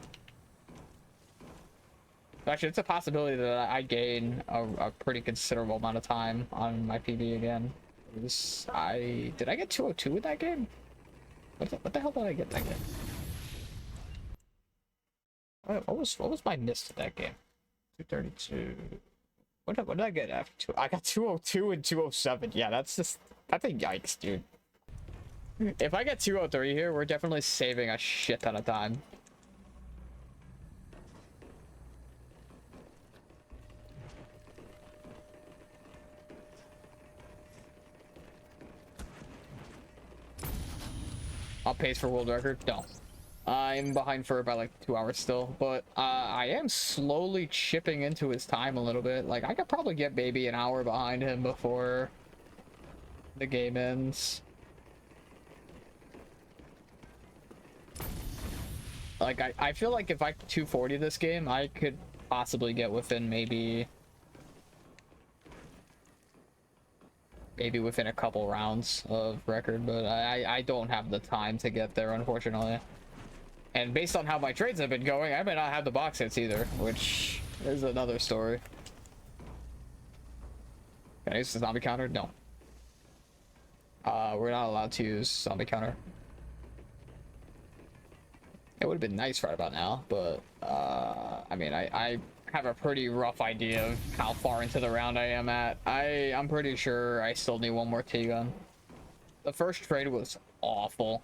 Actually, it's a possibility that I gain a pretty considerable amount of time on my PB again. Did I get 202 in that game? What the hell did I get that game? What was my miss in that game? 232. What did I get after 2? I got 202 and 207. Yeah, that's a yikes, dude. If I get 203 here, we're definitely saving a shit ton of time. I'll pace for world record? No. I'm behind for about like 2 hours still, but I am slowly chipping into his time a little bit. Like, I could probably get maybe an hour behind him before the game ends. Like, I feel like if I 240 this game, I could possibly get within maybe within a couple rounds of record, but I don't have the time to get there, unfortunately. And based on how my trades have been going, I may not have the box hits either, which is another story. Can I use the zombie counter? No. We're not allowed to use zombie counter. It would have been nice right about now, but I mean, I have a pretty rough idea of how far into the round I am at. I'm pretty sure I still need one more T-gun. The first trade was awful.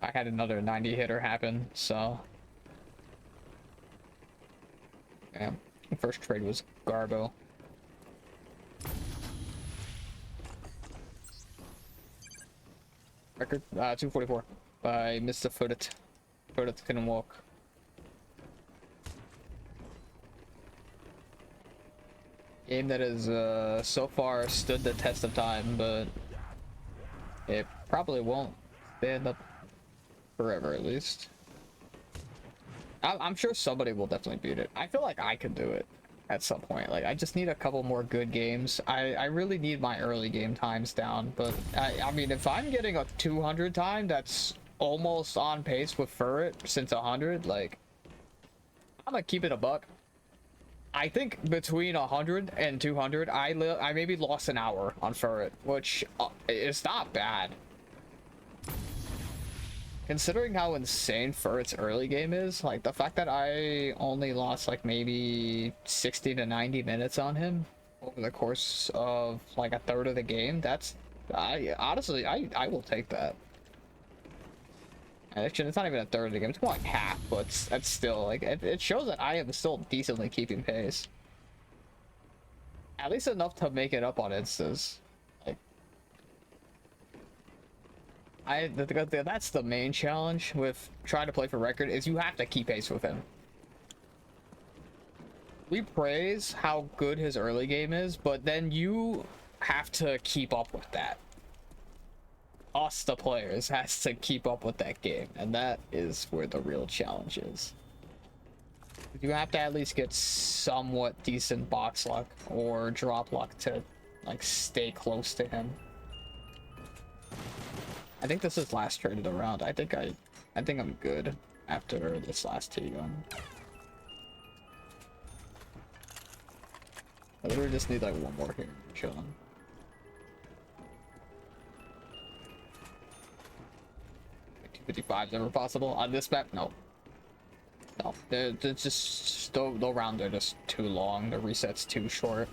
I had another 90 hitter happen, so yeah, the first trade was garbo. Record 244 by Mr. Footit. Footit couldn't walk. Game that has so far stood the test of time, but it probably won't stand up forever, at least. I'm sure somebody will definitely beat it. I feel like I could do it at some point. Like, I just need a couple more good games. I really need my early game times down, but I mean, if I'm getting a 200 time, that's almost on pace with Furret since 100. Like, I'm gonna keep it a buck. I think between 100 and 200, I maybe lost an hour on Furret, which is not bad. Considering how insane Furret's early game is, like the fact that I only lost like maybe 60 to 90 minutes on him over the course of like a third of the game, that's honestly I will take that. Actually, it's not even a third of the game, it's more like half, but that's still like it shows that I am still decently keeping pace. At least enough to make it up on instas. That's the main challenge with trying to play for record, is you have to keep pace with him. We praise how good his early game is, but then you have to keep up with that. Us, the players, has to keep up with that game, and that is where the real challenge is. You have to at least get somewhat decent box luck or drop luck to like stay close to him. I think this is last trade of the round. I think I'm good after this last T-gun. I literally just need like one more here. Chilling. $255 ever possible on this map? No. No. They're just the rounds are just too long. The reset's too short.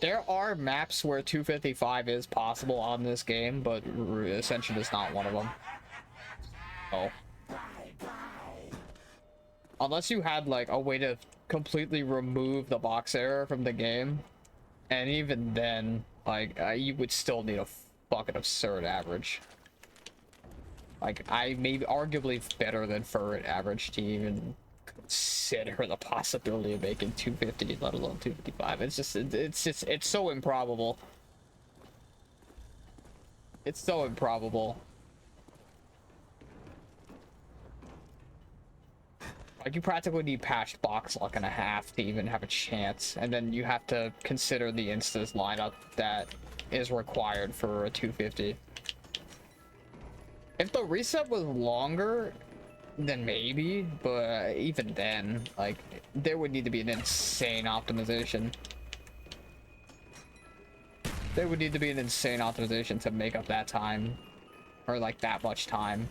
There are maps where 255 is possible on this game, but Ascension is not one of them. Oh. Unless you had like a way to completely remove the box error from the game, and even then, like, you would still need a fucking absurd average. Like, I may be arguably better than Furret average to even consider the possibility of making 250, let alone 255. It's so improbable. It's so improbable. Like, you practically need patched box luck and a half to even have a chance, and then you have to consider the instas lineup that is required for a 250. If the reset was longer, then maybe, but even then, like, there would need to be an insane optimization. There would need to be an insane optimization to make up that time, or like that much time.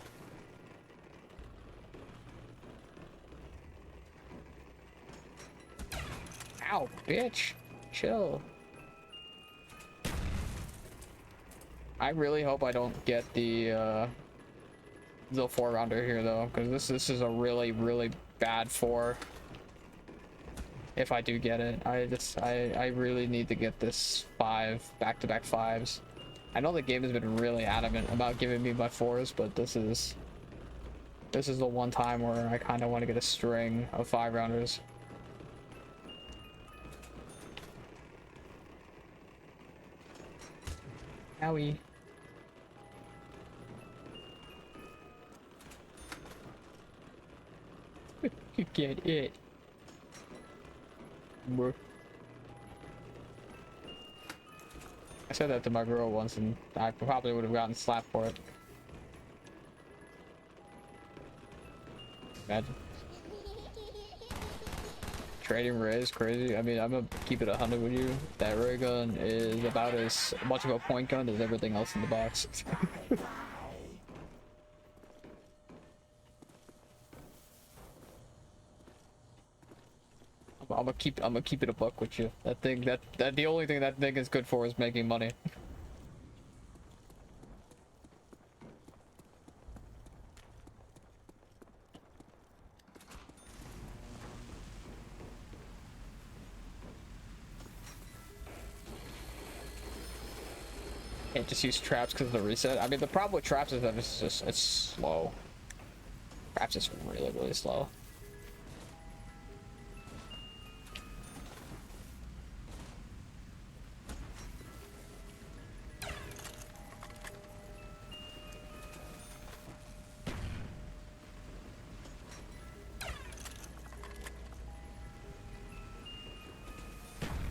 Ow, bitch. Chill. I really hope I don't get the 4-rounder here though, because this is a really bad 4. If I do get it, I really need to get this 5 back-to-back 5s. I know the game has been really adamant about giving me my 4s, but this is the one time where I kind of want to get a string of 5-rounders. Owie. You get it. Bruh. I said that to my girl once and I probably would have gotten slapped for it. Imagine. Trading ray is crazy. I mean, I'm gonna keep it 100 with you. That ray gun is about as much of a point gun as everything else in the box. I'm gonna keep it a buck with you. That thing, that the only thing that thing is good for is making money. Can't just use traps because of the reset. I mean, the problem with traps is that it's slow. Traps is really slow.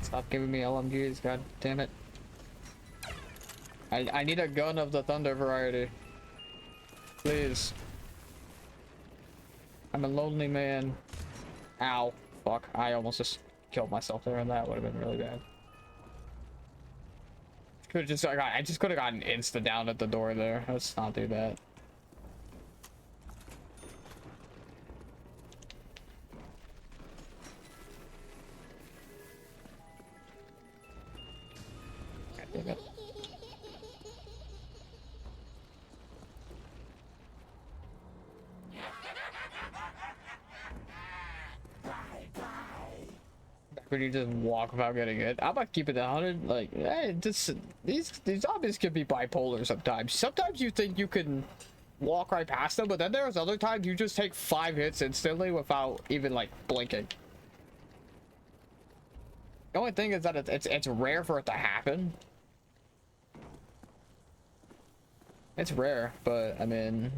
Stop giving me LMGs, god damn it. I need a gun of the thunder variety. Please. I'm a lonely man. Ow. Fuck. I almost just killed myself there and that would have been really bad. Could just I just could have gotten insta down at the door there. Let's not do that. God damn it. When you just walk without getting hit. I'm about to keep it 100. Like, just these zombies can be bipolar sometimes. Sometimes you think you can walk right past them, but then there's other times you just take 5 hits instantly without even like blinking. The only thing is that it's rare for it to happen. It's rare, but I mean.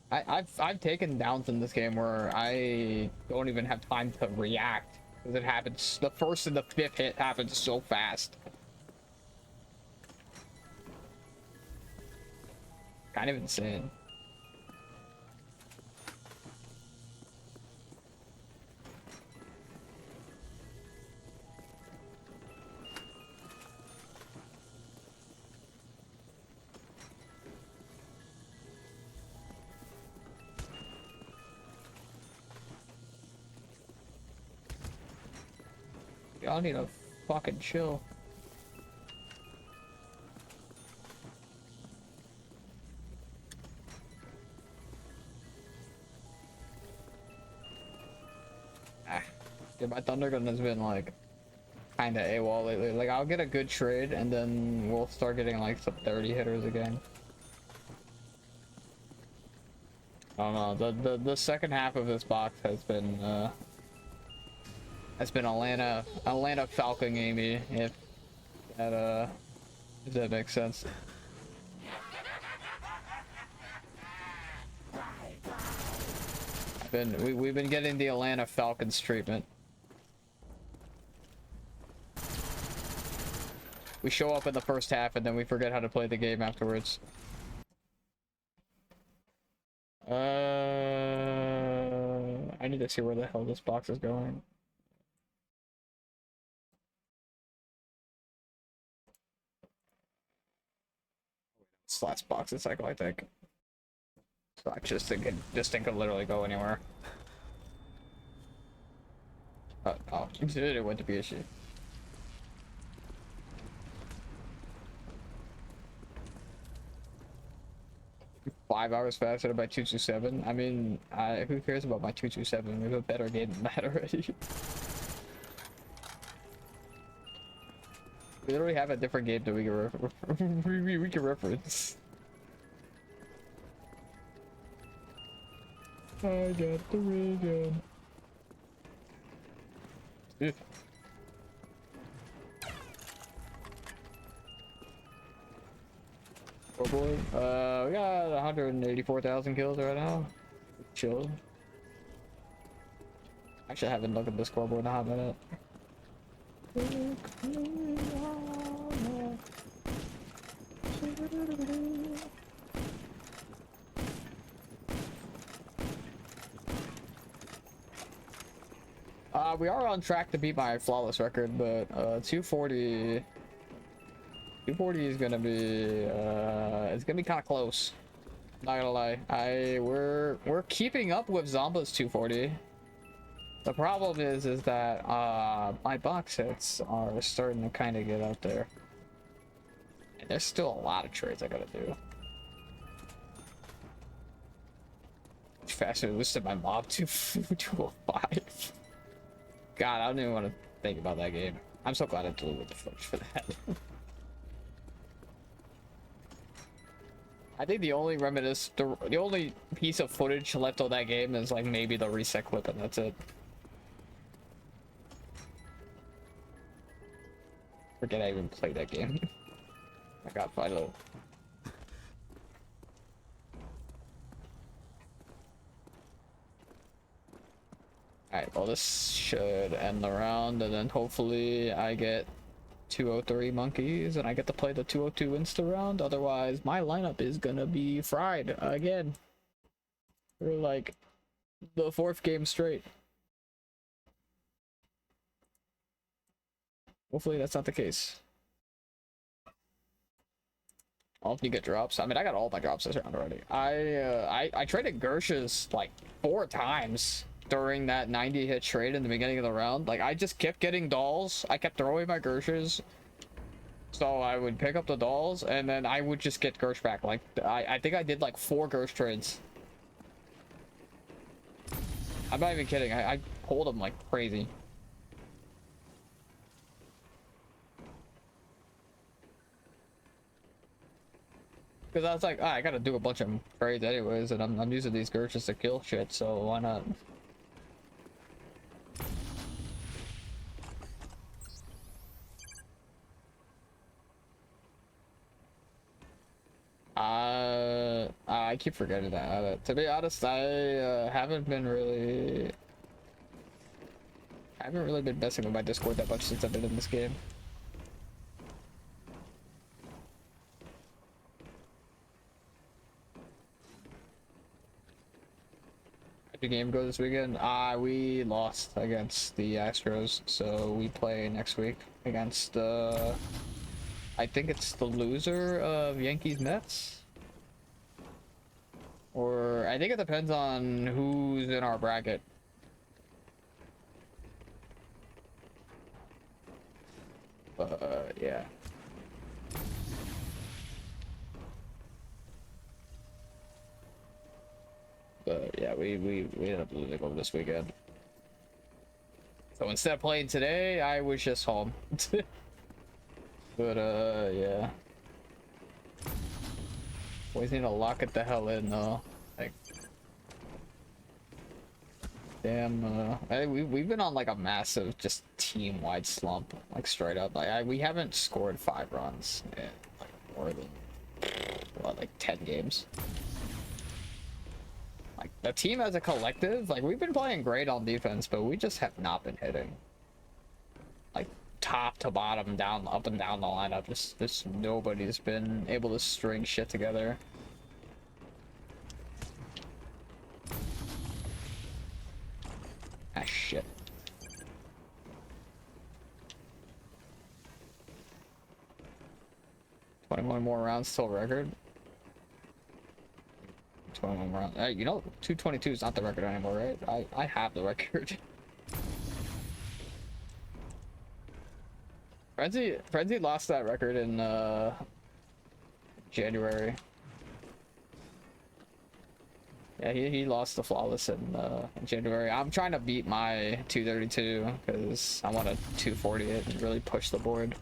I've taken downs in this game where I don't even have time to react because it happens. The first and the 5th hit happens so fast. Kind of insane. Y'all need to fucking chill. Dude, my thunder gun has been like kinda AWOL lately. Like I'll get a good trade and then we'll start getting like some 30 hitters again. I don't know. The second half of this box has been Atlanta Falcon Amy, if that makes sense. We've been getting the Atlanta Falcons treatment. We show up in the first half and then we forget how to play the game afterwards. I need to see where the hell this box is going. This last box is cycle, I think. So I just think this thing could literally go anywhere. Oh, it went to BSG. 5 hours faster by 227. I mean, who cares about my 227? We have a better game than that already. We literally have a different game that we can we can reference. I got the ray gun. Scoreboard. We got 184,000 kills right now. Chill. Actually, I haven't looked at the scoreboard in a hot minute. We are on track to beat my flawless record, but 240 is gonna be it's gonna be kind of close. Not gonna lie, we're keeping up with Zomba's 240. The problem is that my box hits are starting to kind of get out there, and there's still a lot of trades I gotta do. Faster boosted my mob to 205. God, I don't even want to think about that game. I'm so glad I deleted the footage for that. I think the only the only piece of footage left of that game is like maybe the reset clip, and that's it. Forget I even played that game. I got finally. Alright, well this should end the round, and then hopefully I get 203 monkeys and I get to play the 202 insta round. Otherwise my lineup is gonna be fried again for like the 4th game straight. Hopefully that's not the case. I'll help you get drops. I mean, I got all my drops this round already. I traded Gersh's like 4 times during that 90 hit trade in the beginning of the round. Like, I just kept getting dolls. I kept throwing my Gersh's, so I would pick up the dolls and then I would just get Gersh back. Like, I think I did like 4 Gersh trades. I'm not even kidding. I pulled them like crazy. Because I was like, I gotta do a bunch of trades anyways, and I'm using these Gersh's to kill shit, so why not? I keep forgetting that. To be honest, I haven't really been messing with my Discord that much since I've been in this game. How'd the game go this weekend? We lost against the Astros, so we play next week against I think it's the loser of Yankees Mets. Or I think it depends on who's in our bracket. Yeah. But yeah, we ended up losing over this weekend. So instead of playing today, I was just home. But yeah. Always need to lock it the hell in though. Like, damn. We've been on like a massive just team-wide slump, like straight up. Like we haven't scored 5 runs in like more than what, like 10 games. Like the team as a collective, like we've been playing great on defense, but we just have not been hitting. Like top to bottom, down, up and down the lineup, just nobody's been able to string shit together. Ah, shit. $21 more rounds till record. 21 rounds. You know, 222 is not the record anymore, right? I have the record. Frenzy lost that record in January. Yeah, he lost the flawless in January. I'm trying to beat my 232 because I want to 240 it and really push the board.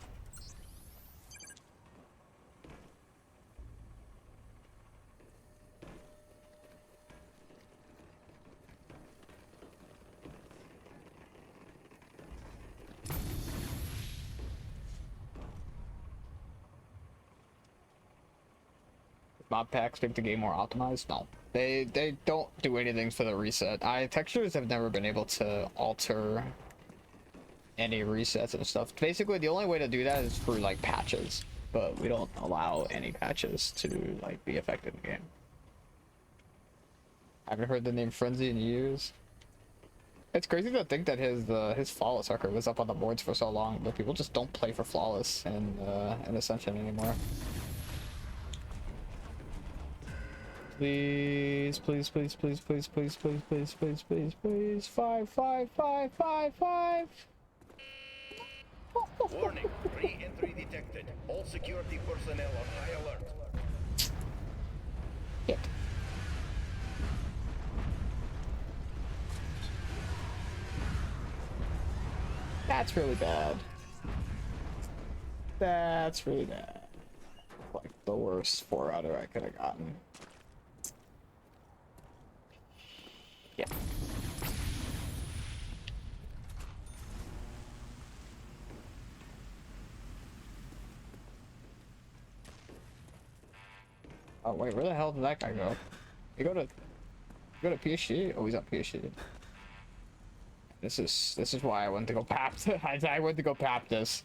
mod packs make the game more optimized? No. They don't do anything for the reset. Textures have never been able to alter any resets and stuff. Basically, the only way to do that is through like patches, but we don't allow any patches to like be affected in the game. I haven't heard the name Frenzy in years. It's crazy to think that his flawless record was up on the boards for so long, but people just don't play for flawless in Ascension anymore. Please, please, please, please, please, please, please, please, please, please, please, 5, 5, 5, 5, 5. Warning, re-entry detected. All security personnel on high alert. Yep. That's really bad. That's really bad. Like the worst 4-outer I could have gotten. Yeah. Oh wait, where the hell did that guy go? You go to PhD? Oh, he's on PhD. This is why I went to go pap. I went to go pap this.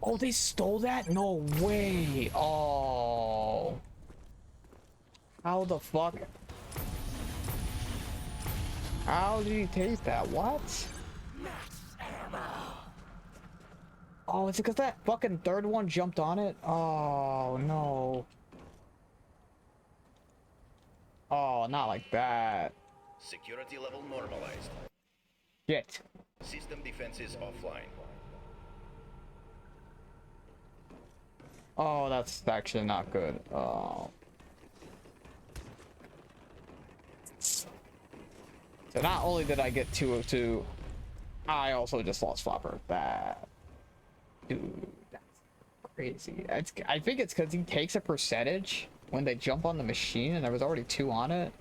Oh, they stole that? No way. Oh. How the fuck? How did he take that? What? Oh, is it because that fucking third one jumped on it? Oh, no. Oh, not like that. Security level normalized. Shit. System defenses offline. Oh, that's actually not good. Oh. So not only did I get 202, I also just lost Flopper. That, dude, that's crazy. I think it's because he takes a percentage when they jump on the machine, and there was already 2 on it.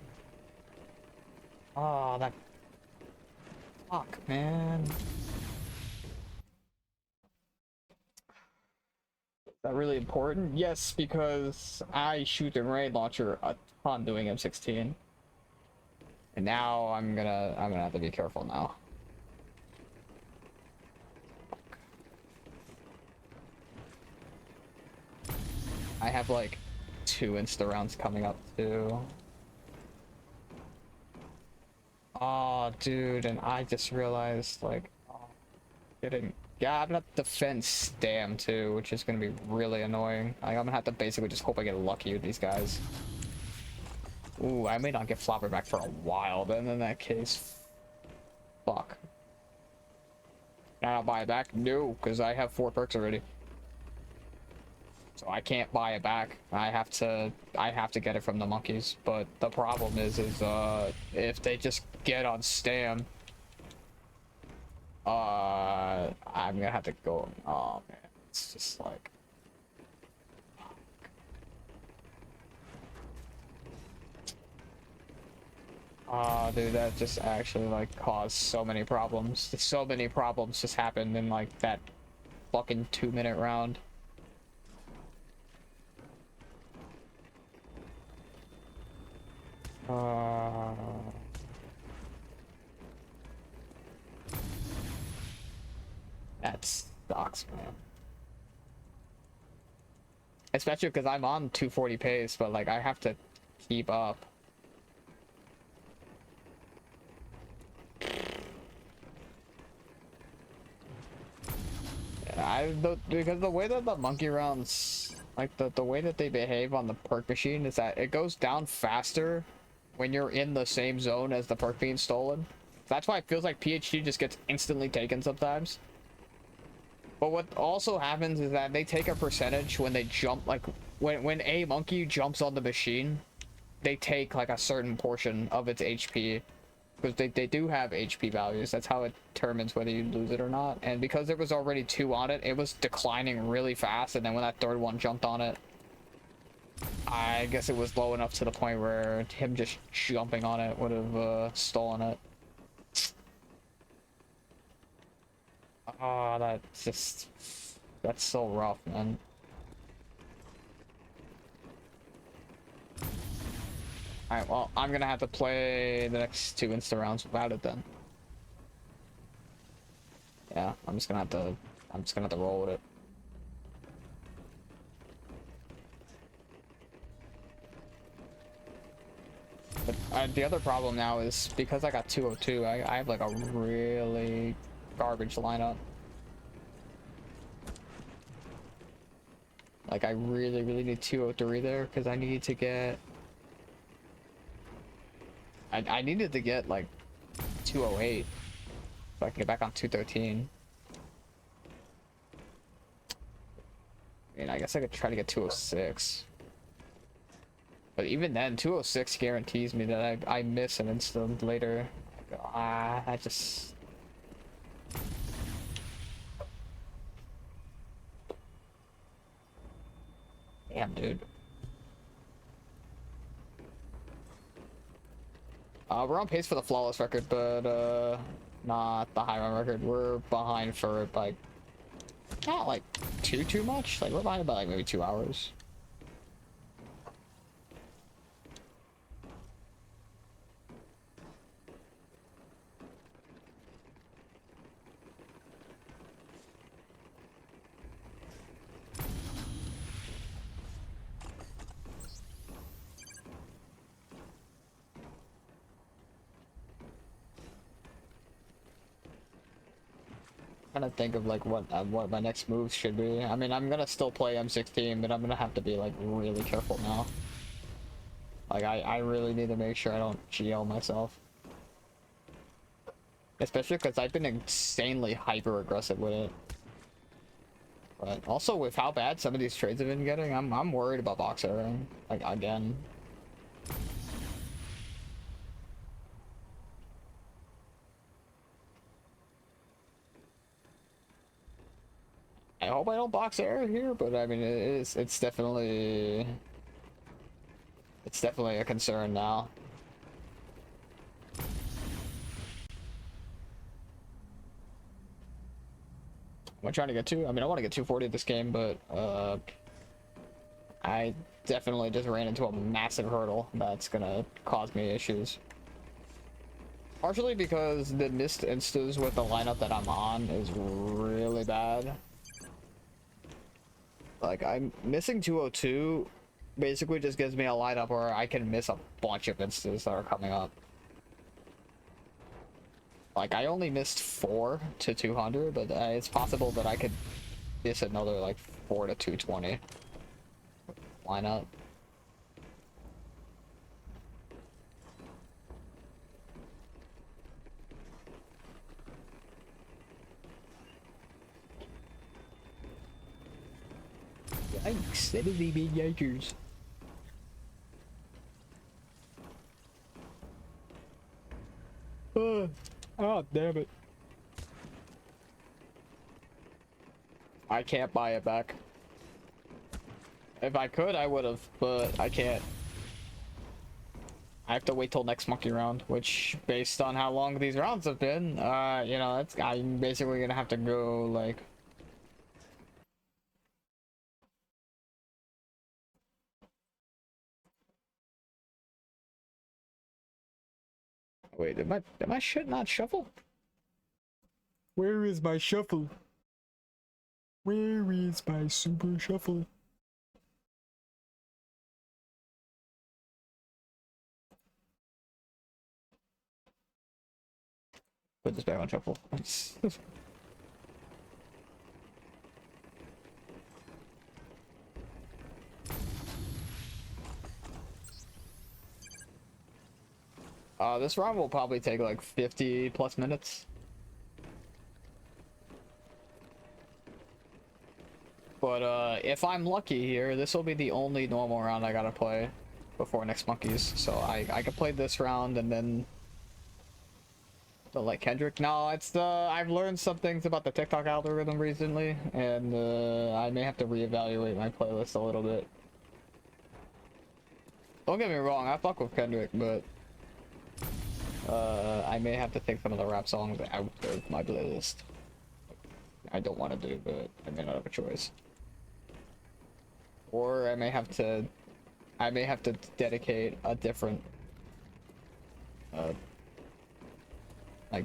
Oh, that. Fuck, man. Is that really important? Yes, because I shoot the grenade launcher a ton doing M16. And now I'm gonna have to be careful now. I have like 2 insta rounds coming up too. Oh, dude, and I just realized like, oh, getting. Yeah, I'm gonna have to defend Stam too, which is gonna be really annoying. Like, I'm gonna have to basically just hope I get lucky with these guys. Ooh, I may not get Flopper back for a while, then in that case. Fuck. Can I not buy it back? No, because I have 4 perks already. So I can't buy it back. I have to get it from the monkeys. But the problem is if they just get on Stam, I'm gonna have to go. Oh man, it's just like. Oh, dude, that just actually like caused so many problems. So many problems just happened in like that fucking 2-minute round. That sucks, man. Especially because I'm on 240 pace, but like I have to keep up. Because the way that the monkey rounds, like the way that they behave on the perk machine is that it goes down faster when you're in the same zone as the perk being stolen. That's why it feels like PhD just gets instantly taken sometimes. But what also happens is that they take a percentage when they jump, like when a monkey jumps on the machine, they take like a certain portion of its HP. Because they do have HP values. That's how it determines whether you lose it or not. And because there was already 2 on it, it was declining really fast. And then when that third one jumped on it, I guess it was low enough to the point where him just jumping on it would have stolen it. Oh, that's just That's so rough, man. Alright, well, I'm gonna have to play the next 2 insta rounds without it then. Yeah, I'm just gonna have to roll with it. But the other problem now is because I got 202, I have like a really garbage lineup. Like I really need 203 there because I need to get. I needed to get like 208 so I can get back on 213. I mean, I guess I could try to get 206. But even then, 206 guarantees me that I miss an instant later. I just... Damn, dude. We're on pace for the flawless record, but not the high run record. We're behind for it by not like too much. Like we're behind by like maybe 2 hours. Trying to think of like what my next moves should be. I mean, I'm gonna still play M16, but I'm gonna have to be like really careful now. Like I really need to make sure I don't GL myself, especially because I've been insanely hyper aggressive with it. But also with how bad some of these trades have been getting, I'm worried about box erroring like again. I hope I don't box error here, but I mean it's definitely a concern now. Am I trying to get to? I mean, I want to get 240 this game, but I definitely just ran into a massive hurdle that's gonna cause me issues. Partially because the missed instas with the lineup that I'm on is really bad. Like, I'm missing 202 basically just gives me a lineup where I can miss a bunch of instas that are coming up. Like, I only missed 4 to 200, but it's possible that I could miss another, like, 4 to 220 lineup. Yikes, that is a big yikers. Oh, damn it. I can't buy it back. If I could, I would have, but I can't. I have to wait till next monkey round, which, based on how long these rounds have been, you know, I'm basically gonna have to go, like... Wait, did my shit not shuffle? Where is my shuffle? Where is my super shuffle? Put this back on shuffle. This round will probably take like 50 plus minutes. But if I'm lucky here, this will be the only normal round I gotta play before next monkeys. So I could play this round and then like Kendrick. No, it's I've learned some things about the TikTok algorithm recently, and I may have to reevaluate my playlist a little bit. Don't get me wrong, I fuck with Kendrick, but I may have to take some of the rap songs out of my playlist. I don't want to do, but I may not have a choice. Or I may have to dedicate a different like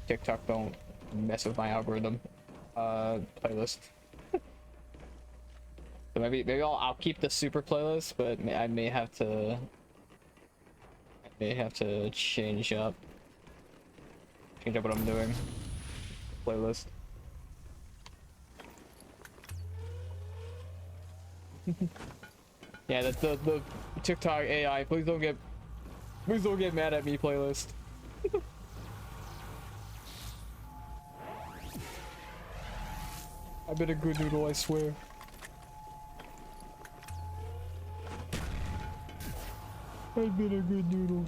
TikTok don't mess with my algorithm playlist. So maybe I'll keep the super playlist, but I may have to change up what I'm doing. Playlist. Yeah, the TikTok AI. Please don't get mad at me. Playlist. I've been a good noodle, I swear. I've been a good noodle.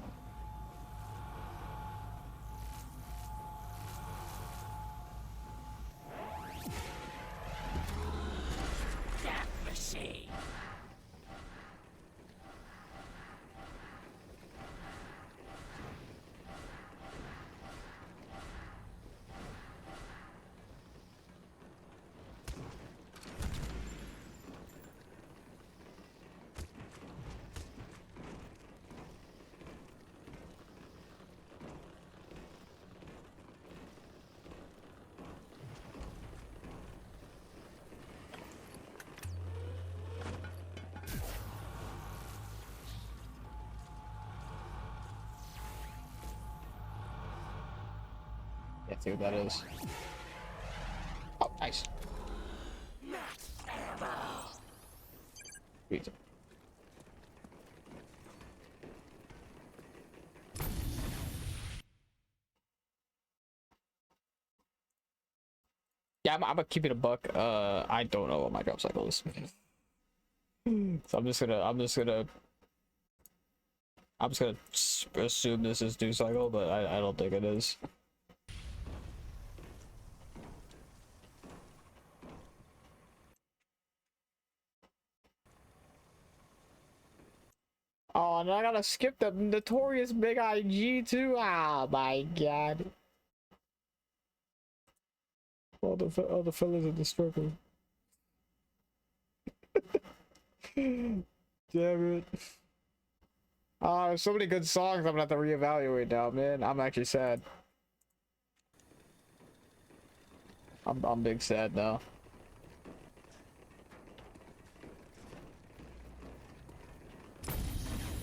Death machine. Can't see what that is. Oh, nice. Max ammo. Sweet. Yeah, I'm gonna keep it a buck. I don't know what my drop cycle is. So I'm just gonna assume this is due cycle, but I don't think it is. Oh, and I gotta skip the notorious big IG too. Oh my god. All the fellas in the struggle. Damn it. There's so many good songs I'm gonna have to reevaluate now, man. I'm actually sad. I'm big sad now.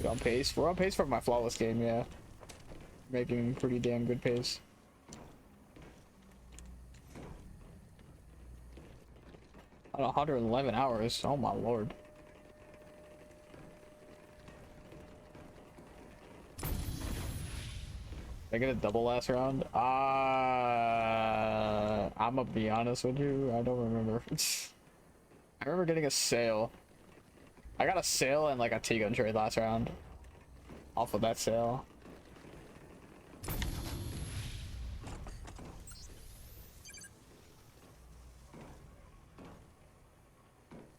We're on pace. We're on pace for my flawless game, yeah. Making pretty damn good pace. On 111 hours. Oh my lord. Did I get a double last round? I'm gonna be honest with you. I don't remember. I remember getting a sale. I got a sale and like a T-gun trade last round. Off of that sale.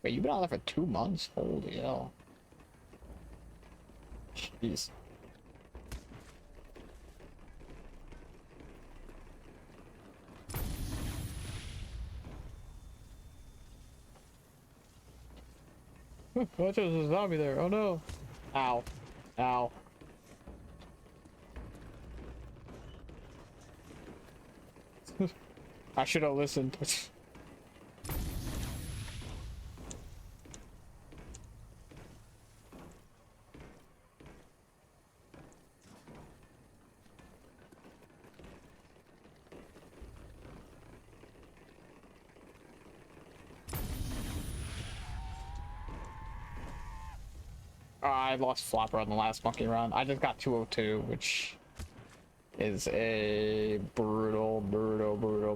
Wait, you've been on there for 2 months? Holy hell. Jeez. Watch, there's a zombie there. Oh no. Ow. Ow. I should have listened. I lost Flopper on the last monkey round. I just got 202, which is a brutal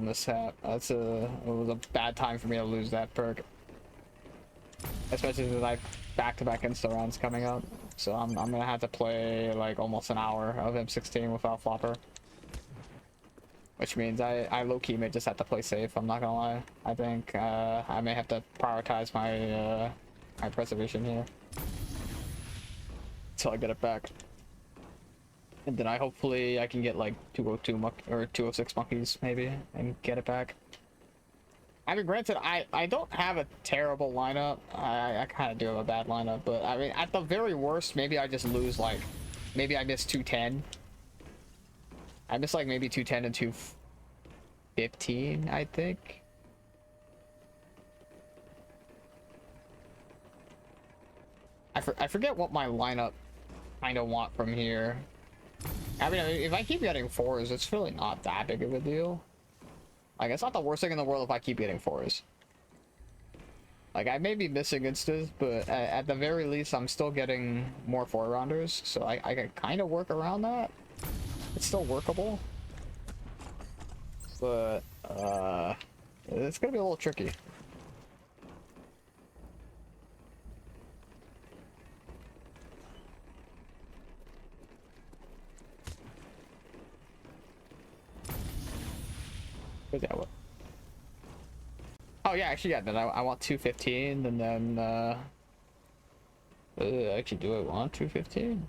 mishap. It was a bad time for me to lose that perk. Especially since I back-to-back insta rounds coming up. So I'm gonna have to play like almost an hour of M16 without Flopper. Which means I low-key may just have to play safe, I'm not gonna lie. I think I may have to prioritize my my preservation here. Until I get it back. And then hopefully I can get like 202 or 206 monkeys maybe and get it back. I mean, granted, I don't have a terrible lineup. I kind of do have a bad lineup, but I mean, at the very worst, maybe I just lose like, maybe I miss 210. I miss like maybe 210 and 215, I think. I forget what my lineup kind of want from here. I mean, if I keep getting fours, it's really not that big of a deal. Like, it's not the worst thing in the world if I keep getting fours. Like, I may be missing instas, but at the very least, I'm still getting more four-rounders, so I can kind of work around that. It's still workable. But, it's gonna be a little tricky. Where's that one? Oh yeah, actually, yeah. Then I want 215, and then actually, do I want 215?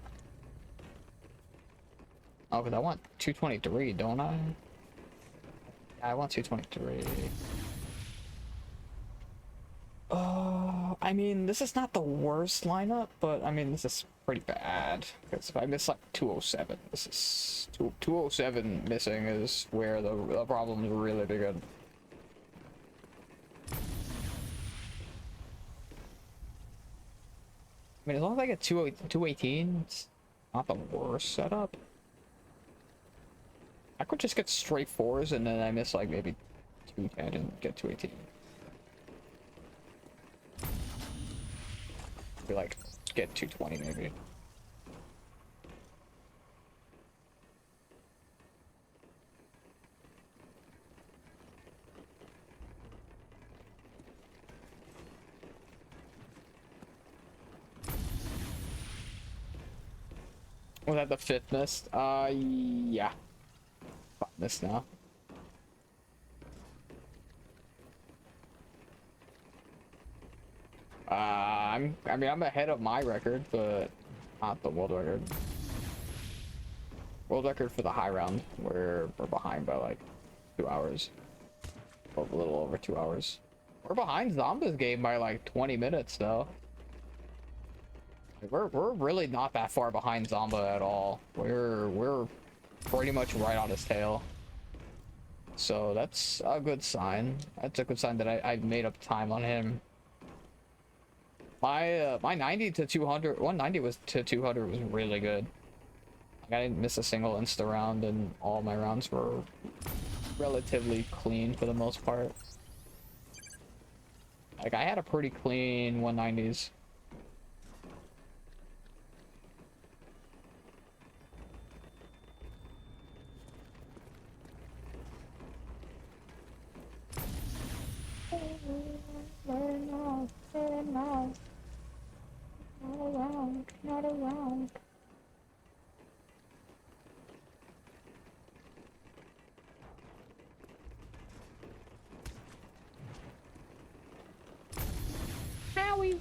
Oh, because I want 223, don't I? Yeah, I want 223. Oh, I mean, this is not the worst lineup, but I mean, this is pretty bad. Because if I miss like 207, this is 207 missing is where the problems really begin. I mean, as long as I get 218, it's not the worst setup. I could just get straight fours and then I miss like maybe 210 and get 218. Be like, get 220 maybe. Was that the fifth mist? Yeah. Fuck, missed now. I mean, I'm ahead of my record, but not the world record. World record for the high round, we're behind by like 2 hours. A little over 2 hours. We're behind Zomba's game by like 20 minutes though. We're really not that far behind Zomba at all. We're pretty much right on his tail. So that's a good sign. That's a good sign that I made up time on him. My 90 to 200, 190 was to 200 was really good. Like, I didn't miss a single insta round, and all my rounds were relatively clean for the most part. Like, I had a pretty clean 190s. Not around. Howie.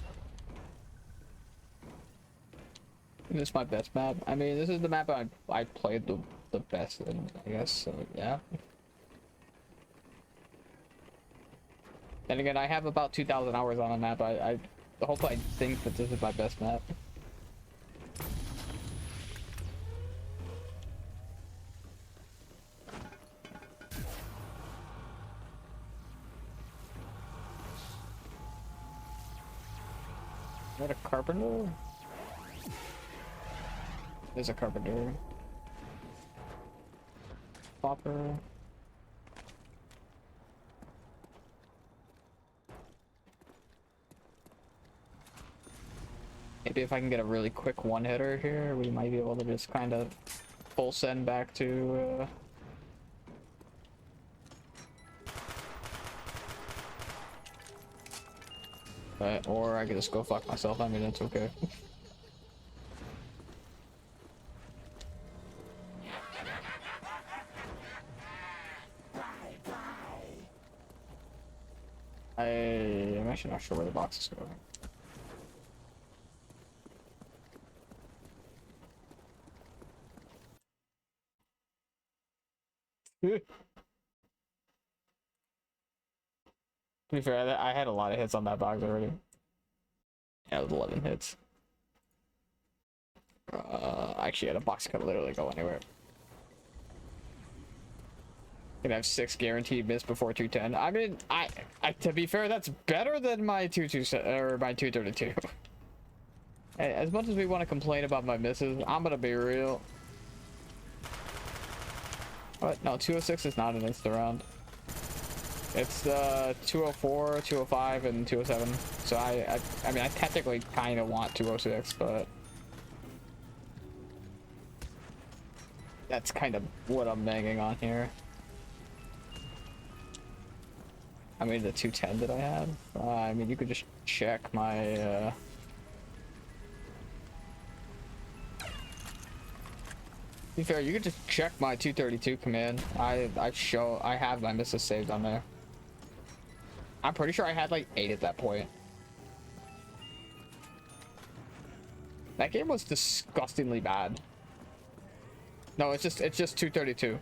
This is my best map. I mean, this is the map I played the best in, I guess. So yeah. And again, I have about 2,000 hours on a map. I hope I think that this is my best map. Is that a carpenter? There's a carpenter. Popper. Maybe if I can get a really quick one-hitter here, we might be able to just kind of full send back to or I could just go fuck myself. I mean, it's okay. I'm actually not sure where the box is going. To be fair, I had a lot of hits on that box already. Yeah, it was 11 hits. Actually, yeah, the box could literally go anywhere. Gonna have 6 guaranteed miss before 210. I mean, to be fair, that's better than my 227 or my 232. As much as we want to complain about my misses, I'm gonna be real. What? No, 206 is not an insta round. It's 204, 205, and 207. So I mean, I technically kind of want 206, but that's kind of what I'm banging on here. I mean, the 210 that I had. I mean, you could just check my. To be fair, you could just check my 232 command. I have my misses saved on there. I'm pretty sure I had like 8 at that point. That game was disgustingly bad. No, it's just 232.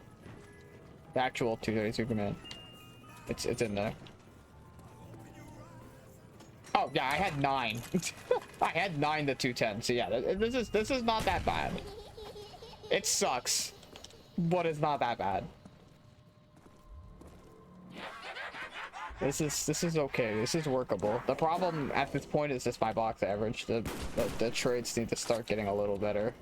The actual 232 command. It's in there. Oh yeah, I had 9. I had 9 to 210. So yeah, this is not that bad. It sucks, but it's not that bad. This is okay. This is workable. The problem at this point is just my box average. The trades need to start getting a little better.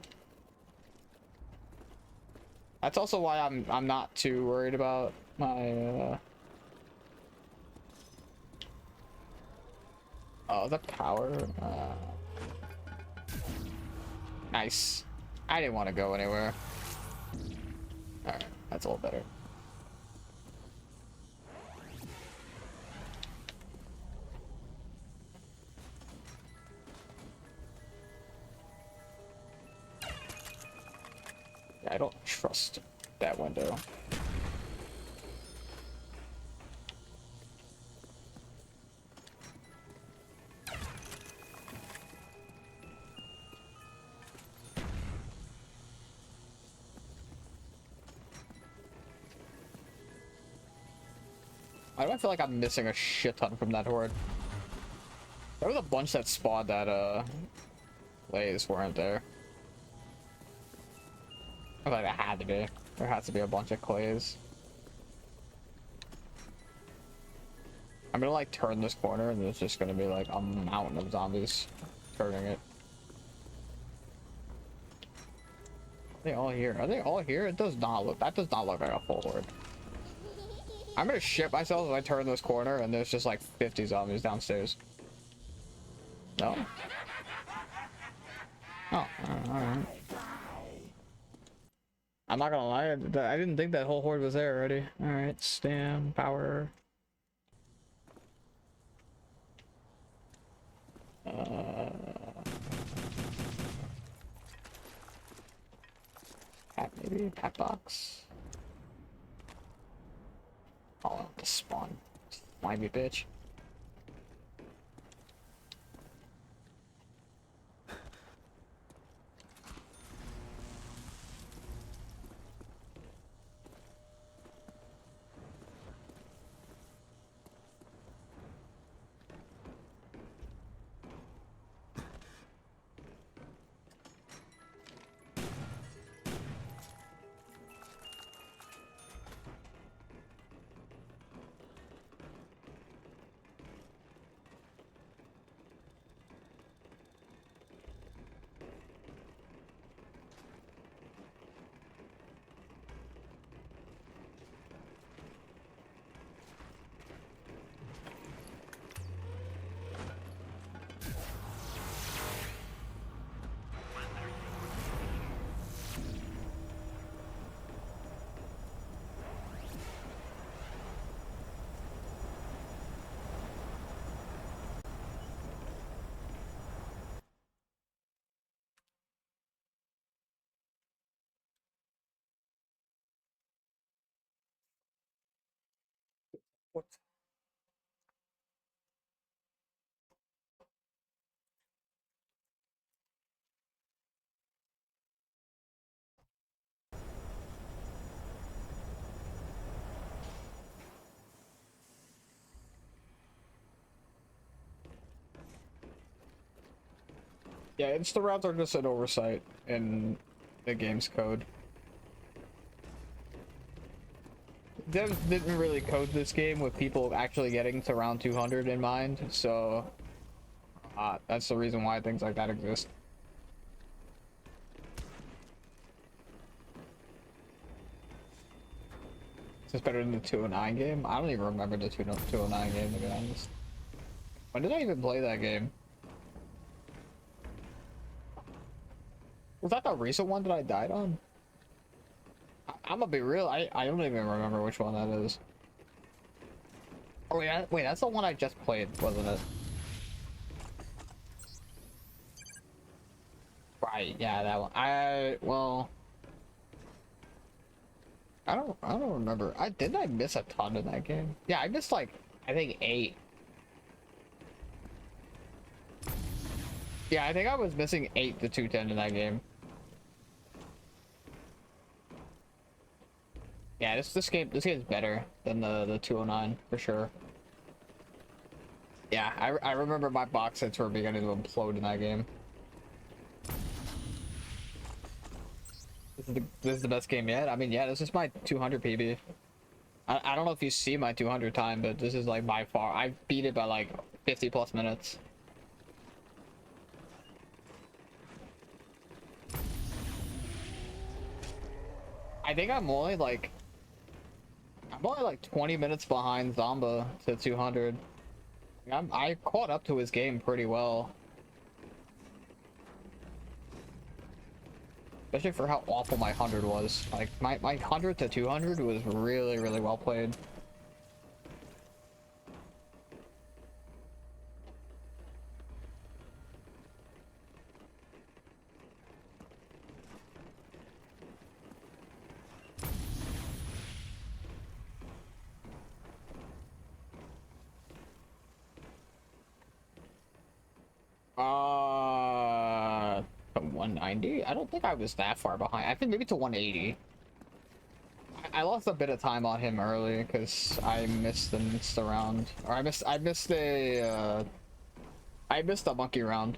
That's also why I'm not too worried about my oh, the power. Nice. I didn't want to go anywhere. All right, that's a little better. I don't trust that window. Why do I feel like I'm missing a shit ton from that horde? There was a bunch that spawned that plays weren't there. I feel like there had to be. There has to be a bunch of clays. I'm gonna like turn this corner and there's just gonna be like a mountain of zombies turning it. Are they all here? Are they all here? It does not look, that does not look like a full horde. I'm gonna shit myself if I turn this corner and there's just like 50 zombies downstairs. No? Oh, alright. I'm not gonna lie, I didn't think that whole horde was there already. Alright, stam, power. Pat maybe? Pat box? Oh, the spawn. Slimy bitch. What? Yeah, insta rounds are just an oversight in the game's code. Devs didn't really code this game with people actually getting to round 200 in mind, so that's the reason why things like that exist. Is this better than the 209 game? I don't even remember the 209 game, to be honest. When did I even play that game? Was that the recent one that I died on? I'm gonna be real, I don't even remember which one that is. Oh yeah, wait, that's the one I just played, wasn't it? Right, yeah, that one. Well, I don't remember. Didn't I miss a ton in that game? Yeah, I missed like, I think 8. Yeah, I think I was missing 8 to 210 in that game. Yeah, this game is better than the 209 for sure. Yeah, I remember my box sets were beginning to implode in that game. This is the best game yet. I mean, yeah, this is my 200 PB. I don't know if you see my 200 time, but this is like by far. I beat it by like 50 plus minutes. I think I'm only like 20 minutes behind Zomba to 200. I caught up to his game pretty well. Especially for how awful my 100 was. Like, my 100 to 200 was really, really well played. To 190? I don't think I was that far behind. I think maybe to 180. I lost a bit of time on him early because I missed the round, or I missed a monkey round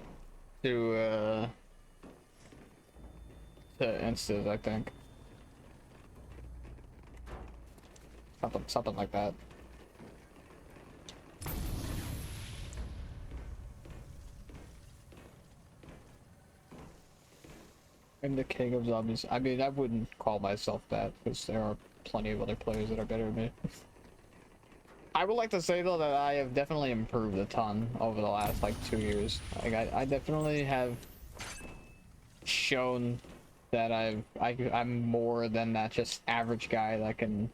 to instas, I think. Something like that. I'm the king of zombies. I mean, I wouldn't call myself that because there are plenty of other players that are better than me. I would like to say though that I have definitely improved a ton over the last like 2 years. Like I definitely have shown that I'm more than that just average guy that can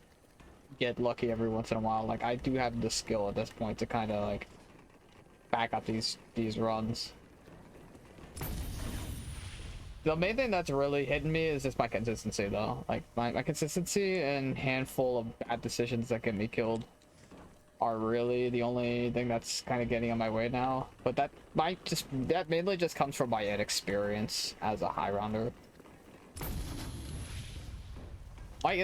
get lucky every once in a while. Like I do have the skill at this point to kind of like back up these runs. The main thing that's really hitting me is just my consistency though. Like my consistency and handful of bad decisions that get me killed are really the only thing that's kind of getting on my way now. But that mainly just comes from my inexperience as a high rounder. My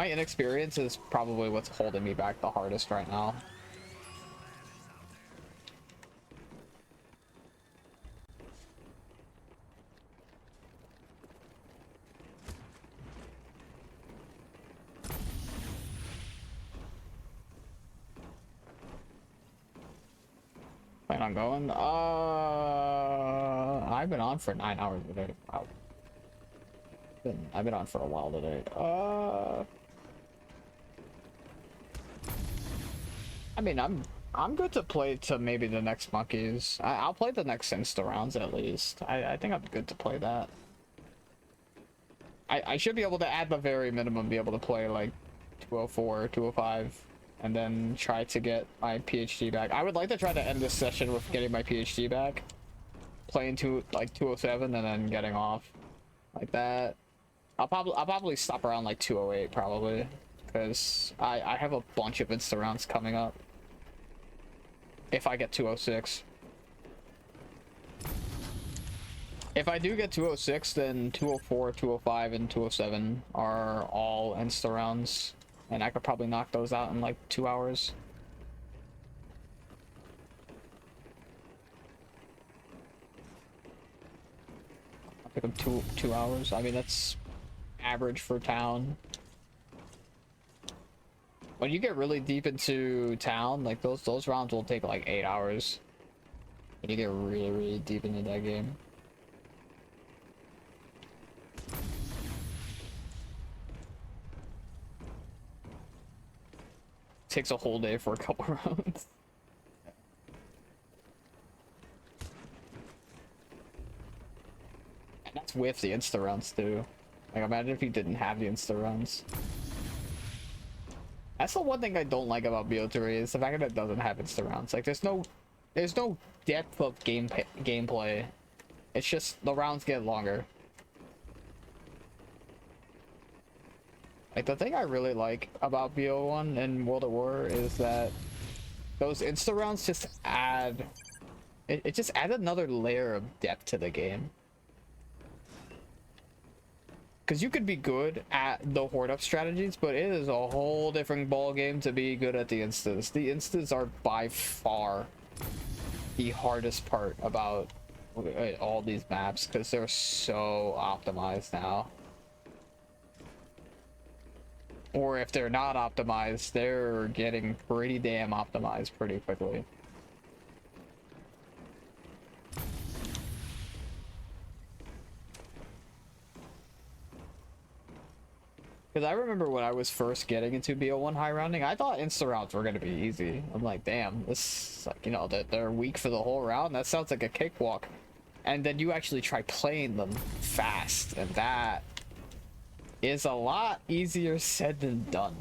inexperience is probably what's holding me back the hardest right now. Plan on going? I've been on for 9 hours today. Wow. I've been on for a while today. I mean, I'm good to play to maybe the next monkeys. I'll play the next Insta rounds at least. I think I'm good to play that. I should be able to, at the very minimum, be able to play like 204, 205, and then try to get my PhD back. I would like to try to end this session with getting my PhD back, playing to like 207 and then getting off like that. I'll probably stop around like 208 probably, because I have a bunch of Insta rounds coming up if I get 206. If I do get 206, then 204, 205, and 207 are all Insta rounds, and I could probably knock those out in like 2 hours. Took him two hours. I mean, that's average for town. When you get really deep into town, like those rounds will take like 8 hours. When you get really deep into that game. Takes a whole day for a couple rounds. And that's with the insta runs too. Like imagine if you didn't have the insta runs. That's the one thing I don't like about BO3 is the fact that it doesn't have insta rounds. Like there's no depth of gameplay. It's just the rounds get longer. Like the thing I really like about BO1 and World at War is that those insta rounds just add it just adds another layer of depth to the game. Because you could be good at the horde up strategies, but it is a whole different ball game to be good at the instas. The instas are by far the hardest part about all these maps because they're so optimized now. Or if they're not optimized, they're getting pretty damn optimized pretty quickly. Because I remember when I was first getting into BO1 high rounding, I thought insta rounds were going to be easy. I'm like, damn, this, like, you know, they're weak for the whole round. That sounds like a cakewalk. And then you actually try playing them fast, and that is a lot easier said than done.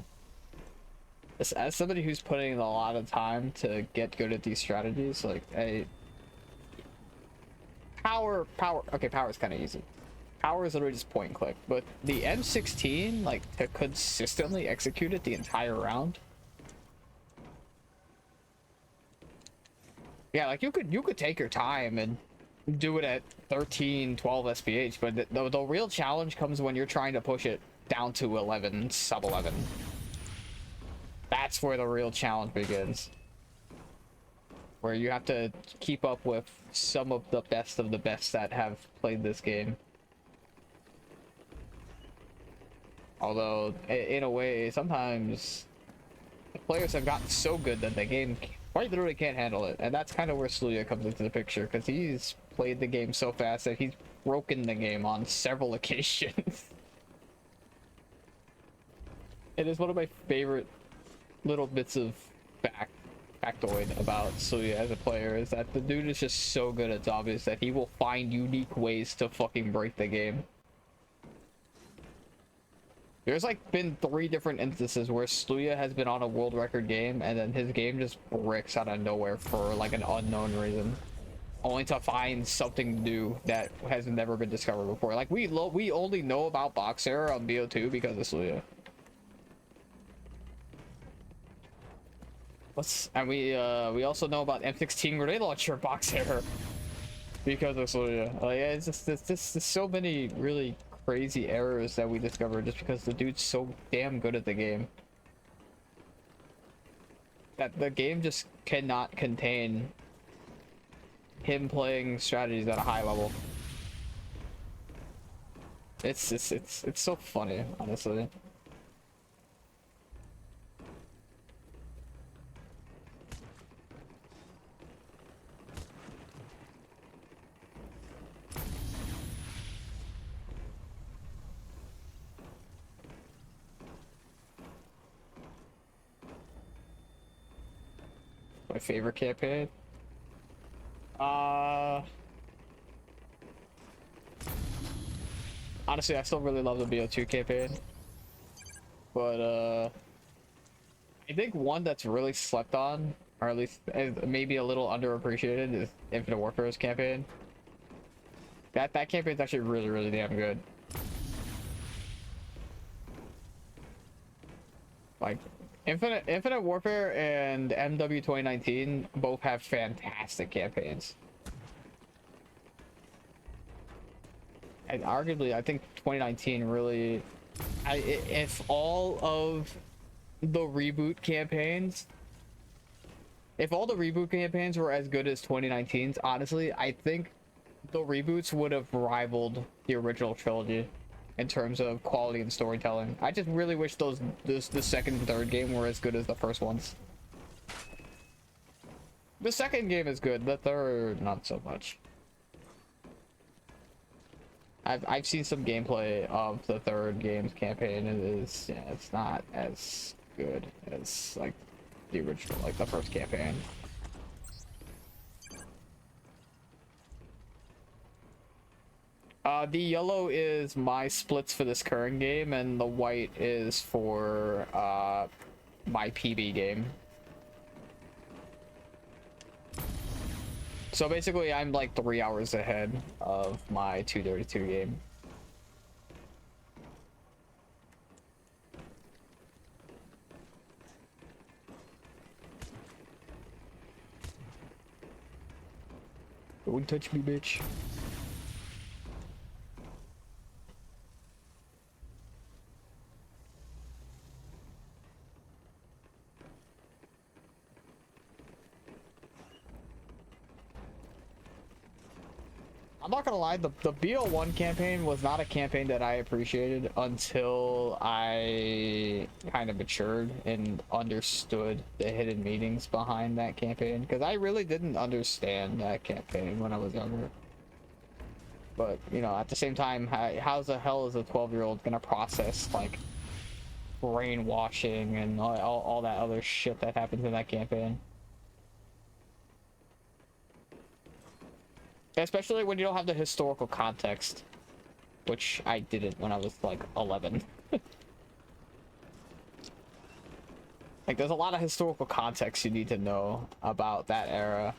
As somebody who's putting in a lot of time to get good at these strategies, like, power, okay, power is kind of easy. Power is literally just point and click, but the M16, like, to consistently execute it the entire round. Yeah, like you could take your time and do it at 13, 12 SPH, but the real challenge comes when you're trying to push it down to 11, sub 11. That's where the real challenge begins. Where you have to keep up with some of the best that have played this game. Although, in a way, sometimes the players have gotten so good that the game quite literally can't handle it. And that's kind of where Sluya comes into the picture, because he's played the game so fast that he's broken the game on several occasions. It is one of my favorite little bits of factoid about Sluya as a player, is that the dude is just so good at zombies that he will find unique ways to fucking break the game. There's like been 3 different instances where Sluya has been on a world record game and then his game just bricks out of nowhere for like an unknown reason, only to find something new that has never been discovered before. Like we only know about box error on BO2 because of Sluya. And we also know about M16 grenade launcher box error because of Sluya. Like it's just so many really crazy errors that we discovered just because the dude's so damn good at the game that the game just cannot contain him playing strategies at a high level. It's so funny, honestly. My favorite campaign? Honestly, I still really love the BO2 campaign. But, I think one that's really slept on, or at least maybe a little underappreciated, is Infinite Warfare's campaign. That campaign's actually really damn good. Like, Infinite Warfare and MW 2019 both have fantastic campaigns. And arguably, I think 2019 really, if all of the reboot campaigns, if all the reboot campaigns were as good as 2019's, honestly, I think the reboots would have rivaled the original trilogy in terms of quality and storytelling. I just really wish the second and third game were as good as the first ones. The second game is good, the third not so much. I've seen some gameplay of the third game's campaign. It is, yeah, it's not as good as like the original, like the first campaign. The yellow is my splits for this current game, and the white is for my PB game. So basically, I'm like 3 hours ahead of my 232 game. Don't touch me, bitch. I'm not gonna lie, the BO1 campaign was not a campaign that I appreciated until I kind of matured and understood the hidden meanings behind that campaign, because I really didn't understand that campaign when I was younger. But, you know, at the same time, how the hell is a 12-year-old gonna process, like, brainwashing and all that other shit that happens in that campaign? Especially when you don't have the historical context, which I didn't when I was like 11. Like, there's a lot of historical context you need to know about that era.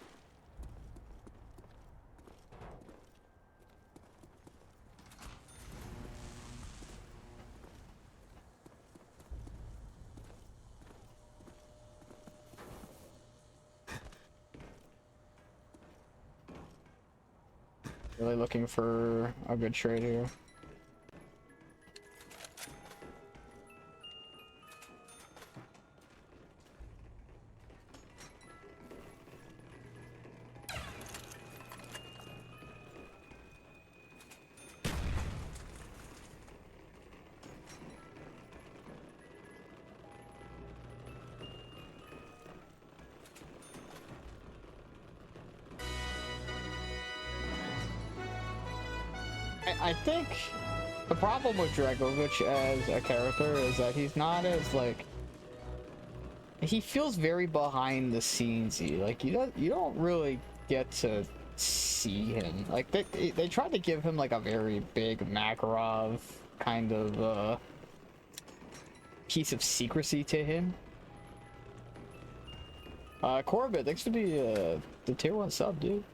Really looking for a good trade here. I think the problem with Dragovich as a character is that he's not as, like, he feels very behind the scenes-y. Like, you don't really get to see him. Like, they tried to give him like a very big Makarov kind of piece of secrecy to him. Corbett, thanks for the tier 1 sub, dude.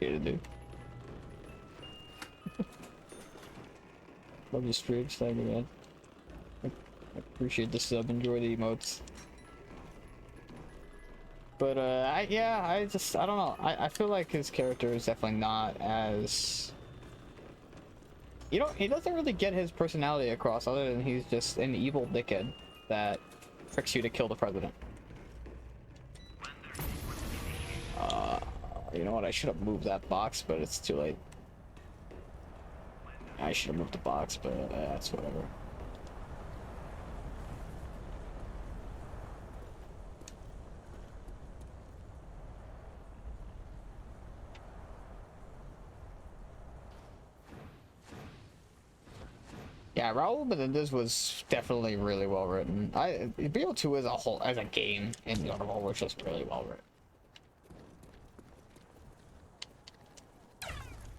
Yeah, dude. Love your streams, thank you, man. I appreciate the sub, enjoy the emotes. But I don't know. I feel like his character is definitely not as, you know, he doesn't really get his personality across, other than he's just an evil dickhead that tricks you to kill the president. You know what? I should have moved that box, but it's too late. I should have moved the box, but that's whatever. Yeah, Raul Menendez was definitely really well written. BO2 as a whole, as a game in general, was just really well written.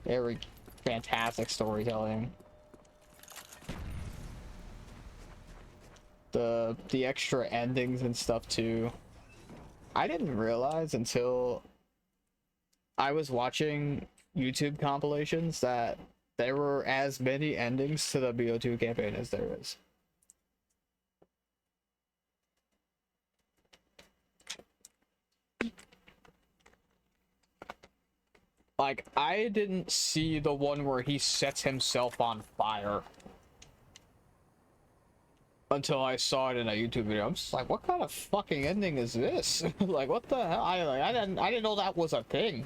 Very fantastic storytelling. The extra endings and stuff too. I didn't realize until I was watching YouTube compilations that there were as many endings to the BO2 campaign as there is. Like, I didn't see the one where he sets himself on fire. until I saw it in a YouTube video. I'm just like, what kind of fucking ending is this? Like, what the hell? I didn't know that was a thing.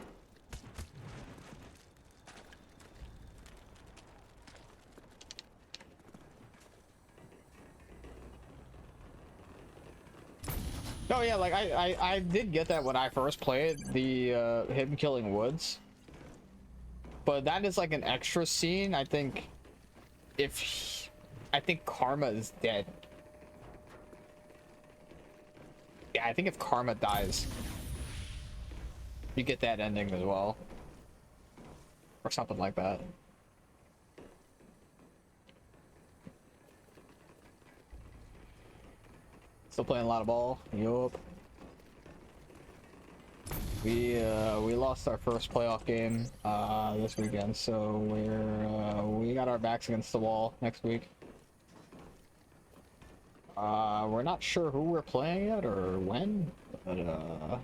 Oh yeah, like I did get that when I first played the him killing Woods, but that is like an extra scene. I think I think Karma is dead. Yeah, I think if Karma dies, you get that ending as well, or something like that. Still playing a lot of ball. Yup. We lost our first playoff game this weekend, so we got our backs against the wall next week. We're not sure who we're playing yet or when, but I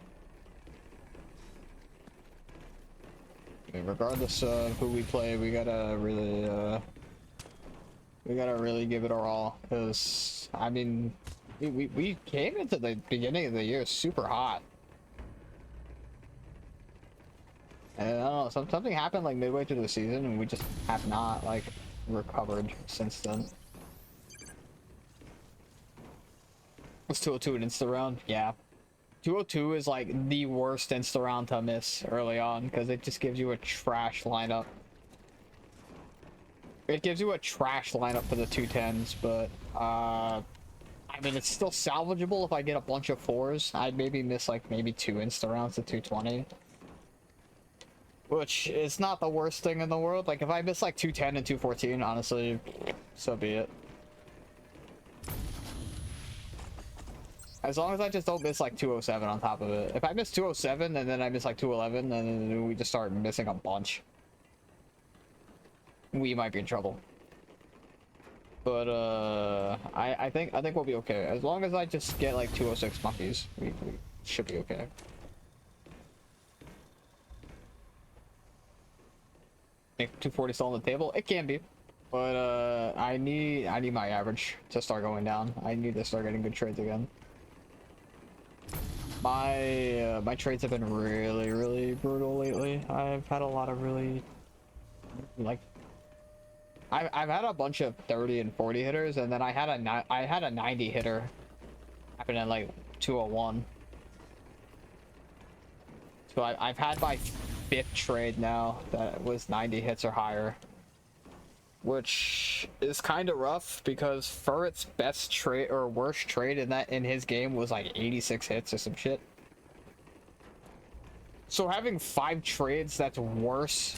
mean, regardless of who we play, we gotta really give it our all, because I mean, we came into the beginning of the year super hot. And I don't know, something happened like midway through the season, and we just have not like recovered since then. Was 202 an insta round? Yeah. 202 is like the worst insta round to miss early on, because it just gives you a trash lineup. It gives you a trash lineup for the 210s, but I mean, it's still salvageable if I get a bunch of 4s. I'd maybe miss like maybe 2 insta rounds to 220. Which is not the worst thing in the world. Like, if I miss like 210 and 214, honestly, so be it. As long as I just don't miss like 207 on top of it. If I miss 207 and then I miss like 211, then we just start missing a bunch. We might be in trouble. But I think we'll be okay. As long as I just get like 206 monkeys, we should be okay. Think 240 still on the table? It can be. But I need my average to start going down. I need to start getting good trades again. My trades have been really brutal lately. I've had a lot of really, like, I've had a bunch of 30 and 40 hitters, and then I had a 90 hitter happen at like 201. So I've had my 5th trade now that was 90 hits or higher, which is kind of rough because Furret's best trade or worst trade in his game was like 86 hits or some shit. So having 5 trades that's worse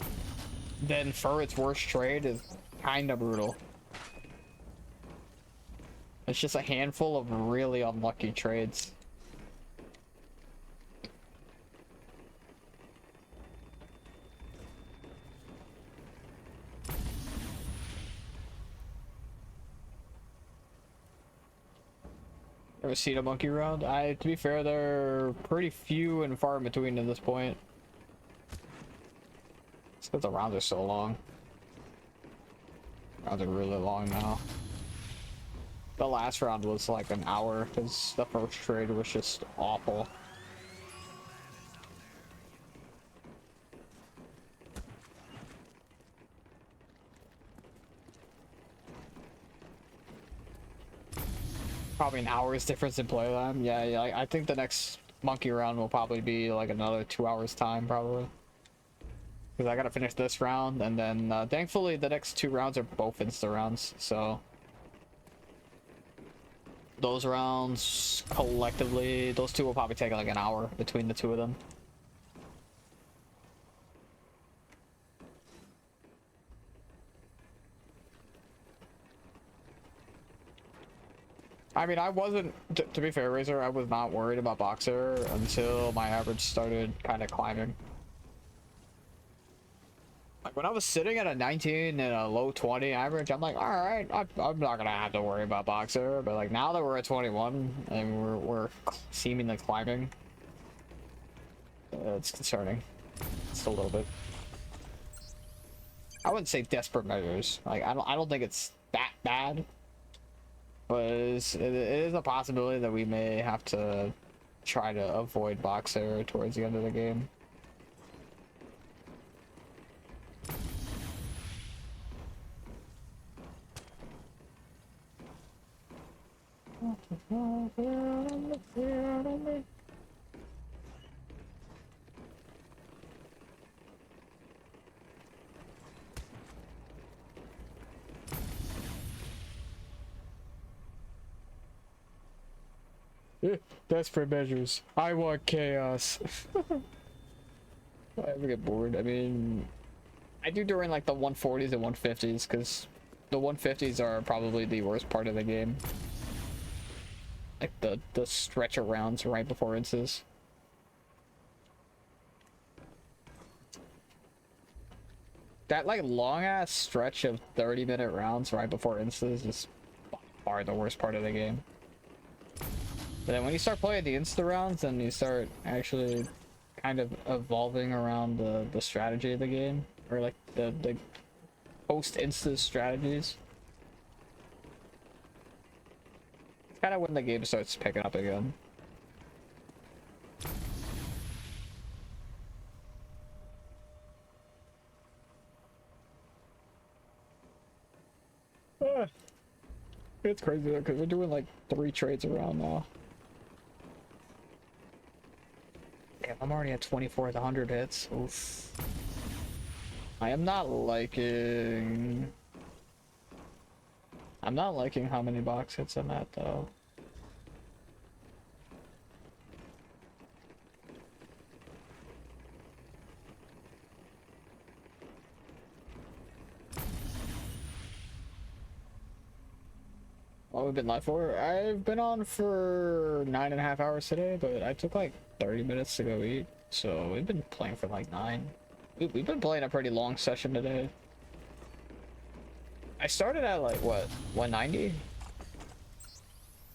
than Furret's worst trade is kind of brutal. It's just a handful of really unlucky trades. Ever seen a monkey round? To be fair, they're pretty few and far in between at this point. It's because the rounds are so long. Rounds are really long now. The last round was like an hour because the first trade was just awful. Probably an hour's difference in play time. Yeah, I think the next monkey round will probably be like another 2 hours time, probably. Because I gotta finish this round, and then thankfully the next 2 rounds are both insta rounds, so those rounds collectively, those 2 will probably take like an hour between the 2 of them. I mean, I wasn't, to be fair, Razor, I was not worried about Boxer until my average started kind of climbing. Like, when I was sitting at a 19 and a low 20 average, I'm like, alright, I'm not gonna have to worry about Boxer. But, like, now that we're at 21 and we're seemingly climbing, it's concerning. Just a little bit. I wouldn't say desperate measures. Like, I don't think it's that bad. But it is a possibility that we may have to try to avoid box error towards the end of the game. Desperate measures. I want chaos. I ever get bored. I mean, I do during like the 140s and 150s because the 150s are probably the worst part of the game. Like the stretch of rounds right before instances. That like long ass stretch of 30-minute rounds right before instances is by far the worst part of the game. But then when you start playing the insta rounds, then you start actually kind of evolving around the strategy of the game, or like the post insta strategies. It's kind of when the game starts picking up again. It's crazy though, because we're doing like 3 trades around now. Damn, I'm already at 24 with 100 hits. Oof. I am not liking... I'm not liking how many box hits I'm at though. What we've been live for? I've been on for 9.5 hours today, but I took like 30 minutes to go eat. So we've been playing for like 9. We've been playing a pretty long session today. I started at like what, 190?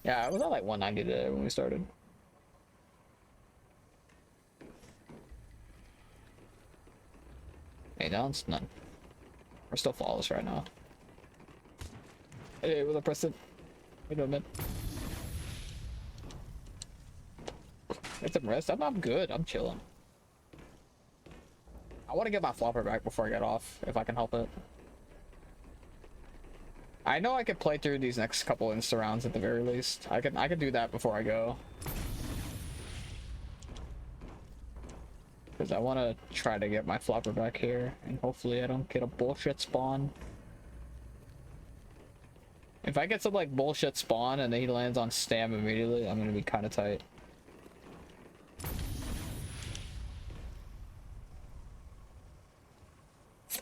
Yeah, I was at like 190 today when we started. Hey, downs? None. We're still flawless right now. Hey, what's up, Preston? Wait a minute. Get some rest. I'm good. I'm chilling. I want to get my flopper back before I get off, if I can help it. I know I could play through these next couple insta rounds at the very least. I could do that before I go. Because I want to try to get my flopper back here, and hopefully I don't get a bullshit spawn. If I get some like bullshit spawn and then he lands on stam immediately, I'm gonna be kind of tight.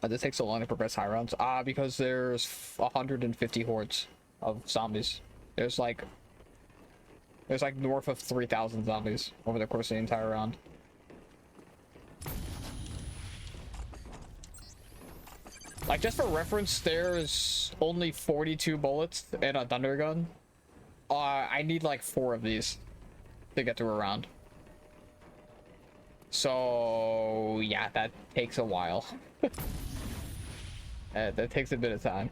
Why does it take so long to progress high rounds? Because there's 150 hordes of zombies. There's like north of 3,000 zombies over the course of the entire round. Like, just for reference, there's only 42 bullets and a thunder gun. I need like 4 of these to get through a round. So yeah, that takes a while. That takes a bit of time.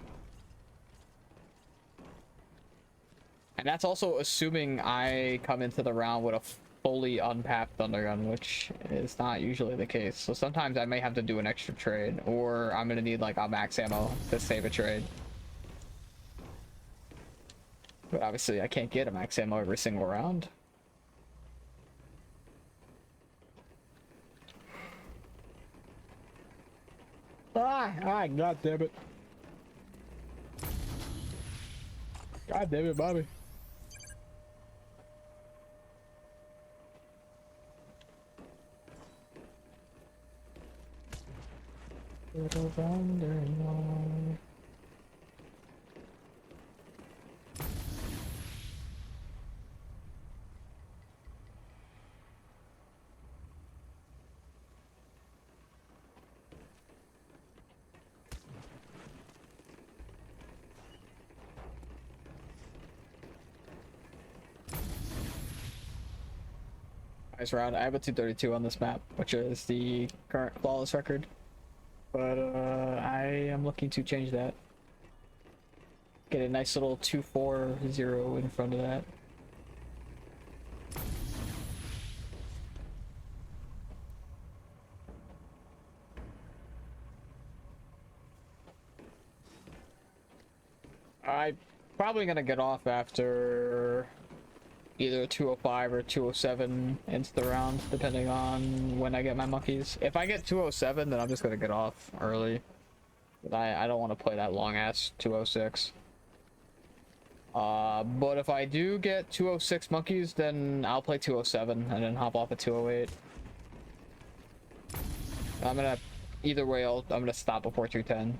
And that's also assuming I come into the round with a fully unpapped thunder gun, which is not usually the case. So sometimes I may have to do an extra trade, or I'm gonna need like a max ammo to save a trade. But obviously I can't get a max ammo every single round. God damn it. God damn it, Bobby. Nice round. I have a 232 on this map, which is the current flawless record. But I am looking to change that. Get a nice little 2-4-0 in front of that. I'm probably gonna get off after either 205 or 207 into the round, depending on when I get my monkeys. If I get 207, then I'm just gonna get off early. I don't want to play that long ass 206. But if I do get 206 monkeys, then I'll play 207 and then hop off at 208. I'm gonna, either way, I'm gonna stop before 210.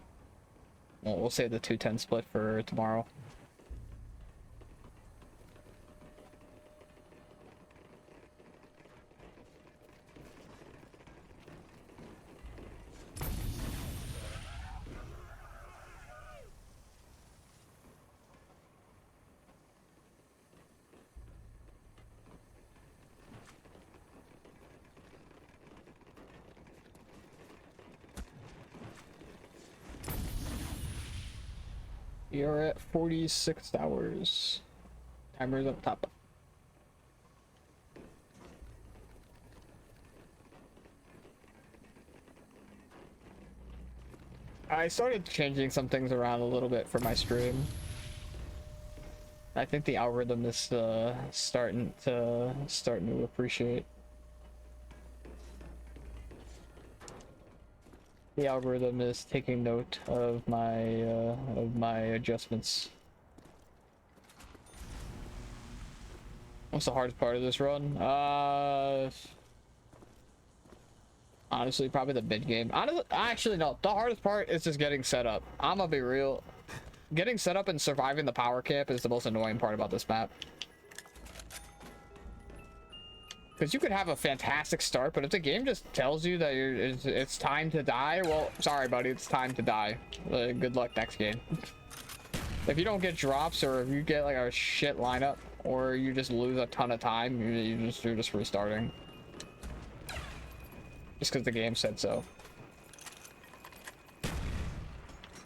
We'll save the 210 split for tomorrow. You're at 46 hours. Timer's up top. I started changing some things around a little bit for my stream. I think the algorithm is starting to appreciate. The algorithm is taking note of my adjustments. What's the hardest part of this run? Honestly, probably the mid game. Actually, no. The hardest part is just getting set up. I'm gonna be real. Getting set up and surviving the power camp is the most annoying part about this map. Because you could have a fantastic start, but if the game just tells you that it's time to die, well, sorry, buddy, it's time to die. Good luck next game. If you don't get drops, or if you get like a shit lineup, or you just lose a ton of time, you're just restarting. Just because the game said so.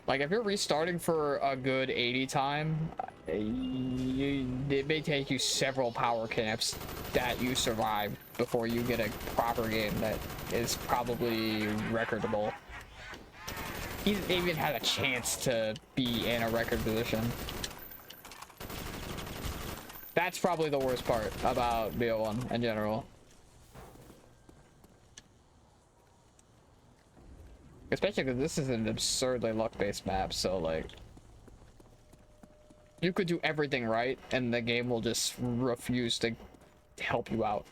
Like, if you're restarting for a good 80 time, it may take you several power camps that you survive before you get a proper game that is probably recordable. You even had a chance to be in a record position. That's probably the worst part about BO1 in general. Especially because this is an absurdly luck-based map, so like you could do everything right and the game will just refuse to help you out.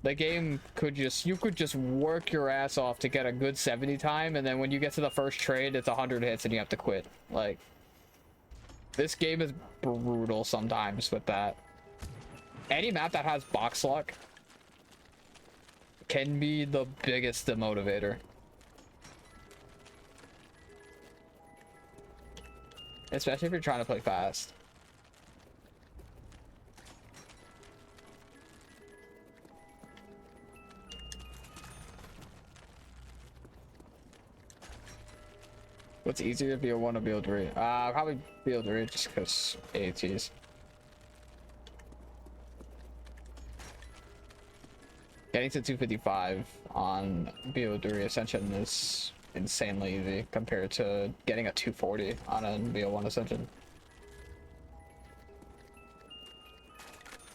The game could you could just work your ass off to get a good 70 time, and then when you get to the first trade, it's 100 hits and you have to quit. Like, this game is brutal sometimes with that. Any map that has box luck can be the biggest demotivator. Especially if you're trying to play fast. What's easier, BO1 or BO3? Probably BO3 just because AATs. Getting to 255 on BO3 Ascension is insanely easy compared to getting a 240 on a BO1 Ascension.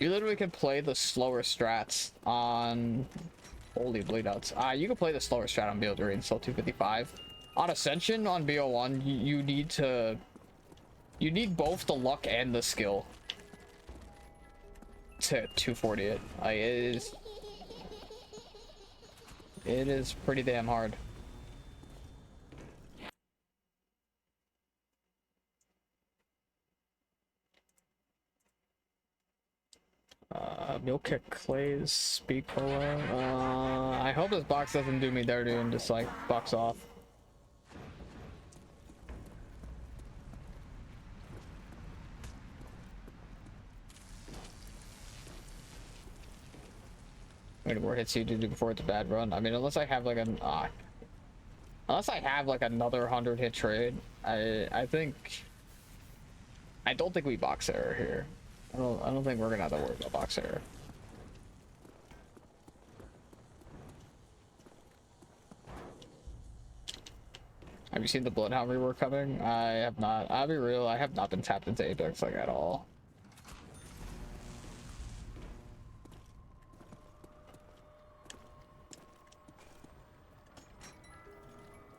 You literally can play the slower strats on holy bleedouts. You can play the slower strat on BO3 and still 255. On Ascension on BO1, you need both the luck and the skill to 240 it. Like, it is pretty damn hard. Meal kick Clay's speed cola. I hope this box doesn't do me dirty and just like bucks off. How many more hits do you do before it's a bad run? I mean, unless I have like unless I have like another 100 hit trade, I think I don't think we box error here. I don't think we're gonna have to worry about box error. Have you seen the Bloodhound rework coming? I have not. I'll be real, I have not been tapped into Apex like at all.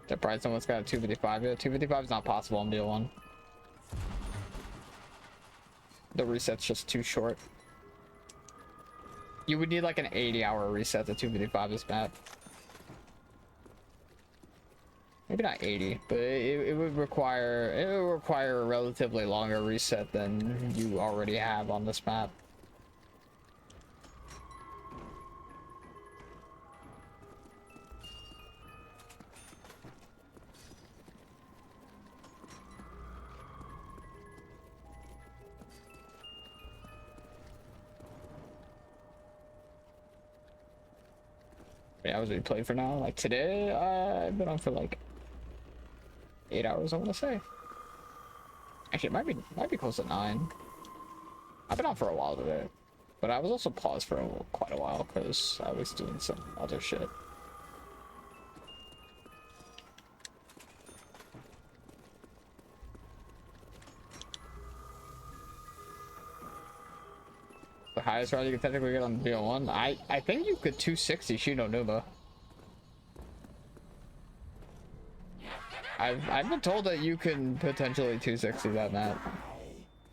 Surprised someone's got a 255 yet. 255 is not possible on BO1. The reset's just too short. You would need like an 80-hour reset to 255 this map. Maybe not 80, but it would require a relatively longer reset than you already have on this map. Yeah, I was already played for now. Like today, I've been on for like 8 hours, I want to say. Actually, it might be close to 9. I've been on for a while today, but I was also paused for quite a while because I was doing some other shit. The highest round you can technically get on BO1. I think you could 260 Shino Numa. I've been told that you can potentially 260 that map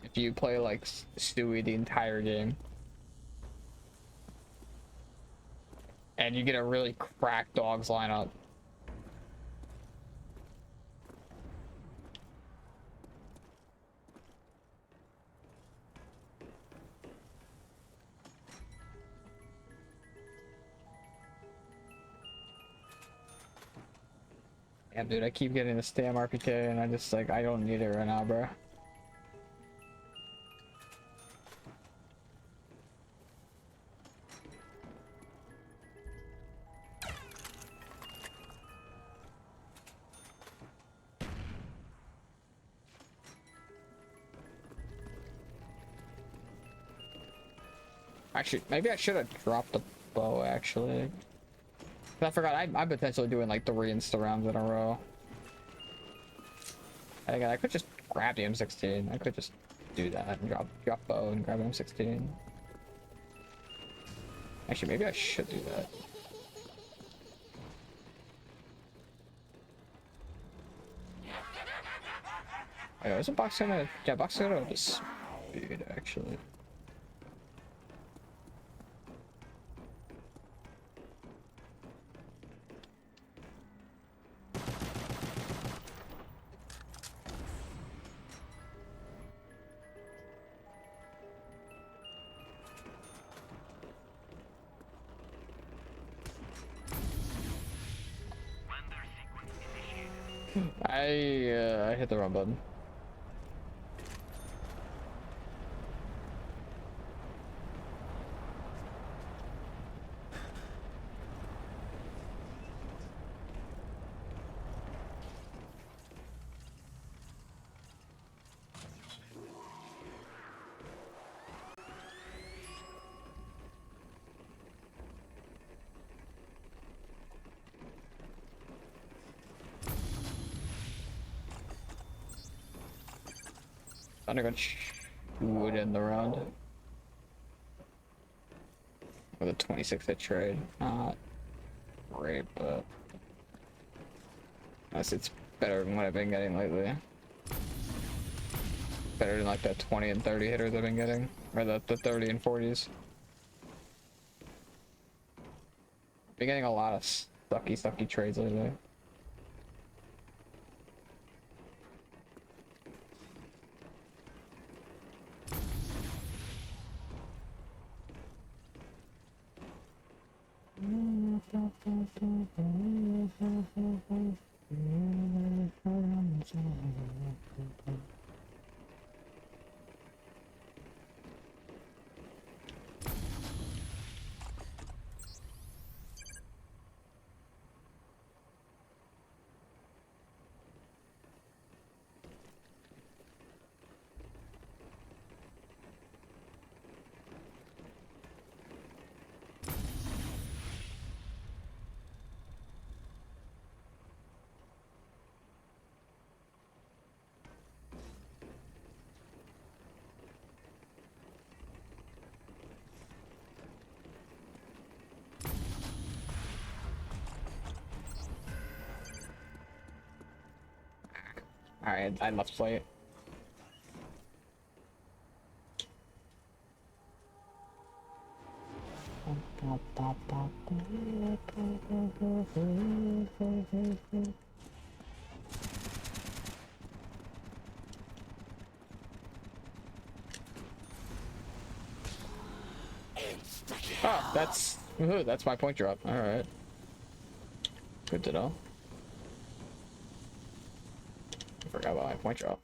if you play like Stewie the entire game, and you get a really cracked dogs lineup. Yeah, dude, I keep getting the Stam RPK and I just like, I don't need it right now, bro. Actually, maybe I should have dropped the bow, actually. I forgot, I'm potentially doing like 3 insta rounds in a row. And again, I could just grab the M16. I could just do that and drop bow and grab M16. Actually, maybe I should do that. Oh, isn't box gonna? Yeah, box gonna just speed actually. I hit the wrong button. I'm gonna wood in the round with a 26 hit trade. Not great, but it's better than what I've been getting lately. Better than like the 20 and 30 hitters I've been getting, or the 30 and 40s. Been getting a lot of sucky trades lately. I must play it. Oh, that's my point drop. All right, good to know. I forgot about my point drop.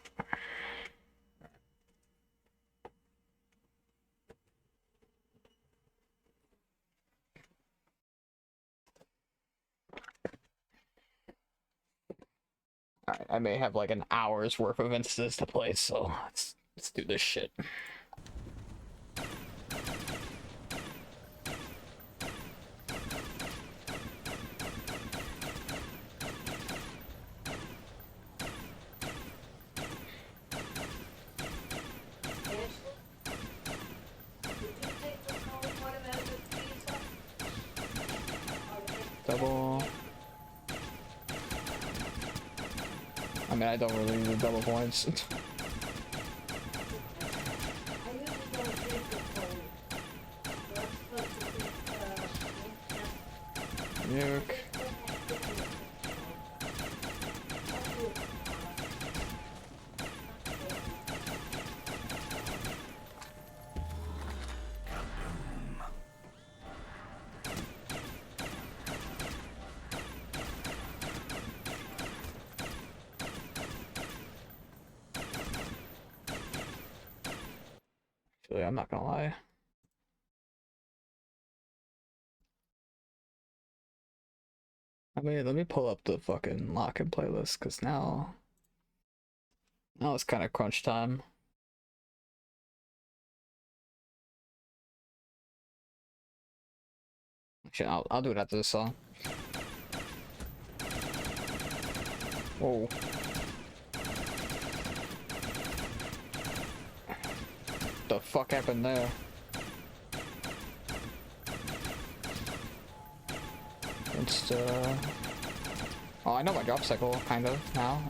Alright, I may have like an hour's worth of instances to play, so let's do this shit. Double. I mean, I don't really need double points. Nuke. Actually, I'm not gonna lie. I mean, let me pull up the fucking lock-in playlist, because now it's kind of crunch time. Actually, I'll do it after this song. Whoa. The fuck happened there? It's oh, I know my drop cycle kind of now.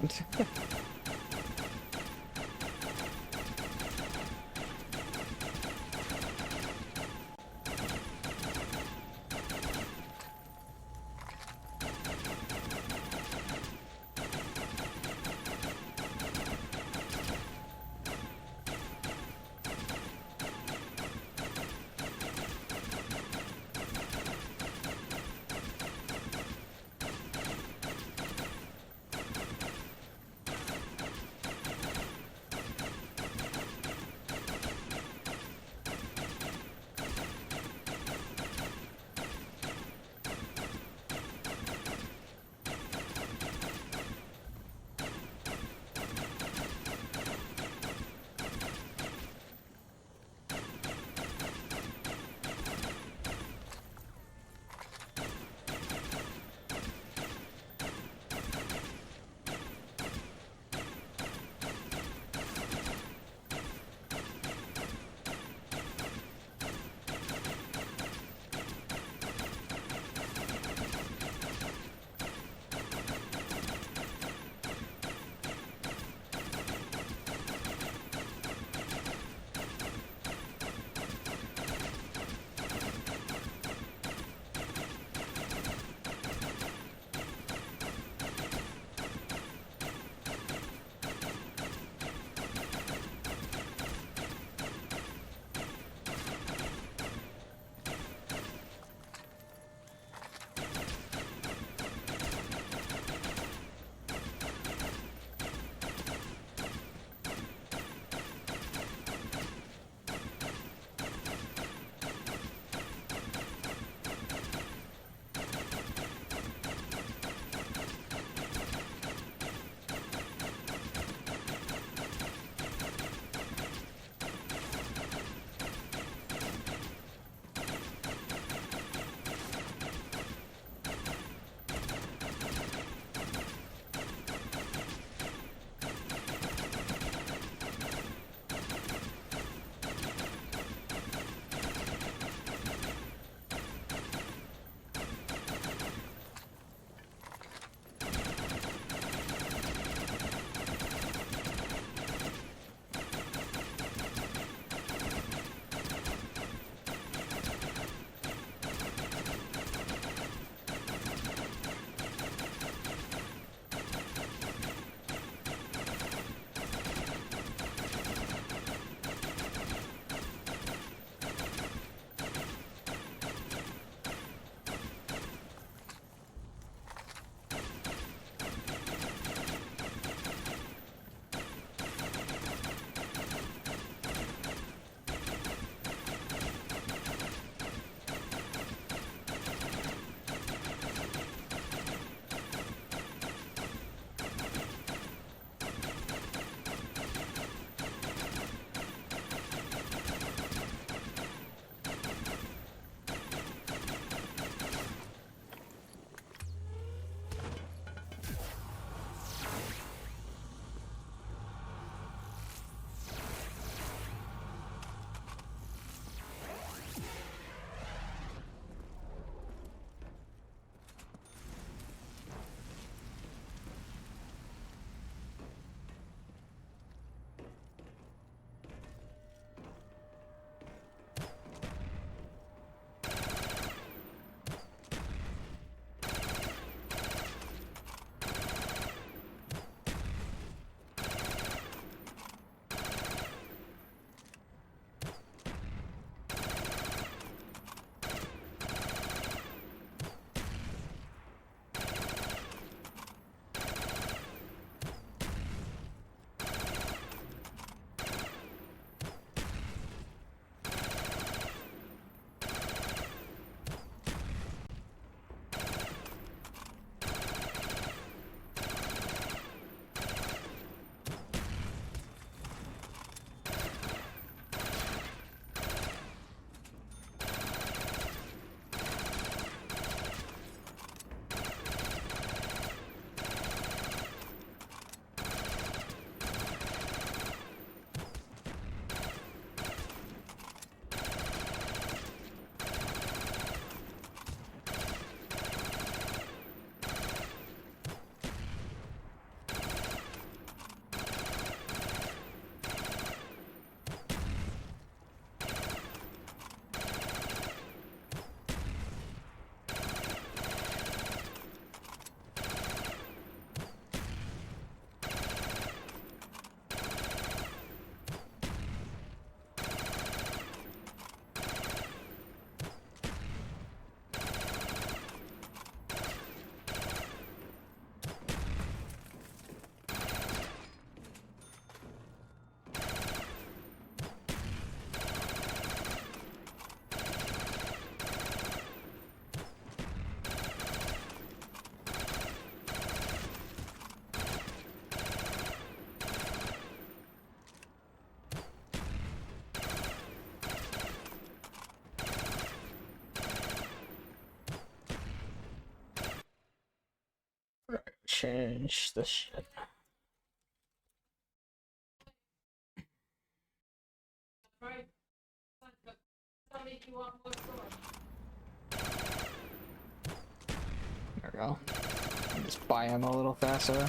change this shit. There we go. Just buy him a little faster.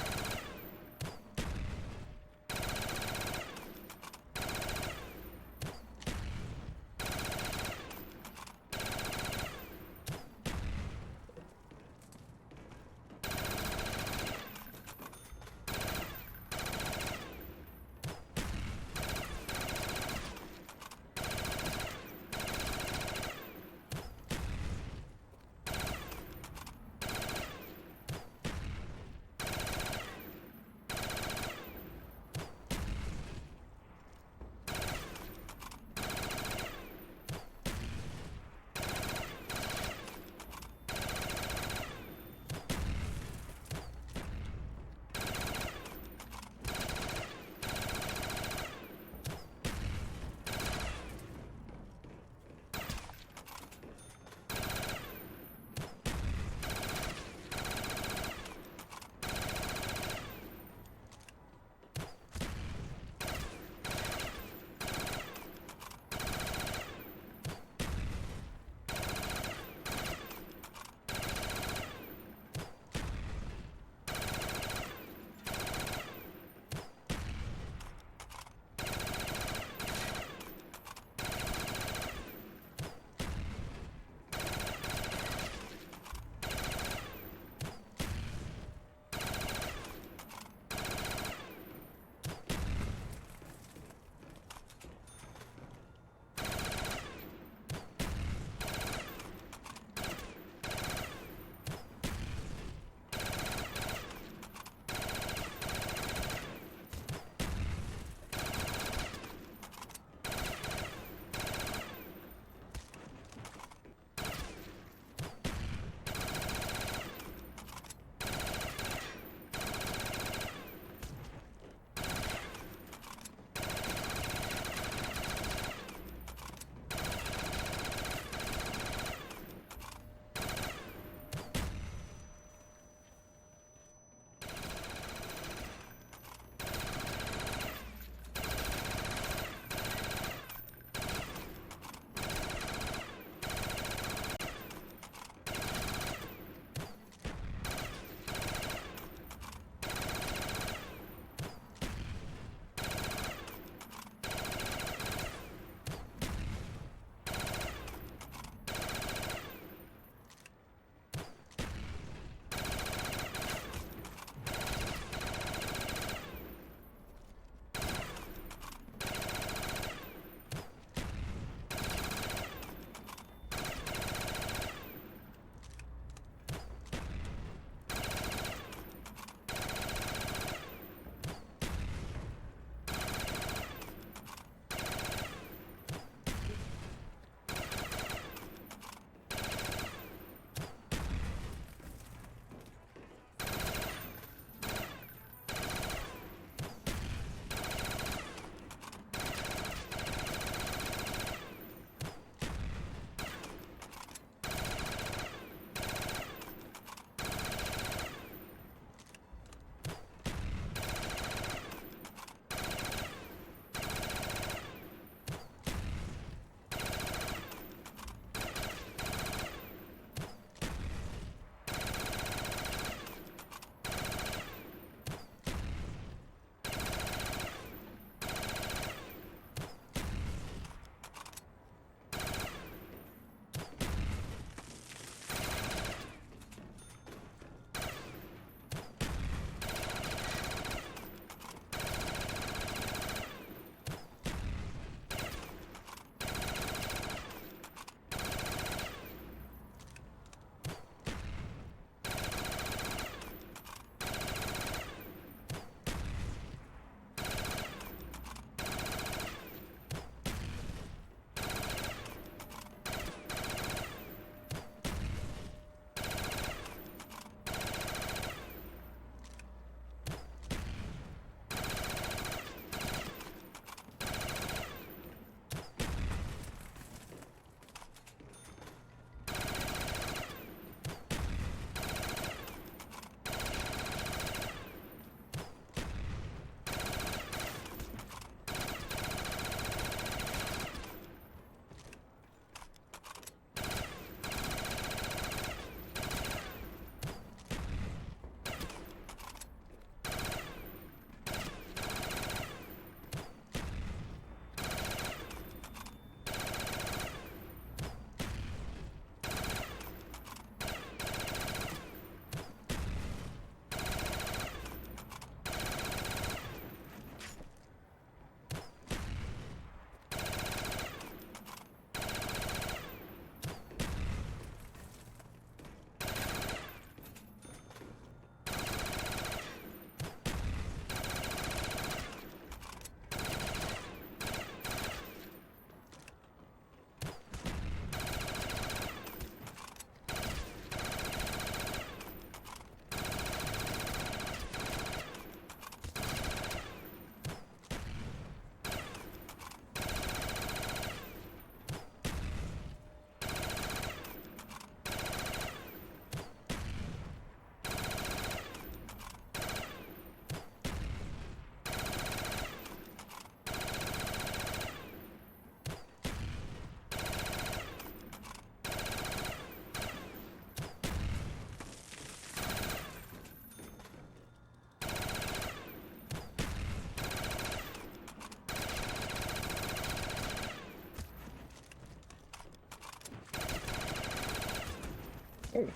Oh.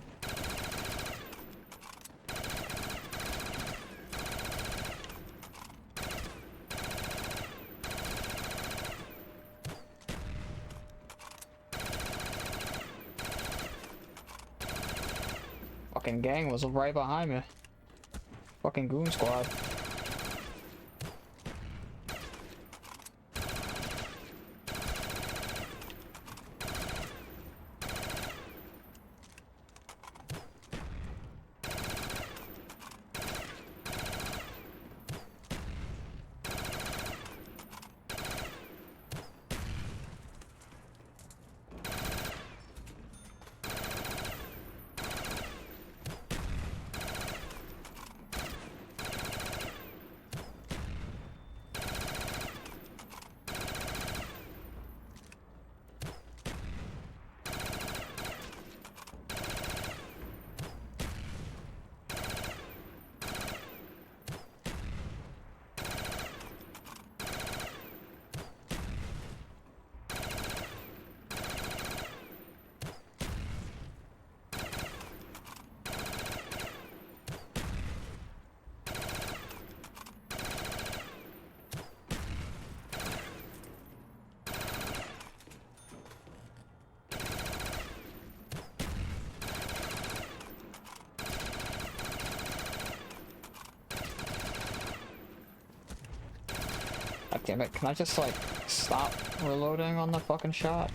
Fucking gang was right behind me. Fucking goon squad. God damn it, can I just like stop reloading on the fucking shot?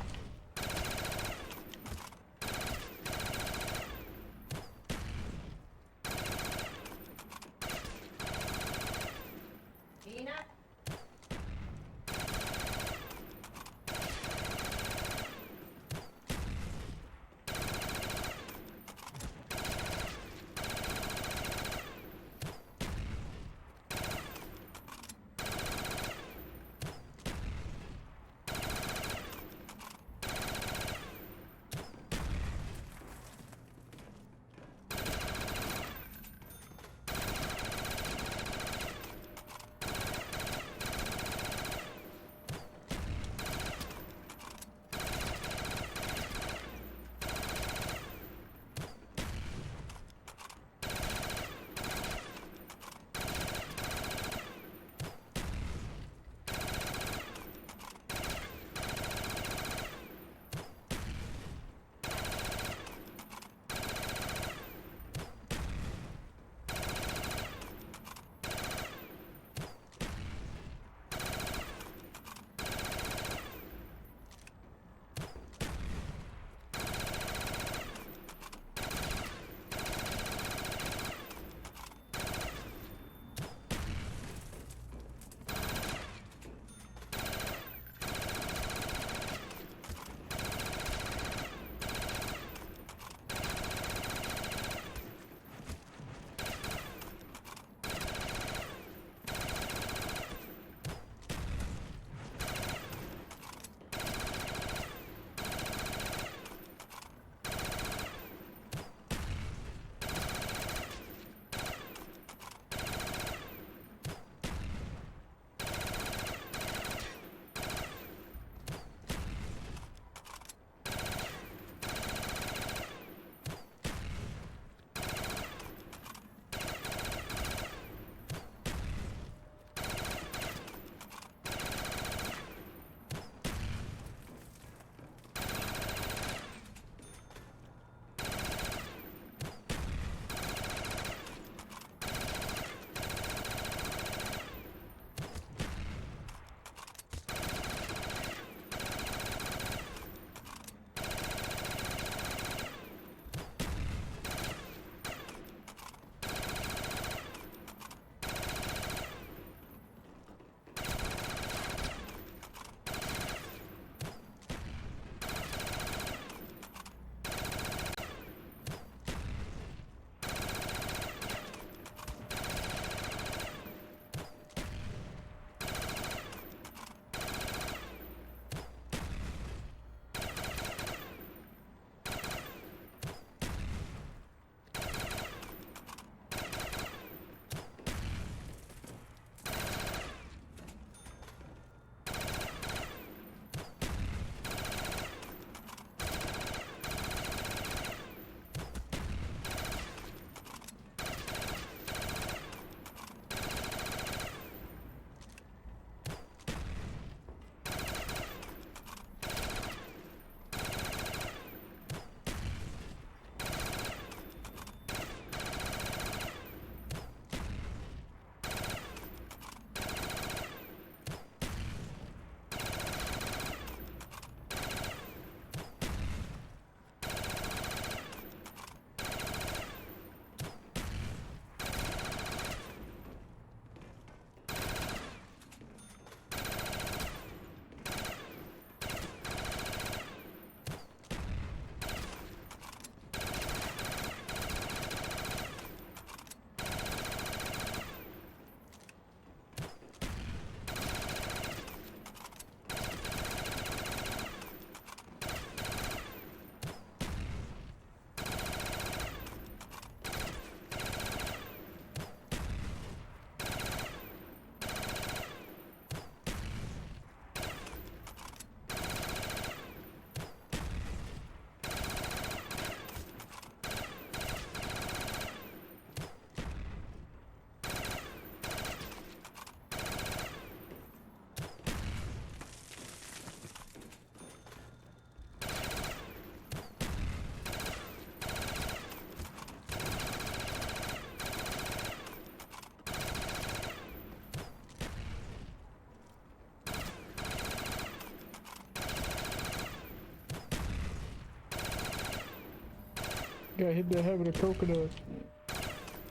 Got hit in the head with a coconut.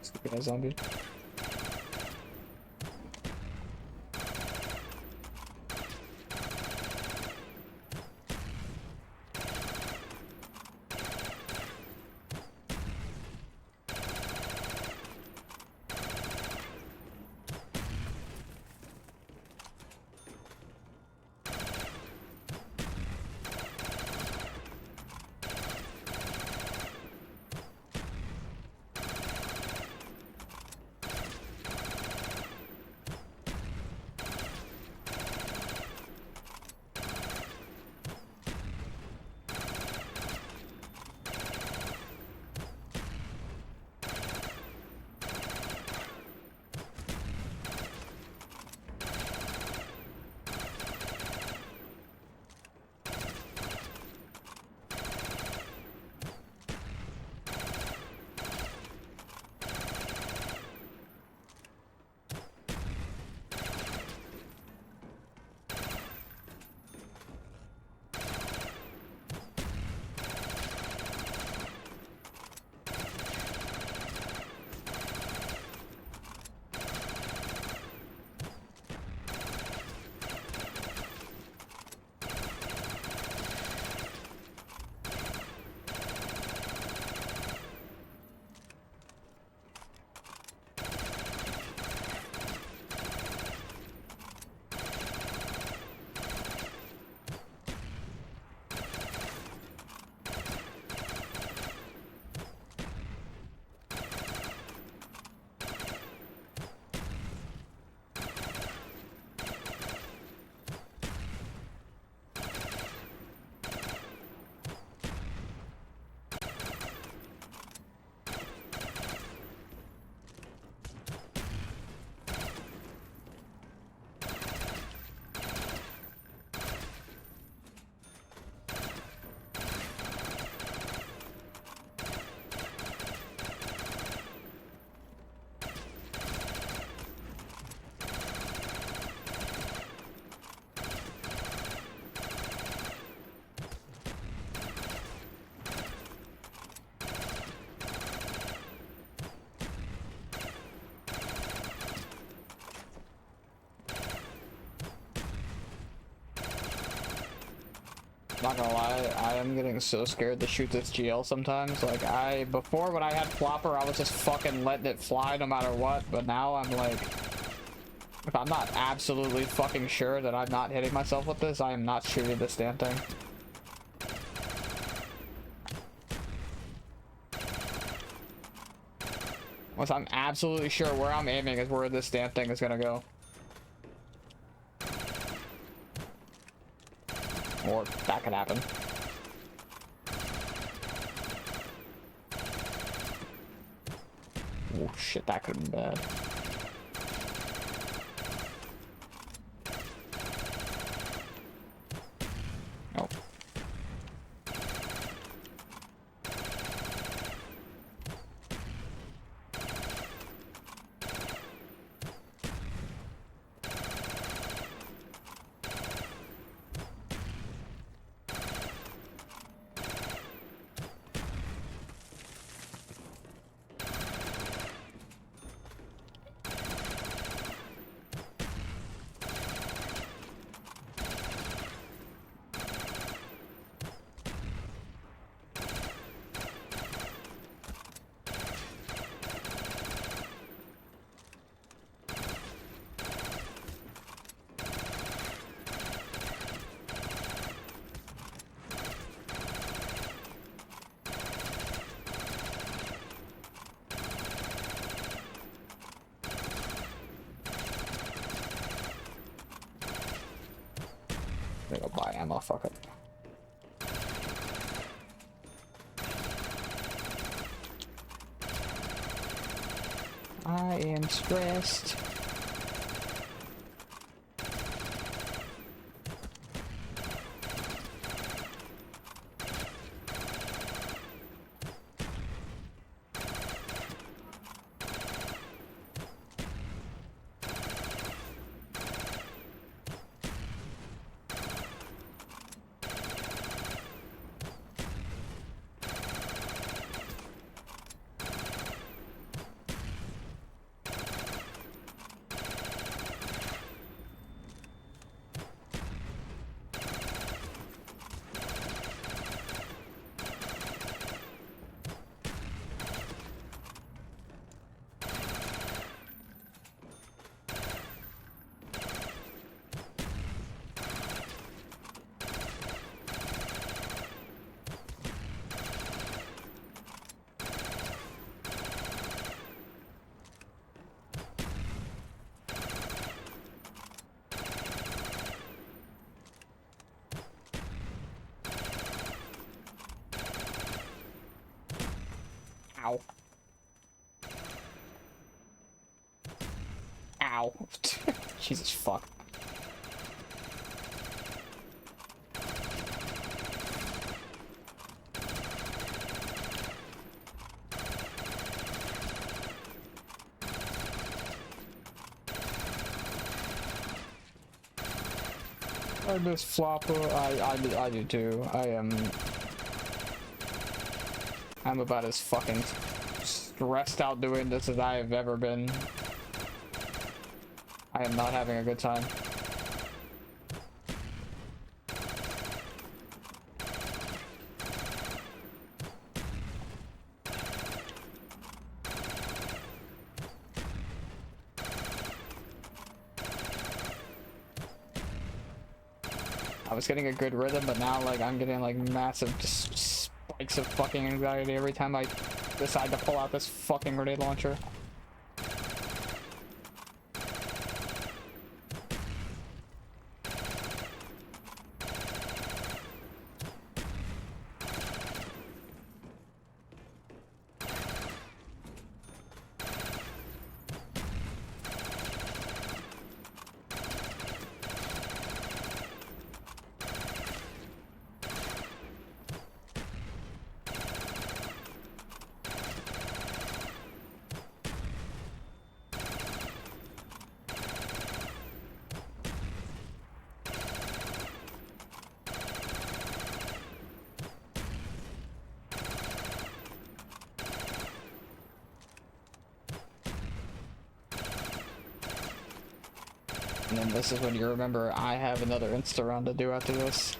Stupid ass zombie. Not gonna lie, I am getting so scared to shoot this GL sometimes. Like, before when I had Flopper, I was just fucking letting it fly no matter what, but now I'm like, if I'm not absolutely fucking sure that I'm not hitting myself with this, I am not shooting this damn thing. Once I'm absolutely sure where I'm aiming is where this damn thing is gonna go. Or that could happen. Oh shit, that could have been bad. Oh. I'm gonna go buy ammo, fuck it. I am stressed. Ow. Ow. Jesus fuck. I miss Flopper. I do too. I'm about as fucking stressed out doing this as I have ever been. I am not having a good time. I was getting a good rhythm, but now like I'm getting like massive just spikes of fucking anxiety every time I decide to pull out this fucking grenade launcher. And then this is when you remember I have another Insta round to do after this.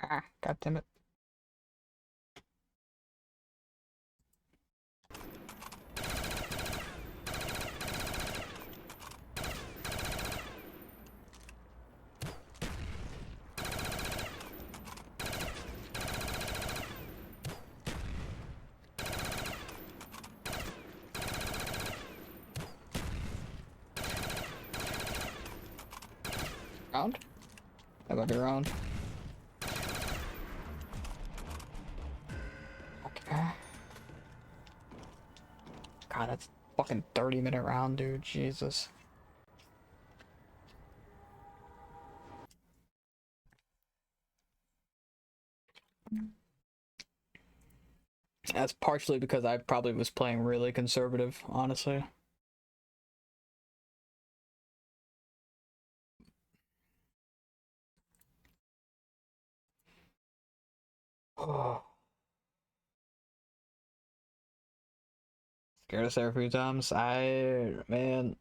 Ah, god damn it. Round? That might be round. Okay. God, that's fucking 30-minute round, dude. Jesus. That's partially because I probably was playing really conservative, honestly. Scared us there a few times. Man,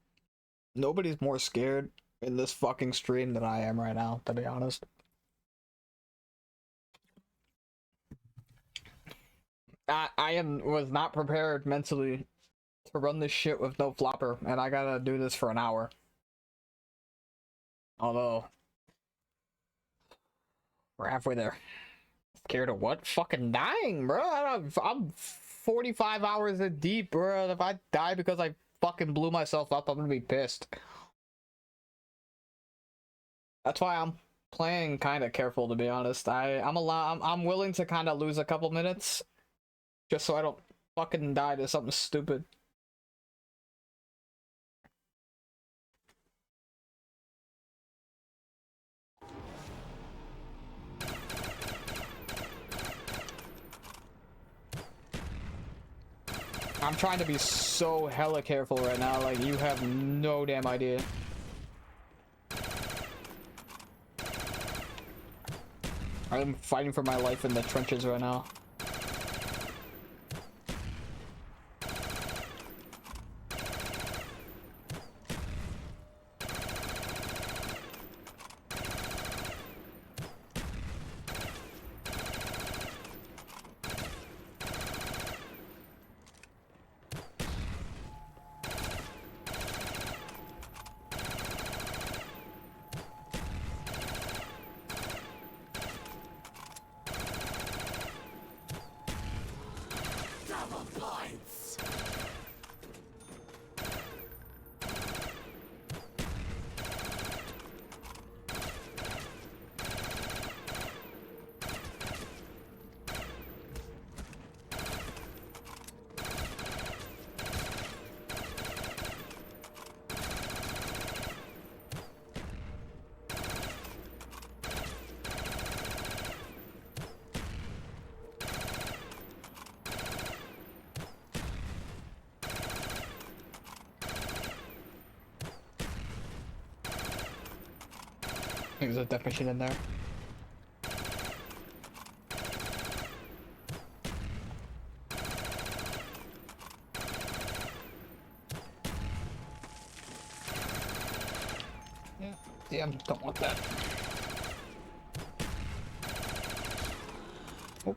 nobody's more scared in this fucking stream than I am right now, to be honest. Was not prepared mentally to run this shit with no flopper, and I gotta do this for an hour. Although, we're halfway there. Scared of what? Fucking dying, bro. I'm 45 hours in deep, bro. If I die because I fucking blew myself up, I'm gonna be pissed. That's why I'm playing kind of careful, to be honest. I'm willing to kind of lose a couple minutes just so I don't fucking die to something stupid. I'm trying to be so hella careful right now, like you have no damn idea. I'm fighting for my life in the trenches right now. Double points. There's a death machine in there. Yeah, damn, don't want that. Oh.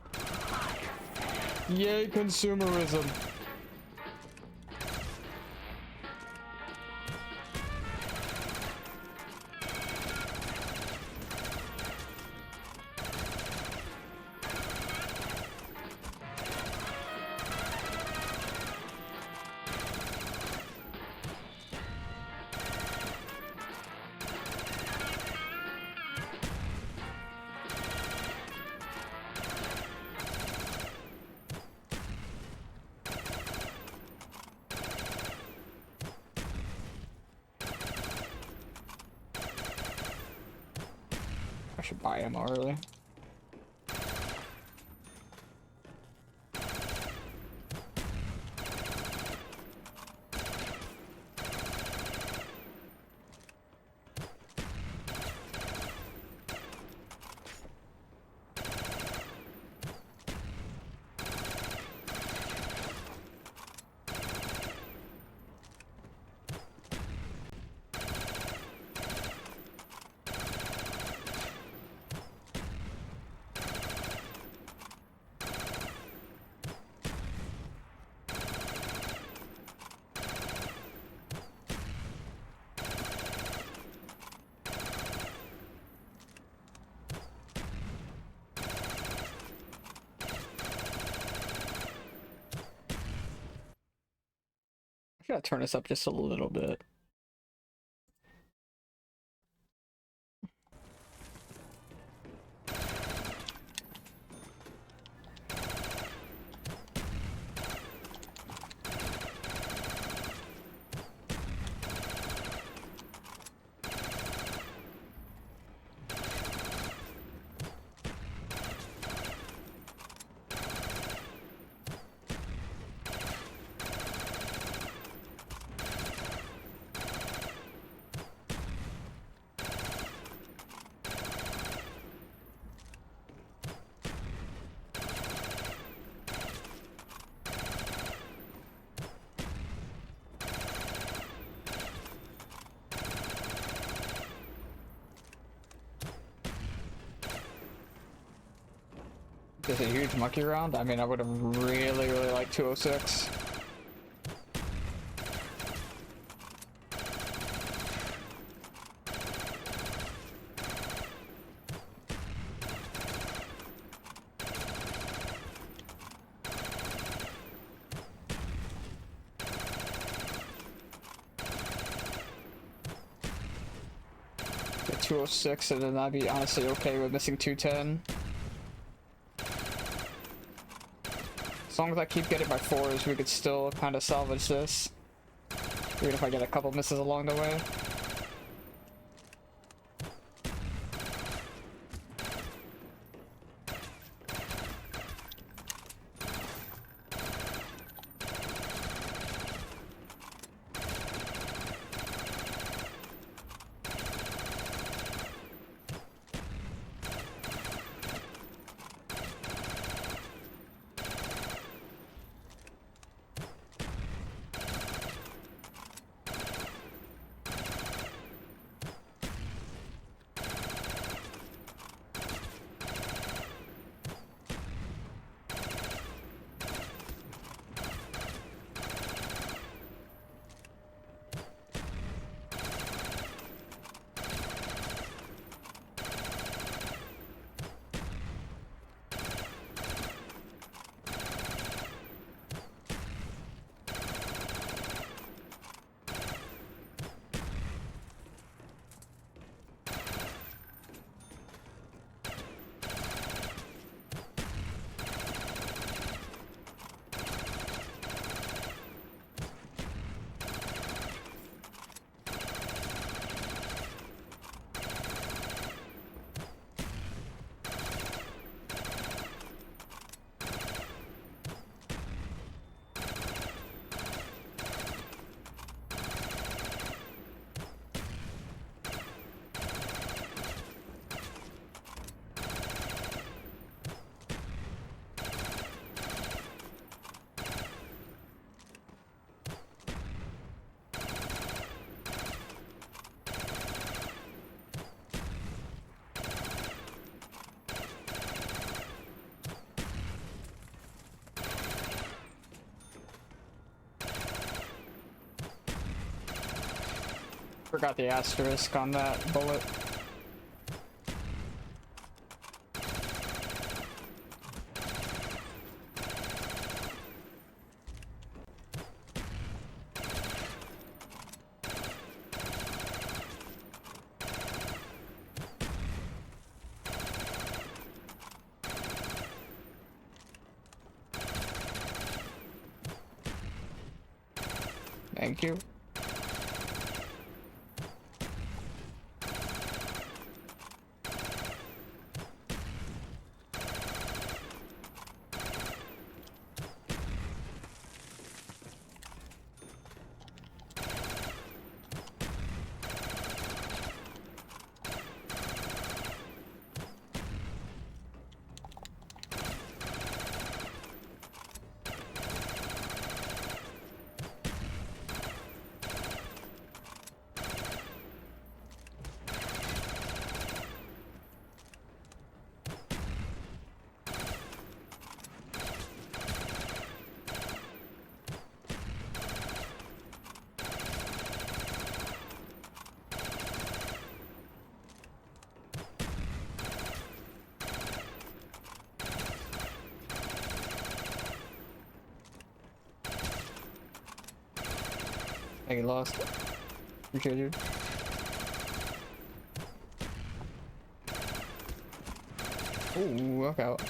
Yay, consumerism. I should buy ammo early. I gotta turn this up just a little bit. Is it a huge monkey round? I mean, I would have really, really liked 206. Get 206, and then I'd be honestly okay with missing 210. As long as I keep getting my 4s, we could still kind of salvage this. Even if I get a couple misses along the way. Forgot the asterisk on that bullet. Thank you. I get lost. Appreciate you. Ooh, look out.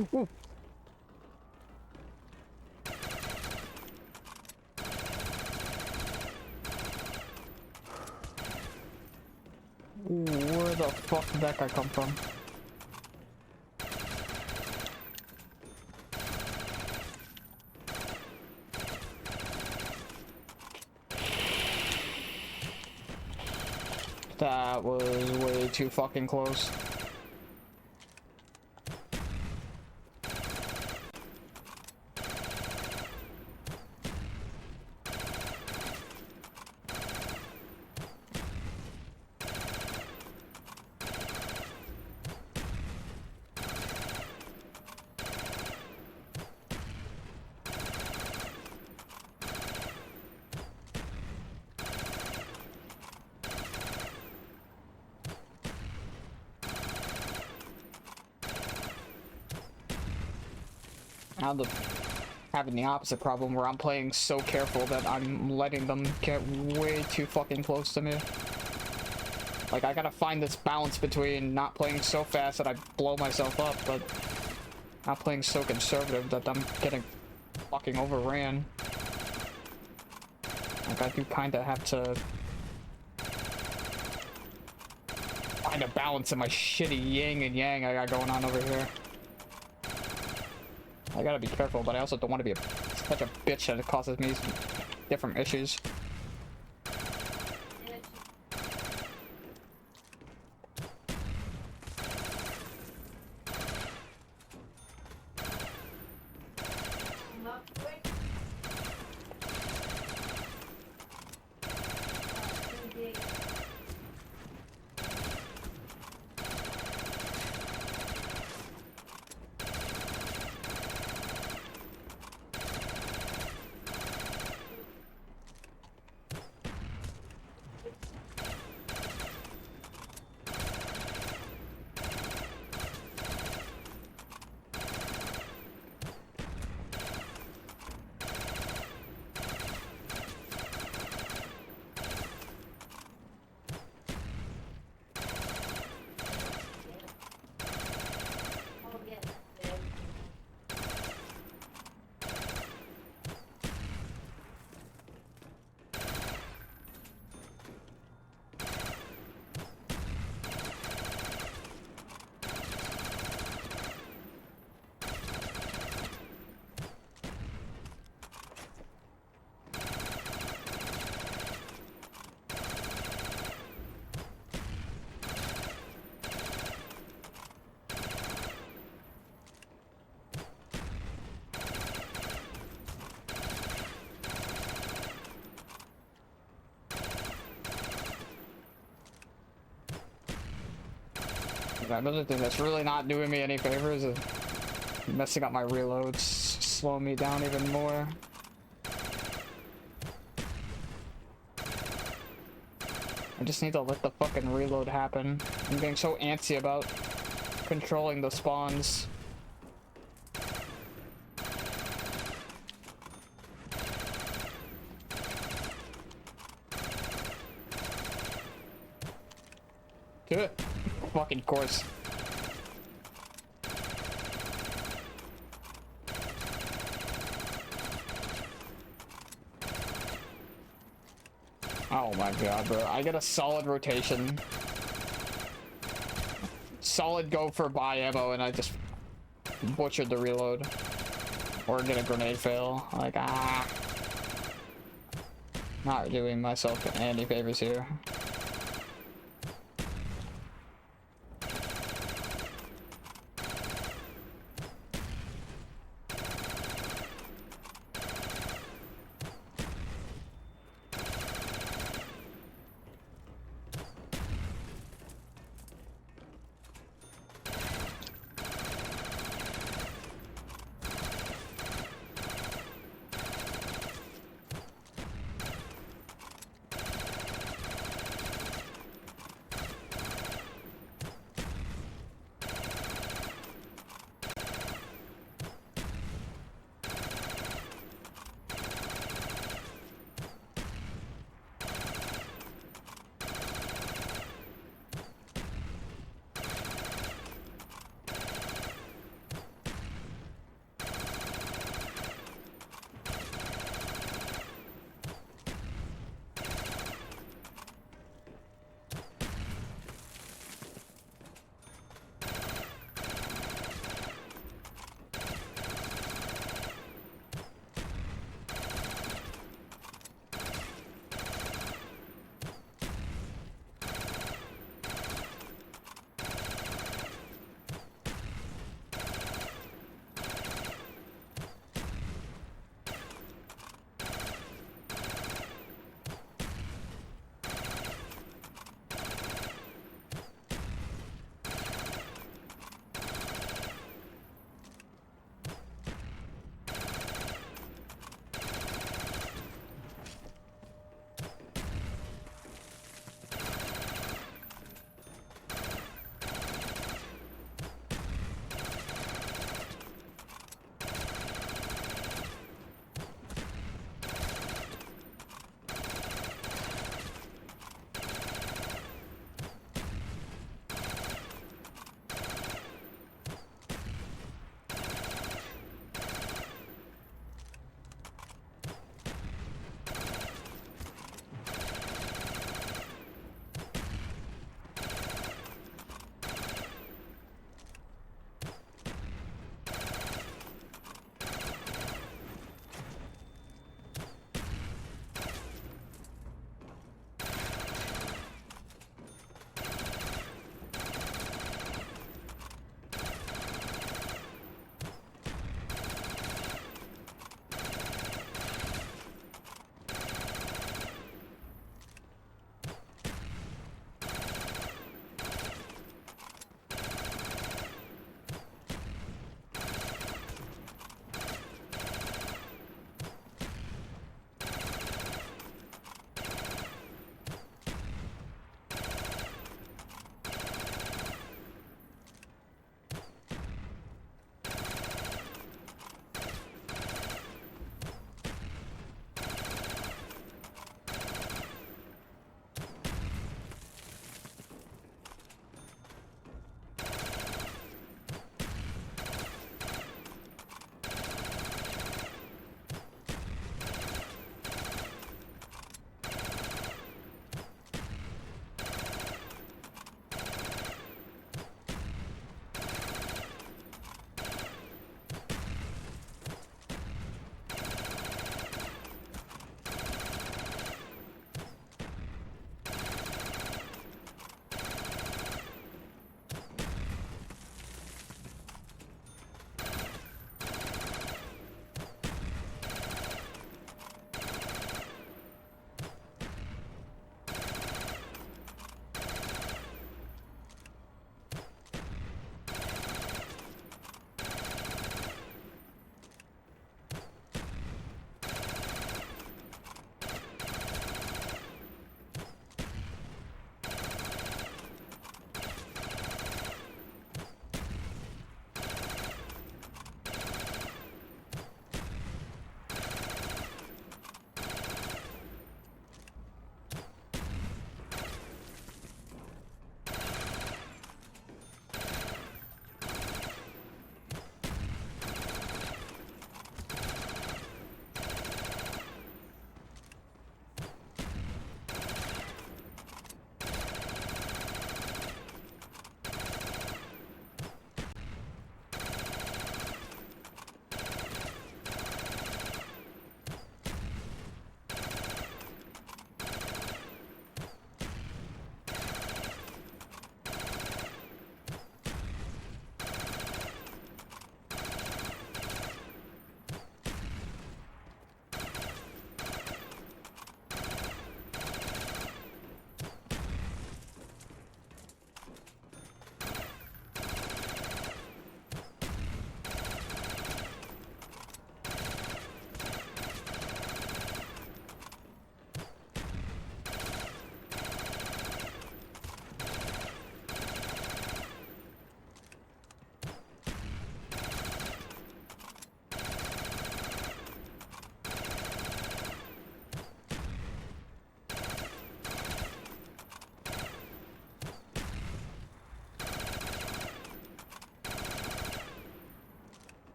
Ooh. Ooh, where the fuck did that guy come from? That was way too fucking close. Now having the opposite problem where I'm playing so careful that I'm letting them get way too fucking close to me. Like, I gotta find this balance between not playing so fast that I blow myself up, but not playing so conservative that I'm getting fucking overran. Like, I do kinda have to find a balance in my shitty yin and yang I got going on over here. I gotta be careful, but I also don't want to be such a bitch that it causes me some different issues. Another thing that's really not doing me any favors is messing up my reloads, slowing me down even more. I just need to let the fucking reload happen. I'm getting so antsy about controlling the spawns. Do it. Fucking course. Oh my god, bro. I get a solid rotation. Solid go for buy ammo and I just butchered the reload. Or get a grenade fail. Like, ah. Not doing myself any favors here.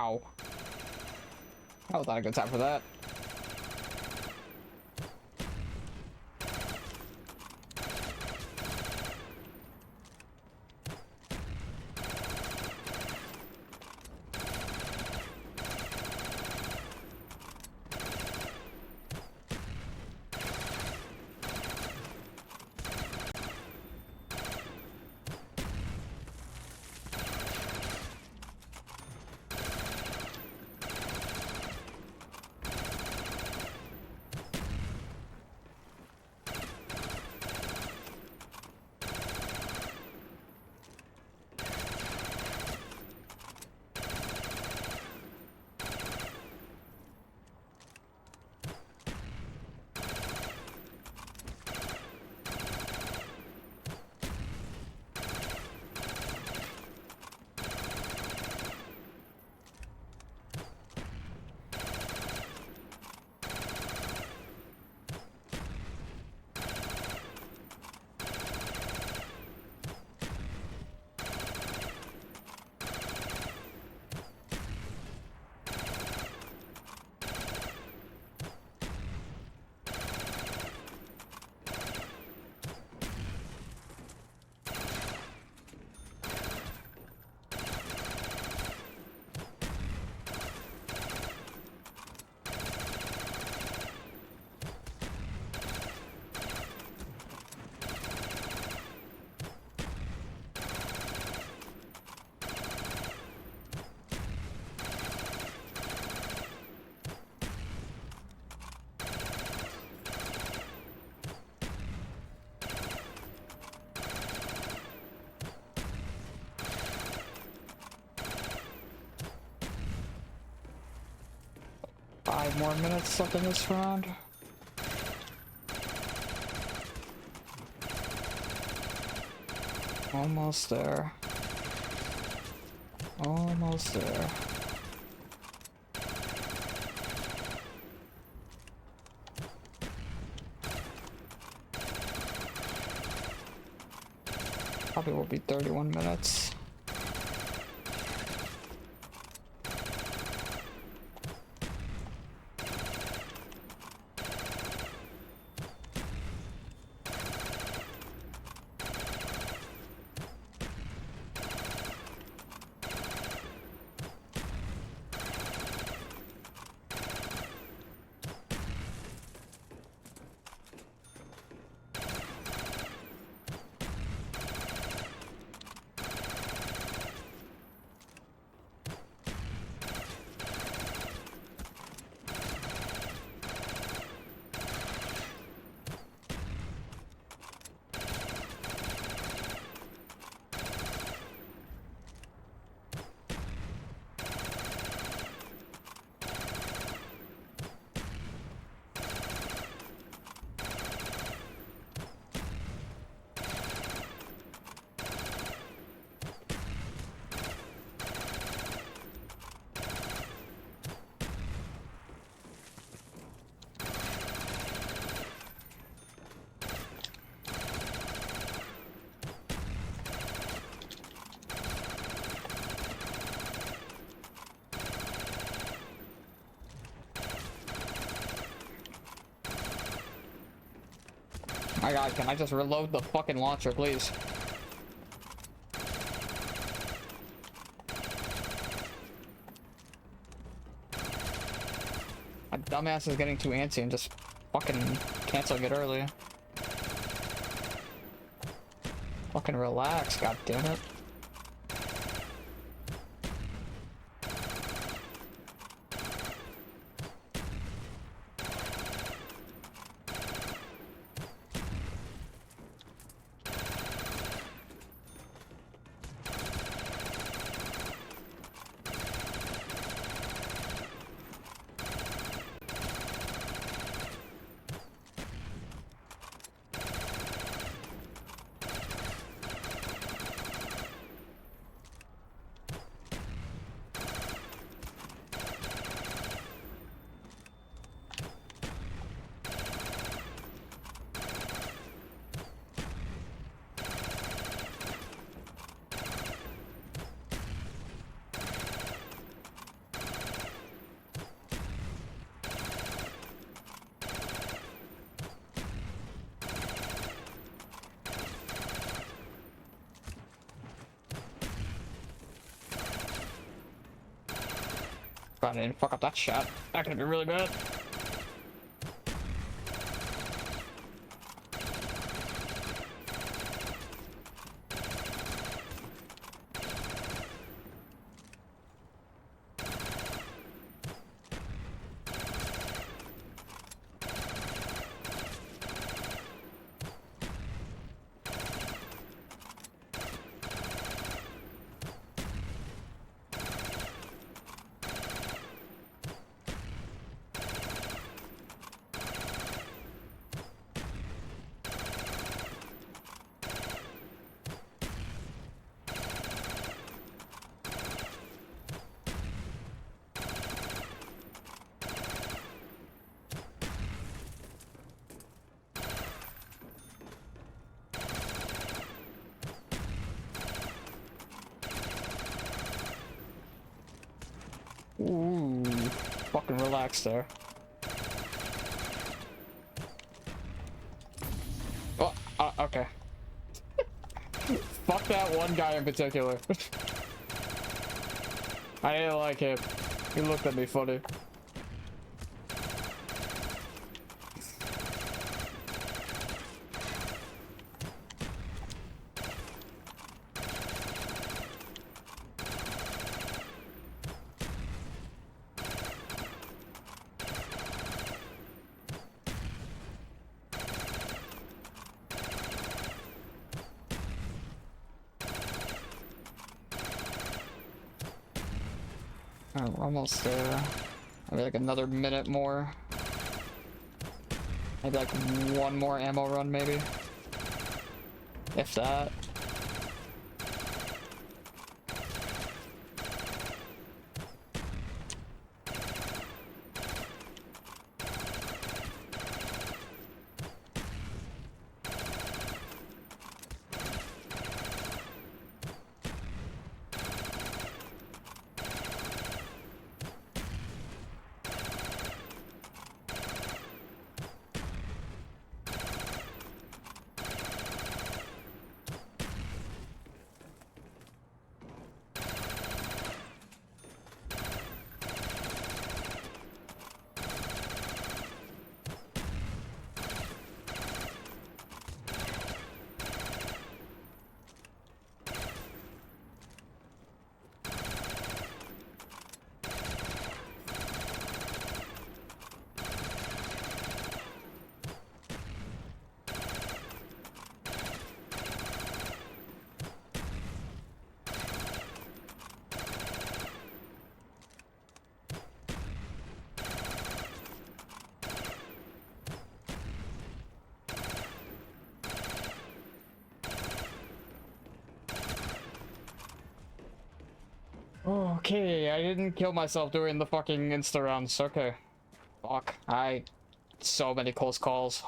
Ow. That was not a good time for that. Five more minutes left in this round. Almost there. Almost there. Probably will be 31 minutes. My god, can I just reload the fucking launcher, please? My dumbass is getting too antsy and just fucking canceling it early. Fucking relax, god damn it. But I didn't fuck up that shot. That could have been really bad. Ooh, fucking relax there. Oh, okay. Fuck that one guy in particular. I didn't like him. He looked at me funny. Oh, we're almost there. Maybe like another minute more. Maybe like one more ammo run, maybe. If that. Okay, I didn't kill myself during the fucking insta rounds. Okay. Fuck. So many close calls.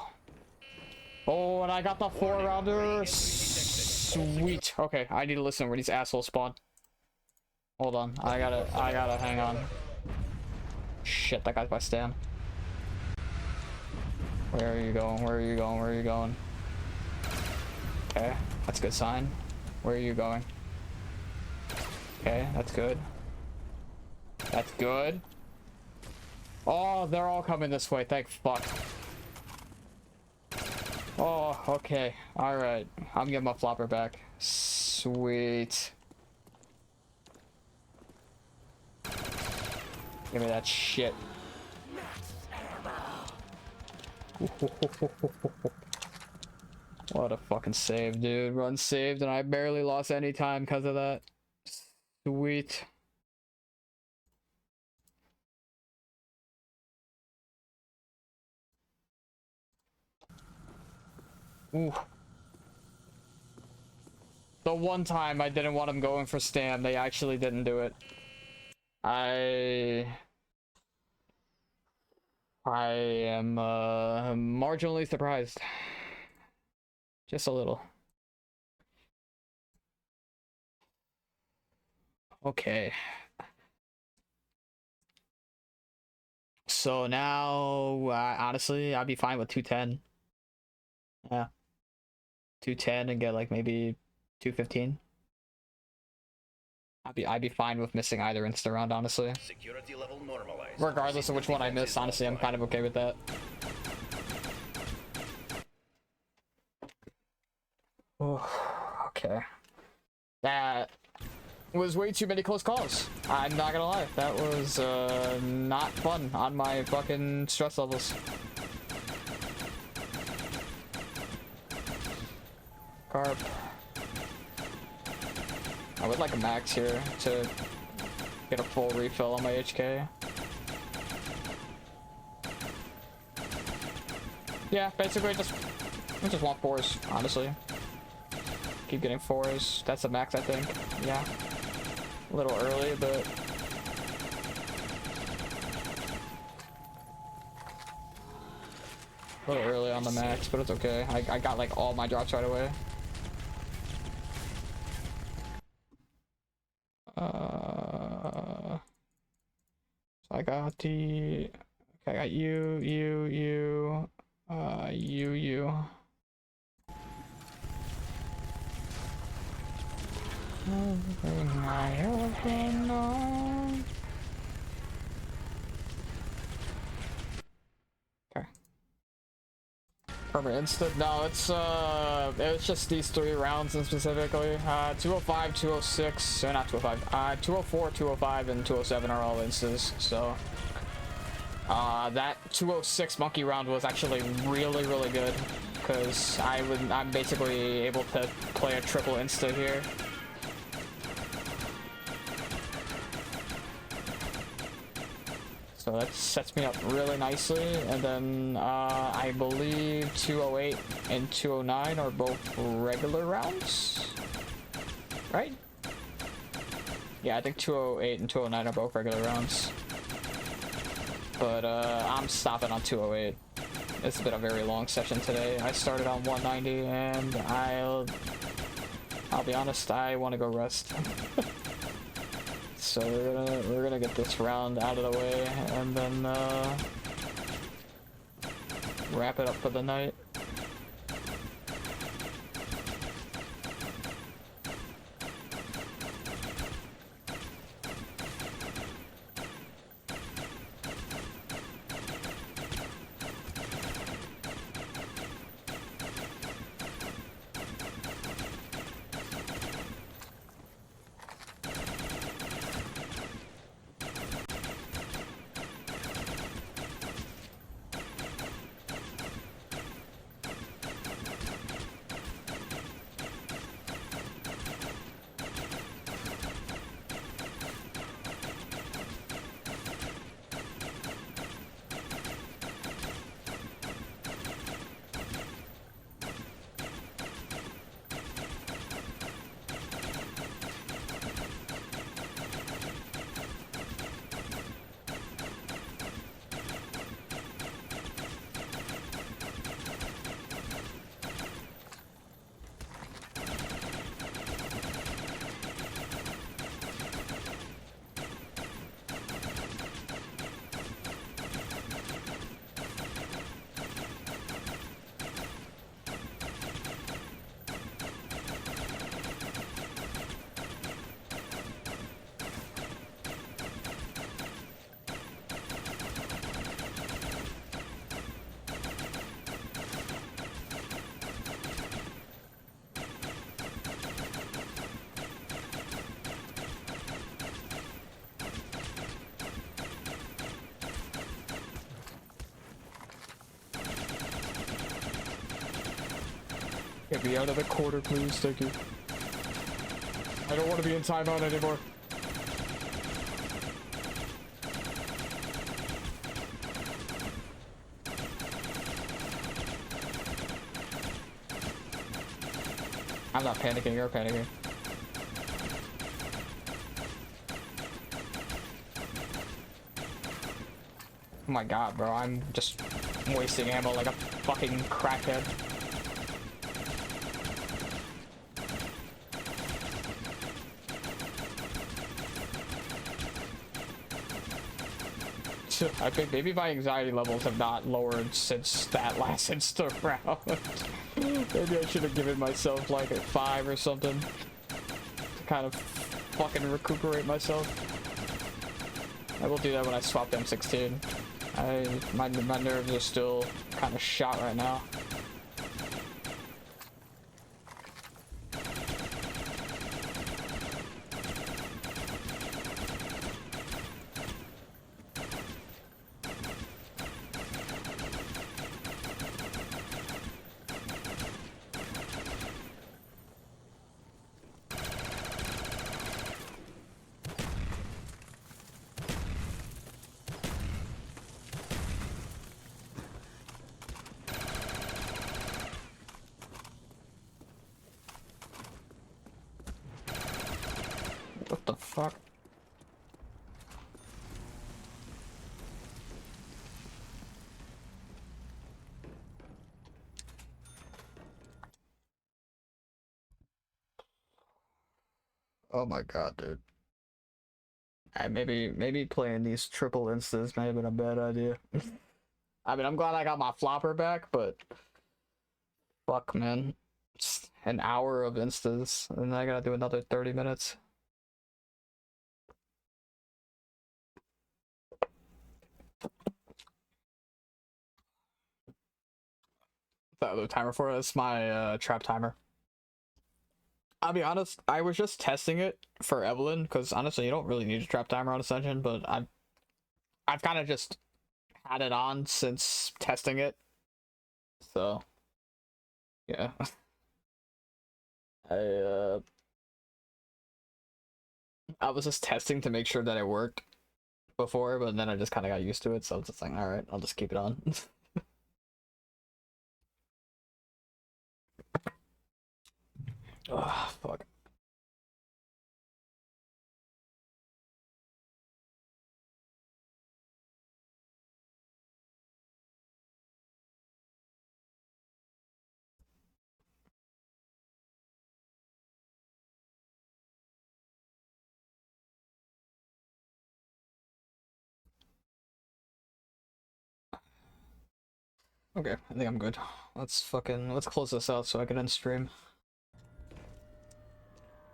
Oh, and I got the 4-rounder. Sweet. Okay, I need to listen where these assholes spawn. Hold on. I gotta hang on. Shit, that guy's by stand. Where are you going? Where are you going? Where are you going? Okay, that's a good sign. Where are you going? Okay, that's good. That's good. Oh, they're all coming this way. Thank fuck. Oh, okay. Alright. I'm getting my flopper back. Sweet. Give me that shit. What a fucking save, dude. Run saved, and I barely lost any time because of that. Sweet. Ooh. The one time I didn't want him going for Stan, they actually didn't do it. I am marginally surprised. Just a little. Okay. So now, honestly, I'd be fine with 210. Yeah. 210 and get like maybe 215. I'd be fine with missing either insta round, honestly. Security level normalized. Regardless of which one I miss, honestly, I'm kind of okay with that. Oh, okay. That was way too many close calls. I'm not gonna lie. That was not fun on my fucking stress levels. Carp. I would like a max here to get a full refill on my HK. Yeah, basically I just want 4s, honestly. Keep getting 4s. That's the max, I think. Yeah. A little early, but a little early on the max, but it's okay. I got like all my drops right away. So I got the, okay, I got you. Everything I ever known. Okay. Permanent instant? No, it's just these 3 rounds in specifically. 205, 206, not 205. 204, 205, and 207 are all instas. So that 206 monkey round was actually really good because I'm basically able to play a triple insta here. So that sets me up really nicely, and then I believe 208 and 209 are both regular rounds, right? Yeah, I think 208 and 209 are both regular rounds. But I'm stopping on 208. It's been a very long session today. I started on 190, and I'll be honest, I want to go rest. So we're gonna get this round out of the way and then wrap it up for the night. Get me out of the quarter, please. Thank you. I don't want to be in timeout anymore. I'm not panicking, you're panicking. Oh my god, bro, I'm just wasting ammo like a fucking crackhead. I think maybe my anxiety levels have not lowered since that last insta round. Maybe I should have given myself like a 5 or something to kind of fucking recuperate myself. I will do that when I swap to M16. My nerves are still kind of shot right now. What the fuck? Oh my god, dude. Maybe playing these triple instas may have been a bad idea. I mean, I'm glad I got my flopper back, but fuck, man. It's an hour of instas, and I gotta do another 30 minutes. The other timer for it is my trap timer. I'll be honest, I was just testing it for Evelyn, because honestly, you don't really need a trap timer on Ascension, but I've kind of just had it on since testing it. So, yeah. I was just testing to make sure that it worked before, but then I just kind of got used to it, so I was just like, alright, I'll just keep it on. Oh, fuck. Okay, I think I'm good. Let's close this out so I can end stream.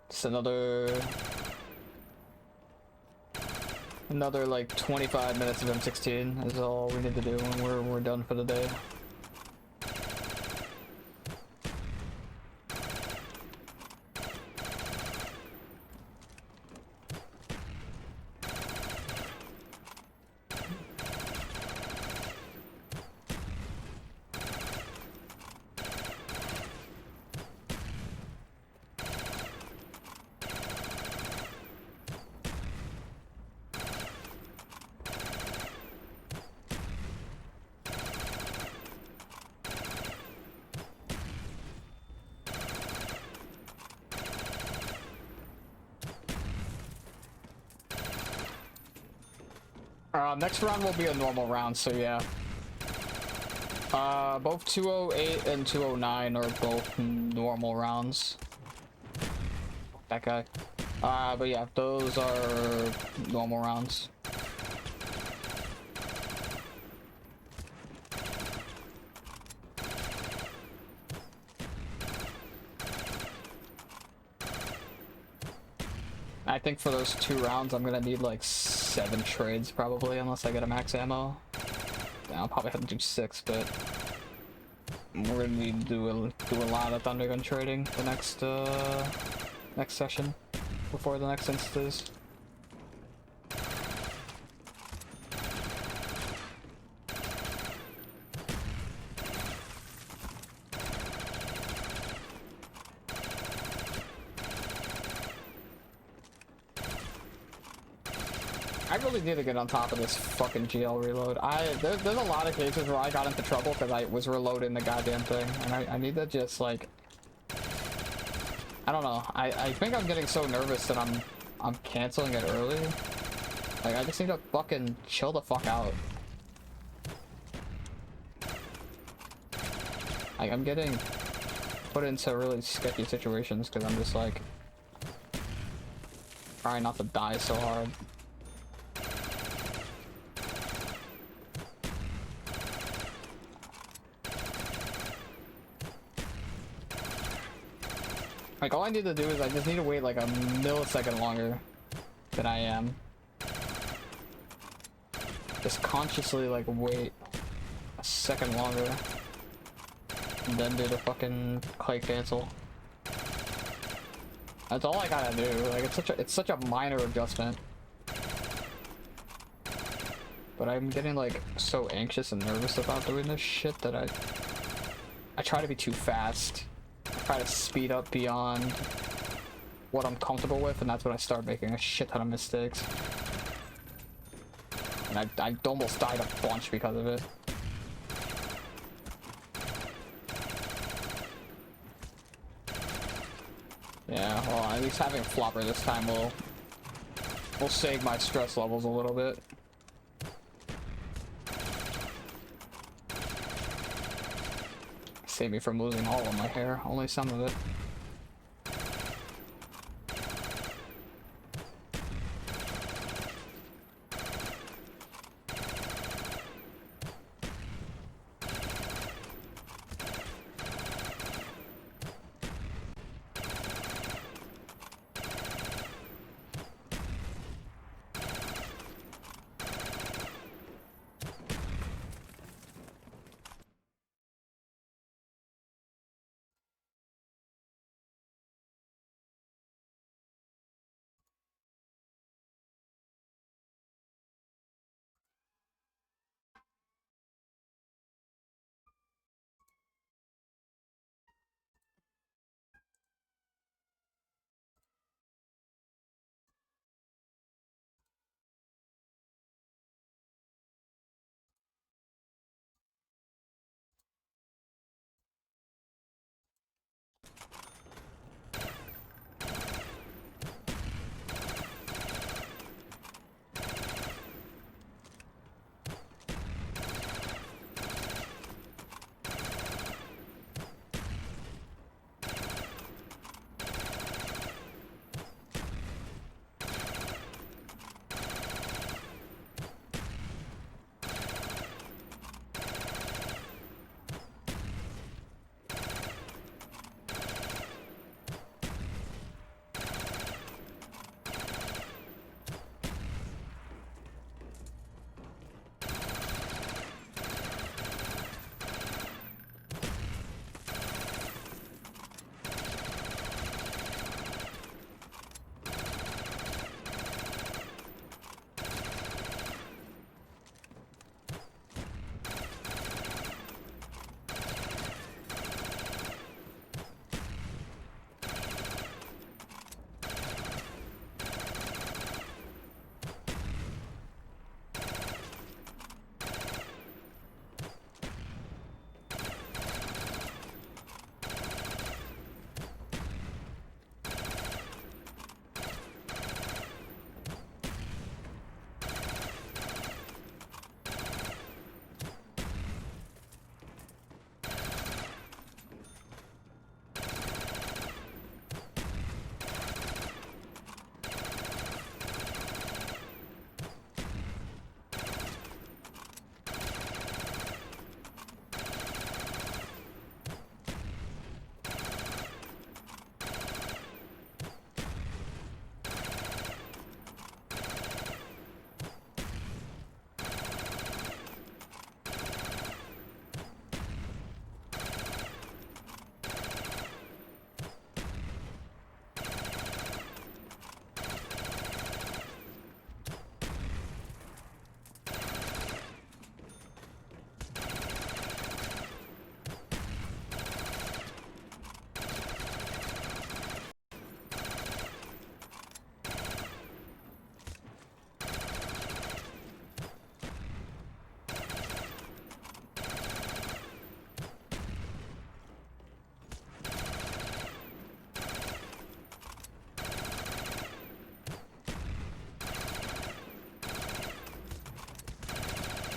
Just another like 25 minutes of M16 is all we need to do, and we're done for the day. Next round will be a normal round, so yeah. Both 208 and 209 are both normal rounds. That guy. But yeah, those are normal rounds. I think for those 2 rounds, I'm gonna need like 7 trades probably, unless I get a max ammo. Yeah, I'll probably have to do 6, but we're gonna need to do a lot of Thundergun trading the next session before the next instas. I really need to get on top of this fucking GL reload. There's a lot of cases where I got into trouble because I was reloading the goddamn thing, and I need to just like, I don't know. I think I'm getting so nervous that I'm canceling it early. Like I just need to fucking chill the fuck out. Like I'm getting put into really sketchy situations because I'm just like trying not to die so hard. Like, all I need to do is I just need to wait like a millisecond longer than I am. Just consciously, like, wait a second longer. And then do the fucking clay cancel. That's all I gotta do. Like, it's such a minor adjustment. But I'm getting, like, so anxious and nervous about doing this shit that I try to be too fast. I try to speed up beyond what I'm comfortable with, and that's when I start making a shit ton of mistakes. And I almost died a bunch because of it. Yeah, well, at least having a flopper this time will save my stress levels a little bit. Save me from losing all of my hair, only some of it.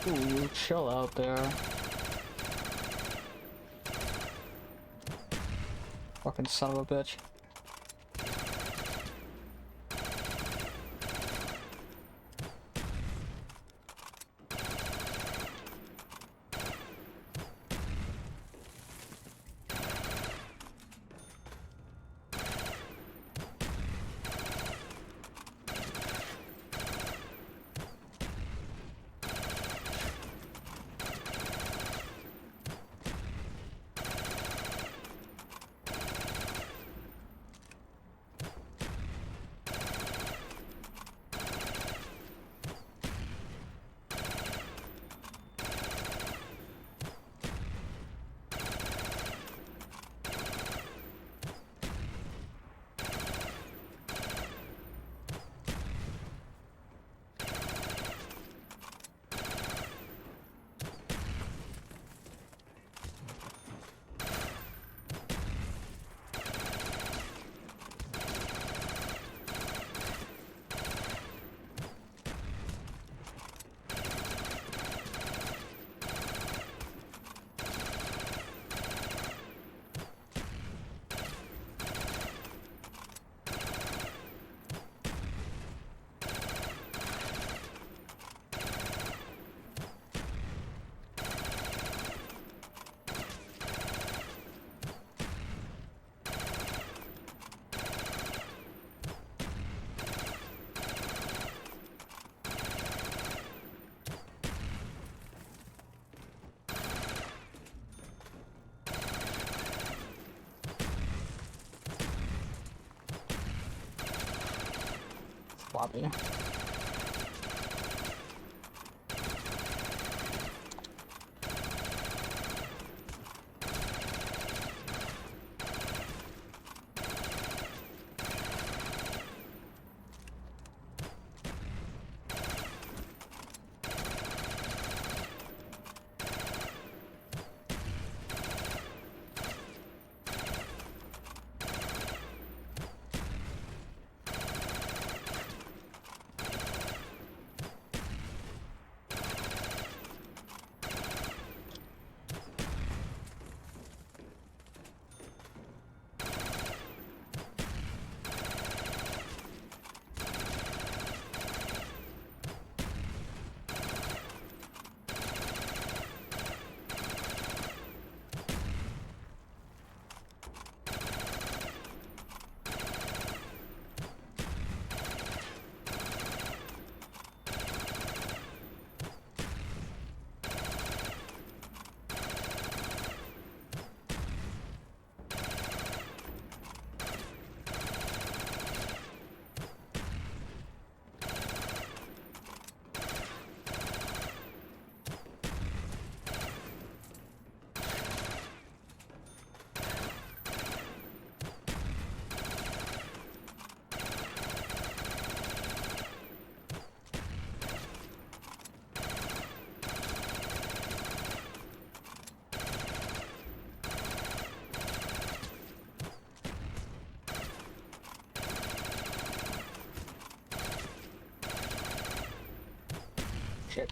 Ooh, chill out there. Fucking son of a bitch. floppy. Shit.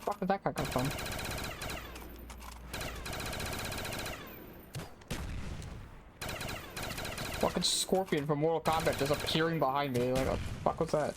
Fuck did that guy come from? Fucking Scorpion from Mortal Kombat just appearing behind me. Like, what the fuck was that?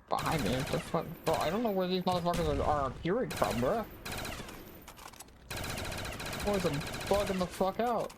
behind me. What the fuck? Bro, I don't know where these motherfuckers are appearing from, bro. Boys are bugging the fuck out.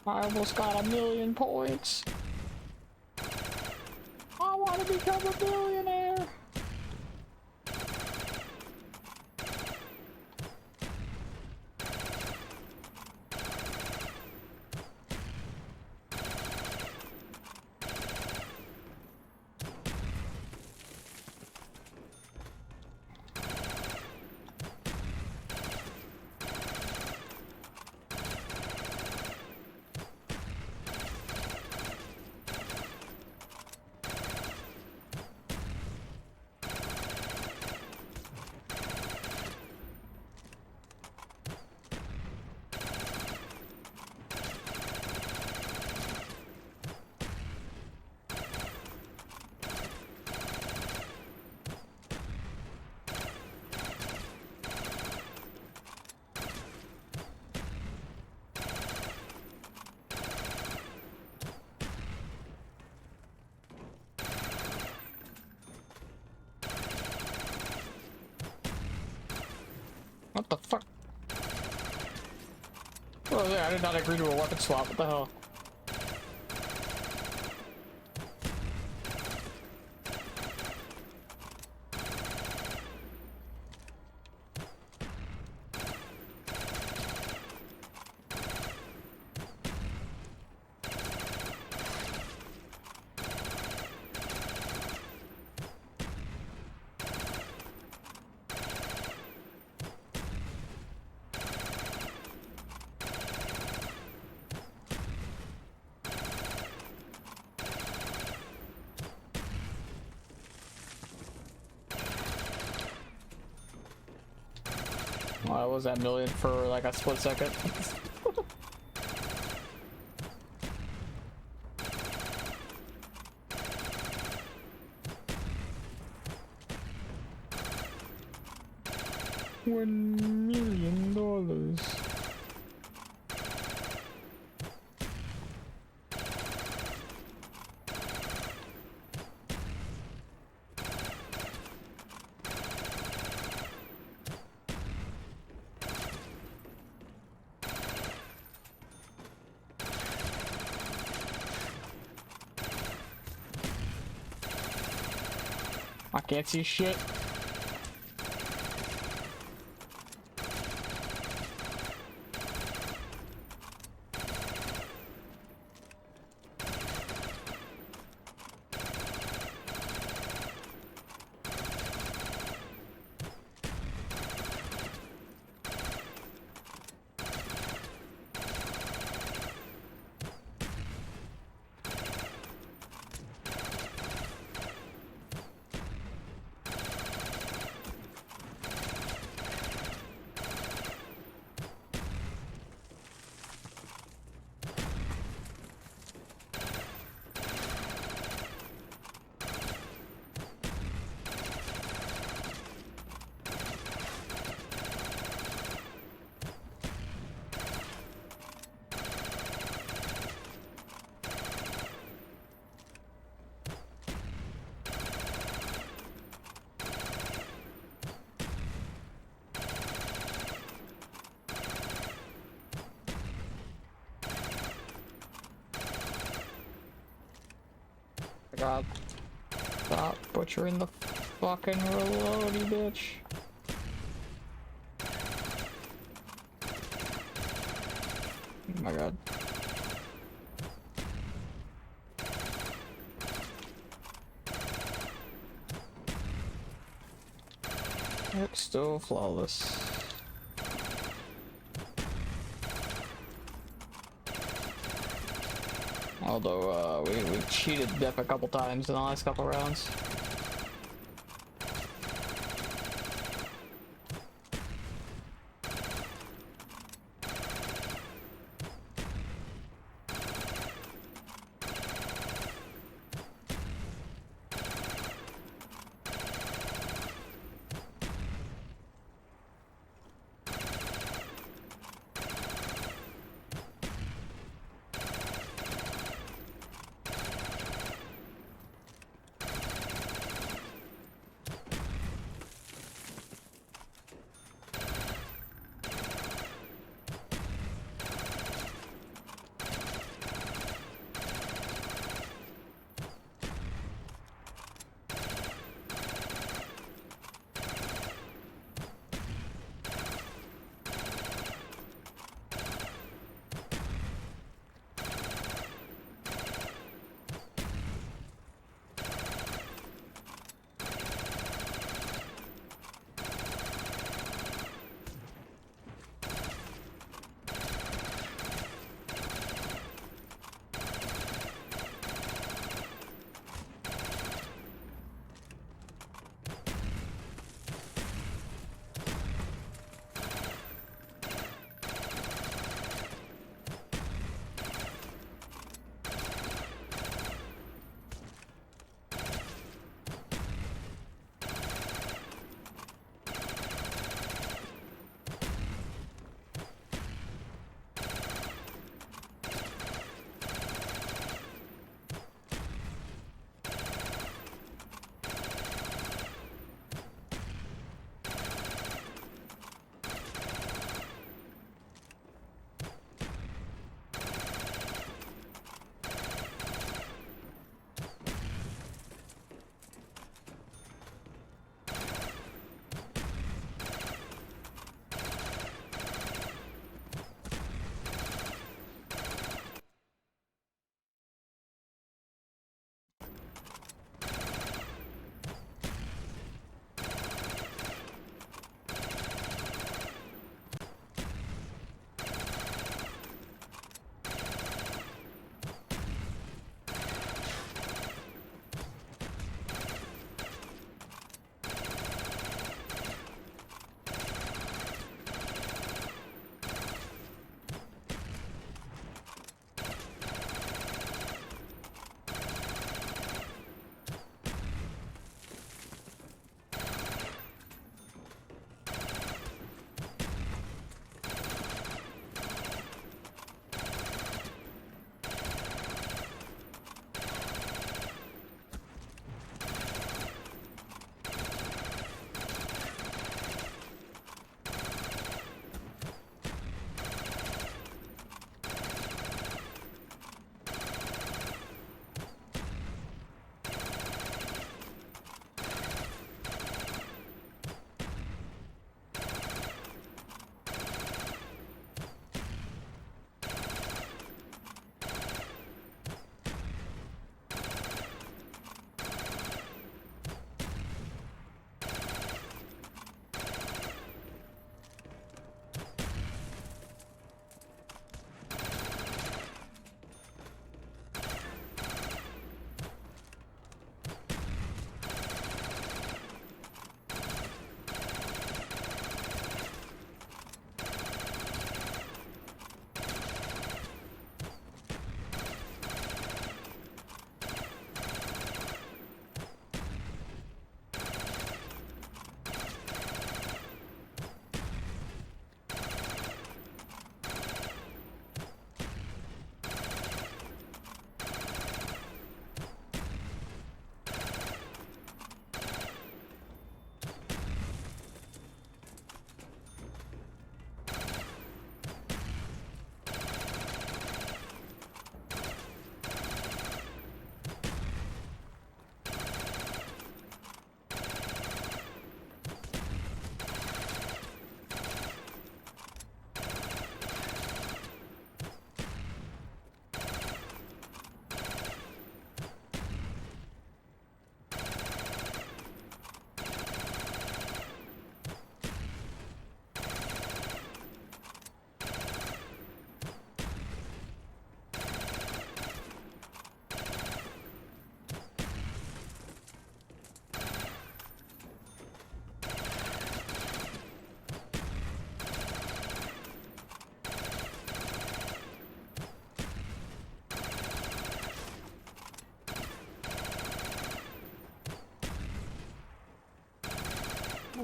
I almost got 1,000,000 points. I want to become a billionaire. What the fuck? Oh yeah, I did not agree to a weapon swap. What the hell? Well, I was at 1,000,000 for like a split second. $1,000,000. I can't see shit. God. Stop butchering the fucking reloady, bitch. Oh my god. It's still flawless. Although we cheated death a couple times in the last couple rounds.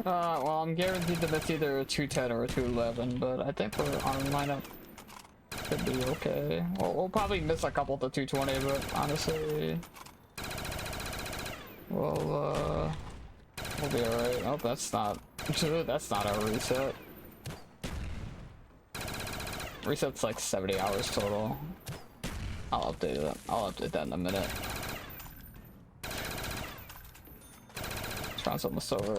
Well, I'm guaranteed that it's either a 210 or a 211, but I think our lineup could be okay. We'll probably miss a couple to 220, but honestly, we'll be alright. Oh, that's not a reset. Reset's like 70 hours total. I'll update it. I'll update that in a minute. This round's almost over.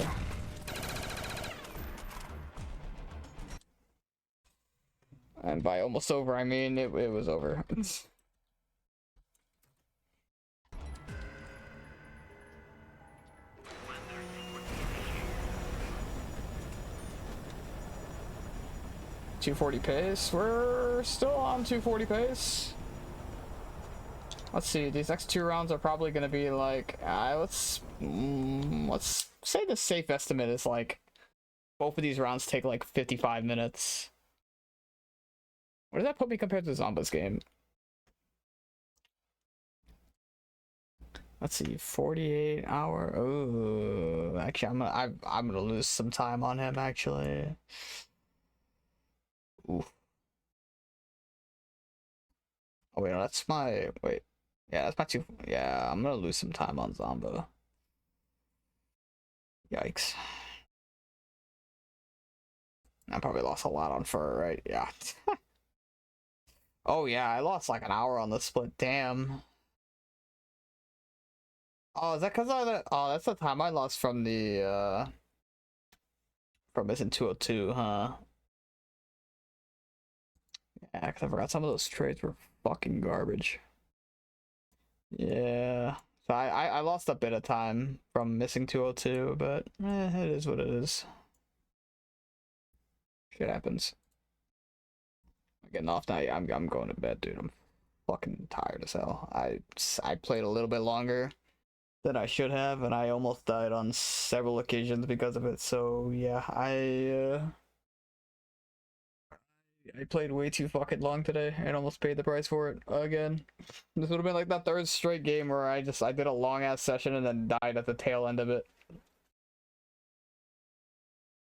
And by almost over, I mean it was over. 240 pace. We're still on 240 pace. Let's see. These next 2 rounds are probably going to be like, let's say the safe estimate is like both of these rounds take like 55 minutes. Where does that put me compared to the Zombies game? Let's see, 48 hour. Oh, actually, I'm gonna lose some time on him. Actually. Ooh. Oh wait, no, that's my wait. Yeah, that's my 2. Yeah, I'm gonna lose some time on Zombo. Yikes. I probably lost a lot on Fur, right? Yeah. Oh yeah, I lost like an hour on the split. Damn. Oh, is that because oh, that's the time I lost from the from missing 202, huh? Yeah, because I forgot some of those trades were fucking garbage. Yeah. So I lost a bit of time from missing 202, but it is what it is. Shit happens. I'm getting off now. I'm going to bed, dude. I'm fucking tired as hell. I played a little bit longer than I should have, and I almost died on several occasions because of it. So yeah, I played way too fucking long today and almost paid the price for it again. This would have been like the 3rd straight game where I did a long ass session and then died at the tail end of it.